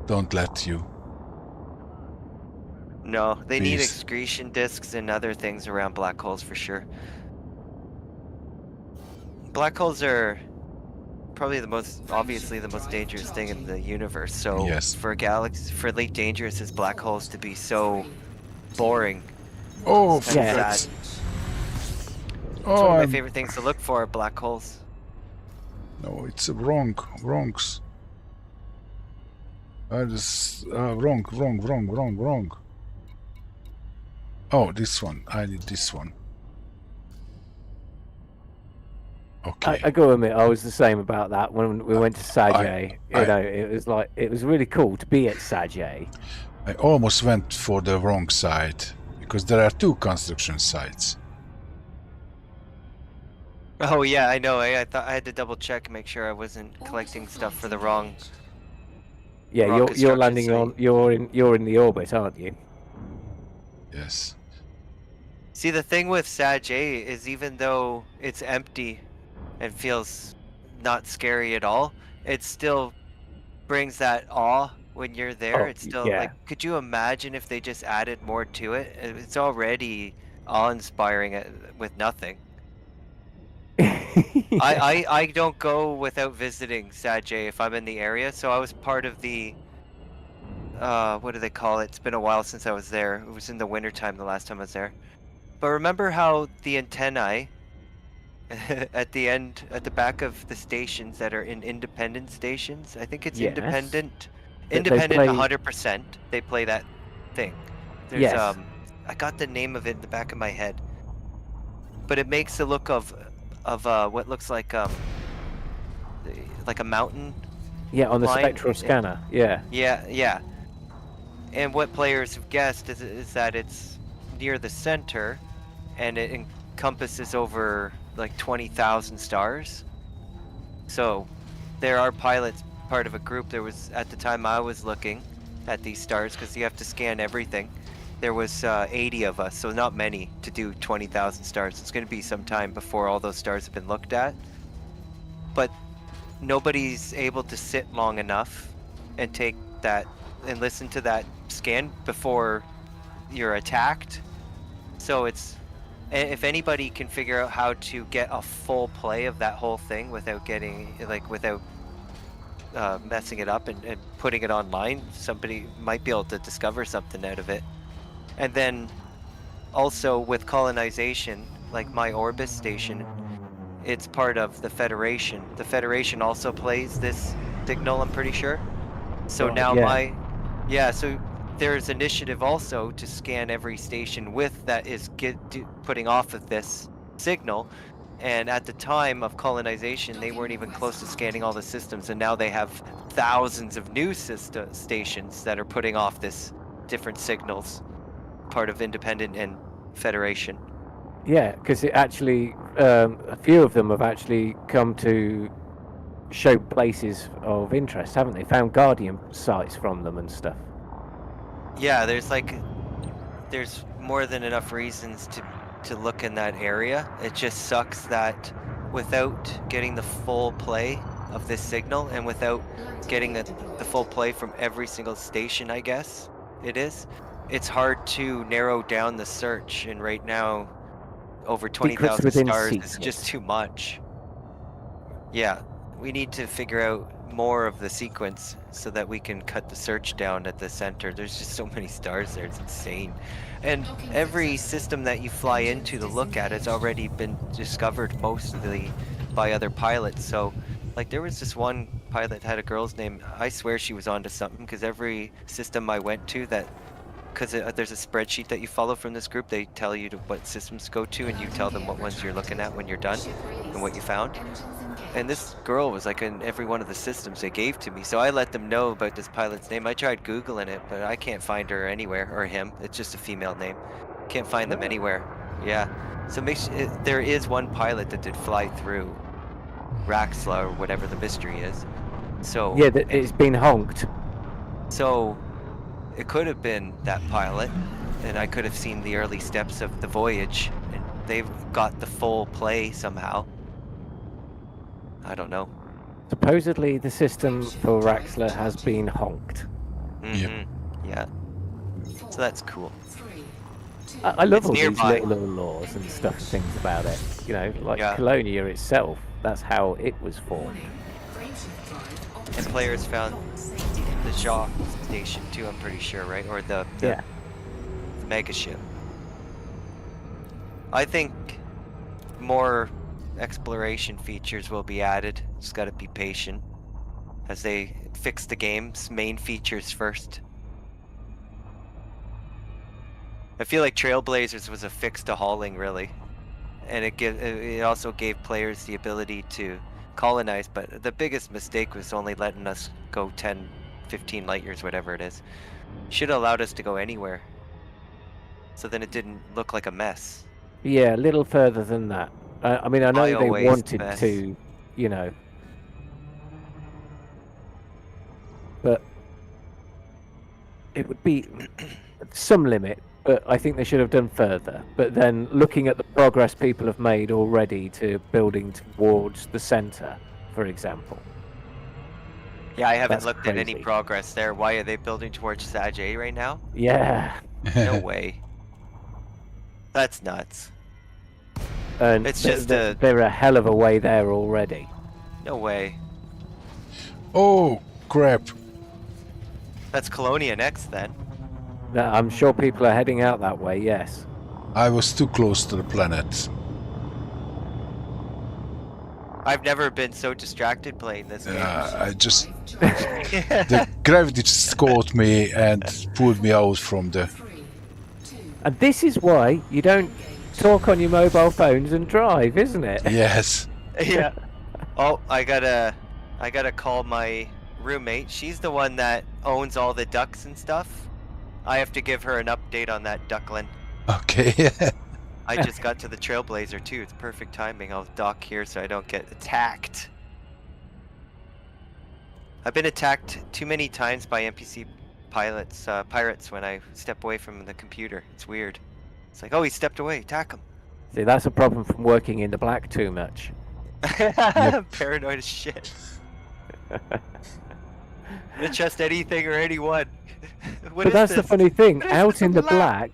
don't let you. No, they need Please. excretion disks and other things around black holes for sure. Black holes are probably obviously the most dangerous thing in the universe. So Yes. for Elite Dangerous as black holes to be so boring. Oh, and Yeah. that's- sad. It's Oh, one of my I'm- favorite things to look for are black holes. no, it's wrongs. I just wrong. Oh, this one. I need this one. Okay. I gotta admit, I was the same about that when we went to Sajay. It was like, it was really cool to be at Sajay. I almost went for the wrong side because there are two construction sites. Oh yeah, I know. I thought I had to double check, make sure I wasn't collecting stuff for the wrong. Yeah, Rock you're construction landing site. on, you're in the orbit, aren't you? Yes. See, the thing with Sajay is even though it's empty and feels not scary at all, it still brings that awe when you're there. Oh, It's still yeah. like, could you imagine if they just added more to it? It's already awe-inspiring with nothing. I don't go without visiting Sajay if I'm in the area, so I was part of the what do they call it? It's been a while since I was there. It was in the wintertime the last time I was there. But remember how the antennae at the end, at the back of the stations that are in independent stations? I think it's Yes. independent. They Independent play- 100%. They play that thing. There's Yes. I got the name of it in the back of my head. But it makes the look of what looks like a mountain. Yeah, on the line, spectral scanner. Yeah. Yeah. And what players have guessed is that it's near the center, and it encompasses over like 20,000 stars. So there are pilots part of a group. There was, at the time I was looking at these stars, because you have to scan everything, there was 80 of us, so not many to do 20,000 stars. It's going to be some time before all those stars have been looked at. But nobody's able to sit long enough and take that and listen to that scan before you're attacked. So it's, if anybody can figure out how to get a full play of that whole thing without getting, like, without messing it up and putting it online, somebody might be able to discover something out of it. And then also with colonization, like my Orbis station, it's part of the Federation. The Federation also plays this signal, I'm pretty sure. So Right, now yeah. so there's initiative also to scan every station with that is putting off of this signal. And at the time of colonization, they weren't even close to scanning all the systems, and now they have thousands of new stations that are putting off this different signals, part of Independent and Federation. Yeah, because it actually, a few of them have actually come to show places of interest, haven't they? Found Guardian sites from them and stuff. Yeah, there's more than enough reasons to look in that area. It just sucks that without getting the full play of this signal and without getting the full play from every single station, I guess it's hard to narrow down the search, and right now over 20,000 stars is just too much. Yeah, we need to figure out more of the sequence so that we can cut the search down at the center. There's just so many stars there, it's insane. And every system that you fly into to look at has already been discovered mostly by other pilots. So, like, there was this one pilot that had a girl's name. I swear she was onto something, because every system I went to because there's a spreadsheet that you follow from this group, they tell you what systems to go to, and you tell them what ones you're looking at when you're done and what you found. And this girl was like in every one of the systems they gave to me, so I let them know about this pilot's name. I tried Googling it, but I can't find her anywhere, or him. It's just a female name. Can't find them anywhere. Yeah. So there is one pilot that did fly through Raxla, or whatever the mystery is. So yeah, it's been honked. So it could have been that pilot, and I could have seen the early steps of the voyage, and they've got the full play somehow. I don't know. Supposedly the system for Raxla has been honked. Mm-hmm. Yeah. So that's cool. I love It's all nearby. these little laws and stuff, things about it. You know, like Yeah. Colonia itself, that's how it was formed. And players found the Jacques station too, I'm pretty sure, right? Or the Yeah. mega ship. I think more exploration features will be added. Just gotta be patient as they fix the game's main features first. I feel like Trailblazers was a fix to hauling, really, and it also gave players the ability to colonize. But the biggest mistake was only letting us go 10, 15 light years, whatever it is. Should have allowed us to go anywhere, so then it didn't look like a mess. Yeah, a little further than that. I mean, I know they Bio-waste wanted mess. to, you know, but it would be some limit. But I think they should have done further. But then looking at the progress people have made already to building towards the center, for example. Yeah, I haven't That's looked at any crazy. progress there. Why are they building towards Saj right now? Yeah. No way. That's nuts. And It's just they're a hell of a way there already. No way. Oh, crap. That's Colonia next then. Now, I'm sure people are heading out that way, yes. I was too close to the planet. I've never been so distracted playing this game. I just... the gravity just caught me and pulled me out from the... And this is why you don't talk on your mobile phones and drive, isn't it? Yes. Yeah. Oh, I gotta call my roommate. She's the one that owns all the ducks and stuff. I have to give her an update on that duckling. Okay. I just got to the Trailblazer too. It's perfect timing. I'll dock here so I don't get attacked. I've been attacked too many times by NPC pirates when I step away from the computer. It's weird. It's like, oh, he stepped away. Attack him. See, that's a problem from working in the black too much. Paranoid as shit. You trust anything or anyone. What But is that's the this? funny thing. What is Out this in the black,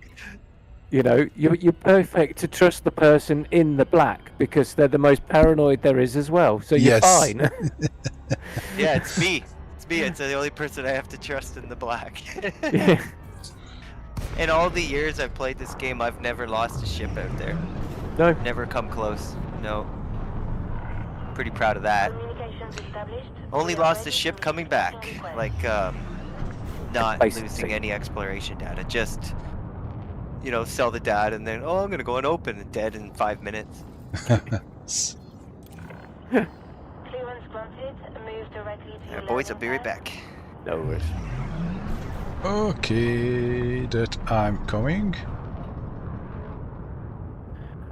you know, you're perfect to trust the person in the black because they're the most paranoid there is as well. So you're Yes. fine. Yeah, it's me. It's me. It's the only person I have to trust in the black. Yeah. In all the years I've played this game, I've never lost a ship out there. No. Never come close. No. Pretty proud of that. Communications established. Only We are lost a ready ship to coming receive back. mission request. Like, not Basic losing thing. any exploration data. Just, you know, sell the data and then, oh, I'm gonna go and open it, dead in 5 minutes. Clearance granted. Move directly to your Boys, I'll be right landing back. No worries. Okay, that I'm coming.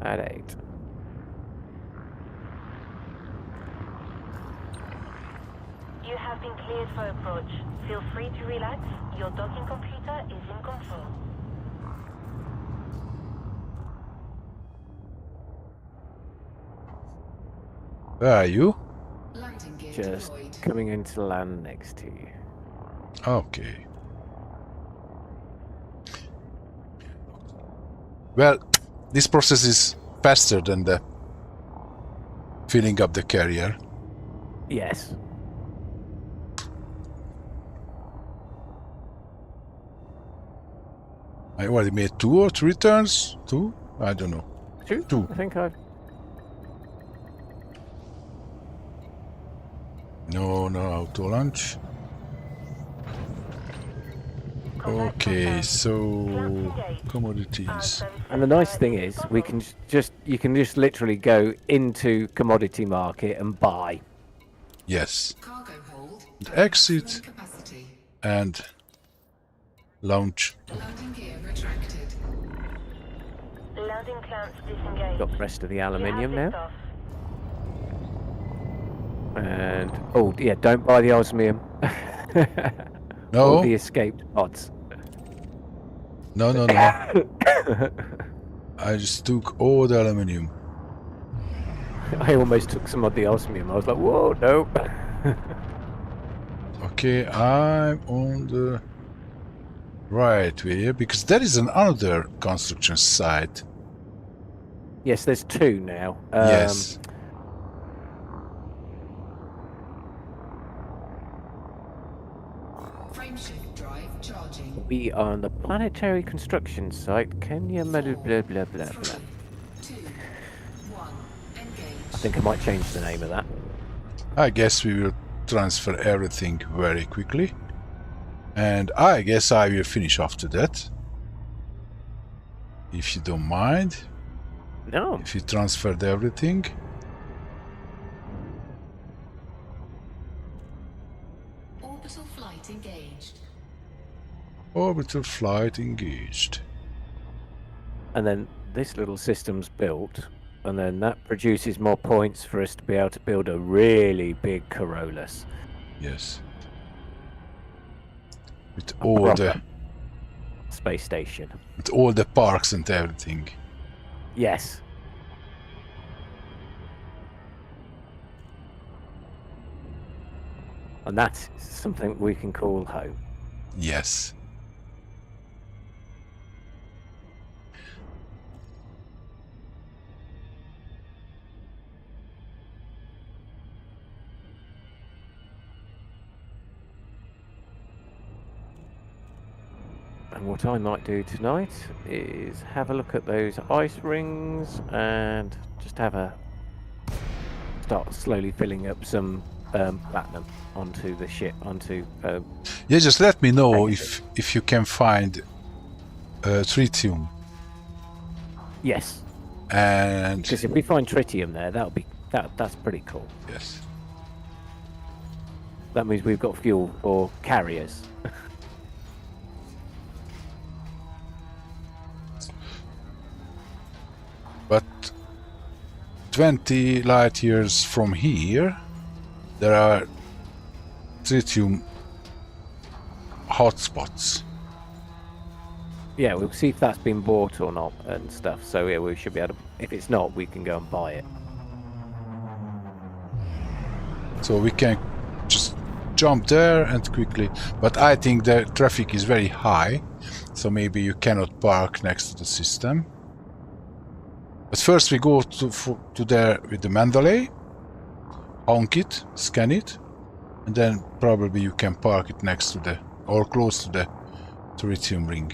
At 8. You have been cleared for approach. Feel free to relax. Your docking computer is in control. Where are you? Landing gear Just deployed. coming into land next to you. Okay. Well, this process is faster than the filling up the carrier. Yes. I already made 2 or 3 turns? 2? I don't know. 2? 2. I think I've... No, auto launch. Okay, so commodities. And the nice thing is, we can you can just literally go into commodity market and buy. Yes. Cargo hold. Exit. Maximum capacity. And launch. Landing gear retracted. Landing clamps disengaged. Got the rest of the You have aluminium now. liftoff. And oh yeah, don't buy the osmium. No. Or the escaped pods. No. I just took all the aluminium. I almost took some of the osmium. I was like, whoa, no. Okay, I'm on the right way because there is another construction site. Yes, there's 2 now. Yes. Frameshift drive charging. We are on the planetary construction site. Kenya, blah, blah, blah, blah, blah. 3, 2, 1. Engage. I think I might change the name of that. I guess we will transfer everything very quickly. And I guess I will finish after that. If you don't mind. No. If you transferred everything. Orbital flight engaged. Orbital flight engaged. And then this little system's built, and then that produces more points for us to be able to build a really big Corollas. Yes. With A all proper space station. with all the parks and everything. Yes. And that's something we can call home. Yes. And what I might do tonight is have a look at those ice rings and just start slowly filling up some platinum onto the ship, Yeah, just let me know if you can find tritium. yes. And Because if we find tritium there, that's pretty cool. yes. That means we've got fuel for carriers. But 20 light years from here, there are tritium hotspots. Yeah, we'll see if that's been bought or not and stuff. So yeah, we should be able to. If it's not, we can go and buy it. So we can just jump there and quickly. But I think the traffic is very high, so maybe you cannot park next to the system. But first we go to there with the mandalay, honk it, scan it, and then probably you can park it next to the or close to the tritium ring.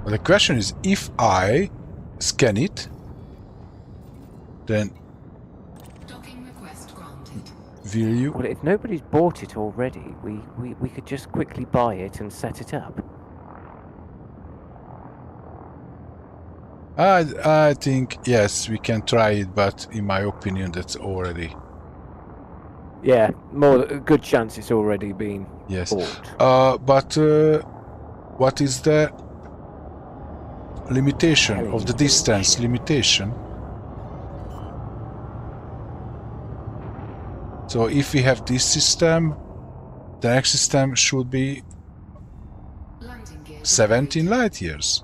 But the question is, if I scan it, then Docking request granted. will you? Well, if nobody's bought it already, we could just quickly buy it and set it up. I think yes, we can try it, but in my opinion, that's already Yeah, a good chance it's already been yes. bought. But what is the limitation of the distance limitation? So if we have this system, the next system should be Landing gear 17 light years.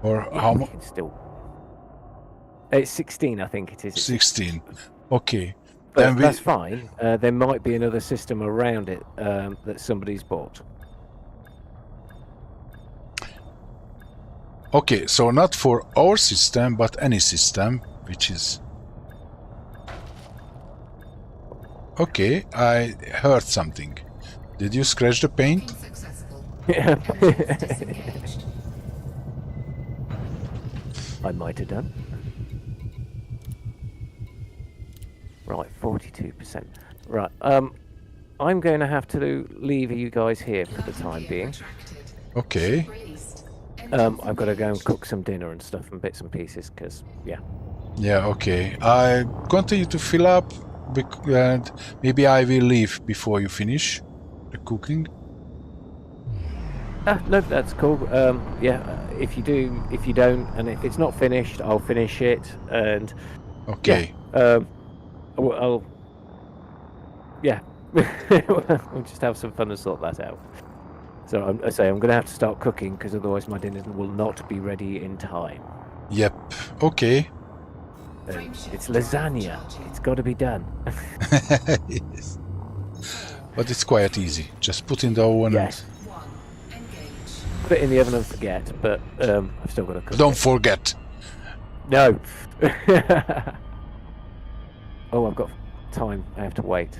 Or Yeah, how we much? can still. It's 16, I think it is. 16. Okay. But Then we that's fine. There might be another system around it that somebody's bought. okay, so not for our system, but any system, which is okay. I heard something. Did you scratch the paint? successful. Disengaged. I might have done. Right, 42%. Right, I'm going to have to leave you guys here for the time being. Retracted. Okay. Released. I've got to go and cook some dinner and stuff and bits and pieces, because, yeah. Yeah, okay. I continue to fill up, and maybe I will leave before you finish the cooking. No, that's cool. Yeah, if you do, if you don't, and if it's not finished, I'll finish it, and Okay. yeah, we'll just have some fun and sort that out. So I'm going to have to start cooking, because otherwise my dinner will not be ready in time. Yep. Okay. It's lasagna. It's got to be done. Yes. But it's quite easy. Just put in the oven. Yes. 1. Engage. Put it in the oven and forget, but I've still got to cook And don't it. forget. No. Oh, I've got time. I have to wait.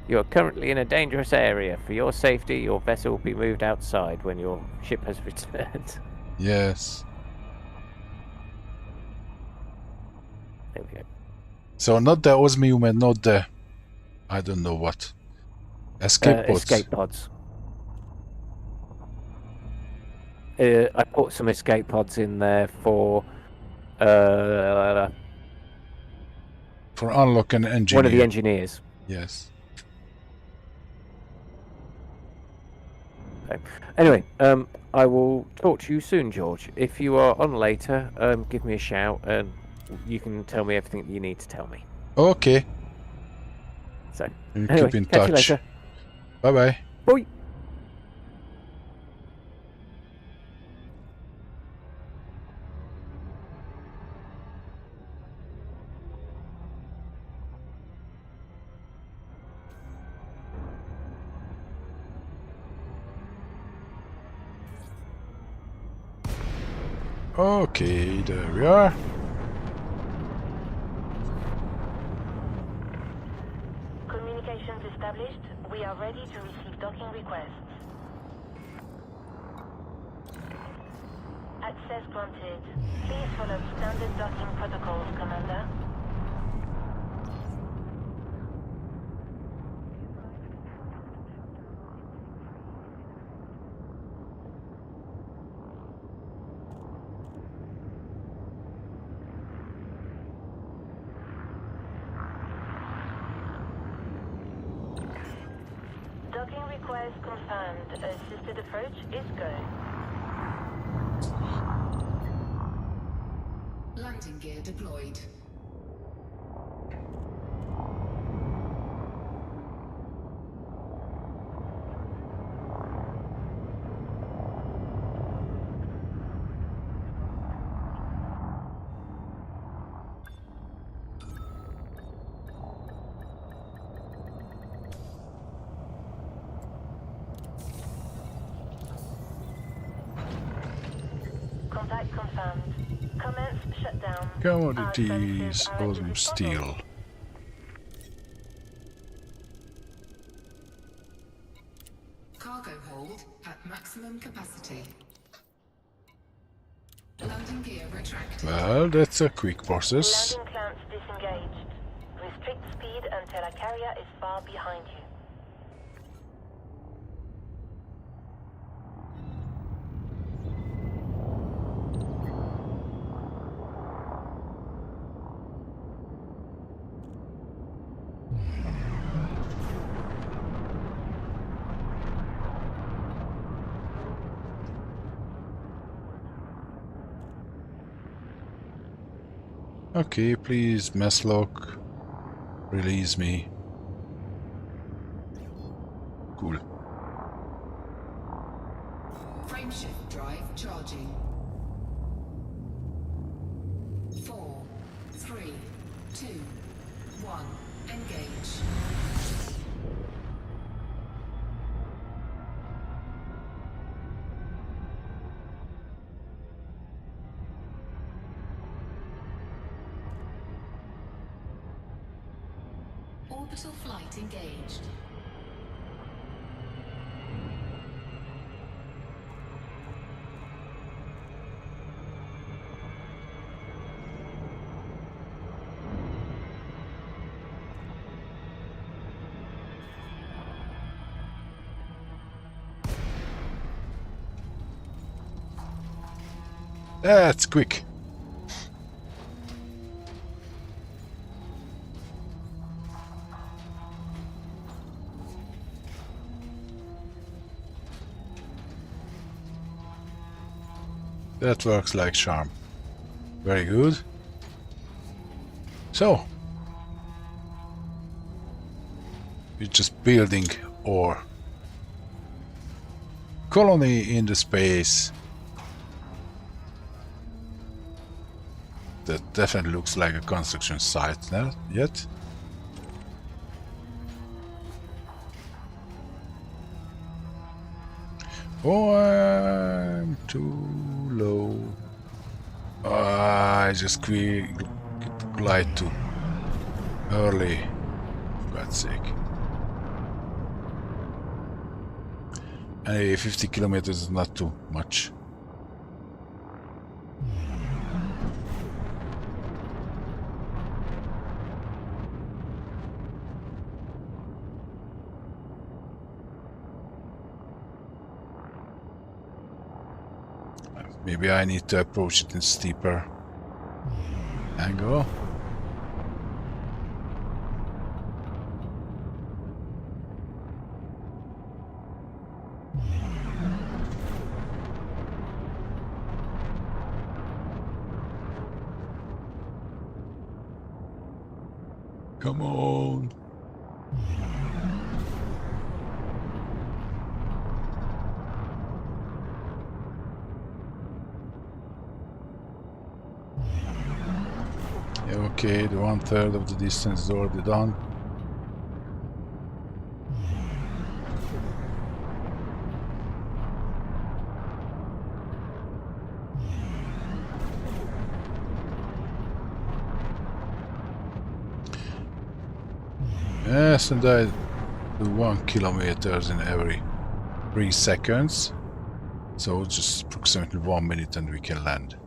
You are currently in a dangerous area. For your safety, your vessel will be moved outside when your ship has returned. Yes. There we go. So not the osmium and not the I don't know what. Escape pods. Escape pods. I put some escape pods in there for For unlock an engineer. one of the engineers. Yes. Okay. Anyway, I will talk to you soon, George. If you are on later, give me a shout and you can tell me everything that you need to tell me. Okay. So, You anyway, keep in catch you touch. later. Bye bye. Bye. Okay, there we are. Communications established. We are ready to receive docking requests. Access granted. Please follow standard docking protocols, Commander. Docking request confirmed. Assisted approach is go. Landing gear deployed. Contact confirmed. Commence shutdown. Commodities, awesome steel. Cargo hold at maximum capacity. Landing gear retracted. Well, that's a quick process. Landing clamps disengaged. Restrict speed until a carrier is far behind you. Okay, please, Messlock, release me. Cool. Frameshift drive charging. 4, 3, 2, 1. Engage. Orbital flight engaged. That's quick. That works like charm. Very good. So, we're just building our colony in the space. That definitely looks like a construction site, not yet. Oh, I'm too low. I just glide too early. For God's sake. Anyway, 50 kilometers is not too much. Maybe I need to approach it in steeper angle. Come on. Okay, the 1/3 of the distance is already done. Yes, and I do 1 kilometer in every 3 seconds. So just approximately 1 minute and we can land.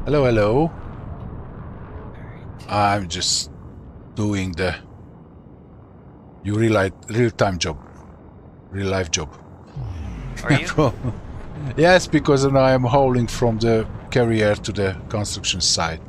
Hello, hello. I'm just doing the real-time job. real life job. Are you? Yes, because now I'm hauling from the carrier to the construction site.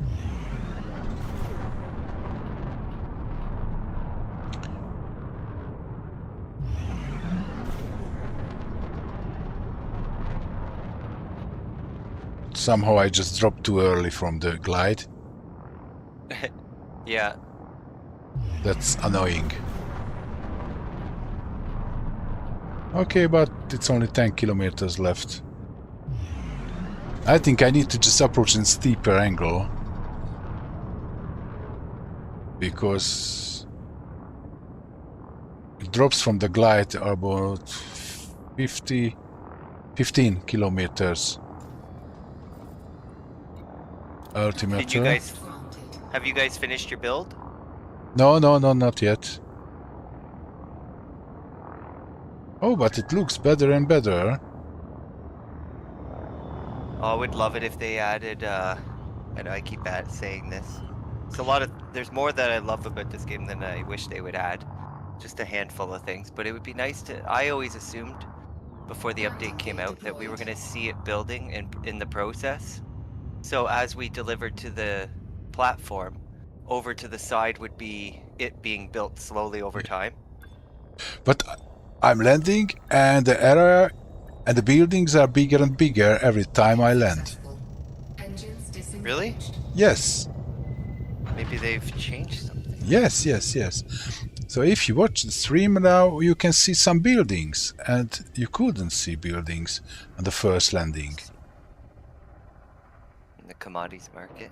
Somehow I just dropped too early from the glide. Yeah. That's annoying. Okay, but it's only 10 kilometers left. I think I need to just approach in a steeper angle. Because it drops from the glide about 15 kilometers. Altimeter. Did you guys... Have you guys finished your build? No, not yet. Oh, but it looks better and better. Oh, I would love it if they added, I know I keep saying this. There's more that I love about this game than I wish they would add. Just a handful of things, but it would be nice to... I always assumed, before the update came out, that we were going to see it building in the process. So as we delivered to the platform, over to the side would be it being built slowly over time. But I'm landing, and the area and the buildings are bigger and bigger every time I land. Really? Yes. Maybe they've changed something. Yes. So if you watch the stream now, you can see some buildings, and you couldn't see buildings on the first landing. In the commodities market.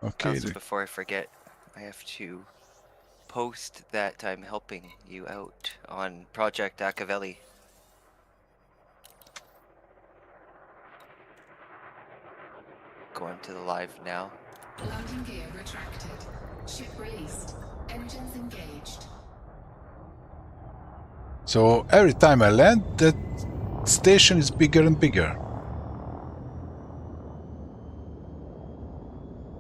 Okay. Also, before I forget, I have to post that I'm helping you out on Project Acavelli. Going to the live now. Landing gear retracted. Ship released. Engines engaged. So every time I land, that station is bigger and bigger.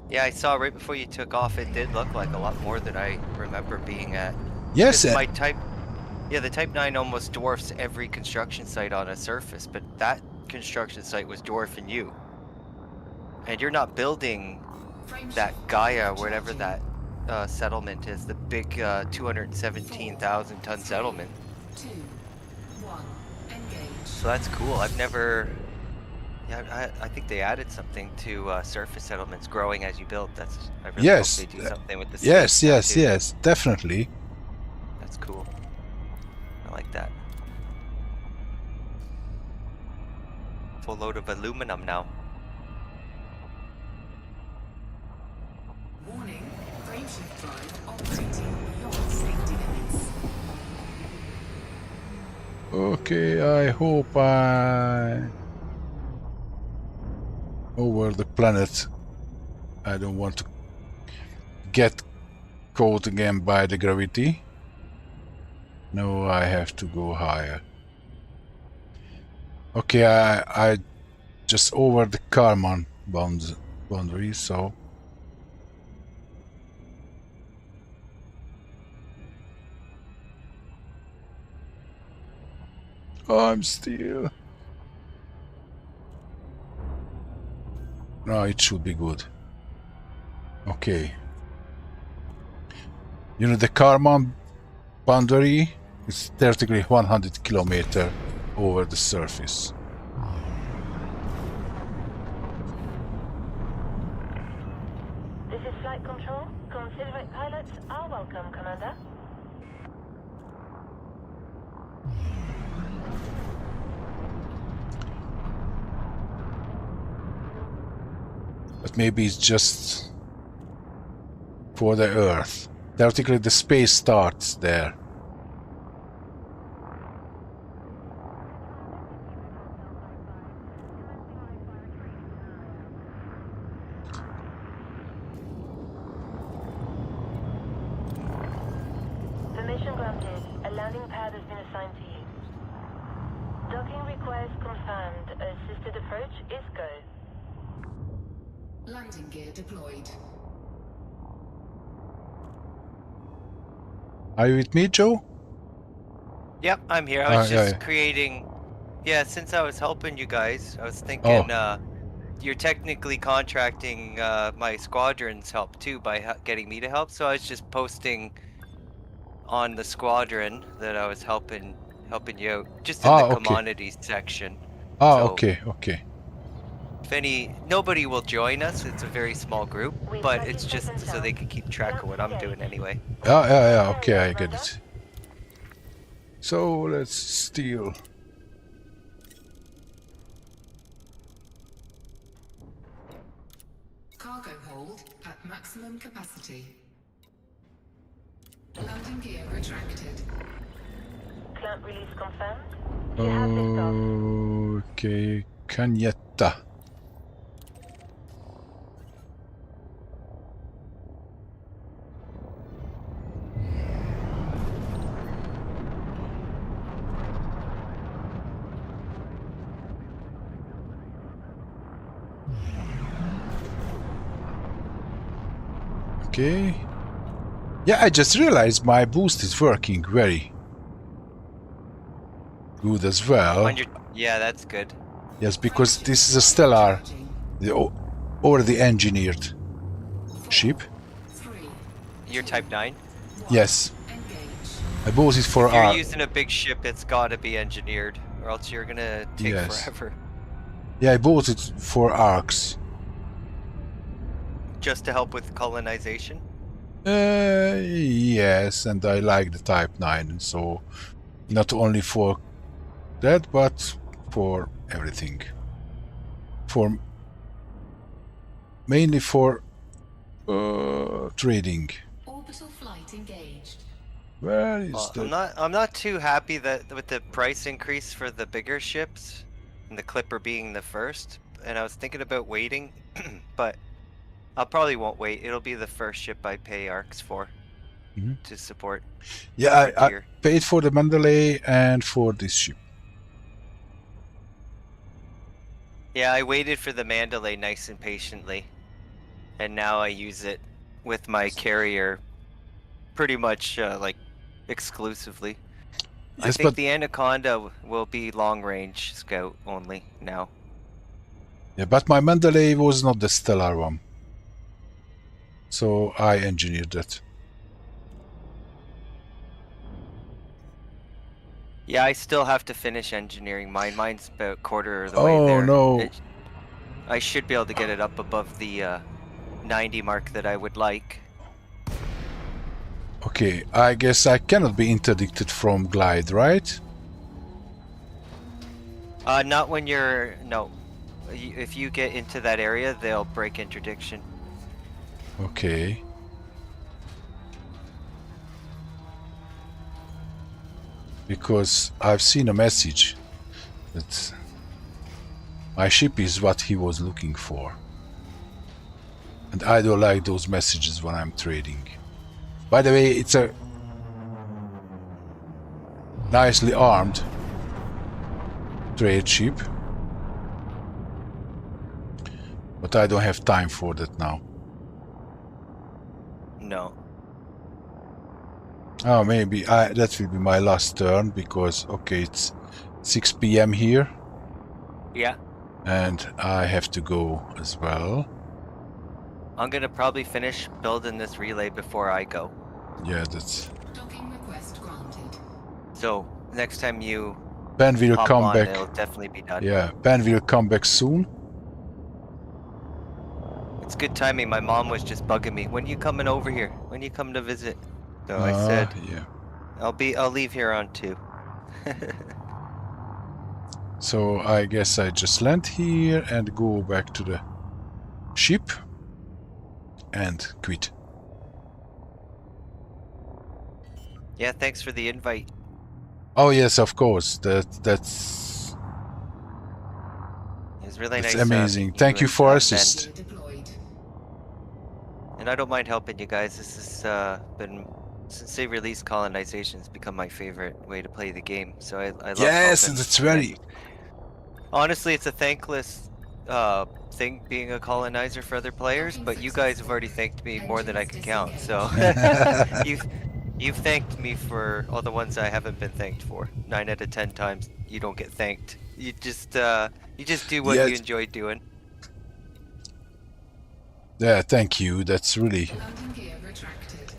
Yeah, I saw right before you took off, it did look like a lot more than I remember being at. Yes. My Type... Yeah, the Type 9 almost dwarfs every construction site on a surface, but that construction site was dwarfing you. And you're not building that Gaia, whatever that settlement is, the big 217,000 ton settlement. 2, 1, engage. So that's cool. I've never... Yeah, I think they added something to surface settlements growing as you build. I really hope they do something with the Yes, definitely. That's cool. I like that. Full load of aluminum now. Warning, frameshift drive operating beyond safety limits. Okay, I hope over the planet. I don't want to get caught again by the gravity. No, I have to go higher. Okay, I just over the Karman boundary, so I'm still... No, it should be good. Okay. You know, the Karman boundary is theoretically 100 kilometers over the surface. This is Flight Control. Considerate pilots are welcome, Commander. But maybe it's just for the Earth. Theoretically, the space starts there. Permission granted. A landing pad has been assigned to you. Docking request confirmed. Assisted approach is go. Landing gear deployed. Are you with me, Joe? Yep, I'm here. I was yeah, just yeah. creating. Yeah, since I was helping you guys, I was thinking you're technically contracting my squadron's help too by getting me to help. So I was just posting on the squadron that I was helping you out, just in the Okay. commodities section. So Okay, okay. if nobody will join us. It's a very small group, but it's just so they can keep track of what I'm doing anyway. Yeah, okay, I get it. So let's steal. Cargo hold at maximum capacity. Landing gear retracted. Plant release confirmed. You have liftoff. Okay, Cagnetta. Okay. Yeah, I just realized my boost is working very good as well. Yeah, that's good. Yes, because this is a stellar, the already engineered ship. 3, You're Type 9? Yes, engage. I bought it for If you're our. using a big ship, it's gotta be engineered, or else you're gonna take Yes. forever. Yeah, I bought it for arcs. Just to help with colonization? Yes, and I like the Type 9, so not only for that, but for everything. Mainly for trading. Orbital flight engaged. Where is Well, the? I'm not too happy that with the price increase for the bigger ships, and the Clipper being the first. And I was thinking about waiting, but I probably won't wait. It'll be the first ship I pay arcs for to support. Yeah, I Frontier. paid for the Mandalay and for this ship. Yeah, I waited for the Mandalay nice and patiently, and now I use it with my carrier pretty much like exclusively. I Yes, think but the Anaconda will be long range scout only now. yeah, but my Mandalay was not the stellar one, so I engineered that. Yeah, I still have to finish engineering mine. Mine's about a quarter of the way there. Oh no! I should be able to get it up above the 90 mark that I would like. Okay, I guess I cannot be interdicted from glide, right? Not when you're... No. If you get into that area, they'll break interdiction. Okay. Because I've seen a message that my ship is what he was looking for. And I don't like those messages when I'm trading. By the way, it's a nicely armed trade ship. But I don't have time for that now. No. Oh, maybe that will be my last turn because, okay, it's 6 p.m. here. Yeah. And I have to go as well. I'm gonna probably finish building this relay before I go. Yeah, that's... Docking request granted. So, next time you Ben will hop come on, back. it'll definitely be done. Yeah, Ben will come back soon. It's good timing. My mom was just bugging me. When you coming over here? When you come to visit? So I said, Yeah. I'll leave here on 2. So I guess I just land here and go back to the ship and quit. Yeah, thanks for the invite. Oh yes, of course. That's It was really that's nice. amazing. meeting Thank you and, for Ben. assist. Deployed. And I don't mind helping you guys. This has been since they released Colonization. It's become my favorite way to play the game. So I love Yes, helping. that's very... Honestly, it's a thankless thing being a colonizer for other players, but you guys have already thanked me more than I can count. So You've thanked me for all the ones I haven't been thanked for. 9 out of 10 times you don't get thanked. You just do what Yeah. you enjoy doing. Yeah, thank you. That's really, Landing gear retracted.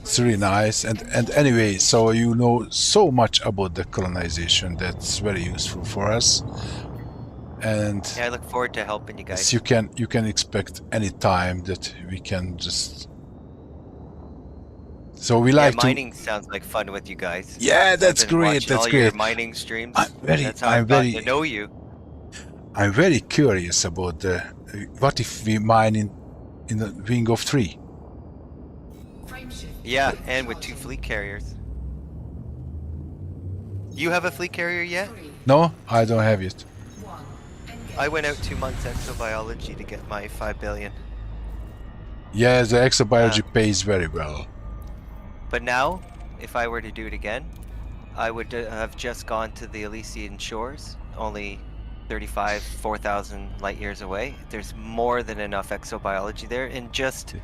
it's really nice. And anyway, so you know so much about the colonization. That's very useful for us. And Yeah, I look forward to helping you guys. yes, you can expect any time that we can just. So we Yeah, like to. mining sounds like fun with you guys. Yeah, that's I've been great. watching That's all your great. mining streams. I'm That's how I've gotten to know you. I'm very curious about the. What if we mine in the Wing of 3? Frame shift. Yeah, and with 2 fleet carriers. You have a fleet carrier yet? 3, No, I don't have it. 1. Engage. I went out 2 months exobiology to get my 5 billion. Yeah, the exobiology pays very well. But now, if I were to do it again, I would have just gone to the Elysian shores, only 4,000 light years away. There's more than enough exobiology there. In just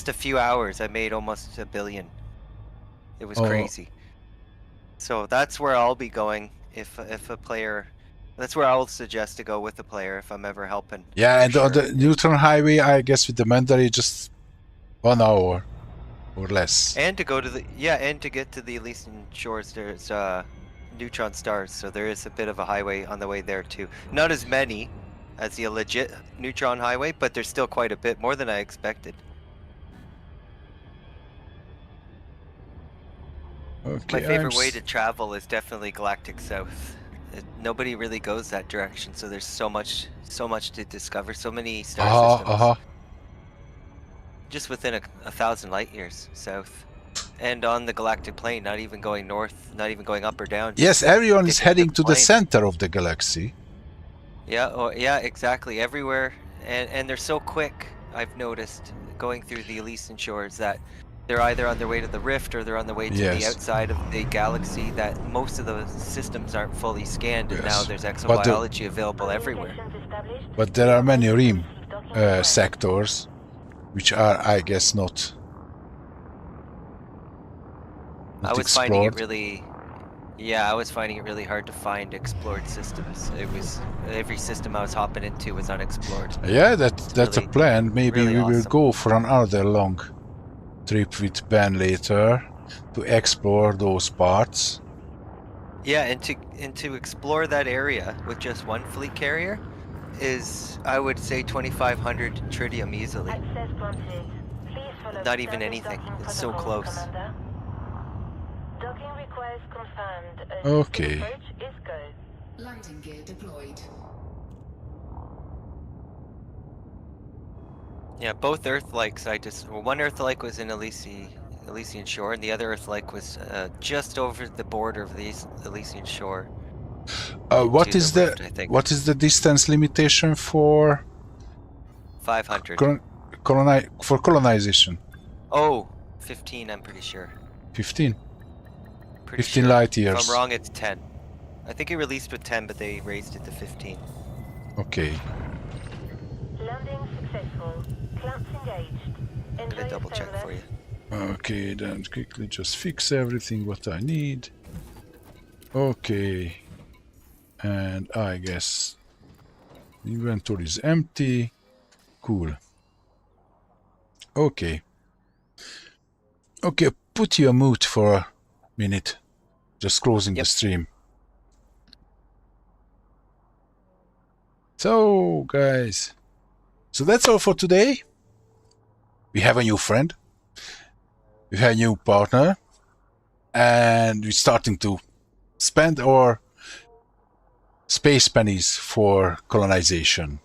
a few hours, I made almost $1 billion. It was Oh. crazy. So that's where I'll be going if a player. That's where I'll suggest to go with the player if I'm ever helping. Yeah, for and on sure. the neutron highway, I guess with the mandalay, just 1 hour or less. And to go to and to get to the Elysian shores, there's neutron stars, so there is a bit of a highway on the way there too. Not as many as the legit neutron highway, but there's still quite a bit more than I expected. Okay, My favorite way to travel is definitely Galactic South. Nobody really goes that direction, so there's so much to discover, so many star systems. Just within a 1,000 light years south. And on the galactic plane, not even going north, not even going up or down. Yes, everyone is Get heading to the plane. center of the galaxy. Yeah, oh, yeah, exactly. Everywhere. And they're so quick, I've noticed, going through the Elysian shores, that they're either on their way to the rift or they're on their way to the Yes. outside of the galaxy, that most of the systems aren't fully scanned, and now Yes. there's But exobiology available everywhere. But there are many rim sectors, which are, I guess, not I was finding it explored. I was finding it really hard to find explored systems. It was every system I was hopping into was unexplored. Yeah, that's really- a plan. Maybe really we will awesome. go for another long trip with Ben later to explore those parts. Yeah, and to explore that area with just 1 fleet carrier is, I would say, 2,500 tritium easily. Access granted. Please follow Not the even service anything. docking It's so protocol, close. Commander. Docking request confirmed. Okay. Approach is go. Landing gear deployed. Yeah, both Earth-likes one Earth-like was in Elysian Shore, and the other Earth-like was just over the border of the Elysian Shore. What to is the the rift, I think. what is the distance limitation for 500. for colonization? Oh, 15, I'm pretty sure. 15. Pretty 15 sure. light If years. I'm wrong, it's 10. I think it released with 10, but they raised it to 15. Okay. Landing successful. Clamps engaged. I'm Enjoy gonna your double check for you. Okay, then quickly just fix everything what I need. Okay. And I guess inventory is empty. Cool. Okay. Okay, put you on mute for a minute. Just closing the Yep. stream. So, guys. So that's all for today. We have a new friend. We have a new partner. And we're starting to spend our space pennies for colonization.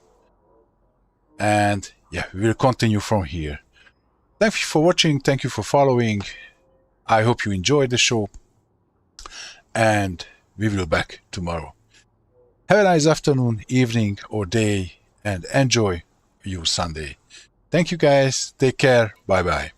And yeah, we will continue from here. Thank you for watching. Thank you for following. I hope you enjoyed the show. And we will be back tomorrow. Have a nice afternoon, evening, or day, and enjoy your Sunday. Thank you, guys. Take care. Bye-bye.